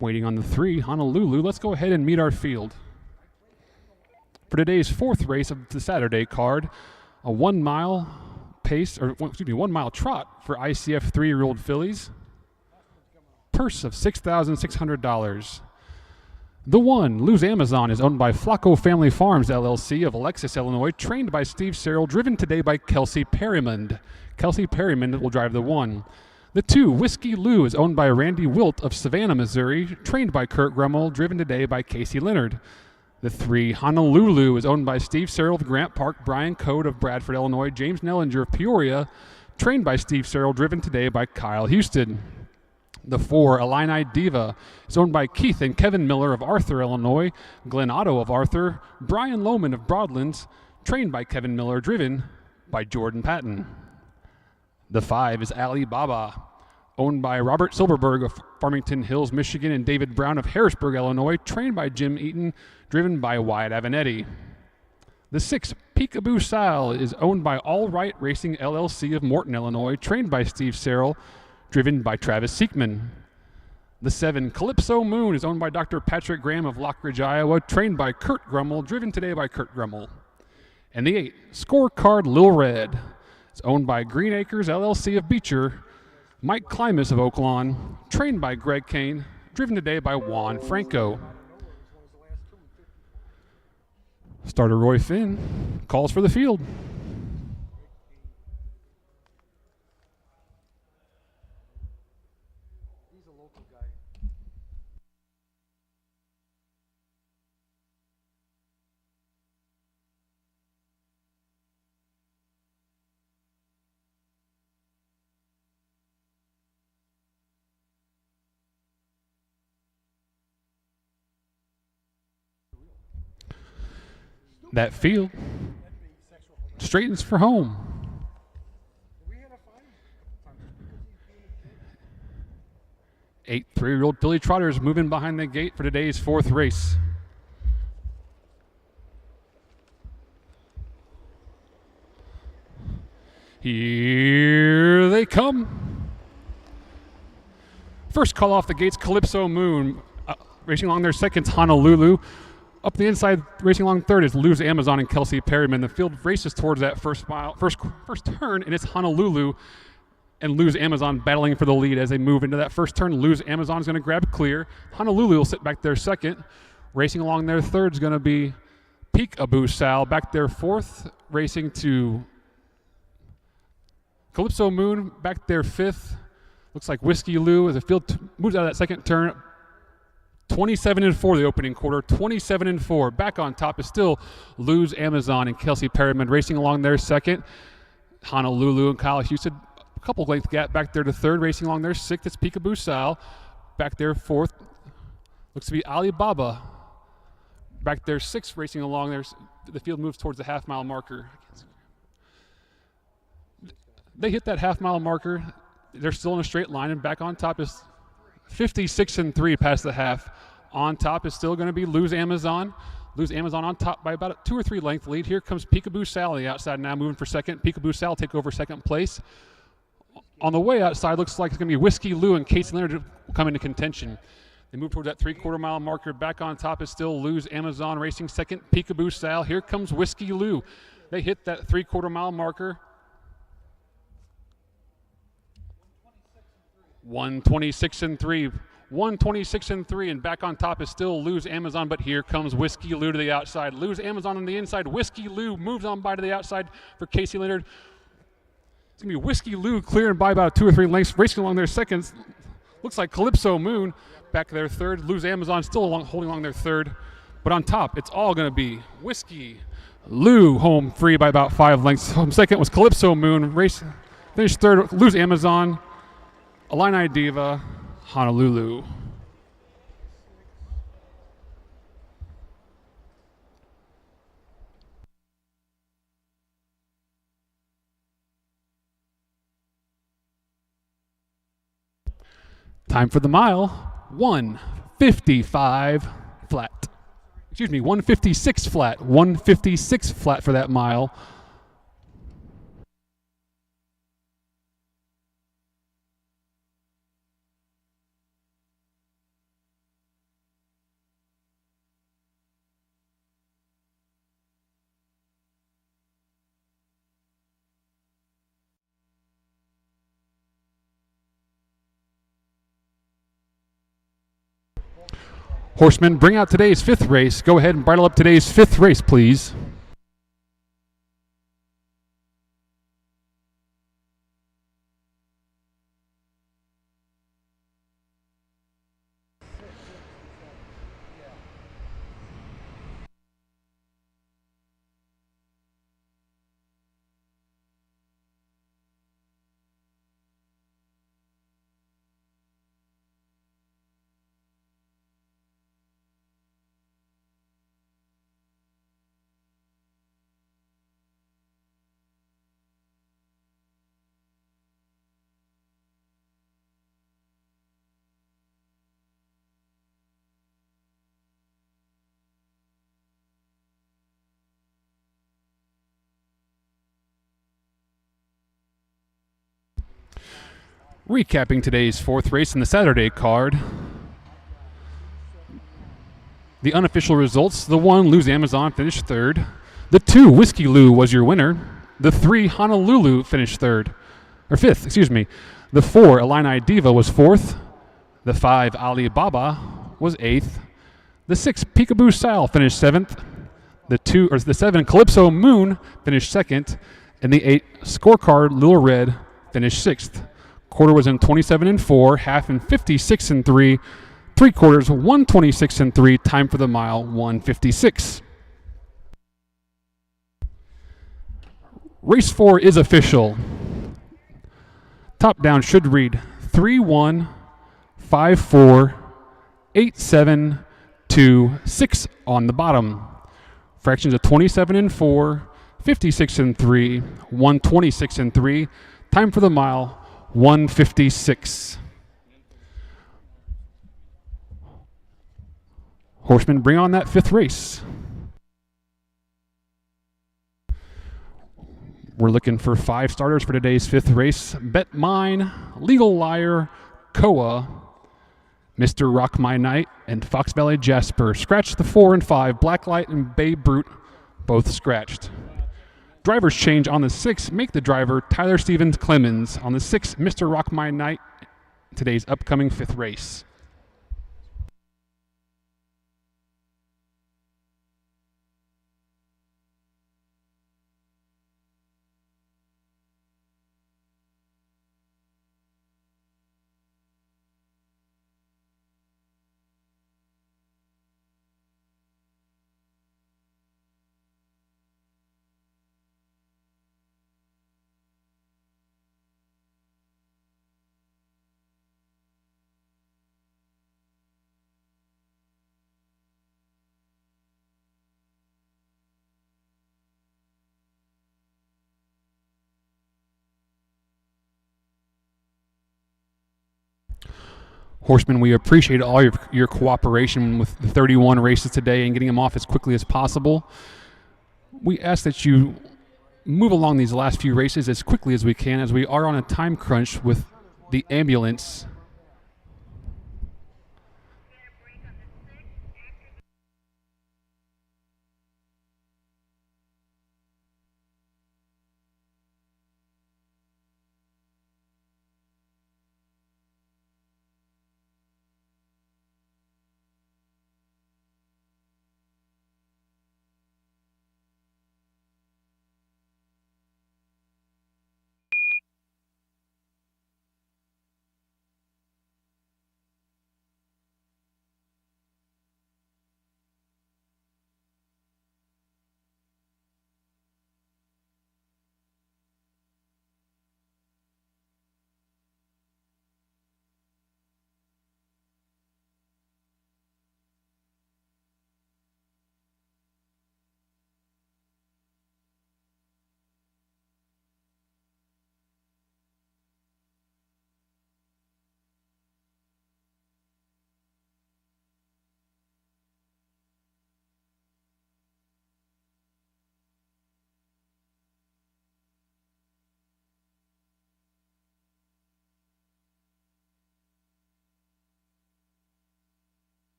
Waiting on the 3, Honolulu. Let's go ahead and meet our field. For today's 4th race of the Saturday card, a 1 mile pace, or 1 mile trot for ICF 3-year-old fillies. Purse of $6,600. The 1, Lose Amazon, is owned by Flacco Family Farms, LLC of Alexis, Illinois, trained by Steve Searle, driven today by Kelsey Perryman. Kelsey Perryman will drive the 1. The 2, Whiskey Lou, is owned by Randy Wilt of Savannah, Missouri, trained by Kurt Grummel, driven today by Casey Leonard. The 3, Honolulu, is owned by Steve Searle of Grant Park, Brian Code of Bradford, Illinois, James Nellinger of Peoria, trained by Steve Searle, driven today by Kyle Houston. The 4, Illini Diva, is owned by Keith and Kevin Miller of Arthur, Illinois, Glenn Otto of Arthur, Brian Lohman of Broadlands, trained by Kevin Miller, driven by Jordan Patton. The 5 is Alibaba, owned by Robert Silverberg of Farmington Hills, Michigan, and David Brown of Harrisburg, Illinois, trained by Jim Eaton, driven by Wyatt Avenetti. The 6, Peekaboo Sal, is owned by All Right Racing LLC of Morton, Illinois, trained by Steve Searle, driven by Travis Seekman. The 7, Calypso Moon, is owned by Dr. Patrick Graham of Lockridge, Iowa, trained by Kurt Grummel, driven today by Kurt Grummel. And the 8, Scorecard Lil Red, is owned by Green Acres LLC of Beecher, Mike Klimas of Oaklawn, trained by Greg Kane, driven today by Juan Franco. Starter Roy Finn calls for the field. He's a local guy. That field straightens for home. Eight 3-year-old filly trotters moving behind the gate for today's 4th race. Here they come. First call off the gates, Calypso Moon. Racing along their second's Honolulu. Up the inside, racing along third is Lose Amazon and Kelsey Perryman. The field races towards that first turn, and it's Honolulu and Lose Amazon battling for the lead as they move into that first turn. Lose Amazon is going to grab clear. Honolulu will sit back there second. Racing along their third is going to be Peekaboo Sal back there fourth, racing to Calypso Moon back there fifth. Looks like Whiskey Lou as the field moves out of that second turn. 27-4 the opening quarter, 27-4. Back on top is still Lose Amazon and Kelsey Perryman racing along their second. Honolulu and Kyle Houston, a couple length gap back there to third, racing along their sixth. It's Peekaboo Sal. Back there fourth, looks to be Alibaba. Back there sixth, racing along there. The field moves towards the half-mile marker. They hit that half-mile marker. They're still in a straight line, and back on top is 56-3 past the half. On top is still going to be Lose Amazon. Lose Amazon on top by about a 2 or 3 length lead. Here comes Peekaboo Sal on the outside now, moving for second. Peekaboo Sal take over second place. On the way outside, looks like it's going to be Whiskey Lou and Casey Leonard come into contention. They move towards that 3/4 mile marker. Back on top is still Lose Amazon racing second. Peekaboo Sal. Here comes Whiskey Lou. They hit that 3/4 mile marker. 126-3. 126-3, and back on top is still Lose Amazon, but here comes Whiskey Lou to the outside. Lose Amazon on the inside. Whiskey Lou moves on by to the outside for Casey Leonard. It's going to be Whiskey Lou clearing by about 2 or 3 lengths, racing along their seconds. Looks like Calypso Moon back there third. Lose Amazon still holding along their third. But on top, it's all going to be Whiskey Lou home free by about 5 lengths. Home second was Calypso Moon. Finished third, Lose Amazon. Illini Diva, Honolulu. Time for the mile, 155 flat. Excuse me, 156 flat. 156 flat for that mile. Horsemen, bring out today's 5th race. Go ahead and bridle up today's 5th race, please. Recapping today's 4th race in the Saturday card. The unofficial results: the 1, Lou's Amazon, finished 3rd. The 2, Whiskey Lou, was your winner. The 3, Honolulu, finished 3rd. Or 5th, excuse me. The 4, Illini Diva, was 4th. The 5, Alibaba, was 8th. The 6, Peekaboo Sal, finished 7th. The 7, Calypso Moon, finished 2nd. And the 8, Scorecard Little Red, finished 6th. Quarter was in 27-4, half in 56-3, 3/4 126-3. Time for the mile, 156. Race 4 is official. Top down should read 3-1-5-4-8-7-2-6 on the bottom. Fractions of 27-4, 56-3, 126-3. Time for the mile, 156. Horsemen, bring on that 5th race. We're looking for 5 starters for today's 5th race. Bet Mine, Legal Liar, Koa, Mr. Rock My Night, and Fox Valley Jasper. Scratch the 4 and 5. Blacklight and Babe Brute, both scratched. Drivers change on the 6. Make the driver Tyler Stevens Clemens. On the 6, Mr. Rock My Night, today's upcoming 5th race. Horsemen, we appreciate all your cooperation with the 31 races today and getting them off as quickly as possible. We ask that you move along these last few races as quickly as we can, as we are on a time crunch with the ambulance.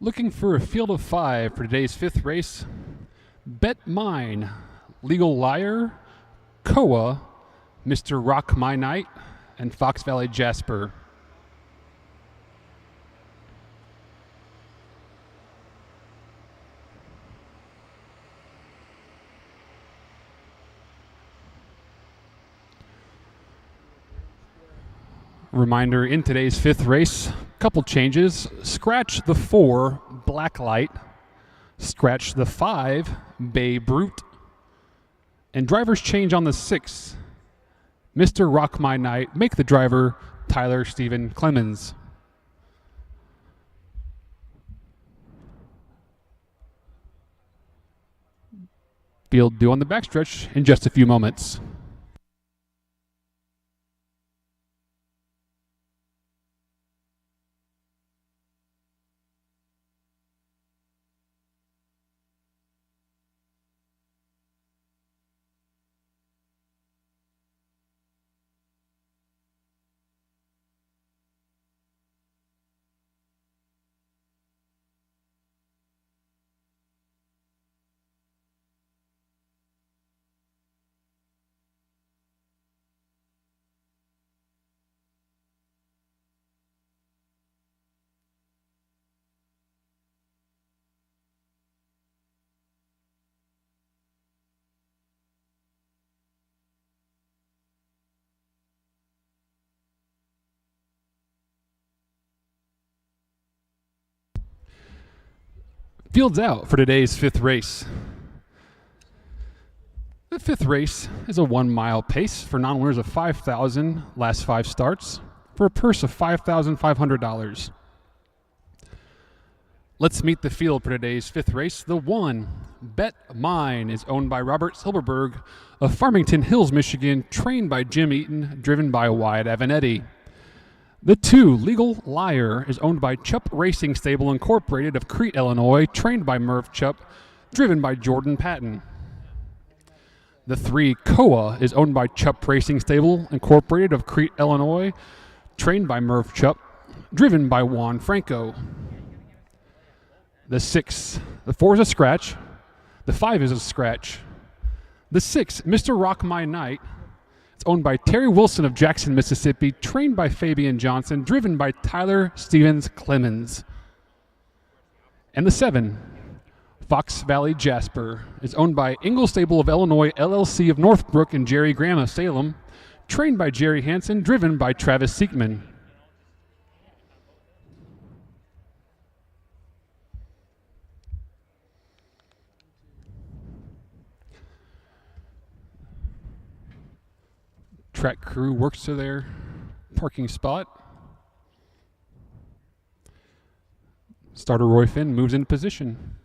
Looking for a field of 5 for today's 5th race. Bet Mine, Legal Liar, Koa, Mr. Rock My Night, and Fox Valley Jasper. Reminder in today's 5th race, couple changes. Scratch the 4, Blacklight. Scratch the 5, Bay Brute. And drivers change on the 6. Mr. Rock My Night, make the driver Tyler Stephen Clemens. Field due on the backstretch in just a few moments. Field's out for today's 5th race. The 5th race is a 1 mile pace for non-winners of $5,000 last 5 starts for a purse of $5,500. Let's meet the field for today's 5th race. The 1, Bet Mine, is owned by Robert Silberberg of Farmington Hills, Michigan, trained by Jim Eaton, driven by Wyatt Avanetti. The 2, Legal Liar, is owned by Chupp Racing Stable Incorporated of Crete, Illinois, trained by Merv Chupp, driven by Jordan Patton. The 3, Koa, is owned by Chupp Racing Stable Incorporated of Crete, Illinois, trained by Merv Chupp, driven by Juan Franco. The 6, the 4 is a scratch. The 5 is a scratch. The 6, Mr. Rock My Night, it's owned by Terry Wilson of Jackson, Mississippi, trained by Fabian Johnson, driven by Tyler Stevens Clemens. And the 7, Fox Valley Jasper, is owned by Ingle Stable of Illinois, LLC of Northbrook, and Jerry Graham of Salem, trained by Jerry Hansen, driven by Travis Siekman. Track crew works to their parking spot. Starter Roy Finn moves into position.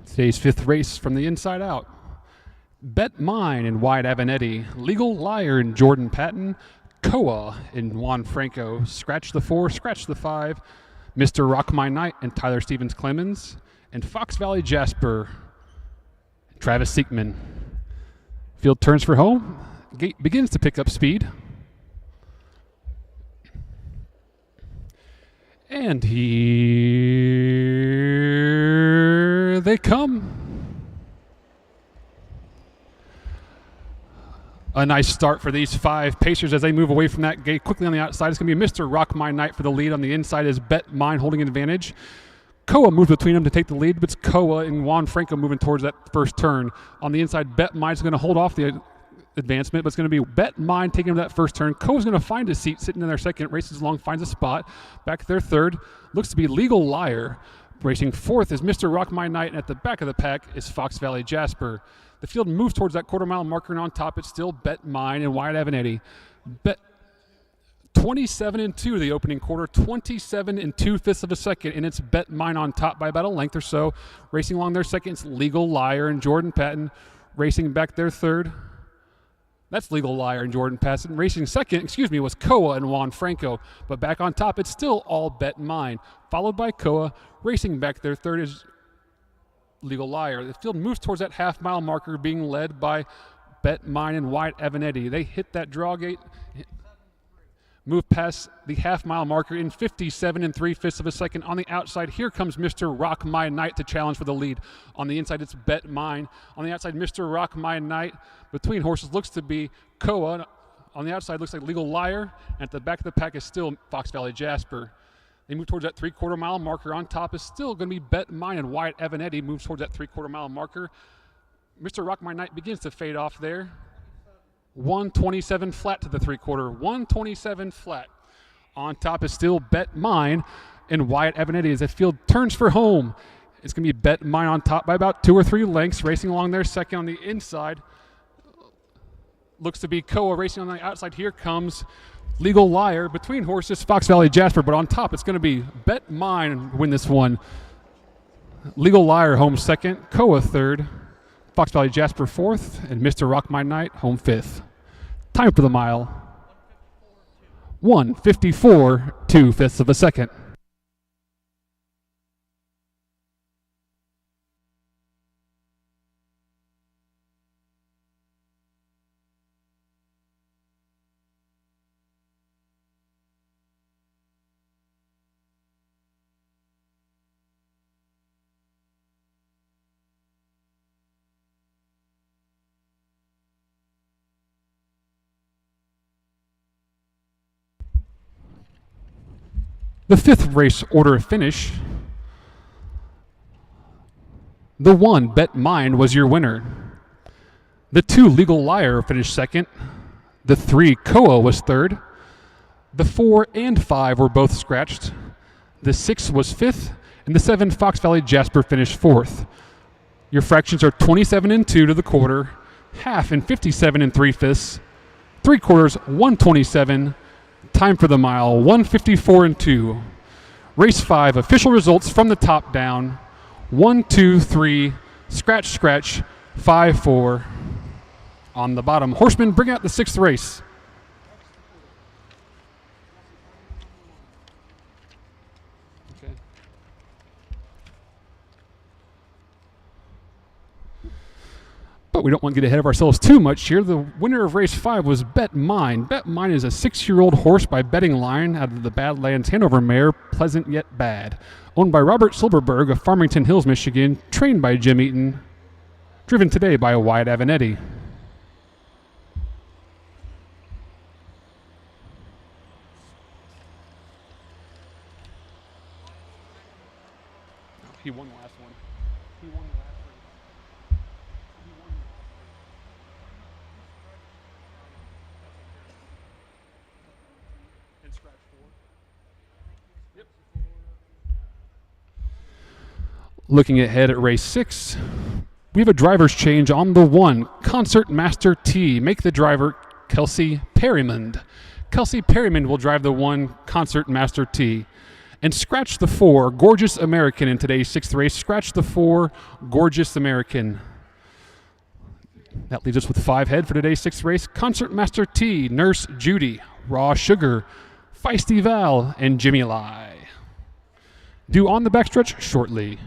Today's 5th race from the inside out. Bet Mine in Wyatt Avanetti, Legal Liar in Jordan Patton, Koa in Juan Franco, Scratch the 4, Scratch the 5, Mr. Rock My Night and Tyler Stevens Clemens, and Fox Valley Jasper, Travis Siekman. Field turns for home. Gate begins to pick up speed. And here they come. A nice start for these 5 Pacers as they move away from that gate. Quickly on the outside, it's going to be Mr. Rock My Night for the lead. On the inside is Bet Mine holding an advantage. Koa moves between them to take the lead, but it's Koa and Juan Franco moving towards that first turn. On the inside, Bet Mine's going to hold off the advancement, but it's going to be Bet Mine taking him to that first turn. Koa's going to find a seat, sitting in their second, races along, finds a spot. Back to their third, looks to be Legal Liar. Racing fourth is Mr. Rock My Night, and at the back of the pack is Fox Valley Jasper. The field moves towards that quarter-mile marker, and on top it's still Bet Mine and Wyatt Avanetti. 27 and 2 the opening quarter, 27 and 2/5 of a second, and it's Bet Mine on top by about a length or so. Racing along their second, it's Legal Liar and Jordan Patton. Racing back their third, that's Legal Liar and Jordan Patton. Racing second, was Koa and Juan Franco. But back on top, it's still all Bet Mine, followed by Koa. Racing back their third is Legal Liar. The field moves towards that half-mile marker, being led by Bet Mine and Wyatt Evanetti. They hit that draw gate, move past the half-mile marker in 57 and 3/5 of a second. On the outside, here comes Mr. Rock My Knight to challenge for the lead. On the inside, it's Bet Mine. On the outside, Mr. Rock My Knight. Between horses looks to be Koa. On the outside, looks like Legal Liar. And at the back of the pack is still Fox Valley Jasper. They move towards that 3/4 mile marker. On top is still going to be Bet Mine, and Wyatt Evanetti moves towards that 3/4 mile marker. Mr. Rock My Knight begins to fade off there. 127 flat to the 3/4. 127 flat. On top is still Bet Mine and Wyatt Evanetti as the field turns for home. It's going to be Bet Mine on top by about 2 or 3 lengths, racing along there second on the inside. Looks to be Koa racing on the outside. Here comes Legal Liar. Between horses, Fox Valley Jasper, but on top it's going to be Bet Mine win this one. Legal Liar home second, Koa third, Fox Valley Jasper fourth, and Mr. Rock My Knight home fifth. Time for the mile, 1:54 2/5 of a second. The 5th race order of finish. The 1, Bet Mine, was your winner. The 2, Legal Liar, finished second. The 3, Koa, was third. The 4 and 5 were both scratched. The 6 was fifth. And the 7, Fox Valley Jasper, finished fourth. Your fractions are 27 and 2 to the quarter, half and 57 and 3/5, 3/4, 127. Time for the mile, 1:54 and 2. Race 5, official results from the top down. 1, 2, 3, scratch, scratch, 5, 4. On the bottom, horsemen bring out the 6th race. Okay. But we don't want to get ahead of ourselves too much here. The winner of race 5 was Bet Mine. Bet Mine is a 6-year-old horse by Betting Line out of the Badlands Hanover mare, Pleasant Yet Bad. Owned by Robert Silberberg of Farmington Hills, Michigan. Trained by Jim Eaton. Driven today by Wyatt Evanetti. He won the last one. He won the last race. He won the last race. And scratch 4. Yep. Looking ahead at race 6, we have a driver's change on the 1, Concert Master T. Make the driver Kelsey Perrimond. Kelsey Perrimond will drive the 1, Concert Master T. And scratch the 4, Gorgeous American in today's 6th race. Scratch the 4, Gorgeous American. That leaves us with 5 head for today's 6th race. Concert Master T, Nurse Judy, Raw Sugar, Feisty Val, and Jimmy Lai. Due on the backstretch shortly.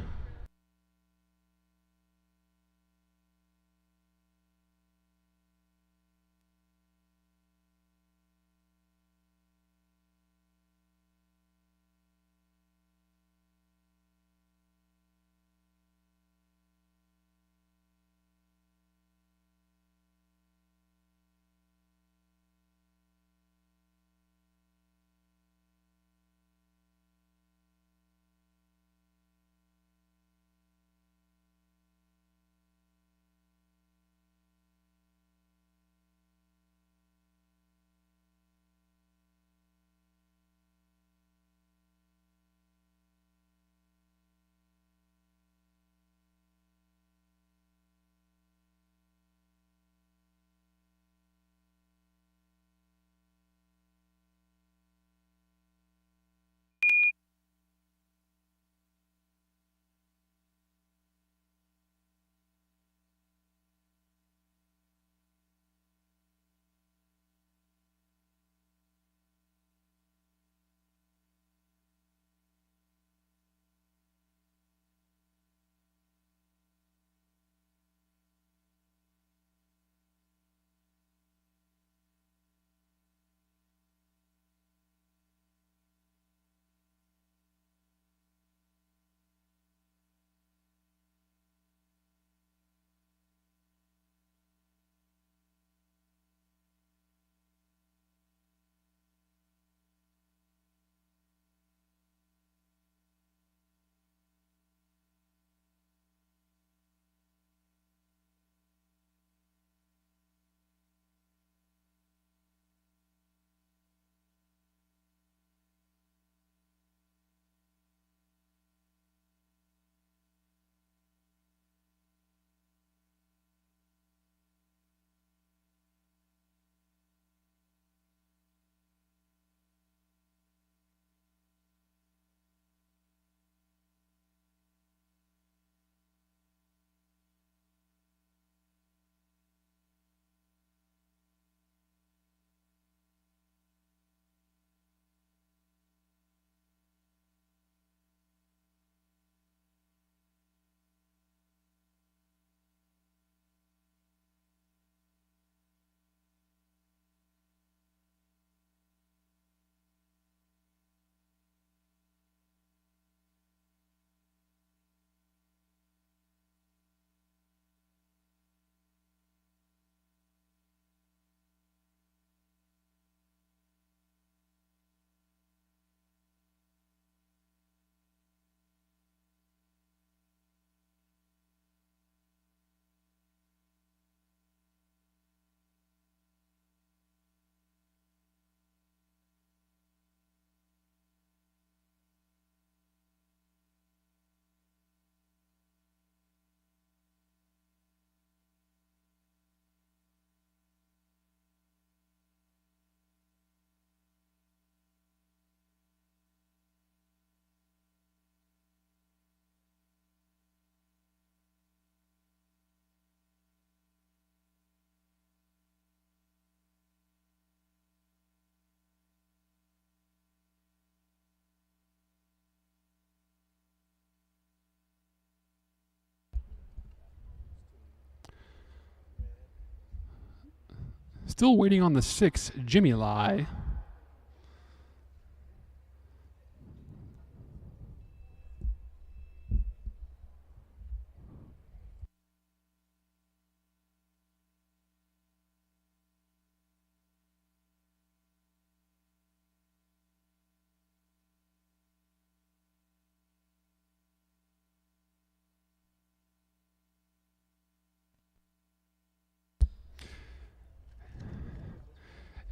Still waiting on the 6, Jimmy Lai.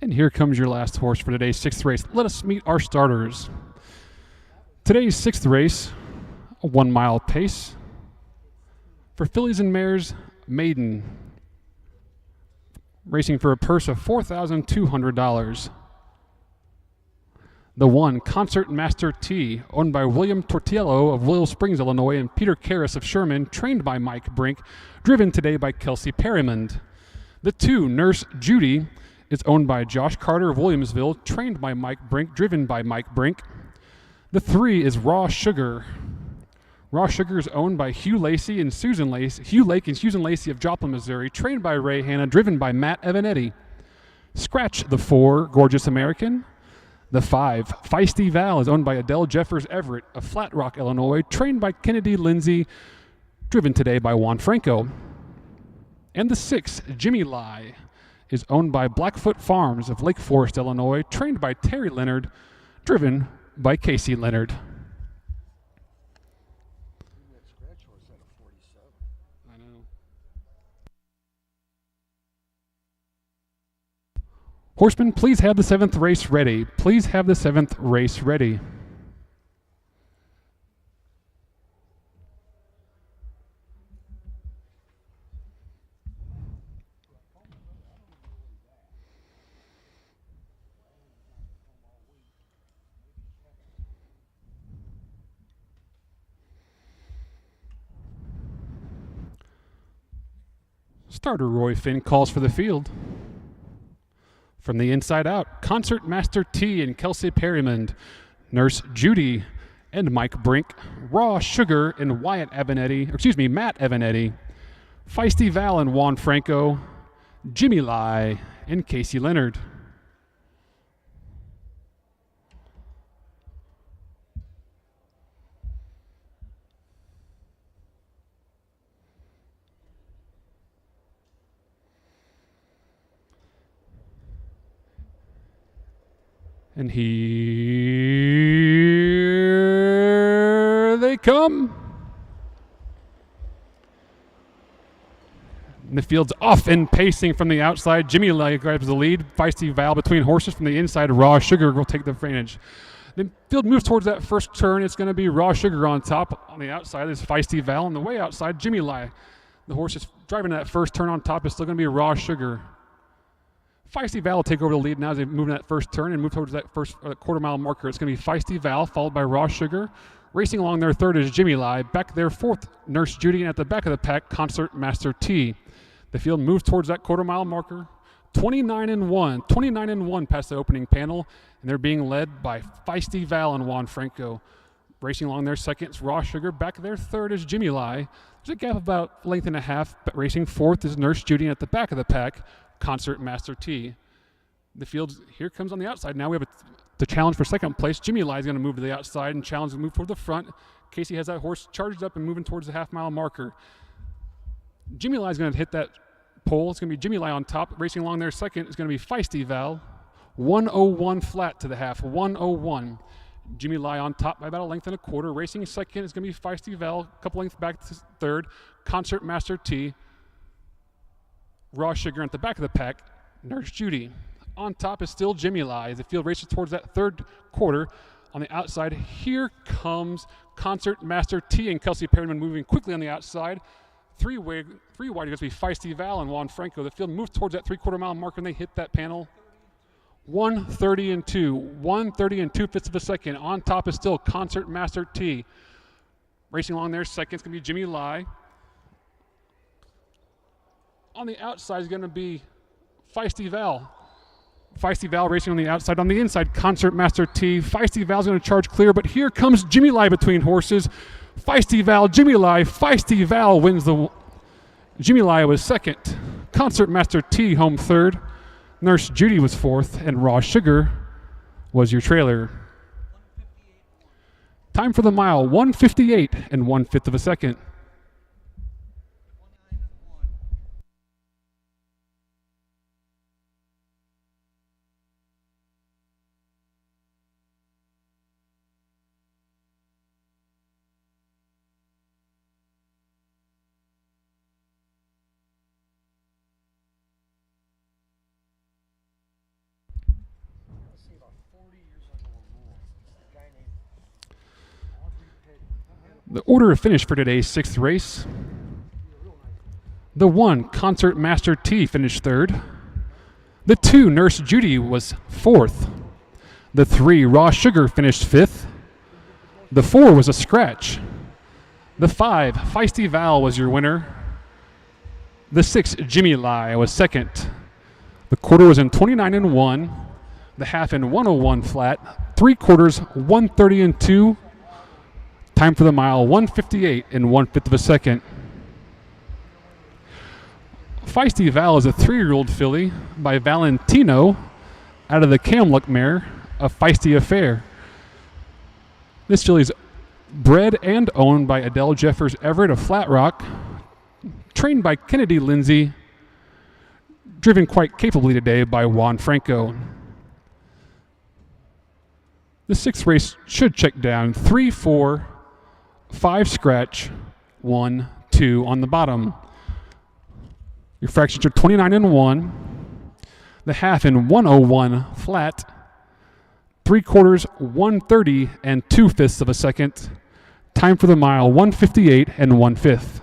And here comes your last horse for today's 6th race. Let us meet our starters. Today's 6th race, a 1 mile pace. For fillies and mares, maiden. Racing for a purse of $4,200. The 1, Concert Master T, owned by William Tortiello of Willow Springs, Illinois, and Peter Karras of Sherman, trained by Mike Brink, driven today by Kelsey Perrimond. The 2, Nurse Judy, is owned by Josh Carter of Williamsville, trained by Mike Brink, driven by Mike Brink. The 3 is Raw Sugar. Raw Sugar is owned by Hugh Lake and Susan Lacey of Joplin, Missouri, trained by Ray Hanna, driven by Matt Evanetti. Scratch the 4, Gorgeous American. The 5, Feisty Val, is owned by Adele Jeffers Everett of Flat Rock, Illinois, trained by Kennedy Lindsay, driven today by Juan Franco. And the 6, Jimmy Lai, is owned by Blackfoot Farms of Lake Forest, Illinois, trained by Terry Leonard, driven by Casey Leonard. I know. Horsemen, please have the 7th race ready. Please have the 7th race ready. Starter Roy Finn calls for the field. From the inside out, Concert Master T and Kelsey Perrimond, Nurse Judy and Mike Brink, Raw Sugar and Matt Evanetti, Feisty Val and Juan Franco, Jimmy Lai and Casey Leonard. And here they come. And the field's off and pacing from the outside. Jimmy Lai grabs the lead. Feisty Val between horses from the inside. Raw Sugar will take the advantage. The field moves towards that first turn. It's going to be Raw Sugar on top. On the outside is Feisty Val. On the way outside, Jimmy Lai. The horse is driving that first turn on top. Is still going to be Raw Sugar. Feisty Val will take over the lead now as they move in that first turn and move towards that first quarter-mile marker. It's going to be Feisty Val, followed by Raw Sugar. Racing along their 3rd is Jimmy Lai. Back there 4th, Nurse Judy, and at the back of the pack, Concert Master T. The field moves towards that quarter-mile marker. 29-1 past the opening panel, and they're being led by Feisty Val and Juan Franco. Racing along their 2nd is Raw Sugar. Back there 3rd is Jimmy Lai. There's a gap of about length and a half. But racing 4th is Nurse Judy, and at the back of the pack, Concert Master T. The field here comes on the outside. Now we have the challenge for 2nd place. Jimmy Lai is going to move to the outside and challenge to move toward the front. Casey has that horse charged up and moving towards the half-mile marker. Jimmy Lai is going to hit that pole. It's going to be Jimmy Lai on top. Racing along there 2nd is going to be Feisty Val. 101 flat to the half. 101. Jimmy Lai on top by about a length and a quarter. Racing 2nd is going to be Feisty Val. A couple lengths back to 3rd. Concert Master T. Raw Sugar at the back of the pack, Nurse Judy. On top is still Jimmy Lai as the field races towards that 3rd quarter. On the outside, here comes Concert Master T and Kelsey Perryman moving quickly on the outside. Three wide, it's going to be Feisty Val and Juan Franco. The field moves towards that 3/4 mile marker and they hit that panel. 1:30 and 2/5 of a second. On top is still Concert Master T. Racing along there, 2nd is going to be Jimmy Lai. On the outside is going to be Feisty Val. Feisty Val racing on the outside. On the inside, Concert Master T. Feisty Val's going to charge clear, but here comes Jimmy Lai between horses. Feisty Val, Jimmy Lai. Feisty Val wins the... Jimmy Lai was 2nd. Concert Master T home 3rd. Nurse Judy was fourth, and Raw Sugar was your trailer. Time for the mile, 1:58 and 1/5 of a second. The order of finish for today's sixth race. The 1, Concert Master T, finished third. The 2, Nurse Judy, was fourth. The 3, Raw Sugar, finished fifth. The 4 was a scratch. The 5, Feisty Val, was your winner. The 6, Jimmy Lai, was second. The quarter was in 29 and 1. The half in 101 flat. 3 quarters, 130 and 2. Time for the mile, 1:58 and 1/5 of a second. Feisty Val is a 3-year-old filly by Valentino out of the Kamluk mare, A Feisty Affair. This filly is bred and owned by Adele Jeffers Everett of Flat Rock, trained by Kennedy Lindsay, driven quite capably today by Juan Franco. The sixth race should check down 3, 4, 5 scratch, 1, 2 on the bottom. Your fractions are 29 and 1. The half in 101 flat. 3 quarters, 130 and 2/5 of a second. Time for the mile, 1:58 and 1/5.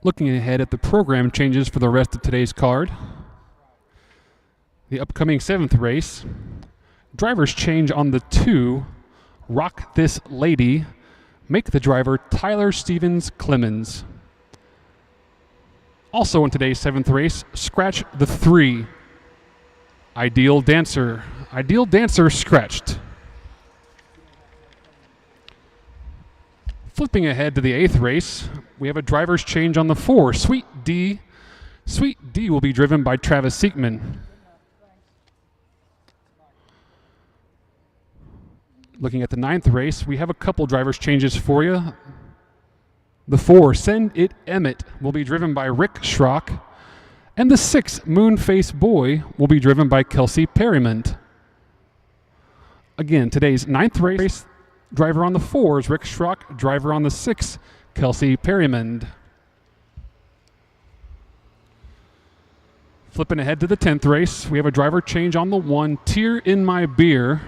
Looking ahead at the program changes for the rest of today's card. The upcoming 7th race. Drivers change on the 2, Rock This Lady. Make the driver Tyler Stevens Clemens. Also in today's 7th race, scratch the 3, Ideal Dancer. Ideal Dancer scratched. Flipping ahead to the 8th race, we have a driver's change on the 4, Sweet D. Sweet D will be driven by Travis Siekman. Looking at the 9th race, we have a couple driver's changes for you. The 4, Send It Emmett, will be driven by Rick Schrock. And the 6, Moonface Boy, will be driven by Kelsey Perryman. Again, today's 9th race, driver on the 4 is Rick Schrock. Driver on the 6, Kelsey Perryman. Flipping ahead to the 10th race, we have a driver change on the 1, Tear in My Beer.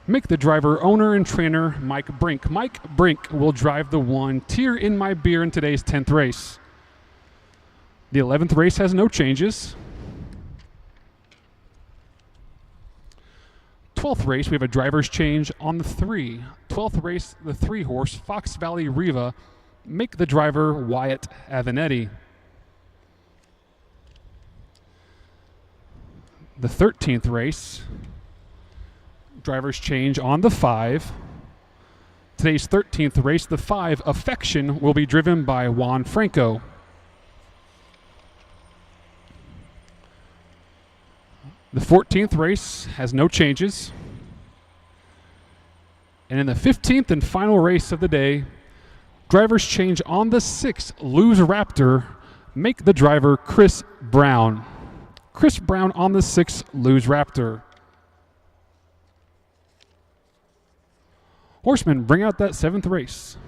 Make the driver owner and trainer Mike Brink. Mike Brink will drive the 1, Tear in My Beer, in today's 10th race. The 11th race has no changes. 12th race, we have a driver's change on the 3. 12th race, the 3 horse, Fox Valley Riva. Make the driver Wyatt Avenatti. The 13th race, driver's change on the 5. Today's 13th race, the 5, Affection, will be driven by Juan Franco. The 14th race has no changes. And in the 15th and final race of the day, drivers change on the 6th Lose Raptor, make the driver Chris Brown. Chris Brown on the 6th Lose Raptor. Horsemen, bring out that 7th race.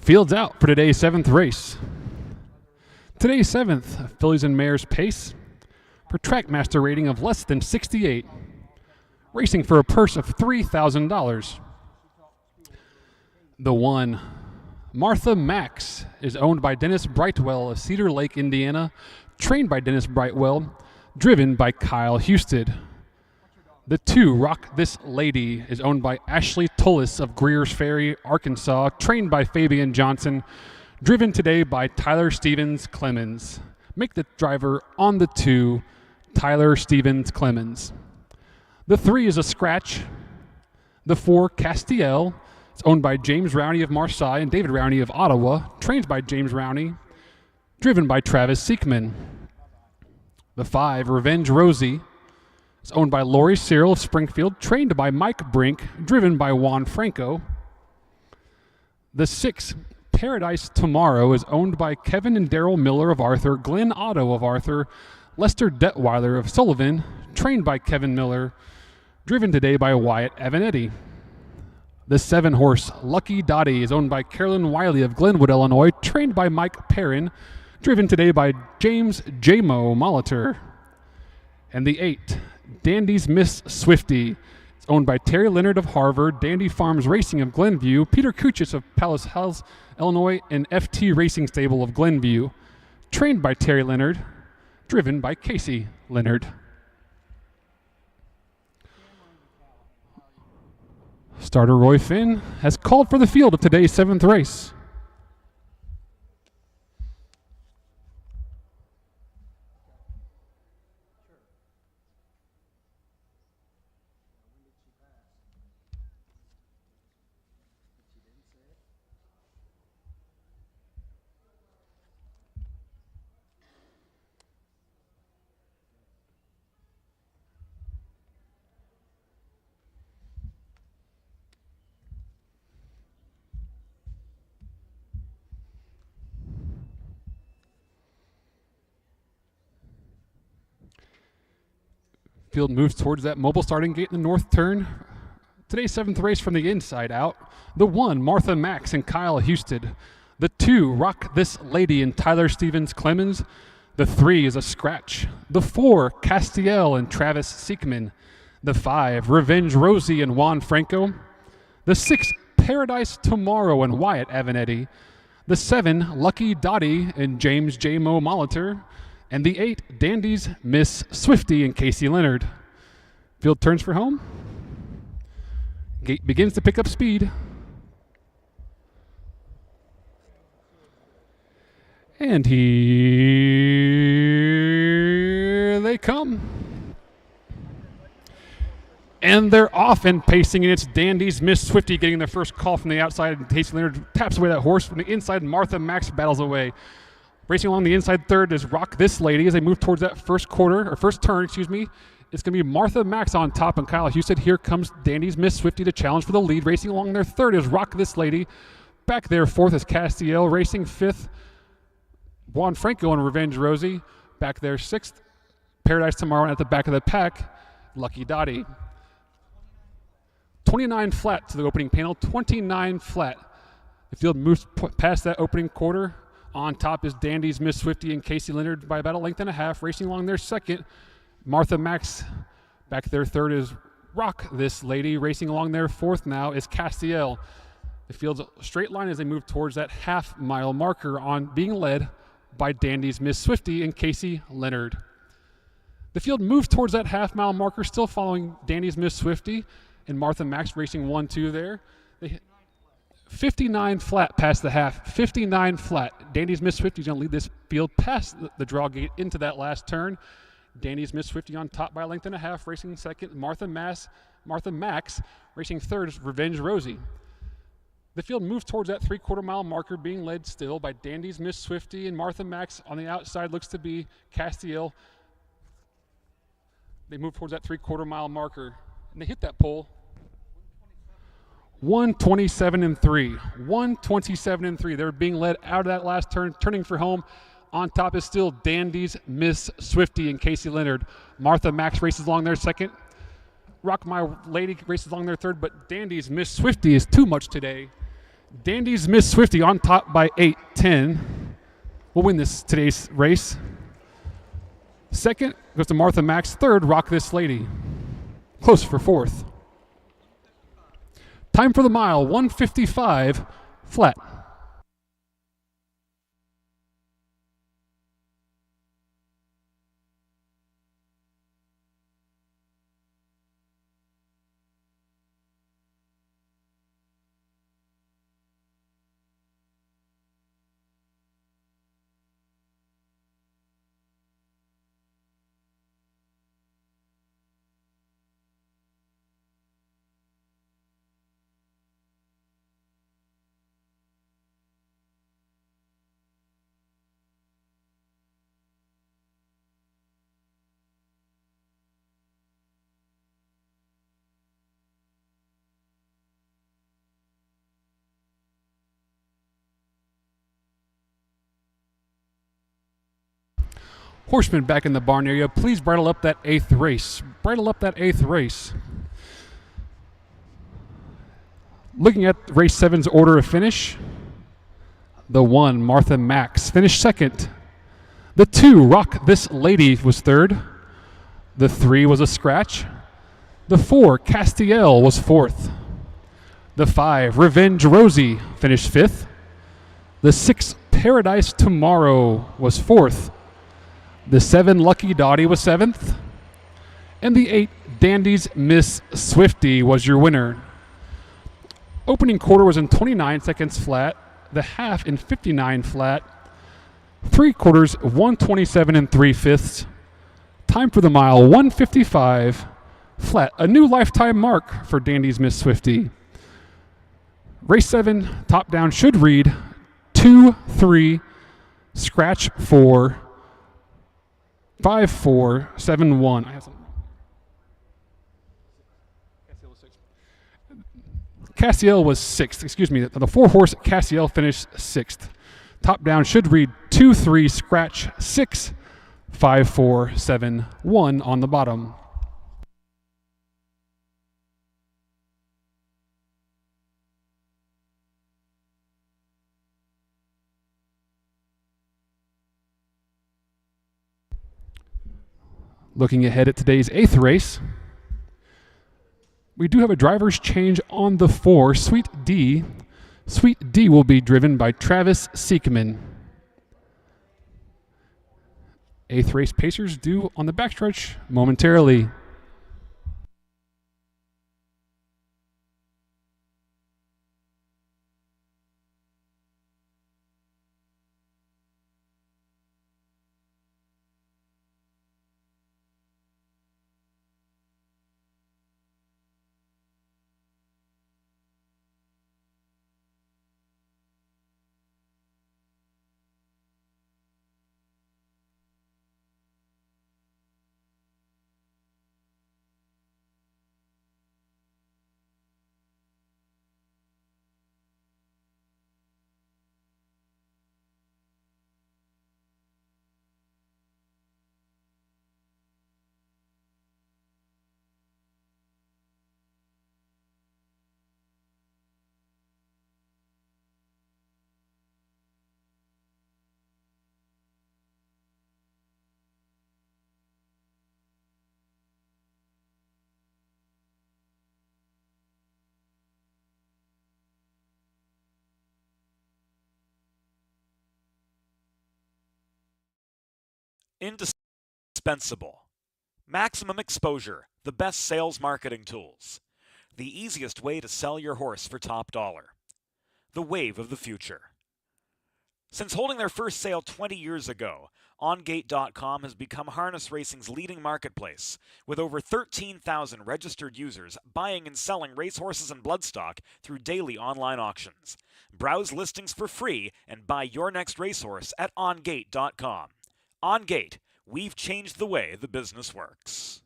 Fields out for today's 7th race. Today's 7th, Fillies and Mares pace for Trackmaster rating of less than 68. Racing for a purse of $3,000. The 1, Martha Max, is owned by Dennis Brightwell of Cedar Lake, Indiana, trained by Dennis Brightwell, driven by Kyle Husted. The 2, Rock This Lady, is owned by Ashley Tullis of Greer's Ferry, Arkansas, trained by Fabian Johnson, driven today by Tyler Stevens Clemens. Make the driver on the 2, Tyler Stevens Clemens. The 3 is a scratch. The 4, Castiel, is owned by James Rowney of Marseille and David Rowney of Ottawa, trained by James Rowney, driven by Travis Seekman. The 5, Revenge Rosie, is owned by Lori Cyril of Springfield, trained by Mike Brink, driven by Juan Franco. The 6, Paradise Tomorrow, is owned by Kevin and Daryl Miller of Arthur, Glenn Otto of Arthur, Lester Detweiler of Sullivan, trained by Kevin Miller, driven today by Wyatt Avanetti. The 7-horse Lucky Dottie is owned by Carolyn Wiley of Glenwood, Illinois, trained by Mike Perrin, driven today by James J-Mo Molitor. And the 8, Dandy's Miss Swifty, is owned by Terry Leonard of Harvard, Dandy Farms Racing of Glenview, Peter Kuchis of Palace Hills, Illinois, and FT Racing Stable of Glenview, trained by Terry Leonard, driven by Casey Leonard. Starter Roy Finn has called for the field of today's 7th race. Field moves towards that mobile starting gate in the north turn. Today's 7th race from the inside out. The 1, Martha Max and Kyle Houston. The 2, Rock This Lady and Tyler Stevens Clemens. The 3 is a scratch. The 4, Castiel and Travis Siekman. The 5, Revenge Rosie and Juan Franco. The 6, Paradise Tomorrow and Wyatt Avenatti. The 7, Lucky Dottie and James J. Mo Molitor. And the 8, Dandy's Miss Swifty and Casey Leonard. Field turns for home. Gate begins to pick up speed. And here they come. And they're off and pacing, and it's Dandy's Miss Swifty getting their first call from the outside. And Casey Leonard taps away that horse from the inside. Martha Max battles away. Racing along the inside third is Rock This Lady as they move towards that first turn. It's going to be Martha Max on top and Kyle Houston. Here comes Dandy's Miss Swifty to challenge for the lead. Racing along their third is Rock This Lady. Back there fourth is Castiel. Racing fifth, Juan Franco and Revenge Rosie. Back there sixth, Paradise Tomorrow. And at the back of the pack, Lucky Dottie. 29 flat to the opening panel, 29 flat. The field moves past that opening quarter. On top is Dandy's Miss Swifty and Casey Leonard by about a length and a half. Racing along their second, Martha Max. Back there third is Rock This Lady. Racing along their fourth now is Castiel. The field's straight line as they move towards that half-mile marker on being led by Dandy's Miss Swifty and Casey Leonard. The field moves towards that half-mile marker, still following Dandy's Miss Swifty and Martha Max racing 1-2 there. 59 flat past the half, 59 flat. Dandy's Miss Swifty is going to lead this field past the draw gate into that last turn. Dandy's Miss Swifty on top by a length and a half, racing second. Martha Max racing third is Revenge Rosie. The field moves towards that 3/4 mile marker, being led still by Dandy's Miss Swifty and Martha Max. On the outside looks to be Castiel. They move towards that 3/4 mile marker, and they hit that pole. 127-3. 127-3. They're being led out of that last turn, turning for home. On top is still Dandy's Miss Swifty and Casey Leonard. Martha Max races along their second. Rock My Lady races along their third, but Dandy's Miss Swifty is too much today. Dandy's Miss Swifty on top by 8-10. Will win today's race. Second goes to Martha Max. Third, Rock This Lady. Close for fourth. Time for the mile, 1:55 flat. Horsemen back in the barn area, please bridle up that eighth race. Bridle up that eighth race. Looking at race 7's order of finish, the 1, Martha Max, finished second. The 2, Rock This Lady, was third. The 3 was a scratch. The 4, Castiel, was fourth. The 5, Revenge Rosie, finished fifth. The 6, Paradise Tomorrow, was fourth. The 7, Lucky Dottie, was seventh. And the 8, Dandy's Miss Swifty, was your winner. Opening quarter was in 29 seconds flat. The half in 59 flat. 3/4, 127 3/5. Time for the mile, 1:55 flat. A new lifetime mark for Dandy's Miss Swifty. Race 7, top down, should read 2-3, scratch 4, 5-4-7-1. I have something. Castiel was sixth. Excuse me. The 4-horse Castiel finished sixth. Top down should read 2-3, scratch 6, 5-4-7-1 on the bottom. Looking ahead at today's 8th race, we do have a driver's change on the 4, Sweet D. Sweet D will be driven by Travis Siekman. 8th race pacers due on the backstretch momentarily. Indispensable. Maximum exposure, the best sales marketing tools. The easiest way to sell your horse for top dollar. The wave of the future. Since holding their first sale 20 years ago, OnGate.com has become harness racing's leading marketplace, with over 13,000 registered users buying and selling racehorses and bloodstock through daily online auctions. Browse listings for free and buy your next racehorse at OnGate.com. OnGate, we've changed the way the business works.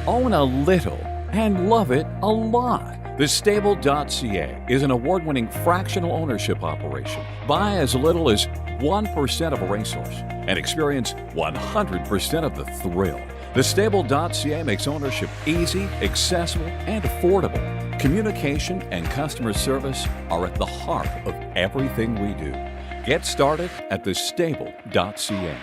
Own a little and love it a lot. TheStable.ca is an award-winning fractional ownership operation. Buy as little as 1% of a racehorse and experience 100% of the thrill. TheStable.ca makes ownership easy, accessible, and affordable. Communication and customer service are at the heart of everything we do. Get started at TheStable.ca.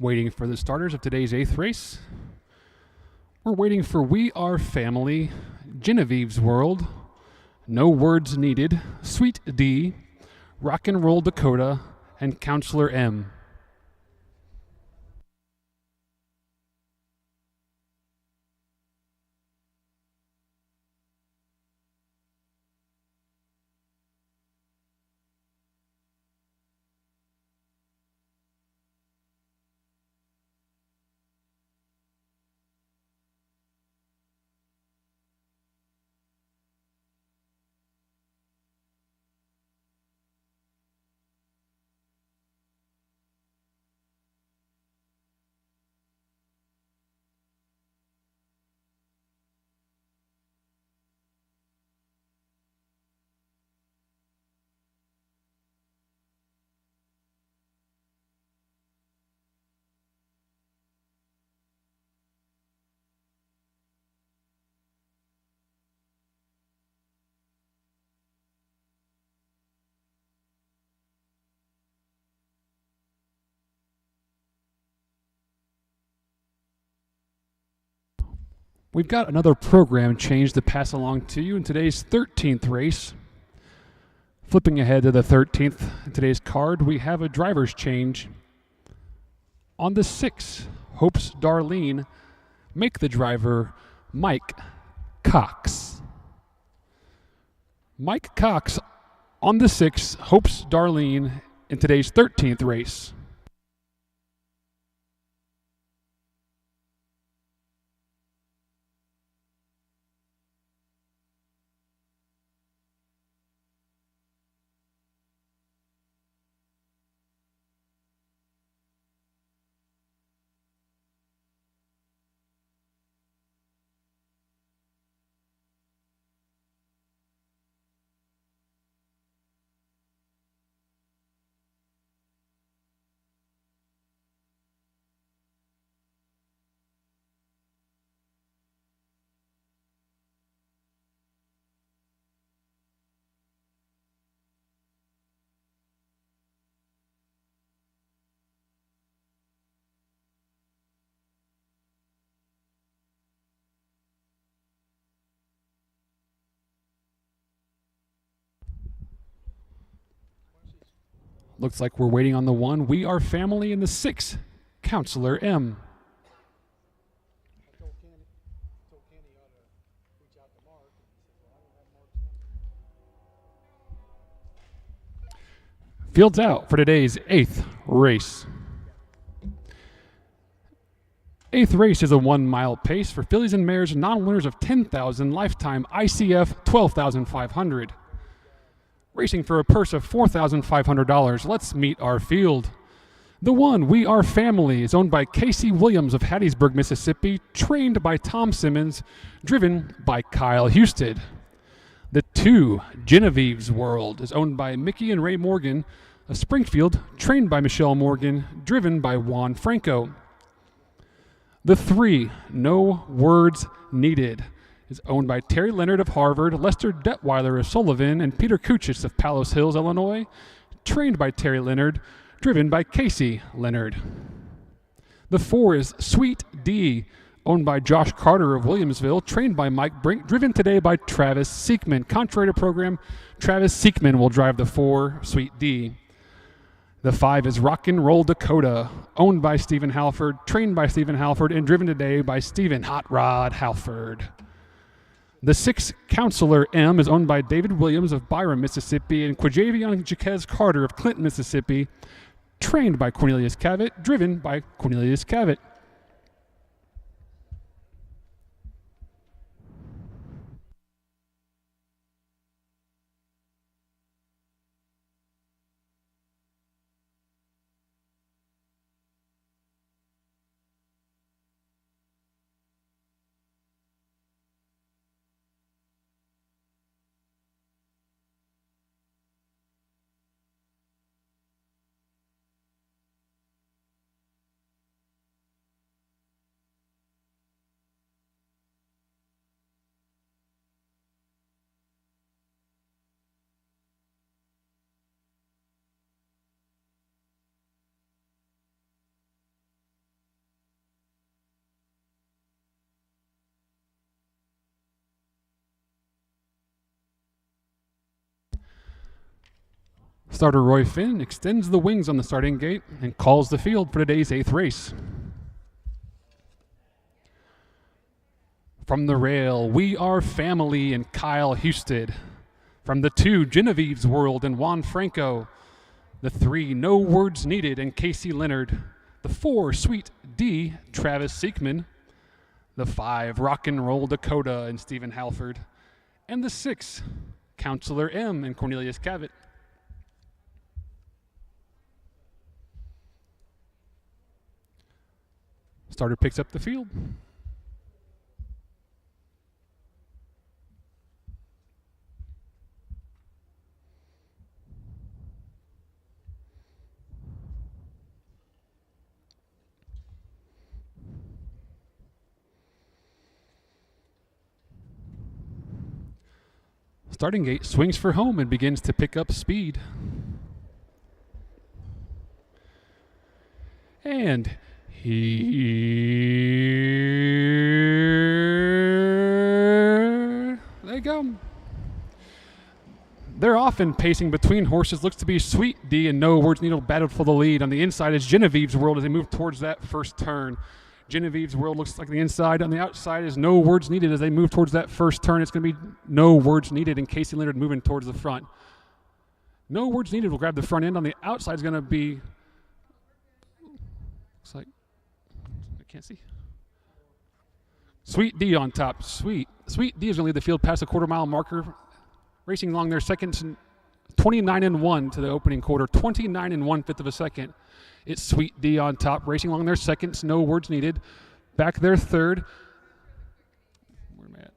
Waiting for the starters of today's 8th race. We're waiting for We Are Family, Genevieve's World, No Words Needed, Sweet D, Rock and Roll Dakota, and Counselor M. We've got another program change to pass along to you in today's 13th race. Flipping ahead to the 13th in today's card, we have a driver's change. On the 6, Hope's Darlene, make the driver Mike Cox. Mike Cox on the 6, Hope's Darlene, in today's 13th race. Looks like we're waiting on the 1, We Are Family, in the 6, Counselor M. I told Kenny he ought to reach out to Mark, and he said, well, I don't have Mark's number. Fields out for today's 8th race. 8th race is a 1 mile pace for fillies and mares, non-winners of $10,000, lifetime ICF $12,500. Racing for a purse of $4,500. Let's meet our field. The 1, We Are Family, is owned by Casey Williams of Hattiesburg, Mississippi, trained by Tom Simmons, driven by Kyle Husted. The 2, Genevieve's World, is owned by Mickey and Ray Morgan of Springfield, trained by Michelle Morgan, driven by Juan Franco. The 3, No Words Needed, is owned by Terry Leonard of Harvard, Lester Detweiler of Sullivan, and Peter Kuchis of Palos Hills, Illinois, trained by Terry Leonard, driven by Casey Leonard. The 4 is Sweet D, owned by Josh Carter of Williamsville, trained by Mike Brink, driven today by Travis Seekman. Contrary to program, Travis Seekman will drive the 4, Sweet D. The 5 is Rock and Roll Dakota, owned by Stephen Halford, trained by Stephen Halford, and driven today by Stephen Hot Rod Halford. The 6, Counselor M, is owned by David Williams of Byram, Mississippi, and Quajavion Jaquez Carter of Clinton, Mississippi, trained by Cornelius Cavett, driven by Cornelius Cavett. Starter Roy Finn extends the wings on the starting gate and calls the field for today's 8th race. From the rail, We Are Family and Kyle Husted. From the 2, Genevieve's World and Juan Franco. The 3, No Words Needed and Casey Leonard. The 4, Sweet D, Travis Seekman. The 5, Rock and Roll Dakota and Stephen Halford. And the 6, Counselor M and Cornelius Cavett. Starter picks up the field. Starting gate swings for home and begins to pick up speed. And here they go. They're often pacing between horses. Looks to be Sweet D and No Words Needed battled for the lead. On the inside is Genevieve's World as they move towards that first turn. Genevieve's World looks like the inside. On the outside is No Words Needed. As they move towards that first turn, it's going to be No Words Needed, and Casey Leonard moving towards the front. No Words Needed will grab the front end. On the outside is going to be, looks like, I can't see. Sweet D on top. Sweet D is going to lead the field past the quarter-mile marker, racing along their second, 29-1 to the opening quarter, 29 1/5 of a second. It's Sweet D on top, racing along their second, No Words Needed. Back their third. Where am I at?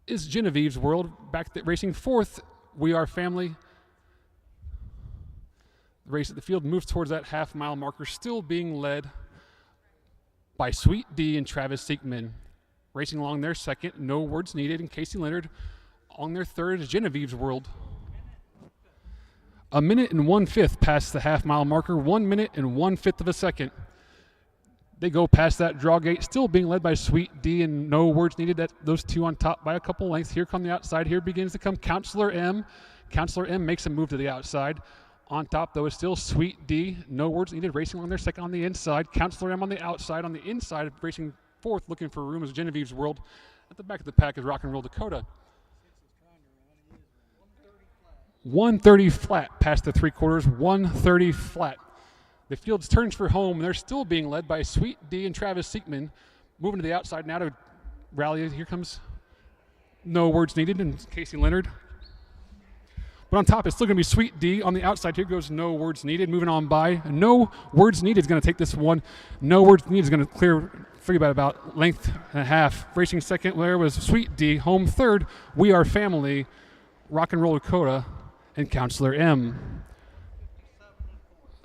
Is Genevieve's World. Back racing fourth, We Are Family. The race at the field moves towards that half-mile marker, still being led by Sweet D and Travis Siekman. Racing along their second, No Words Needed, and Casey Leonard on their third is Genevieve's World. 1 minute and 1/5 past the half-mile marker, 1 minute and 1/5 of a second. They go past that draw gate, still being led by Sweet D and No Words Needed. Those two on top by a couple lengths. Here come the outside. Here begins to come Counselor M. Counselor M makes a move to the outside. On top, though, is still Sweet D. No Words Needed, racing along their second on the inside. Counselor M on the outside. On the inside, racing fourth, looking for room is Genevieve's World. At the back of the pack is Rock and Roll Dakota. 130 flat past the three quarters, 130 flat. The field turns for home. They're still being led by Sweet D and Travis Siekman. Moving to the outside now to rally. Here comes No Words Needed and Casey Leonard. But on top, it's still going to be Sweet D. On the outside, here goes No Words Needed. Moving on by. No Words Needed is going to take this one. No Words Needed is going to clear, forget about length and a half. Racing second there was Sweet D. Home third, We Are Family, Rock and Roll Dakota, and Counselor M.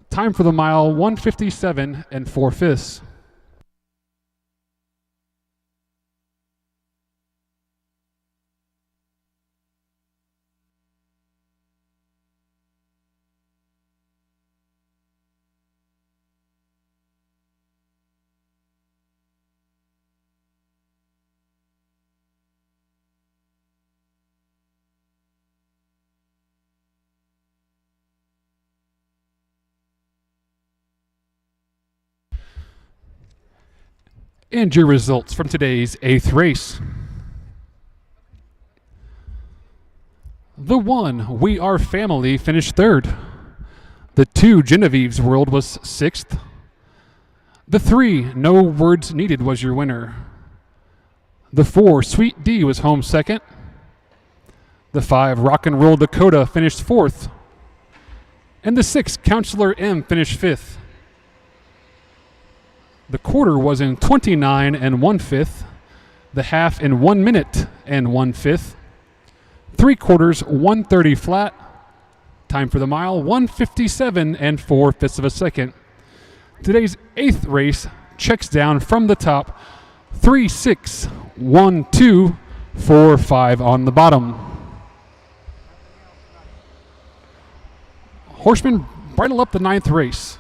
Time for the mile, 1:57 4/5. And your results from today's 8th race. The 1, We Are Family, finished 3rd. The 2, Genevieve's World, was 6th. The 3, No Words Needed, was your winner. The 4, Sweet D, was home 2nd. The 5, Rock and Roll Dakota, finished 4th. And the 6, Counselor M, finished 5th. The quarter was in 29 1/5. The half in 1 minute and 1/5. 3 quarters, 130 flat. Time for the mile, 1:57 4/5 of a second. Today's 8th race checks down from the top. 3, 6, 1, 2, 4, 5 on the bottom. Horsemen, bridle up the 9th race.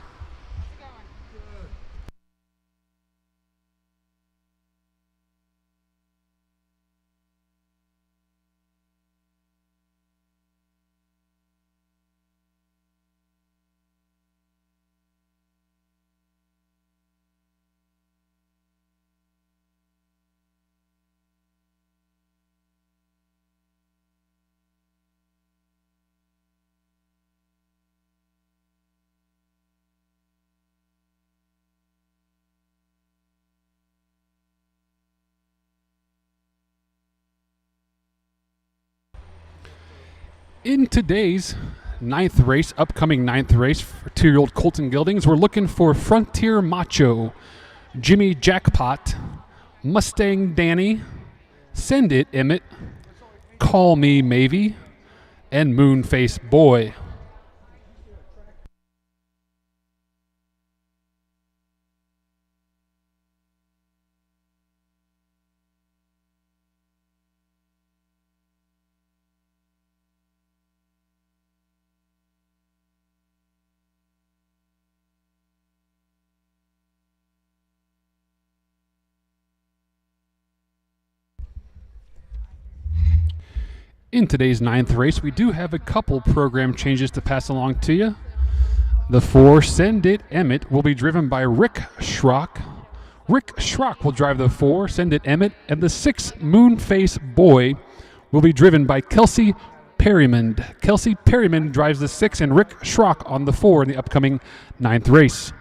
In today's 9th race, upcoming 9th race for 2-year-old Colton Gildings, we're looking for Frontier Macho, Jimmy Jackpot, Mustang Danny, Send It Emmett, Call Me Mavie, and Moonface Boy. In today's 9th race, we do have a couple program changes to pass along to you. The 4, Send It Emmett, will be driven by Rick Schrock. Rick Schrock will drive the 4, Send It Emmett, and the 6, Moonface Boy, will be driven by Kelsey Perryman. Kelsey Perryman drives the 6 and Rick Schrock on the 4 in the upcoming 9th race.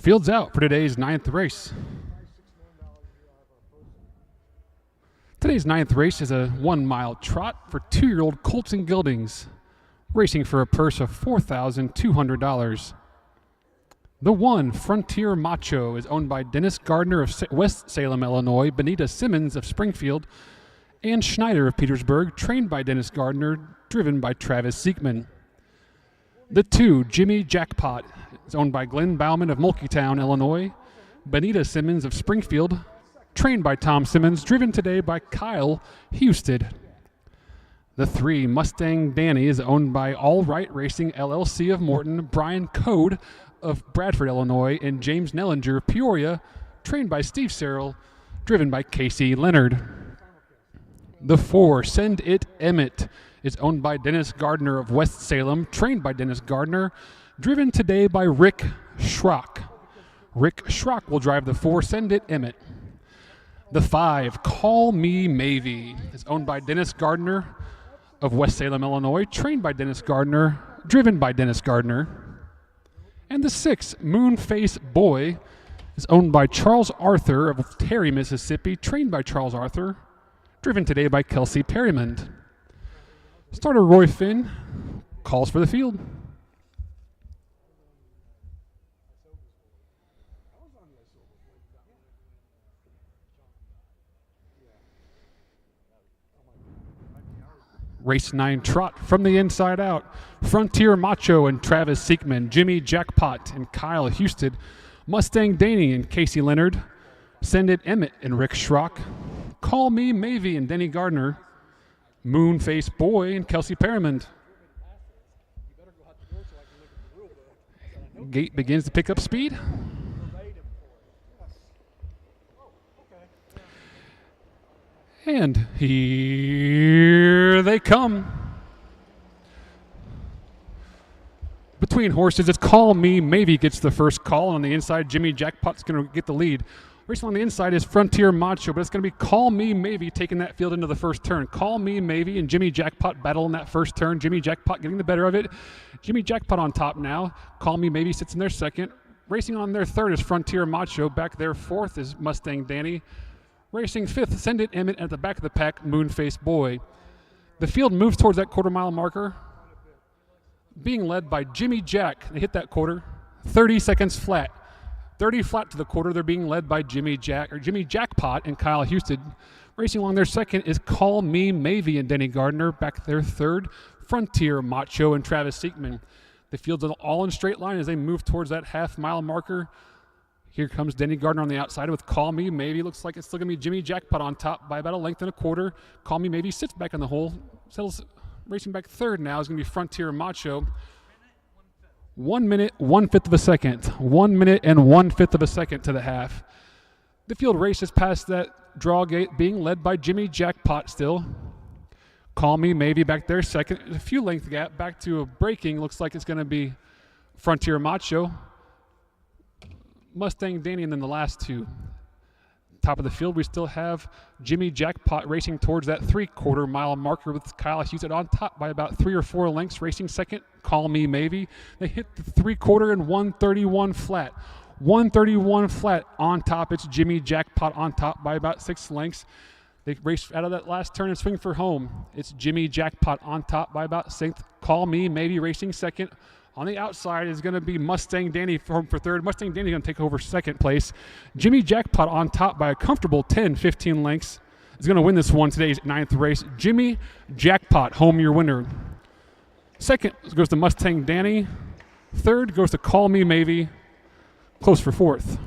Fields out for today's 9th race. Today's 9th race is a 1 mile trot for 2-year-old colts and geldings, racing for a purse of $4,200. The 1, Frontier Macho, is owned by Dennis Gardner of West Salem, Illinois, Benita Simmons of Springfield, and Schneider of Petersburg, trained by Dennis Gardner, driven by Travis Siekman. The 2, Jimmy Jackpot, is owned by Glenn Bauman of Mulkeytown, Illinois, Benita Simmons of Springfield, trained by Tom Simmons, driven today by Kyle Husted. The 3, Mustang Danny, is owned by All Right Racing LLC of Morton, Brian Code of Bradford, Illinois, and James Nellinger of Peoria, trained by Steve Searle, driven by Casey Leonard. The 4, Send It Emmett, is owned by Dennis Gardner of West Salem, trained by Dennis Gardner, driven today by Rick Schrock. Rick Schrock will drive the 4, Send It Emmett. The 5, Call Me Mavie, is owned by Dennis Gardner of West Salem, Illinois, trained by Dennis Gardner, driven by Dennis Gardner. And the 6, Moonface Boy, is owned by Charles Arthur of Terry, Mississippi, trained by Charles Arthur, driven today by Kelsey Perryman. Starter Roy Finn calls for the field. Race 9 trot from the inside out. Frontier Macho and Travis Siekman, Jimmy Jackpot and Kyle Husted, Mustang Danny and Casey Leonard, Send It Emmett and Rick Schrock, Call Me Mavie and Denny Gardner, Moonface Boy and Kelsey Perryman. Gate begins to pick up speed. And here they come. Between horses, it's Call Me Mavie gets the first call. On the inside, Jimmy Jackpot's going to get the lead. Racing on the inside is Frontier Macho, but it's going to be Call Me Mavie taking that field into the first turn. Call Me Mavie and Jimmy Jackpot battle in that first turn. Jimmy Jackpot getting the better of it. Jimmy Jackpot on top now. Call Me Mavie sits in their second. Racing on their third is Frontier Macho. Back there fourth is Mustang Danny. Racing fifth, Send It Emmett. At the back of the pack, Moonface Boy. The field moves towards that quarter-mile marker, being led by Jimmy Jack. They hit that quarter, 30 seconds flat. 30 flat to the quarter. They're being led by Jimmy Jackpot and Kyle Husted. Racing along their second is Call Me Mavie and Denny Gardner. Back their third, Frontier Macho and Travis Siekman. The field's all in straight line as they move towards that half-mile marker. Here comes Denny Gardner on the outside with Call Me Mavie. Looks like it's still going to be Jimmy Jackpot on top by about a length and a quarter. Call Me Mavie sits back in the hole. Settles, racing back third now is going to be Frontier Macho. 1 minute, 1/5 of a second. 1 minute and 1/5 of a second to the half. The field races past that draw gate, being led by Jimmy Jackpot still. Call Me Mavie back there second. A few length gap back to a braking. Looks like it's going to be Frontier Macho, Mustang Danny, and then the last two. Top of the field, we still have Jimmy Jackpot racing towards that 3/4 mile marker with Kyle Husted on top by about 3 or 4 lengths. Racing second, Call Me Mavie. They hit the 3/4 and 131 flat. 131 flat on top. It's Jimmy Jackpot on top by about 6 lengths. They race out of that last turn and swing for home. It's Jimmy Jackpot on top by about 6th. Call Me Mavie racing second. On the outside is going to be Mustang Danny for third. Mustang Danny going to take over second place. Jimmy Jackpot on top by a comfortable 10-15 lengths. Is going to win this one, today's 9th race. Jimmy Jackpot, home your winner. Second goes to Mustang Danny. Third goes to Call Me Mavie. Close for fourth.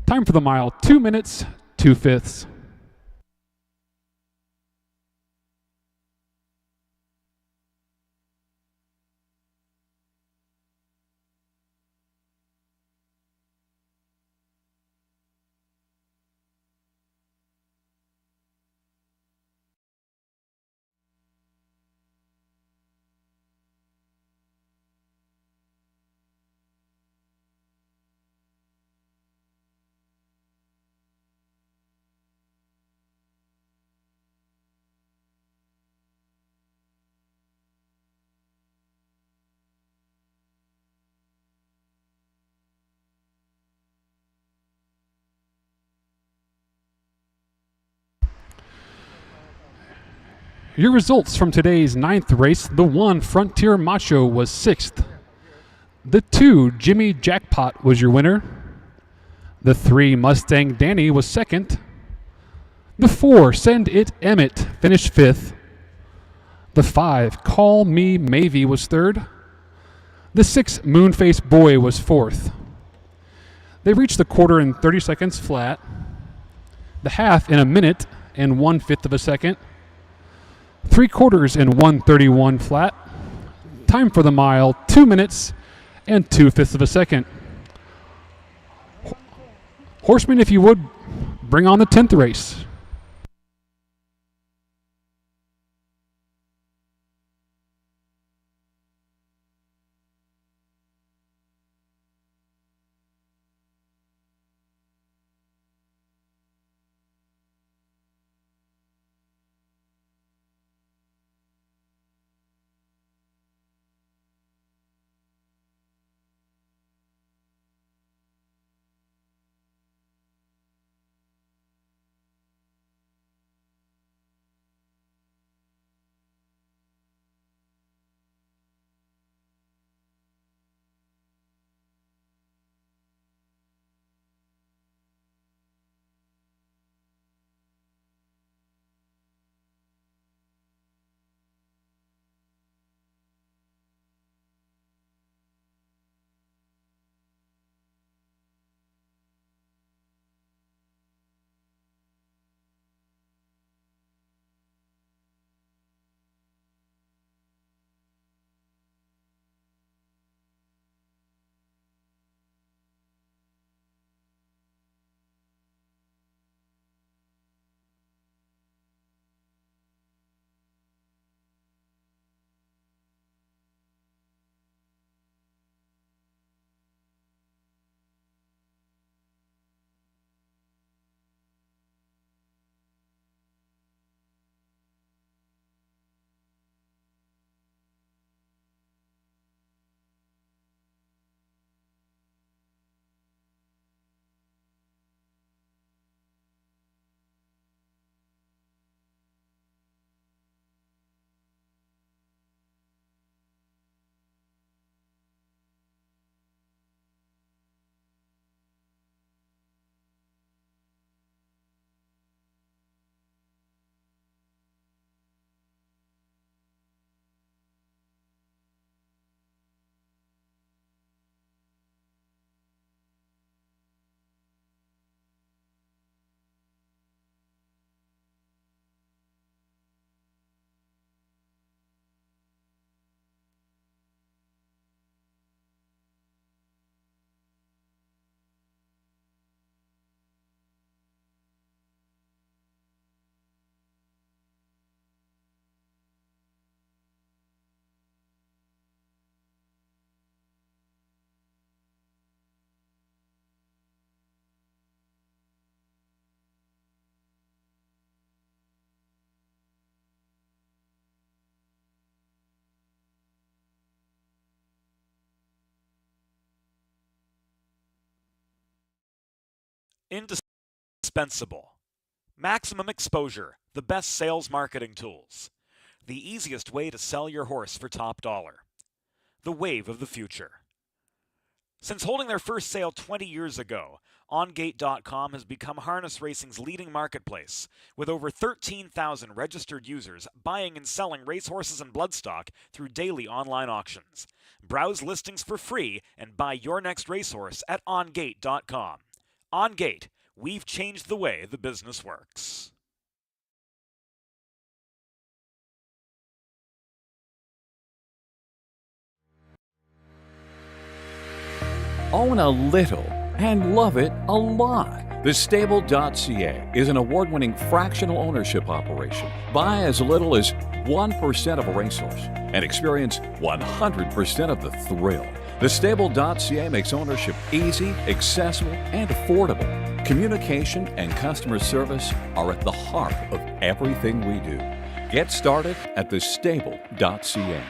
Time for the mile, 2 minutes, 2/5. Your results from today's 9th race: the 1 Frontier Macho was 6th. The 2 Jimmy Jackpot was your winner. The 3 Mustang Danny was 2nd. The 4 Send It Emmett finished 5th. The 5 Call Me Mavie was 3rd. The 6 Moonface Boy was 4th. They reached the quarter in 30 seconds flat, the half in a minute and 1/5 of a second, 3/4 in 1:31 flat, time for the mile 2 minutes and 2/5 of a second. Horsemen, if you would, bring on the 10th race. Indispensable. Maximum exposure, the best sales marketing tools. The easiest way to sell your horse for top dollar. The wave of the future. Since holding their first sale 20 years ago, OnGate.com has become harness racing's leading marketplace, with over 13,000 registered users buying and selling racehorses and bloodstock through daily online auctions. Browse listings for free and buy your next racehorse at OnGate.com. OnGate, we've changed the way the business works. Own a little and love it a lot. TheStable.ca is an award-winning fractional ownership operation. Buy as little as 1% of a racehorse and experience 100% of the thrill. TheStable.ca makes ownership easy, accessible, and affordable. Communication and customer service are at the heart of everything we do. Get started at TheStable.ca.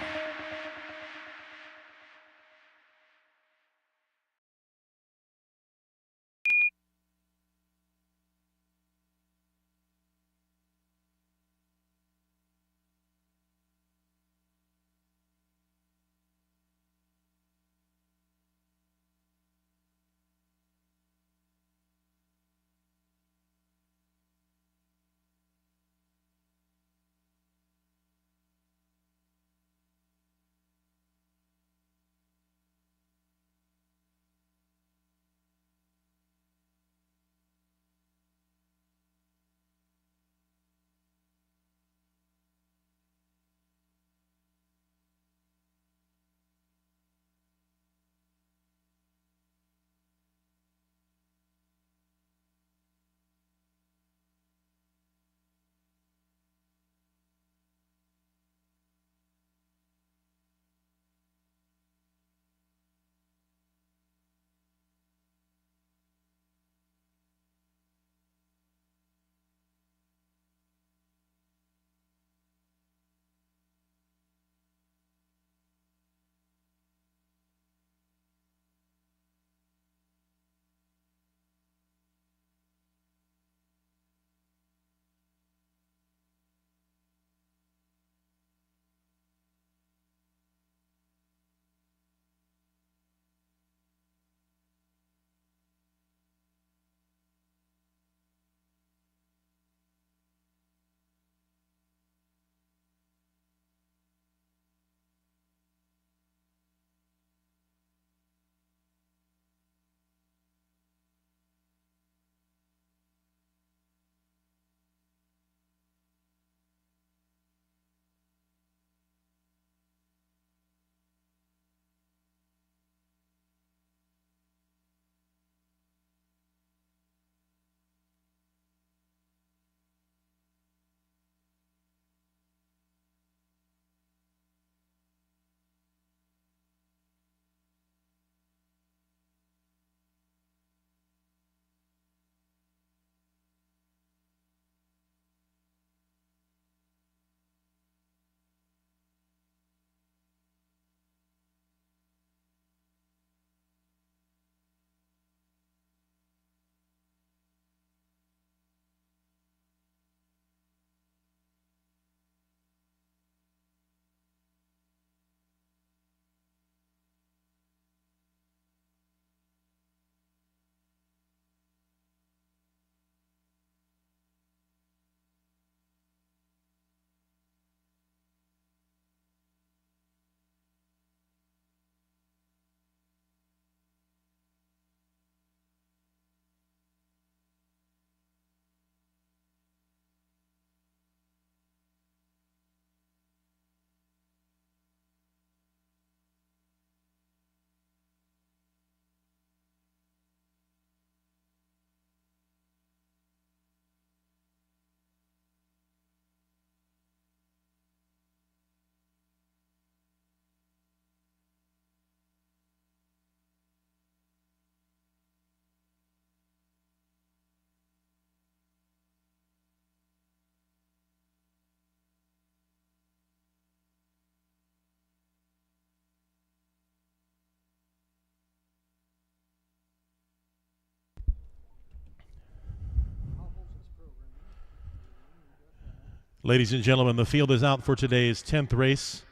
Ladies and gentlemen, the field is out for today's 10th race.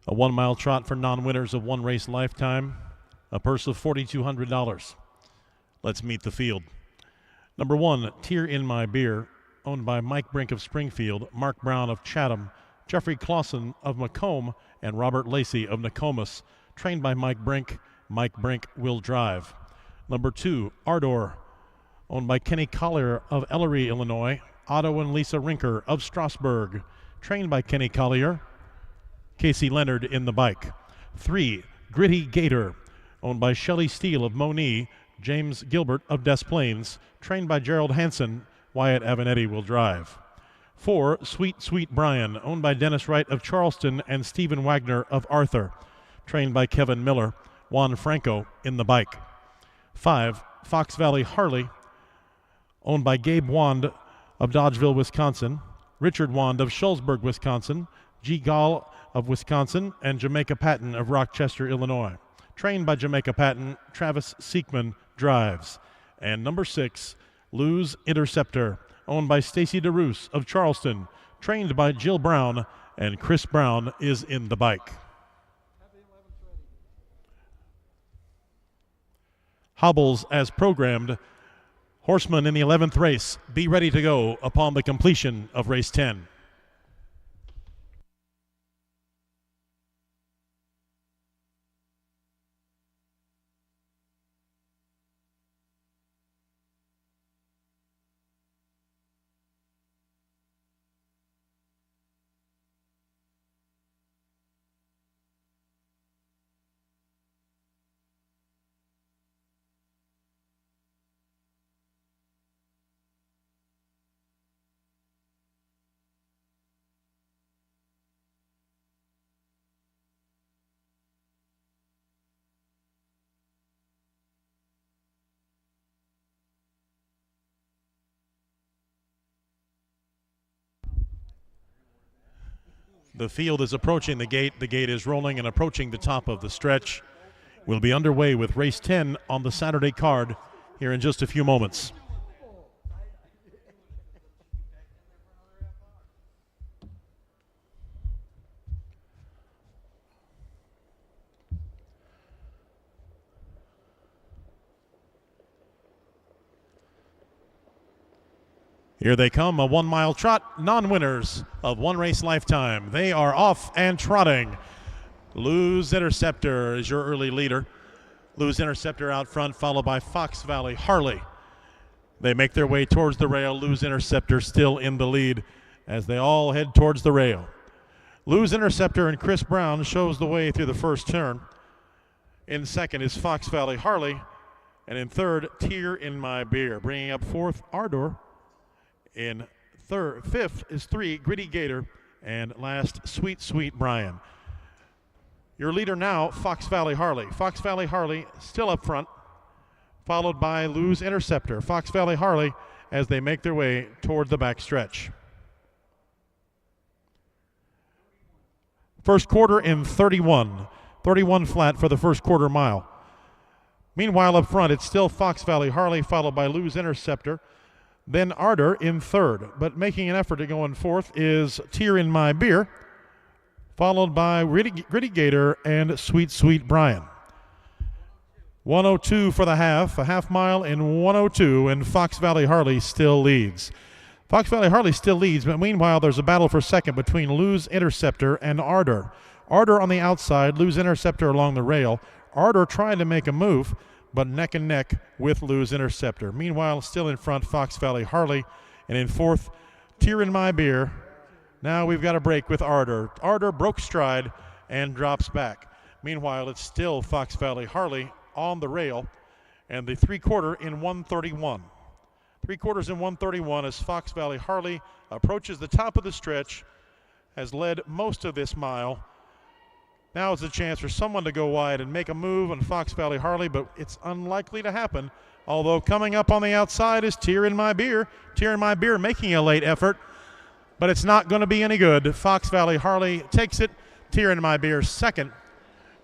A 1 mile trot for non-winners of one race lifetime. A purse of $4,200. Let's meet the field. Number 1, Tear in My Beer, owned by Mike Brink of Springfield, Mark Brown of Chatham, Jeffrey Clausen of Macomb, and Robert Lacey of Nokomis. Trained by Mike Brink will drive. Number 2, Ardor, owned by Kenny Collier of Ellery, Illinois, Otto and Lisa Rinker of Strasburg. Trained by Kenny Collier, Casey Leonard in the bike. 3, Gritty Gator, owned by Shelley Steele of Moni, James Gilbert of Des Plaines. Trained by Gerald Hansen, Wyatt Avenetti will drive. 4, Sweet Sweet Brian, owned by Dennis Wright of Charleston and Stephen Wagner of Arthur. Trained by Kevin Miller, Juan Franco in the bike. 5, Fox Valley Harley, owned by Gabe Wand of Dodgeville, Wisconsin, Richard Wand of Schulzburg, Wisconsin, G. Gall of Wisconsin, and Jamaica Patton of Rochester, Illinois. Trained by Jamaica Patton, Travis Seekman drives. And number 6, Lou's Interceptor, owned by Stacy DeRoos of Charleston, trained by Jill Brown, and Chris Brown is in the bike. Hobbles as programmed. Horsemen in the 11th race, be ready to go upon the completion of race 10. The field is approaching the gate. The gate is rolling and approaching the top of the stretch. We'll be underway with race 10 on the Saturday card here in just a few moments. Here they come, a 1 mile trot, non-winners of one race lifetime. They are off and trotting. Lou's Interceptor is your early leader. Lou's Interceptor out front, followed by Fox Valley Harley. They make their way towards the rail. Lou's Interceptor still in the lead as they all head towards the rail. Lou's Interceptor and Chris Brown shows the way through the first turn. In second is Fox Valley Harley. And in third, Tear in My Beer. Bringing up fourth, Ardor. In fifth is 3, Gritty Gator, and last, Sweet Sweet Brian. Your leader now, Fox Valley Harley. Fox Valley Harley still up front, followed by Lou's Interceptor. Fox Valley Harley as they make their way toward the back stretch. First quarter in 31 flat for the first quarter mile. Meanwhile, up front, it's still Fox Valley Harley, followed by Lou's Interceptor. Then Ardor in third, but making an effort to go in fourth is Tear in My Beer, followed by Gritty Gator and Sweet Sweet Brian. 1:02 for the half, a half mile in 1:02, and Fox Valley Harley still leads. Fox Valley Harley still leads, but meanwhile there's a battle for second between Lou's Interceptor and Ardor. Ardor on the outside, Lou's Interceptor along the rail. Ardor trying to make a move, but neck and neck with Lou's Interceptor. Meanwhile, still in front, Fox Valley Harley, and in fourth, Tear in My Beer. Now we've got a break with Ardor. Ardor broke stride and drops back. Meanwhile, it's still Fox Valley Harley on the rail, and the three-quarter in 1:31. 3/4 in 1:31 as Fox Valley Harley approaches the top of the stretch, has led most of this mile. Now is a chance for someone to go wide and make a move on Fox Valley Harley, but it's unlikely to happen. Although coming up on the outside is Tear in My Beer. Tear in My Beer making a late effort, but it's not going to be any good. Fox Valley Harley takes it. Tear in My Beer second.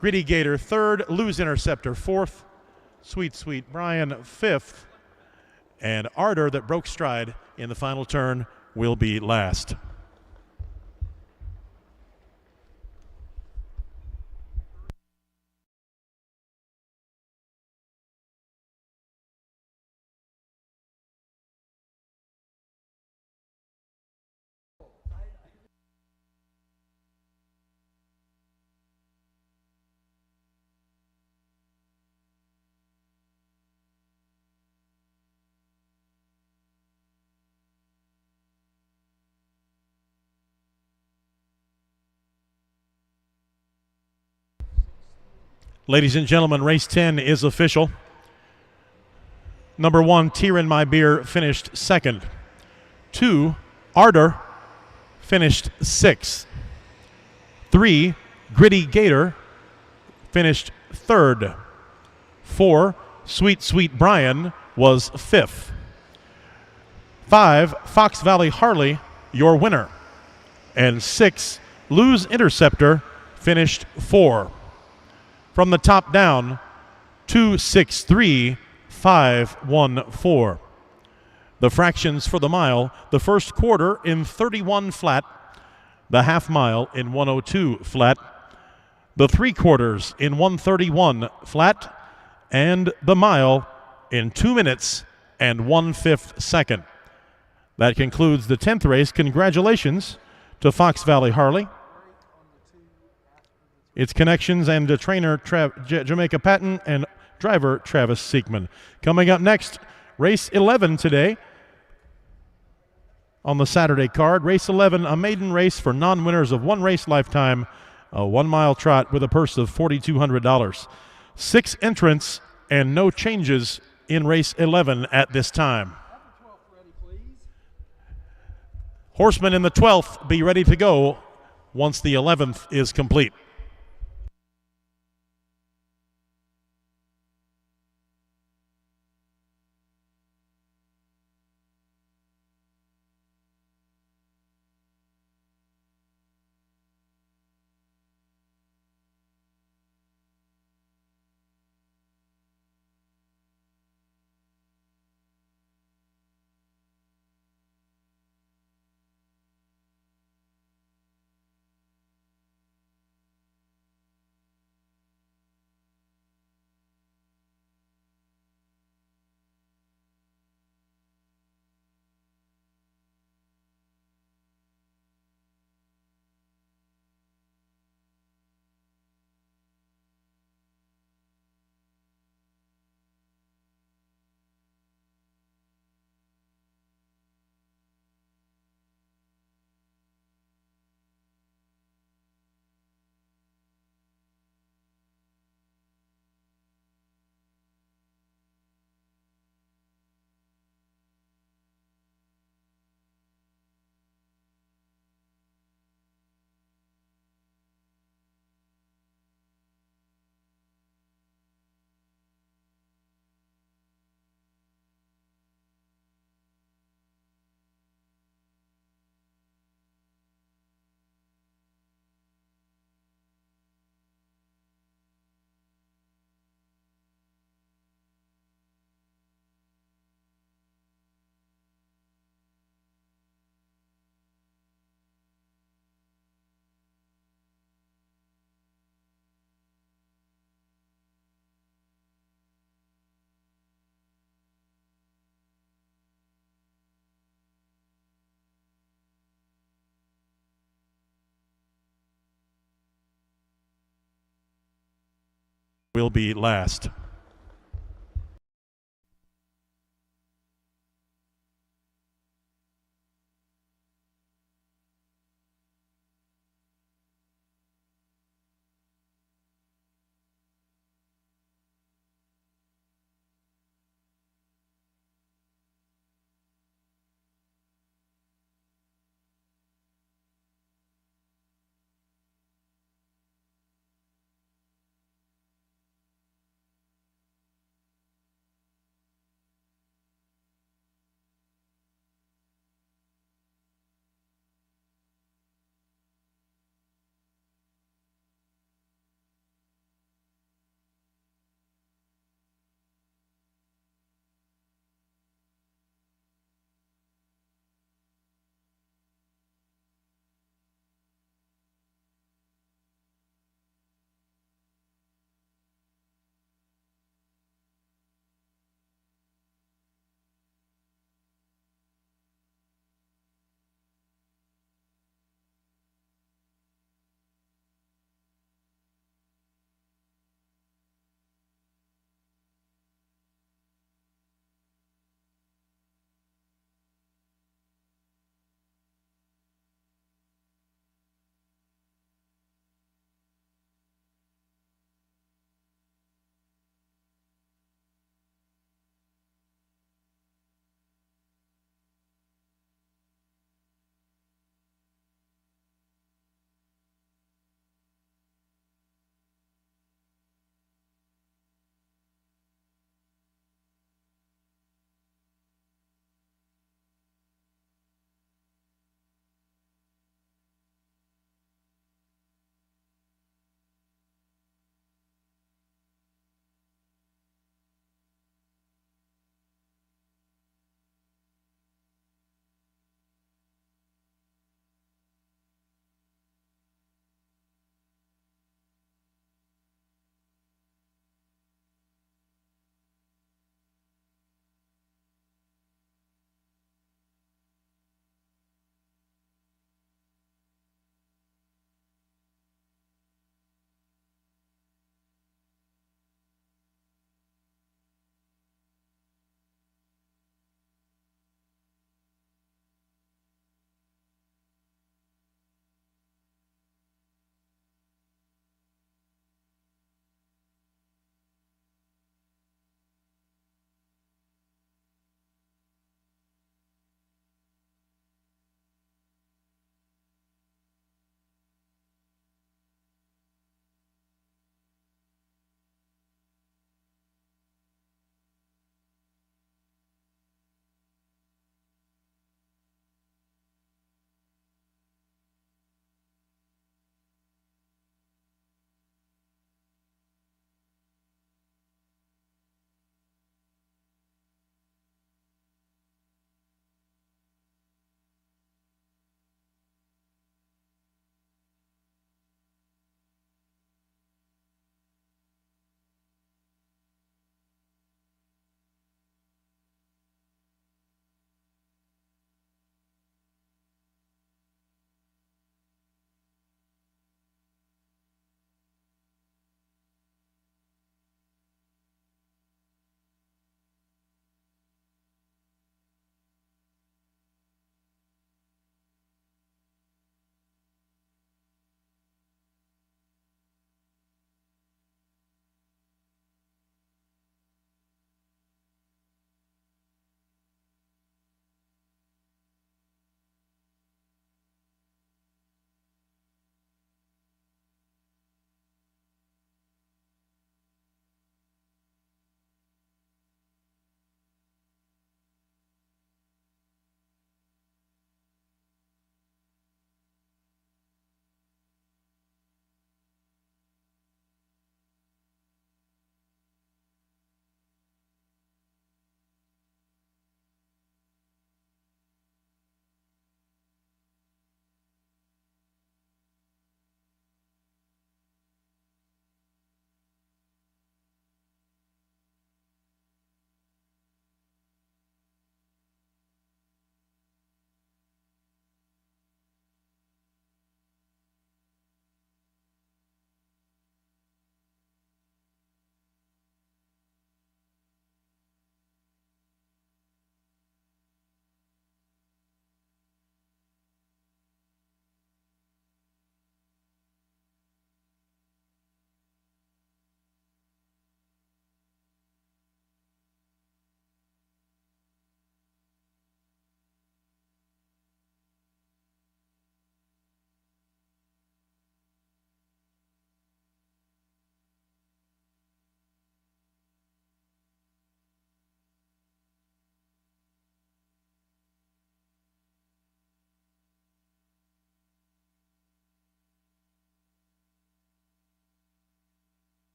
Gritty Gator third. Lou's Interceptor fourth. Sweet Sweet Brian fifth. And Ardor, that broke stride in the final turn, will be last. Ladies and gentlemen, race 10 is official. Number 1, Tear in My Beer, finished second. 2, Ardor, finished sixth. 3, Gritty Gator, finished third. 4, Sweet Sweet Brian was fifth. 5, Fox Valley Harley, your winner. And 6, Lose Interceptor, finished 4. From the top down, 2:63.514. The fractions for the mile: the first quarter in 31 flat, the half mile in 102 flat, the 3/4 in 131 flat, and the mile in 2 minutes and 1/5 second. That concludes the 10th race. Congratulations to Fox Valley Harley, its connections, and the trainer Jamaica Patton and driver Travis Seekman. Coming up next, race 11 today on the Saturday card. Race 11, a maiden race for non-winners of one race lifetime, a 1 mile trot with a purse of $4,200. 6 entrants and no changes in race 11 at this time. Horsemen in the 12th, be ready to go once the 11th is complete. Will be last.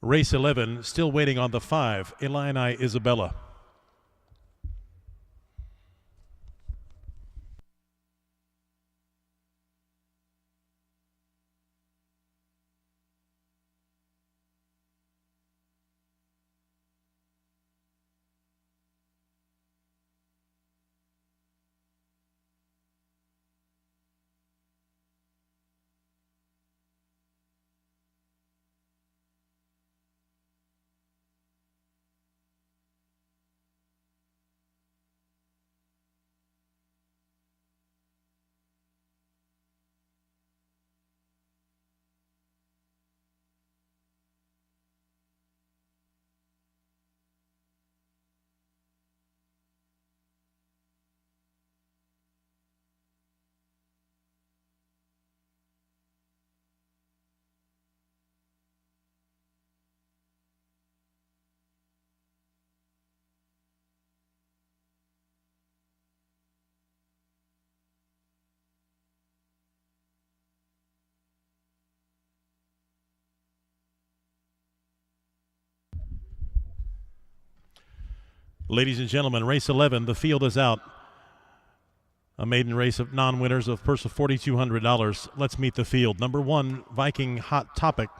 Race 11, still waiting on the 5, Illini Isabella. Ladies and gentlemen, race 11, the field is out. A maiden race of non-winners of purse of $4,200. Let's meet the field. Number 1, Viking Hot Topic,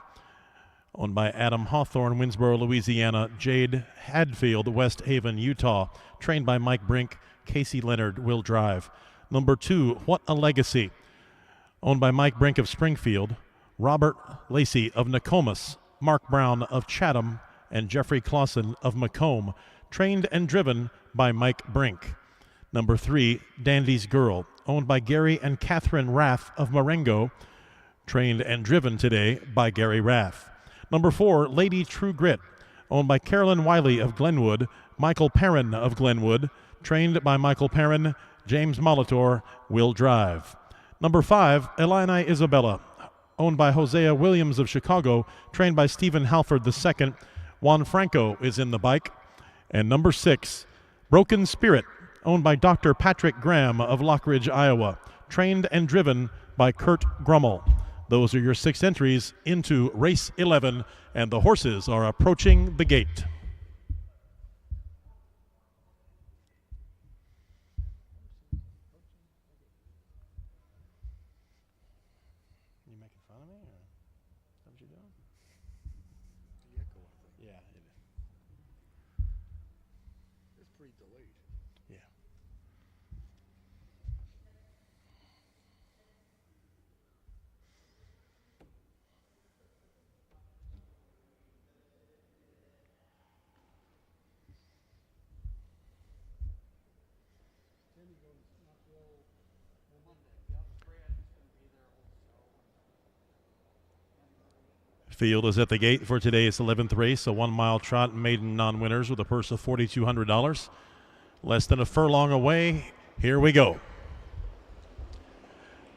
owned by Adam Hawthorne, Winsboro, Louisiana. Jade Hadfield, West Haven, Utah, trained by Mike Brink. Casey Leonard will drive. Number 2, What a Legacy, owned by Mike Brink of Springfield, Robert Lacey of Nokomis, Mark Brown of Chatham, and Jeffrey Clausen of Macomb, trained and driven by Mike Brink. Number 3, Dandy's Girl, owned by Gary and Catherine Raff of Marengo, trained and driven today by Gary Raff. Number 4, Lady True Grit, owned by Carolyn Wiley of Glenwood, Michael Perrin of Glenwood, trained by Michael Perrin. James Molitor will drive. Number 5, Illini Isabella, owned by Hosea Williams of Chicago, trained by Stephen Halford II. Juan Franco is in the bike. And number 6, Broken Spirit, owned by Dr. Patrick Graham of Lockridge, Iowa, trained and driven by Kurt Grummel. Those are your 6 entries into race 11, and the horses are approaching the gate. You making fun of me, or what you doing? The echo, I think. Yeah, it is. It's pretty delayed. Yeah. Field is at the gate for today's 11th race, a 1-mile trot, maiden non-winners with a purse of $4,200. Less than a furlong away. Here we go.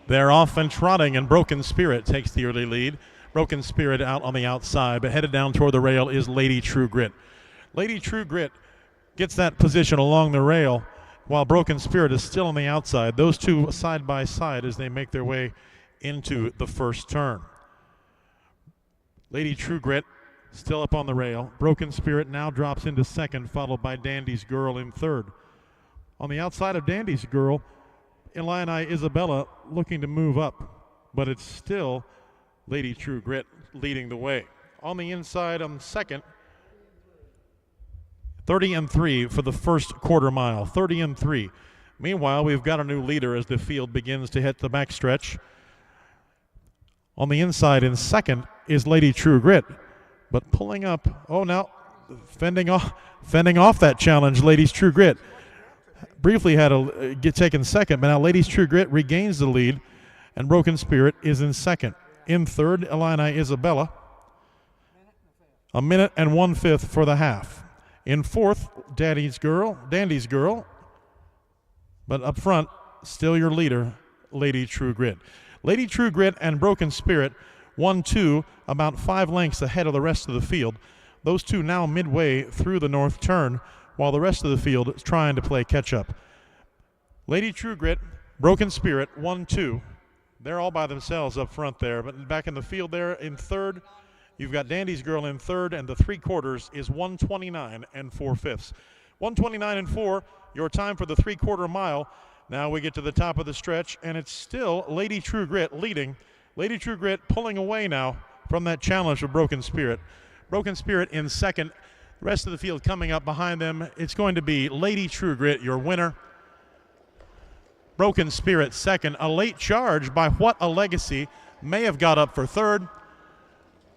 They're off and trotting, and Broken Spirit takes the early lead. Broken Spirit out on the outside, but headed down toward the rail is Lady True Grit. Lady True Grit gets that position along the rail while Broken Spirit is still on the outside. Those two side by side as they make their way into the first turn. Lady True Grit still up on the rail. Broken Spirit now drops into second, followed by Dandy's Girl in third. On the outside of Dandy's Girl, Illini Isabella looking to move up, but it's still Lady True Grit leading the way. On the inside on second, 30-3 for the first quarter mile, 30-3. Meanwhile, we've got a new leader as the field begins to hit the backstretch. On the inside in second is Lady True Grit, but pulling up, now fending off that challenge, Ladies True Grit. Briefly had to get taken second, but now Ladies True Grit regains the lead, and Broken Spirit is in second. In third, Illini Isabella. A minute and 1/5 for the half. In fourth, Dandy's Girl. But up front, still your leader, Lady True Grit. Lady True Grit and Broken Spirit 1-2, about 5 lengths ahead of the rest of the field. Those two now midway through the north turn, while the rest of the field is trying to play catch-up. Lady True Grit, Broken Spirit, 1-2. They're all by themselves up front there, but back in the field there in third, You've got Dandy's Girl in third, and the 3/4 is 1:29 and 4/5. 1:29 and 4, your time for the 3/4 mile. Now we get to the top of the stretch, and it's still Lady True Grit leading. Lady True Grit pulling away now from that challenge of Broken Spirit. Broken Spirit in second. The rest of the field coming up behind them. It's going to be Lady True Grit, your winner. Broken Spirit second. A late charge by What a Legacy may have got up for third.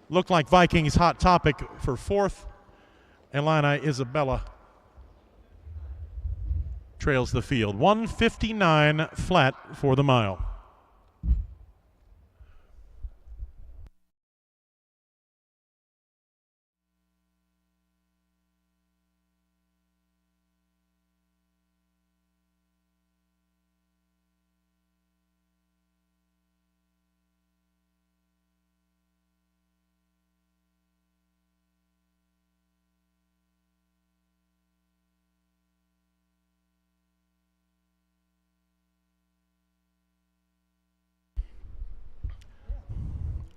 Looked like Vikings Hot Topic for fourth. Illini Isabella trails the field. 1:59 flat for the mile.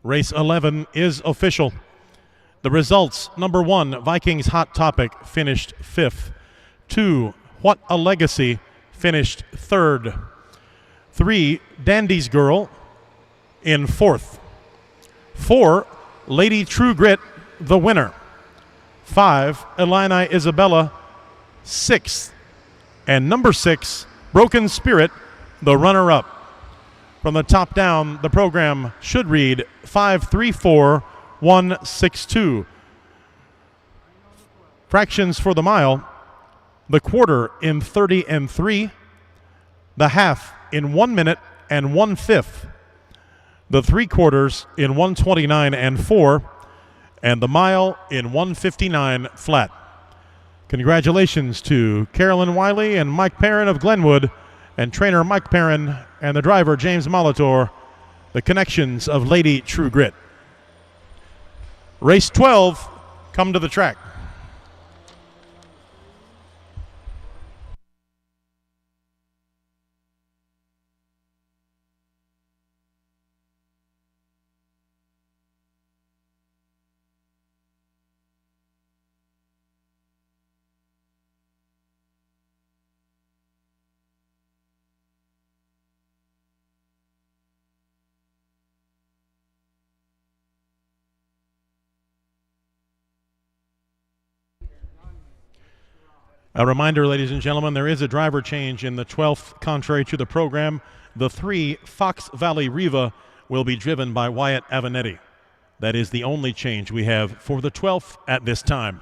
Race 11 is official. The results: number 1, Vikings Hot Topic finished 5th. 2, What a Legacy finished 3rd. 3, Dandy's Girl in 4th. 4, Lady True Grit, the winner. 5, Illini Isabella, 6th. And number 6, Broken Spirit, the runner-up. From the top down, the program should read 5:34.162. Fractions for the mile: the quarter in 30 and 3, the half in 1 minute and 1/5, the 3/4 in 1:29 and 4, and the mile in 1:59 flat. Congratulations to Carolyn Wiley and Mike Perrin of Glenwood, and trainer Mike Perrin and the driver James Molitor, the connections of Lady True Grit. Race 12, come to the track. A reminder, ladies and gentlemen, there is a driver change in the 12th, contrary to the program. The 3, Fox Valley Riva, will be driven by Wyatt Avanetti. That is the only change we have for the 12th at this time.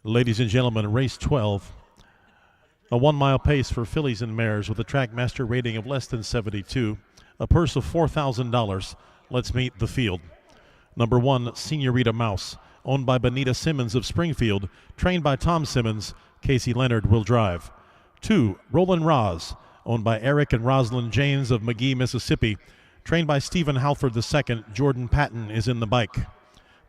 Ladies and gentlemen, race 12. A 1 mile pace for fillies and mares with a trackmaster rating of less than 72. A purse of $4,000. Let's meet the field. Number 1, Senorita Mouse, owned by Benita Simmons of Springfield, trained by Tom Simmons. Casey Leonard will drive. 2, Roland Roz, owned by Eric and Rosalind Janes of McGee, Mississippi, trained by Stephen Halford II. Jordan Patton is in the bike.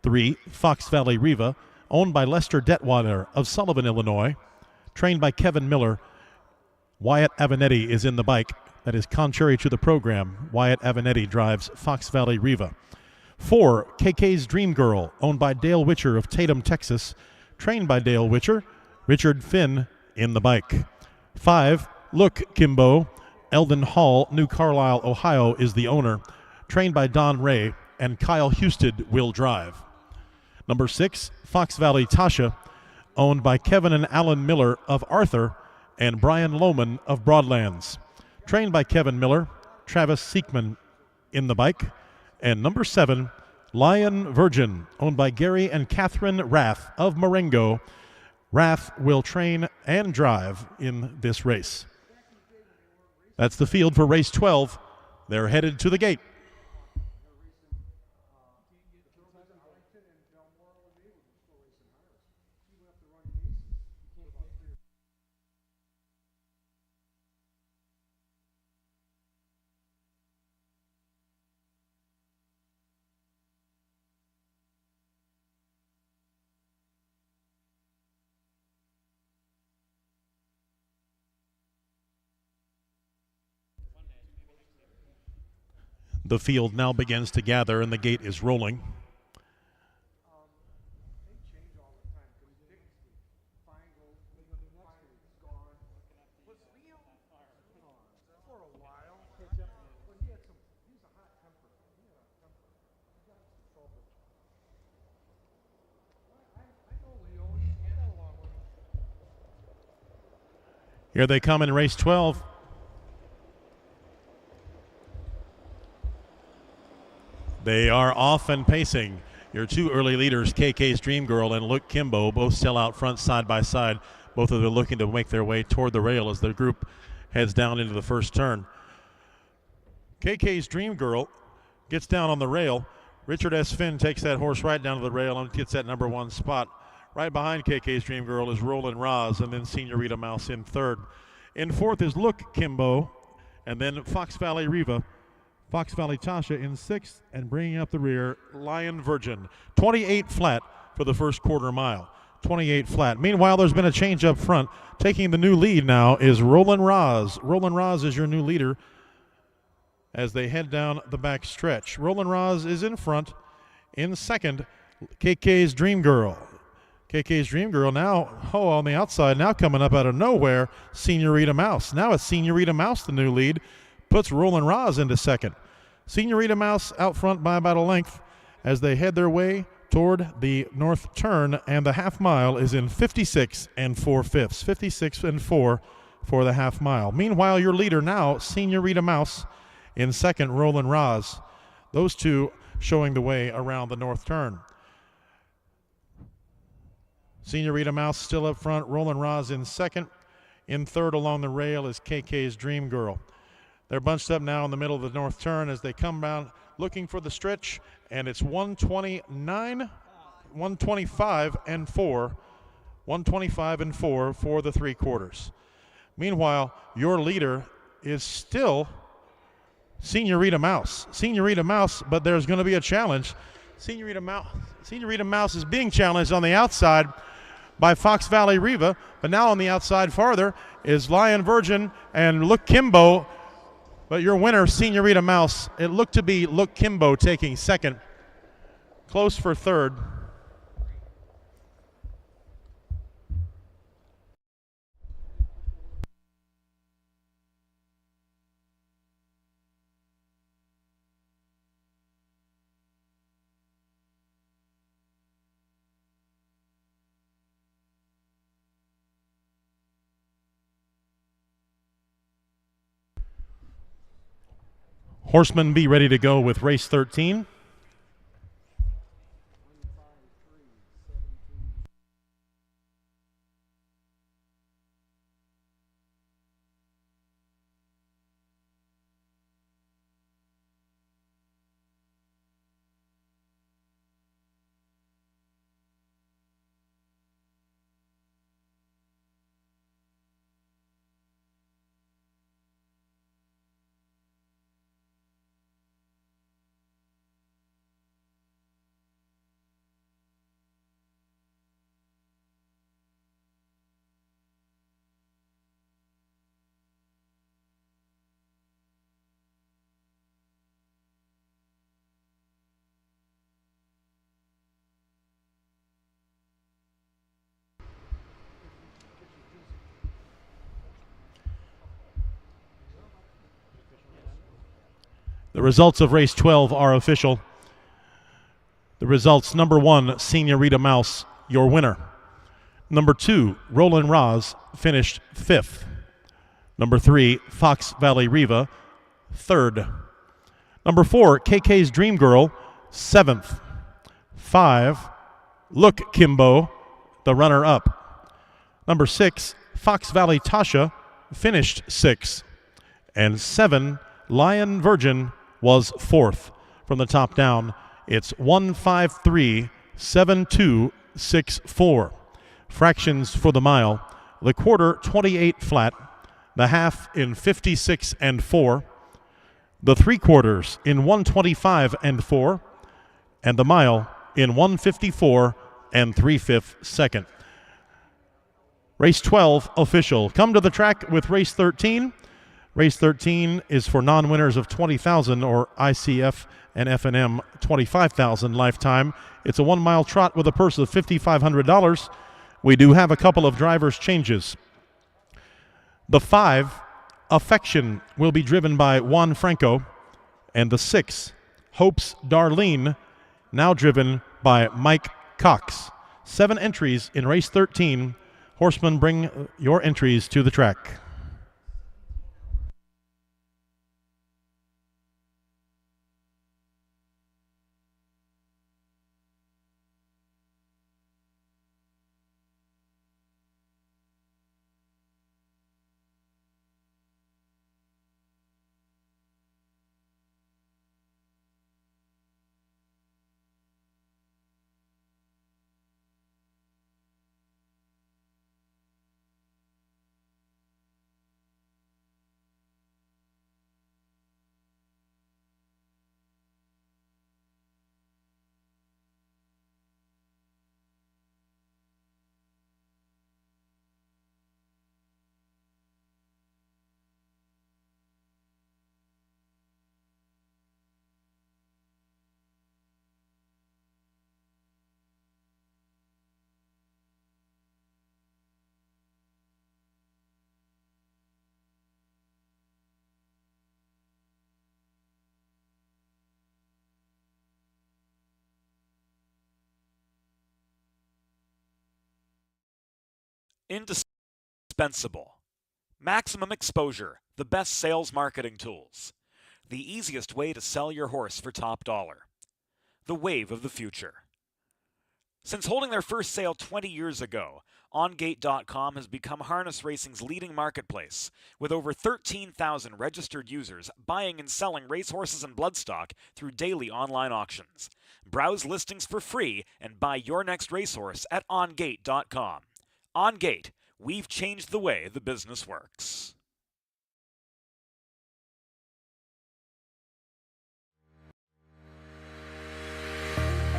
3, Fox Valley Riva, owned by Lester Detwater of Sullivan, Illinois, trained by Kevin Miller. Wyatt Avenetti is in the bike. That is contrary to the program. Wyatt Avenetti drives Fox Valley Riva. 4, KK's Dream Girl, owned by Dale Witcher of Tatum, Texas, trained by Dale Witcher. Richard Finn in the bike. 5, Look Kimbo, Eldon Hall, New Carlisle, Ohio, is the owner, trained by Don Ray, and Kyle Husted will drive. Number 6, Fox Valley Tasha, owned by Kevin and Alan Miller of Arthur and Brian Lohman of Broadlands, trained by Kevin Miller. Travis Seekman in the bike. And number 7, Lion Virgin, owned by Gary and Catherine Rath of Marengo. Rath will train and drive in this race. That's the field for race 12. They're headed to the gate. The field now begins to gather and the gate is rolling. Here they come in race 12. They are off and pacing. Your 2 early leaders, KK's Dream Girl and Look Kimbo, both still out front side by side. Both of them looking to make their way toward the rail as their group heads down into the first turn. KK's Dream Girl gets down on the rail. Richard S. Finn takes that horse right down to the rail and gets that number 1 spot. Right behind KK's Dream Girl is Roland Roz, and then Senorita Mouse in 3rd. In 4th is Look Kimbo, and then Fox Valley Riva. Fox Valley Tasha in 6th, and bringing up the rear, Lion Virgin. 28 flat for the first quarter mile. 28 flat. Meanwhile, there's been a change up front. Taking the new lead now is Roland Roz. Roland Roz is your new leader as they head down the back stretch. Roland Roz is in front. In 2nd, KK's Dream Girl. KK's Dream Girl now, on the outside, now coming up out of nowhere, Senorita Mouse. Now it's Senorita Mouse, the new lead, puts Roland Roz into 2nd. Senorita Mouse out front by about a length as they head their way toward the north turn, and the half mile is in 56 4/5. 56 4 for the half mile. Meanwhile, your leader now, Senorita Mouse, in 2nd, Roland Roz. Those two showing the way around the north turn. Senorita Mouse still up front, Roland Roz in 2nd. In 3rd along the rail is KK's Dream Girl. They're bunched up now in the middle of the north turn as they come down looking for the stretch, and it's 129, 125 and 4. 125 and 4 for the 3/4. Meanwhile, your leader is still Senorita Mouse. Senorita Mouse, but there's going to be a challenge. Senorita Mouse is being challenged on the outside by Fox Valley Riva, but now on the outside farther is Lion Virgin and Look Kimbo. But your winner, Senorita Mouse, it looked to be Look Kimbo taking 2nd. Close for 3rd. Horsemen, be ready to go with race 13. The results of race 12 are official. The results: number 1, Senorita Mouse, your winner. Number 2, Roland Raz, finished 5th. Number 3, Fox Valley Riva, 3rd. Number 4, KK's Dream Girl, 7th. 5, Look Kimbo, the runner-up. Number 6, Fox Valley Tasha, finished 6th. And 7, Lion Virgin, was 4th. From the top down, it's 153.7264. Fractions for the mile: the quarter 28 flat, the half in 56 and 4, the 3/4 in 125 and 4, and the mile in 154 and 3/5 second. Race 12 official. Come to the track with race 13. Race 13 is for non-winners of $20,000 or ICF and F&M $25,000 lifetime. It's a 1-mile trot with a purse of $5,500. We do have a couple of drivers' changes. The 5, Affection, will be driven by Juan Franco, and the 6, Hope's Darlene, now driven by Mike Cox. 7 entries in race 13. Horsemen, bring your entries to the track. Indispensable. Maximum exposure, the best sales marketing tools. The easiest way to sell your horse for top dollar. The wave of the future. Since holding their first sale 20 years ago, OnGate.com has become harness racing's leading marketplace, with over 13,000 registered users buying and selling racehorses and bloodstock through daily online auctions. Browse listings for free and buy your next racehorse at OnGate.com. OnGate, we've changed the way the business works.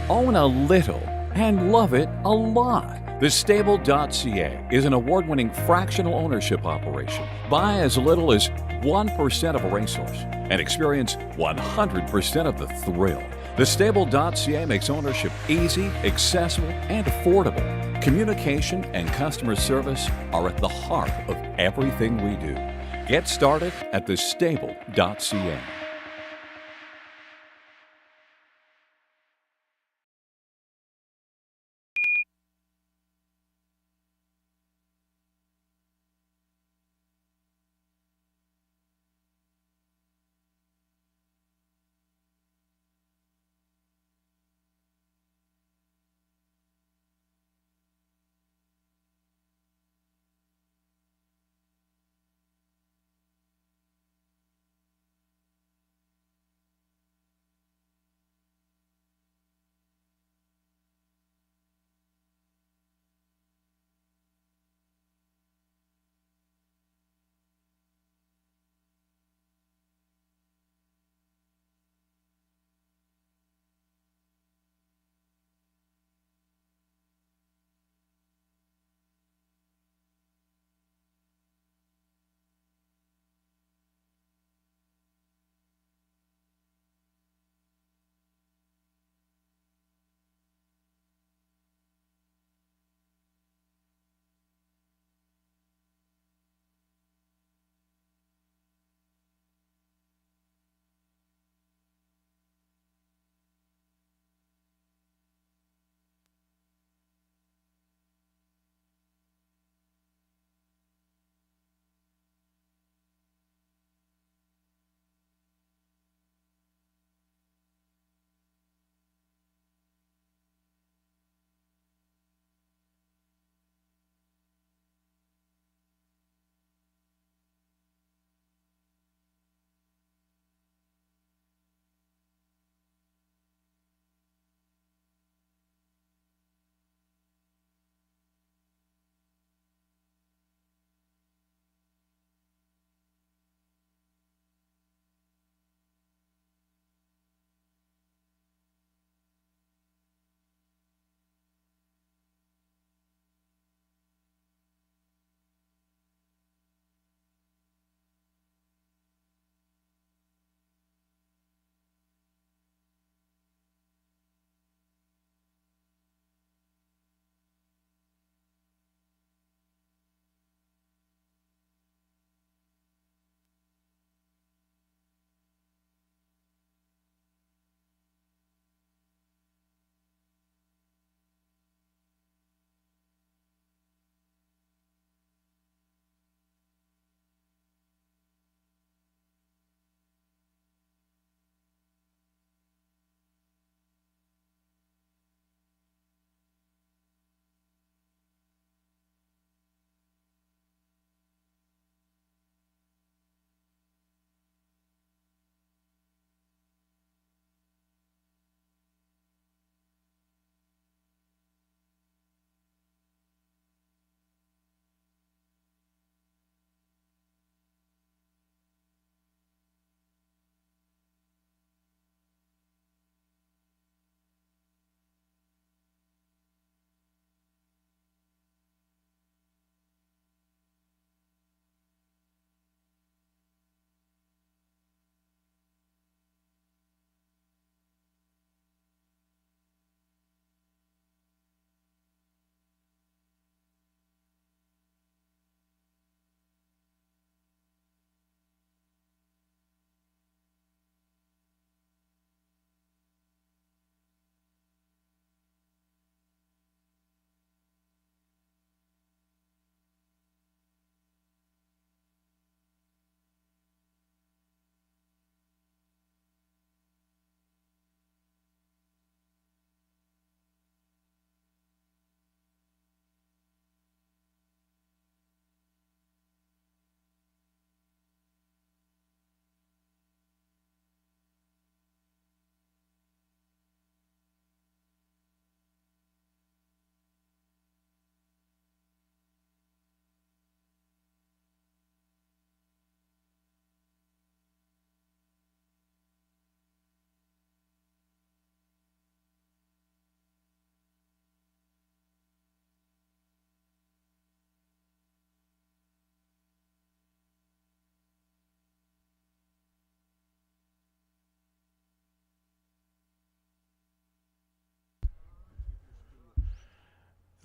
Own a little and love it a lot. TheStable.ca is an award-winning fractional ownership operation. Buy as little as 1% of a racehorse and experience 100% of the thrill. TheStable.ca makes ownership easy, accessible, and affordable. Communication and customer service are at the heart of everything we do. Get started at TheStable.ca.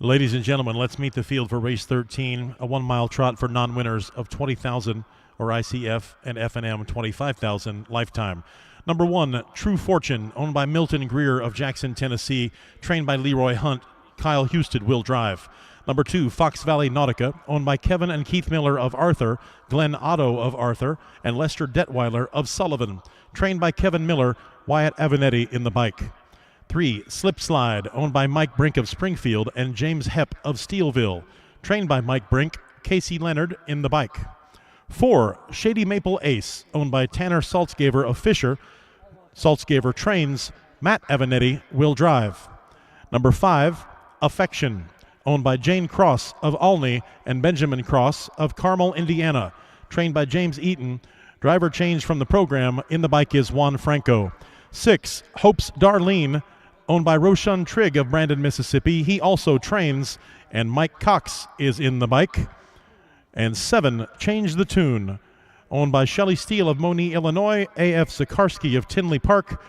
Ladies and gentlemen, let's meet the field for race 13, a 1 mile trot for non-winners of $20,000 or ICF and F&M $25,000 lifetime. Number 1, True Fortune, owned by Milton Greer of Jackson, Tennessee, trained by Leroy Hunt. Kyle Houston will drive. Number 2, Fox Valley Nautica, owned by Kevin and Keith Miller of Arthur, Glenn Otto of Arthur, and Lester Detweiler of Sullivan, trained by Kevin Miller, Wyatt Avenatti in the bike. 3, Slip Slide, owned by Mike Brink of Springfield and James Hepp of Steelville, trained by Mike Brink, Casey Leonard in the bike. 4, Shady Maple Ace, owned by Tanner Saltzgaver of Fisher. Saltzgaver trains, Matt Avenatti will drive. Number 5, Affection, owned by Jane Cross of Olney and Benjamin Cross of Carmel, Indiana, trained by James Eaton. Driver change from the program. In the bike is Juan Franco. 6, Hope's Darlene, owned by Roshan Trigg of Brandon, Mississippi. He also trains, and Mike Cox is in the bike. And 7, Change the Tune, owned by Shelley Steele of Moni, Illinois, A.F. Zakarski of Tinley Park,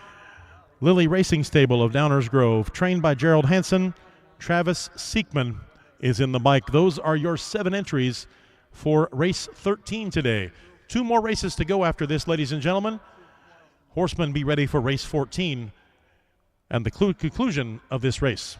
Lilly Racing Stable of Downers Grove, trained by Gerald Hansen. Travis Siekman is in the bike. Those are your 7 entries for race 13 today. 2 more races to go after this, ladies and gentlemen. Horsemen, be ready for race 14 and the conclusion of this race.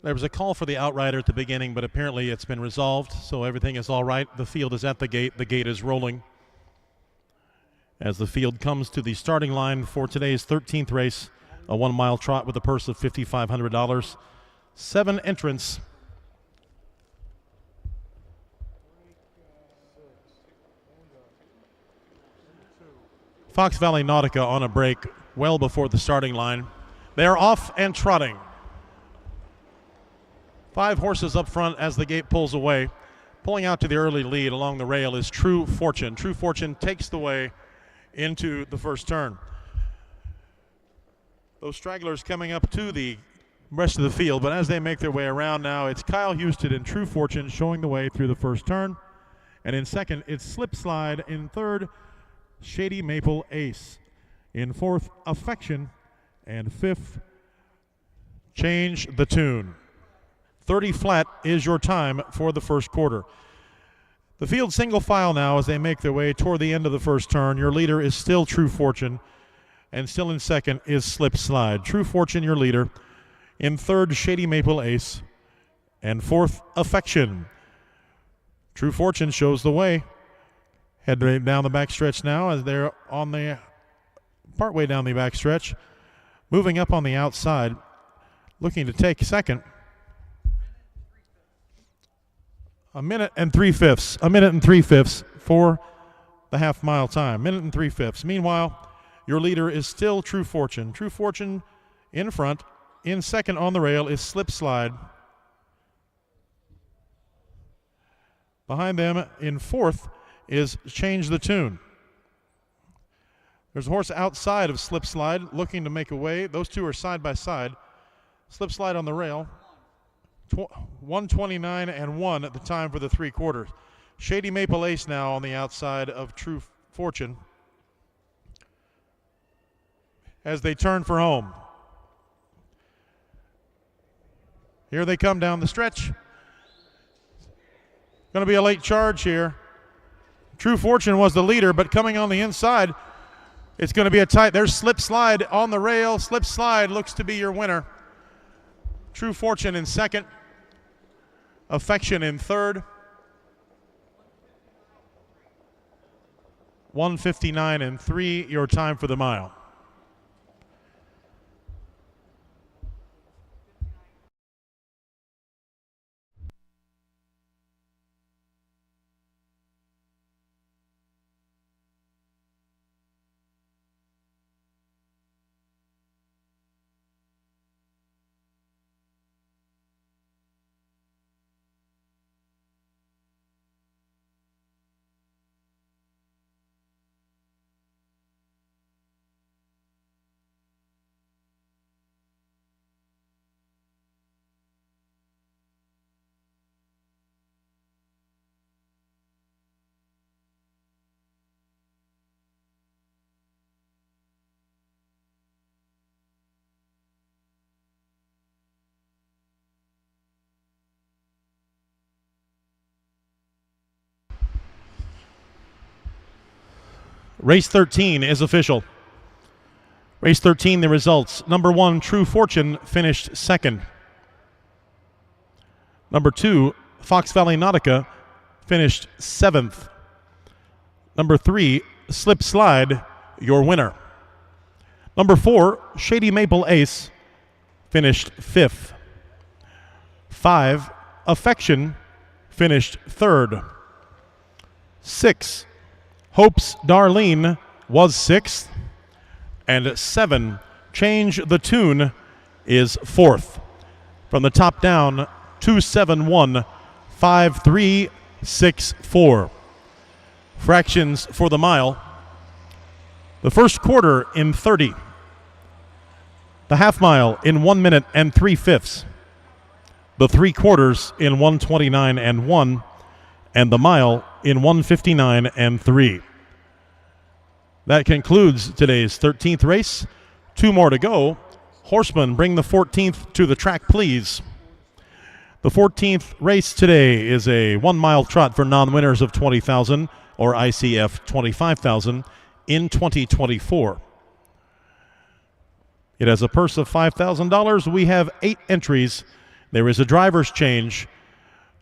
There was a call for the outrider at the beginning, but apparently it's been resolved, so everything is all right. The field is at the gate. The gate is rolling as the field comes to the starting line for today's 13th race, a 1 mile trot with a purse of $5,500. 7 entrants. Fox Valley Nautica on a break well before the starting line. They are off and trotting. 5 horses up front as the gate pulls away. Pulling out to the early lead along the rail is True Fortune. True Fortune takes the way into the first turn. Those stragglers coming up to the rest of the field, but as they make their way around now, it's Kyle Houston and True Fortune showing the way through the first turn. And in second, it's Slip Slide. In third, Shady Maple Ace. In fourth, Affection. And fifth, Change the Tune. 30 flat is your time for the first quarter. The field single file now as they make their way toward the end of the first turn. Your leader is still True Fortune, and still in second is Slip Slide. True Fortune, your leader. In third, Shady Maple Ace. And fourth, Affection. True Fortune shows the way. Head down the backstretch now as they're on the partway down the backstretch. Moving up on the outside, looking to take second. A minute and 3/5 for the half mile time. Minute and 3/5. Meanwhile, your leader is still True Fortune. True Fortune in front. In second on the rail is Slip Slide. Behind them in fourth is Change the Tune. There's a horse outside of Slip Slide looking to make a way. Those two are side by side. Slip Slide on the rail. 1:29 and 1 at the time for the 3 quarters. Shady Maple Ace now on the outside of True Fortune as they turn for home. Here they come down the stretch. Going to be a late charge here. True Fortune was the leader, but coming on the inside, it's going to be a tight. There's Slip Slide on the rail. Slip Slide looks to be your winner. True Fortune in second. Affection in third. 1:59 and 3, your time for the mile. Race 13 is official. Race 13, the results. Number 1, True Fortune, finished second. Number 2, Fox Valley Nautica, finished 7th. Number 3, Slip Slide, your winner. Number 4, Shady Maple Ace, finished 5th. 5, Affection, finished 3rd. 6, Hope's Darlene was 6th. And 7, Change the Tune, is 4th. From the top down, 271.5364. Fractions for the mile. The first quarter in 30. The half mile in 1 minute and 3/5. The 3 quarters in 1:29 and 1. And the mile in 1:59 and 3. That concludes today's 13th race. 2 more to go. Horsemen, bring the 14th to the track, please. The 14th race today is a 1 mile trot for non-winners of $20,000 or ICF $25,000 in 2024. It has a purse of $5,000. We have 8 entries. There is a driver's change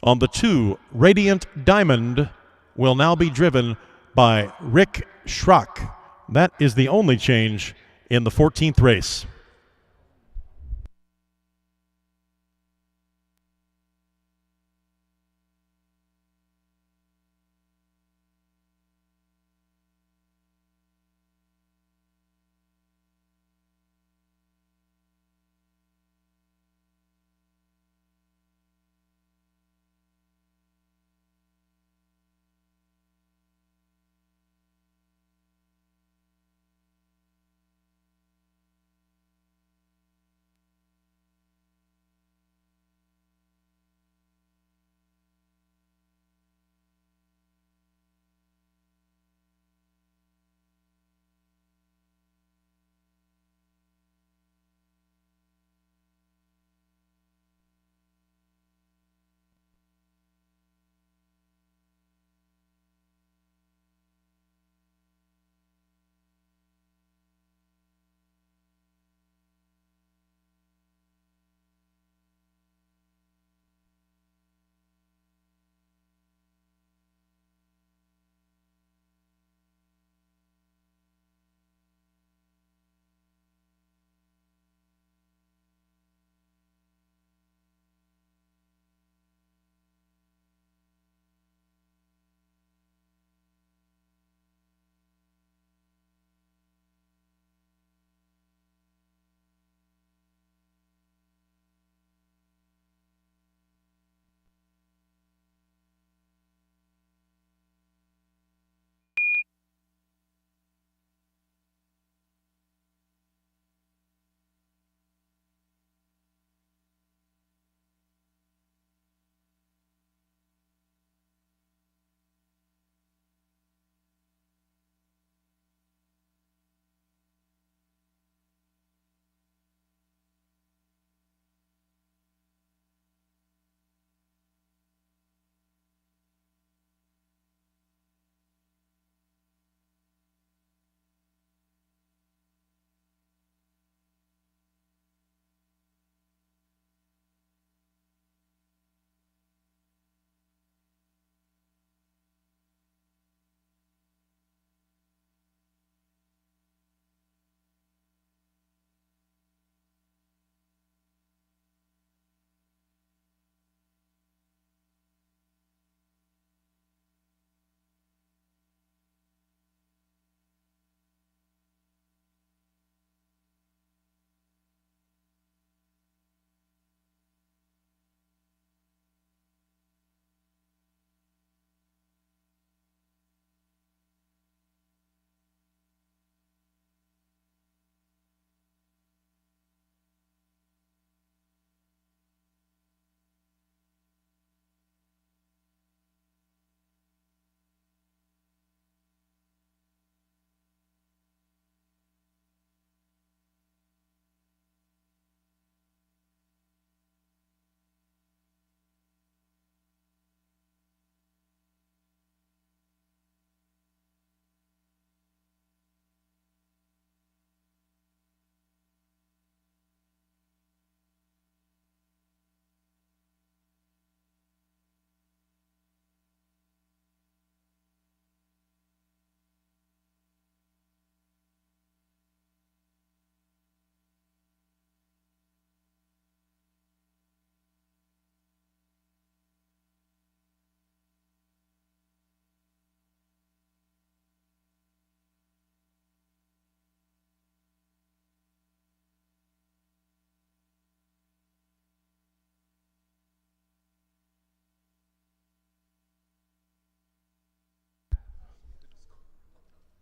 on the 2. Radiant Diamond will now be driven by Rick Schrock. That is the only change in the 14th race.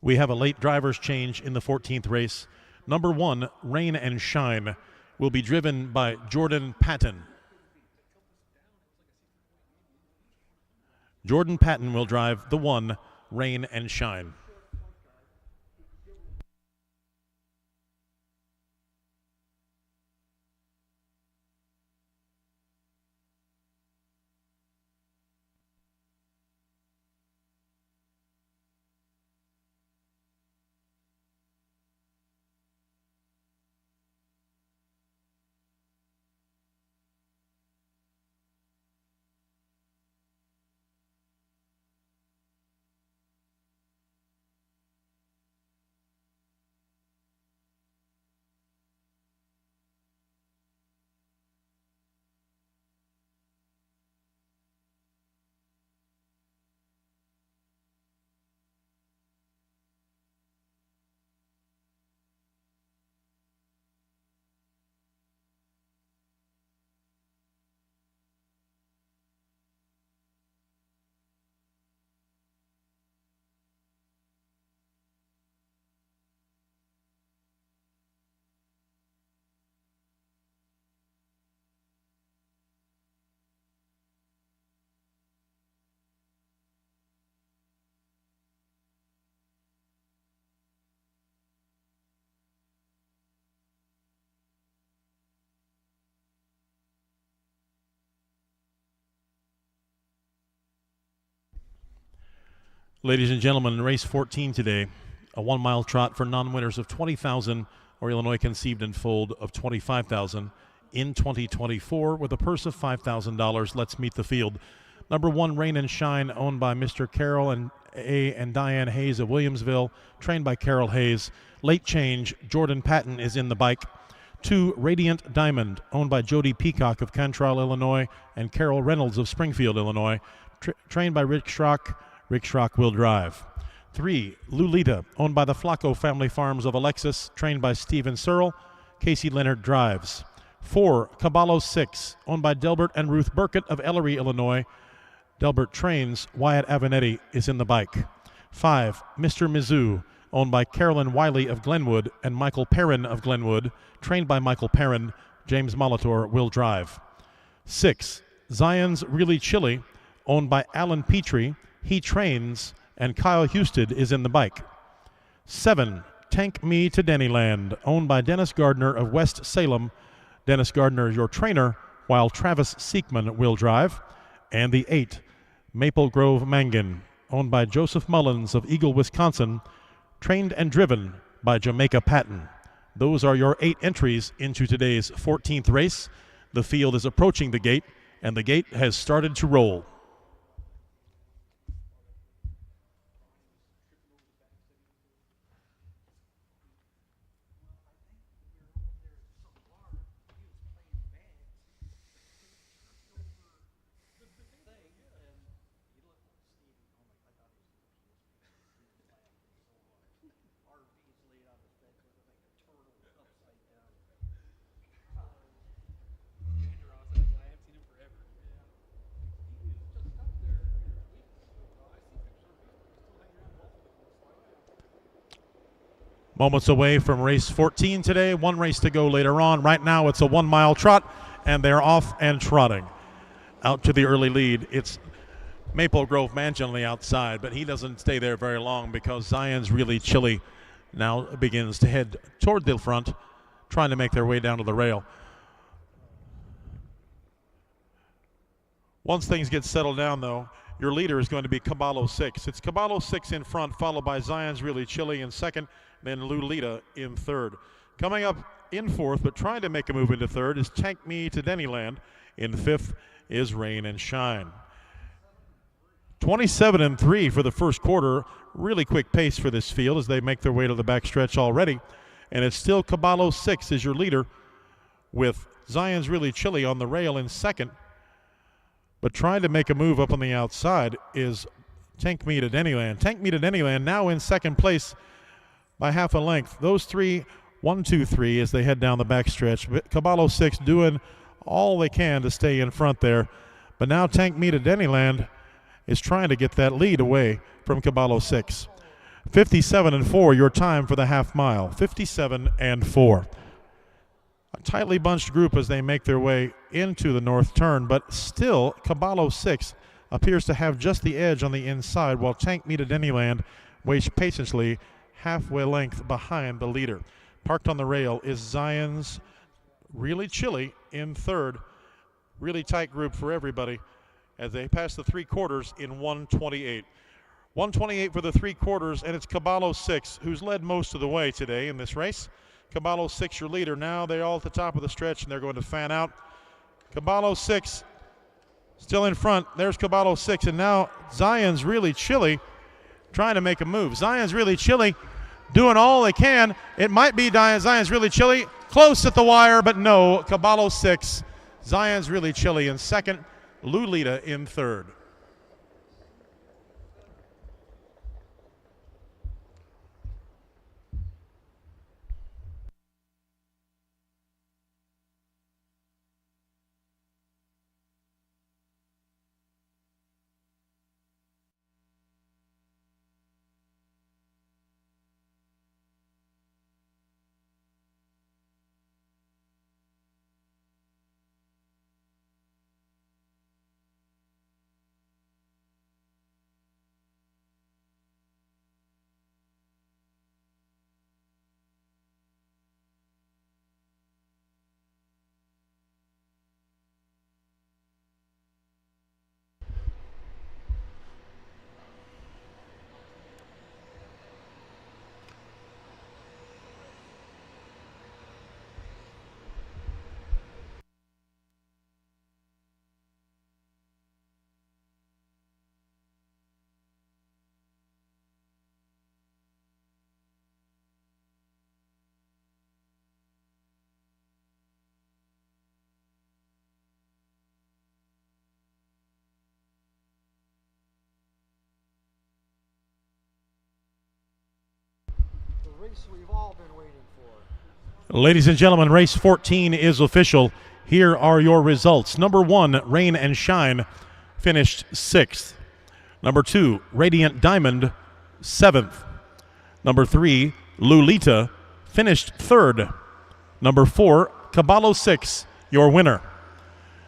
We have a late driver's change in the 14th race. Number 1, Rain and Shine, will be driven by Jordan Patton. Jordan Patton will drive the 1, Rain and Shine. Ladies and gentlemen, in race 14 today, a 1 mile trot for non-winners of $20,000 or Illinois Conceived and Foaled of $25,000 in 2024 with a purse of $5,000. Let's meet the field. Number 1, Rain and Shine, owned by Mr. Carol and Diane Hayes of Williamsville, trained by Carol Hayes. Late change, Jordan Patton is in the bike. 2, Radiant Diamond, owned by Jody Peacock of Cantrell, Illinois, and Carol Reynolds of Springfield, Illinois, trained by Rick Schrock. Rick Schrock will drive. 3, Lulita, owned by the Flacco Family Farms of Alexis, trained by Stephen Searle. Casey Leonard drives. 4, Caballo 6, owned by Delbert and Ruth Burkett of Ellery, Illinois. Delbert trains. Wyatt Avenatti is in the bike. 5, Mr. Mizzou, owned by Carolyn Wiley of Glenwood and Michael Perrin of Glenwood, trained by Michael Perrin. James Molitor will drive. 6, Zion's Really Chilly, owned by Alan Petrie. He trains, and Kyle Husted is in the bike. 7, Tank Me to Dennyland, owned by Dennis Gardner of West Salem. Dennis Gardner, your trainer, while Travis Seekman will drive. And the 8, Maple Grove Mangan, owned by Joseph Mullins of Eagle, Wisconsin, trained and driven by Jamaica Patton. Those are your 8 entries into today's 14th race. The field is approaching the gate, and the gate has started to roll. Moments away from race 14 today. 1 race to go later on. Right now it's a 1 mile trot, and they're off and trotting. Out to the early lead, it's Maple Grove Mansion on the outside, but he doesn't stay there very long because Zion's Really Chilly now begins to head toward the front, trying to make their way down to the rail. Once things get settled down, though, your leader is going to be Caballo 6. It's Caballo 6 in front, followed by Zion's Really Chilly in second, then Lulita in third. Coming up in fourth, but trying to make a move into third, is Tank Me to Dennyland. In fifth is Rain and Shine. 27-3 for the first quarter. Really quick pace for this field as they make their way to the backstretch already. And it's still Caballo 6 is your leader, with Zion's Really Chilly on the rail in second. But trying to make a move up on the outside is Tank Me to Dennyland. Tank Me to Dennyland now in second place by half a length. Those three, 1, 2, 3 as they head down the backstretch. Caballo 6 doing all they can to stay in front there. But now Tank Me to Dennyland is trying to get that lead away from Caballo 6. 57-4, your time for the half mile. 57-4. A tightly bunched group as they make their way into the north turn, but still Caballo 6 appears to have just the edge on the inside, while Tank Meet at Anyland waits patiently halfway length behind the leader. Parked on the rail is Zion's Really Chilly in third. Really tight group for everybody as they pass the three quarters in 1:28. 1:28 for the three quarters, and it's Caballo 6 who's led most of the way today in this race. Caballo 6, your leader. Now they're all at the top of the stretch, and they're going to fan out. Caballo 6 still in front. There's Caballo 6, and now Zion's Really Chilly trying to make a move. Zion's Really Chilly doing all they can. It might be Zion's Really Chilly. Close at the wire, but no. Caballo 6. Zion's Really Chilly in second. Lulita in third. The race we've all been waiting for. Ladies and gentlemen, race 14 is official. Here are your results. Number 1, Rain and Shine, finished 6th. Number 2, Radiant Diamond, 7th. Number 3, Lulita, finished 3rd. Number 4, Caballo 6, your winner.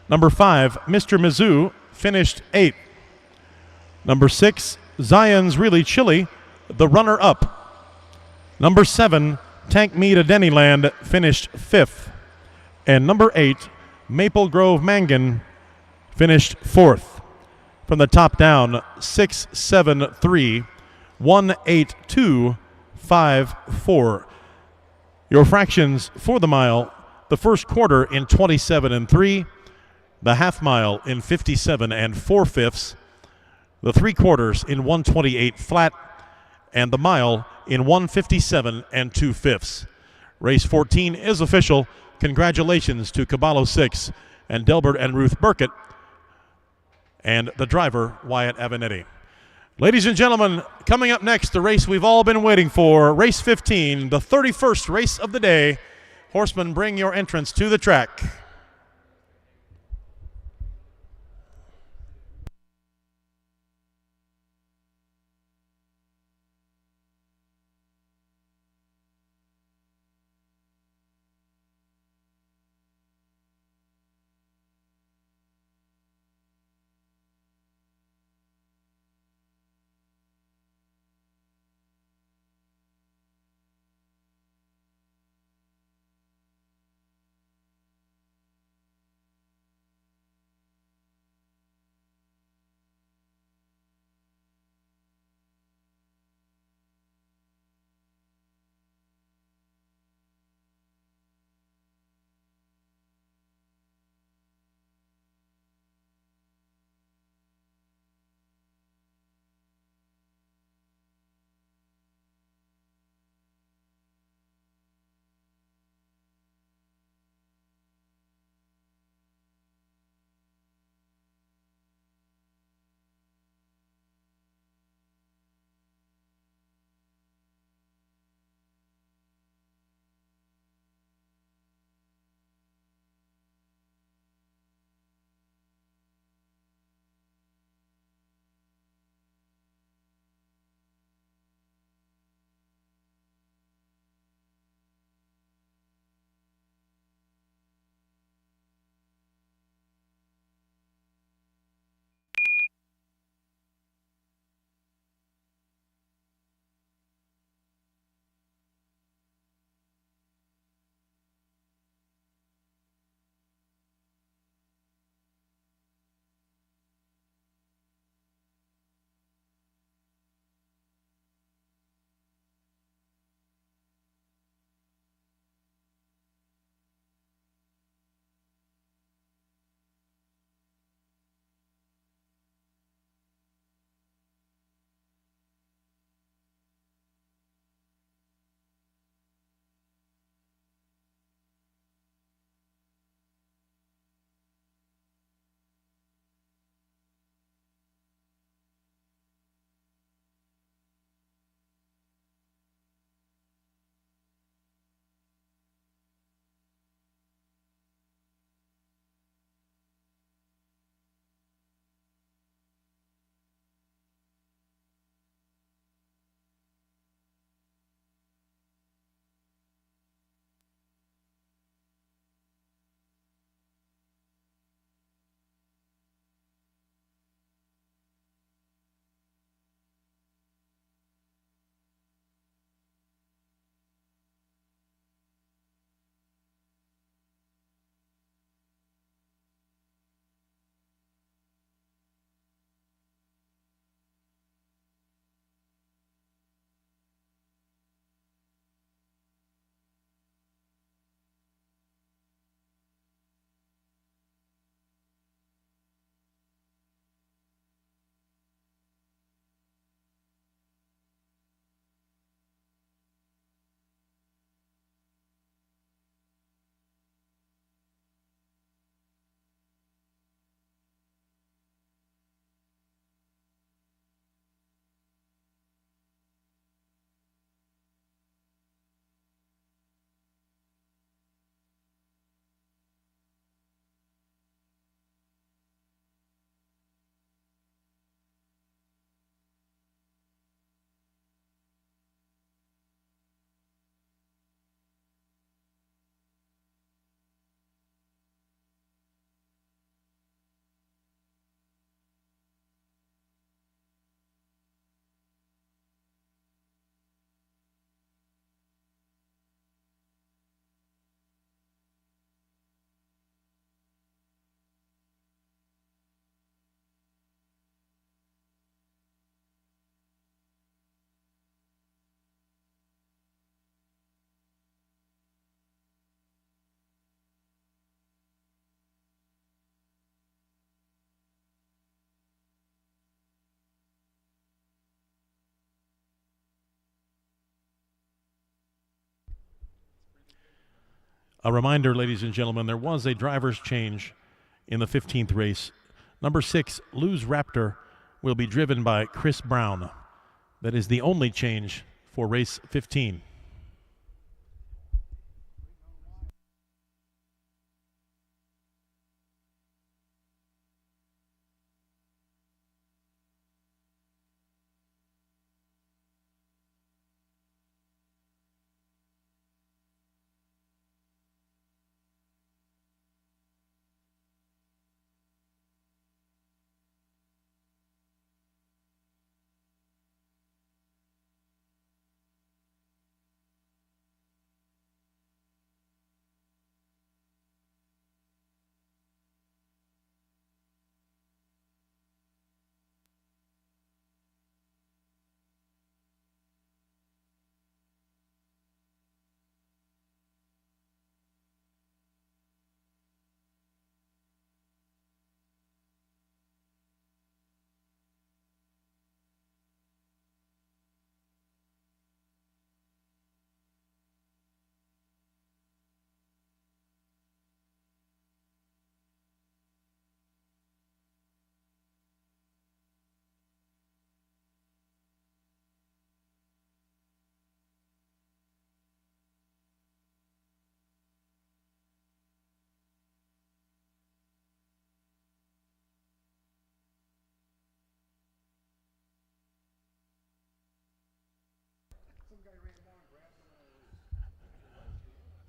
Number 5, Mr. Mizzou, finished 8th. Number 6, Zion's Really Chilly, the runner-up. Number 7, Tank Meet at Anyland, finished 5th. And number 8, Maple Grove Mangan, finished 4th. From the top down, 6-7-3, 1-8-2-5-4. Your fractions for the mile, the first quarter in 27-3, the half mile in 57 4/5, the three quarters in 1:28 flat, and the mile in 1:57 2/5. Race 14 is official. Congratulations to Caballo 6 and Delbert and Ruth Burkett and the driver, Wyatt Avenatti. Ladies and gentlemen, coming up next, the race we've all been waiting for, race 15, the 31st race of the day. Horsemen, bring your entrance to the track. A reminder, ladies and gentlemen, there was a driver's change in the 15th race. Number 6, Lose Raptor, will be driven by Chris Brown. That is the only change for race 15.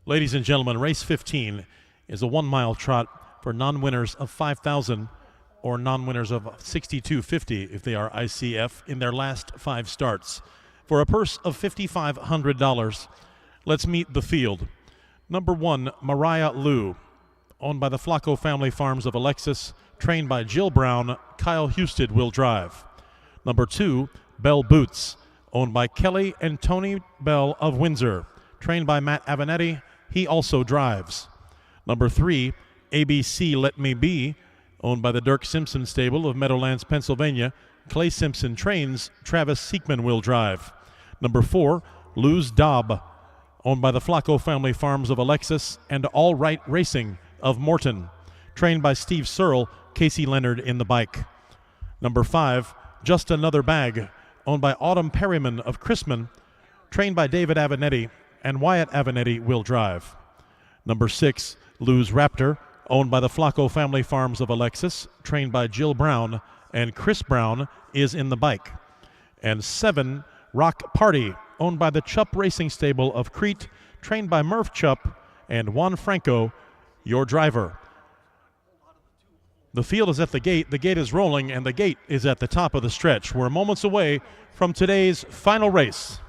Ladies and gentlemen, race 15 is a 1 mile trot for non-winners of 5,000 or non-winners of 6250 if they are ICF in their last 5 starts. For a purse of $5,500, let's meet the field. Number 1, Mariah Lou, owned by the Flacco Family Farms of Alexis, trained by Jill Brown. Kyle Husted will drive. Number 2, Bell Boots, owned by Kelly and Tony Bell of Windsor, trained by Matt Avenatti. He also drives. Number 3, ABC Let Me Be, owned by the Dirk Simpson stable of Meadowlands, Pennsylvania. Clay Simpson trains. Travis Seekman will drive. Number 4, Lose Dobb, owned by the Flacco Family Farms of Alexis and All Right Racing of Morton, trained by Steve Searle. Casey Leonard in the bike. Number 5, Just Another Bag, owned by Autumn Perryman of Chrisman, trained by David Avenatti, and Wyatt Avenatti will drive. Number 6, Lose Raptor, owned by the Flacco Family Farms of Alexis, trained by Jill Brown, and Chris Brown is in the bike. And 7, Rock Party, owned by the Chupp Racing Stable of Crete, trained by Murph Chupp and Juan Franco, your driver. The field is at the gate is rolling, and the gate is at the top of the stretch. We're moments away from today's final race.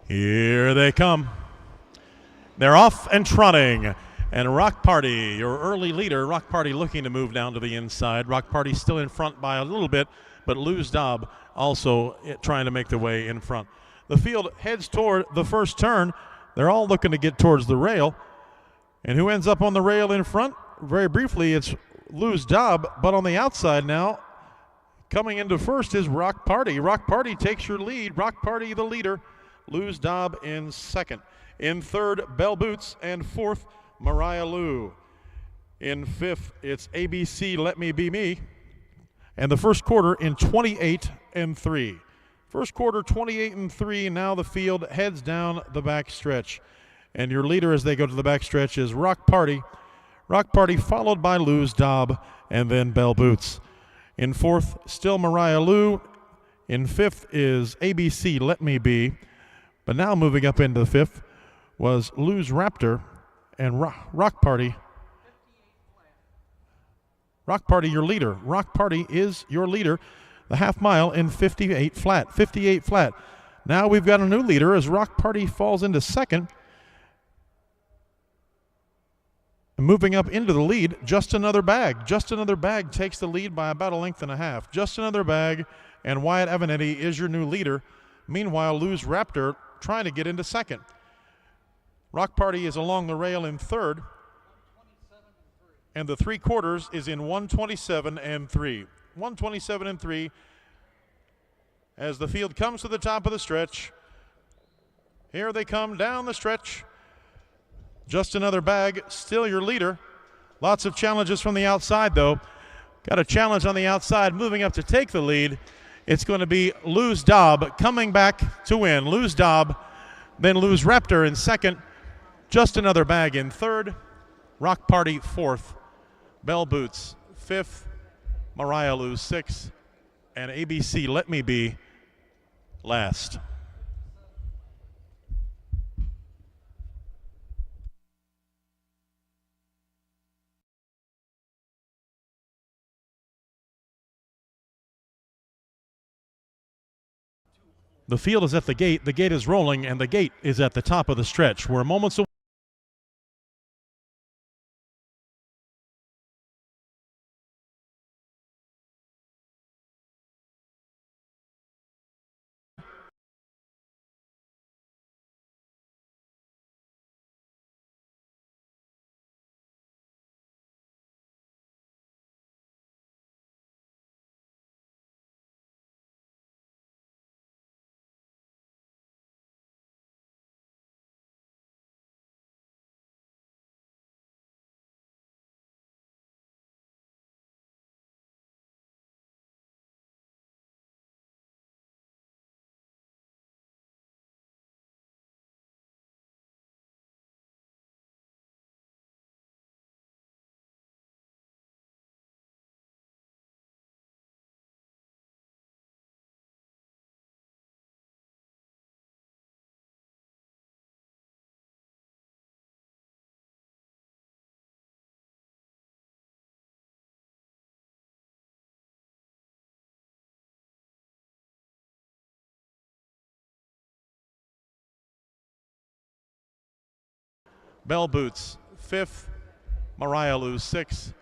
Here they come. They're off and trotting. And Rock Party, your early leader, Rock Party looking to move down to the inside. Rock Party still in front by a little bit, but Lose Dobb also trying to make their way in front. The field heads toward the first turn. They're all looking to get towards the rail. And who ends up on the rail in front? Very briefly, it's Lose Dobb, but on the outside now, coming into first is Rock Party. Rock Party takes your lead. Rock Party the leader. Lose Dobb in second. In third, Bell Boots. And fourth, Mariah Lou. In fifth, it's ABC Let Me Be Me. And the first quarter in 28-3. First quarter 28-3. Now the field heads down the back stretch. And your leader as they go to the back stretch is Rock Party. Rock Party followed by Lose Dobb and then Bell Boots. In fourth, still Mariah Lou. In fifth is ABC Let Me Be. But now moving up into the fifth was Lose Raptor and Rock Party. Rock Party, your leader. Rock Party is your leader. The half mile in 58 flat. 58 flat. Now we've got a new leader as Rock Party falls into second. And moving up into the lead, Just Another Bag. Just Another Bag takes the lead by about a length and a half. Just Another Bag and Wyatt Avenatti is your new leader. Meanwhile, Lose Raptor trying to get into second. Rock Party is along the rail in third. And the 3/4 is in 127 and 3. 127 and 3 as the field comes to the top of the stretch. Here they come down the stretch. Just Another Bag, still your leader. Lots of challenges from the outside, though. Got a challenge on the outside, moving up to take the lead. It's going to be Lose Dobb coming back to win. Lose Dobb, then Lose Raptor in second. Just Another Bag in third. Rock Party fourth. Bell Boots fifth. Mariah Lou sixth. And ABC Let Me Be last. The field is at the gate is rolling, and the gate is at the top of the stretch. We're moments away. Bell Boots fifth. Mariah Lou sixth.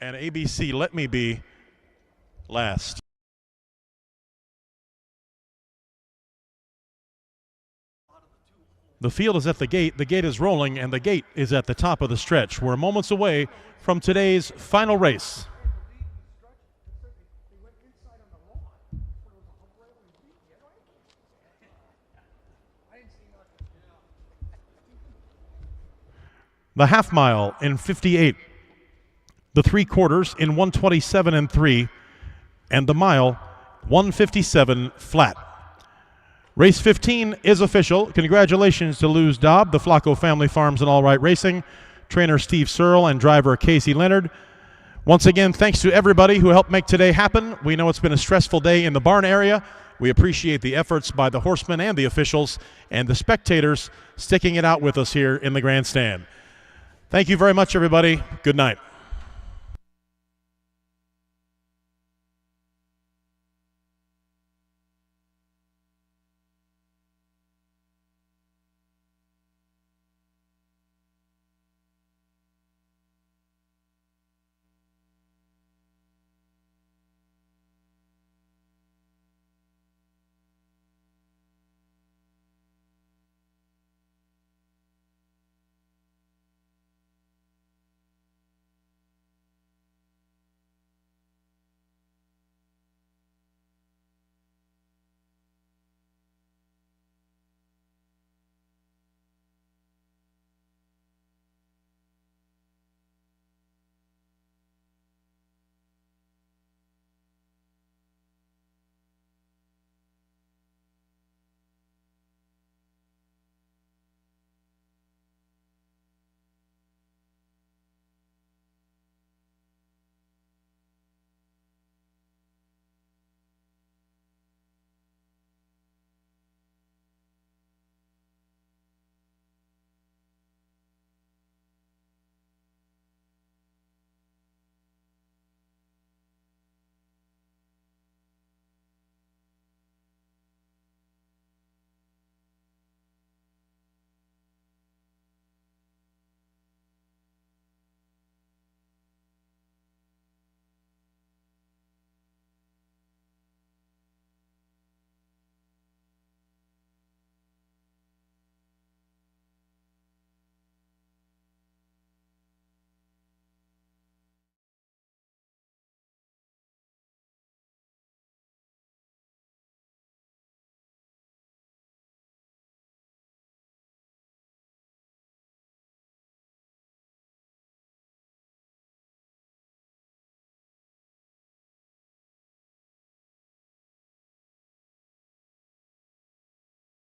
And ABC Let Me Be last. The field is at the gate is rolling, and the gate is at the top of the stretch. We're moments away from today's final race. The half mile in 58, the 3/4 in 127 and 3, and the mile 157 flat. Race 15 is official. Congratulations to Luz Dobb, the Flacco Family Farms and All Right Racing, trainer Steve Searle, and driver Casey Leonard. Once again, thanks to everybody who helped make today happen. We know it's been a stressful day in the barn area. We appreciate the efforts by the horsemen and the officials and the spectators sticking it out with us here in the grandstand. Thank you very much, everybody. Good night.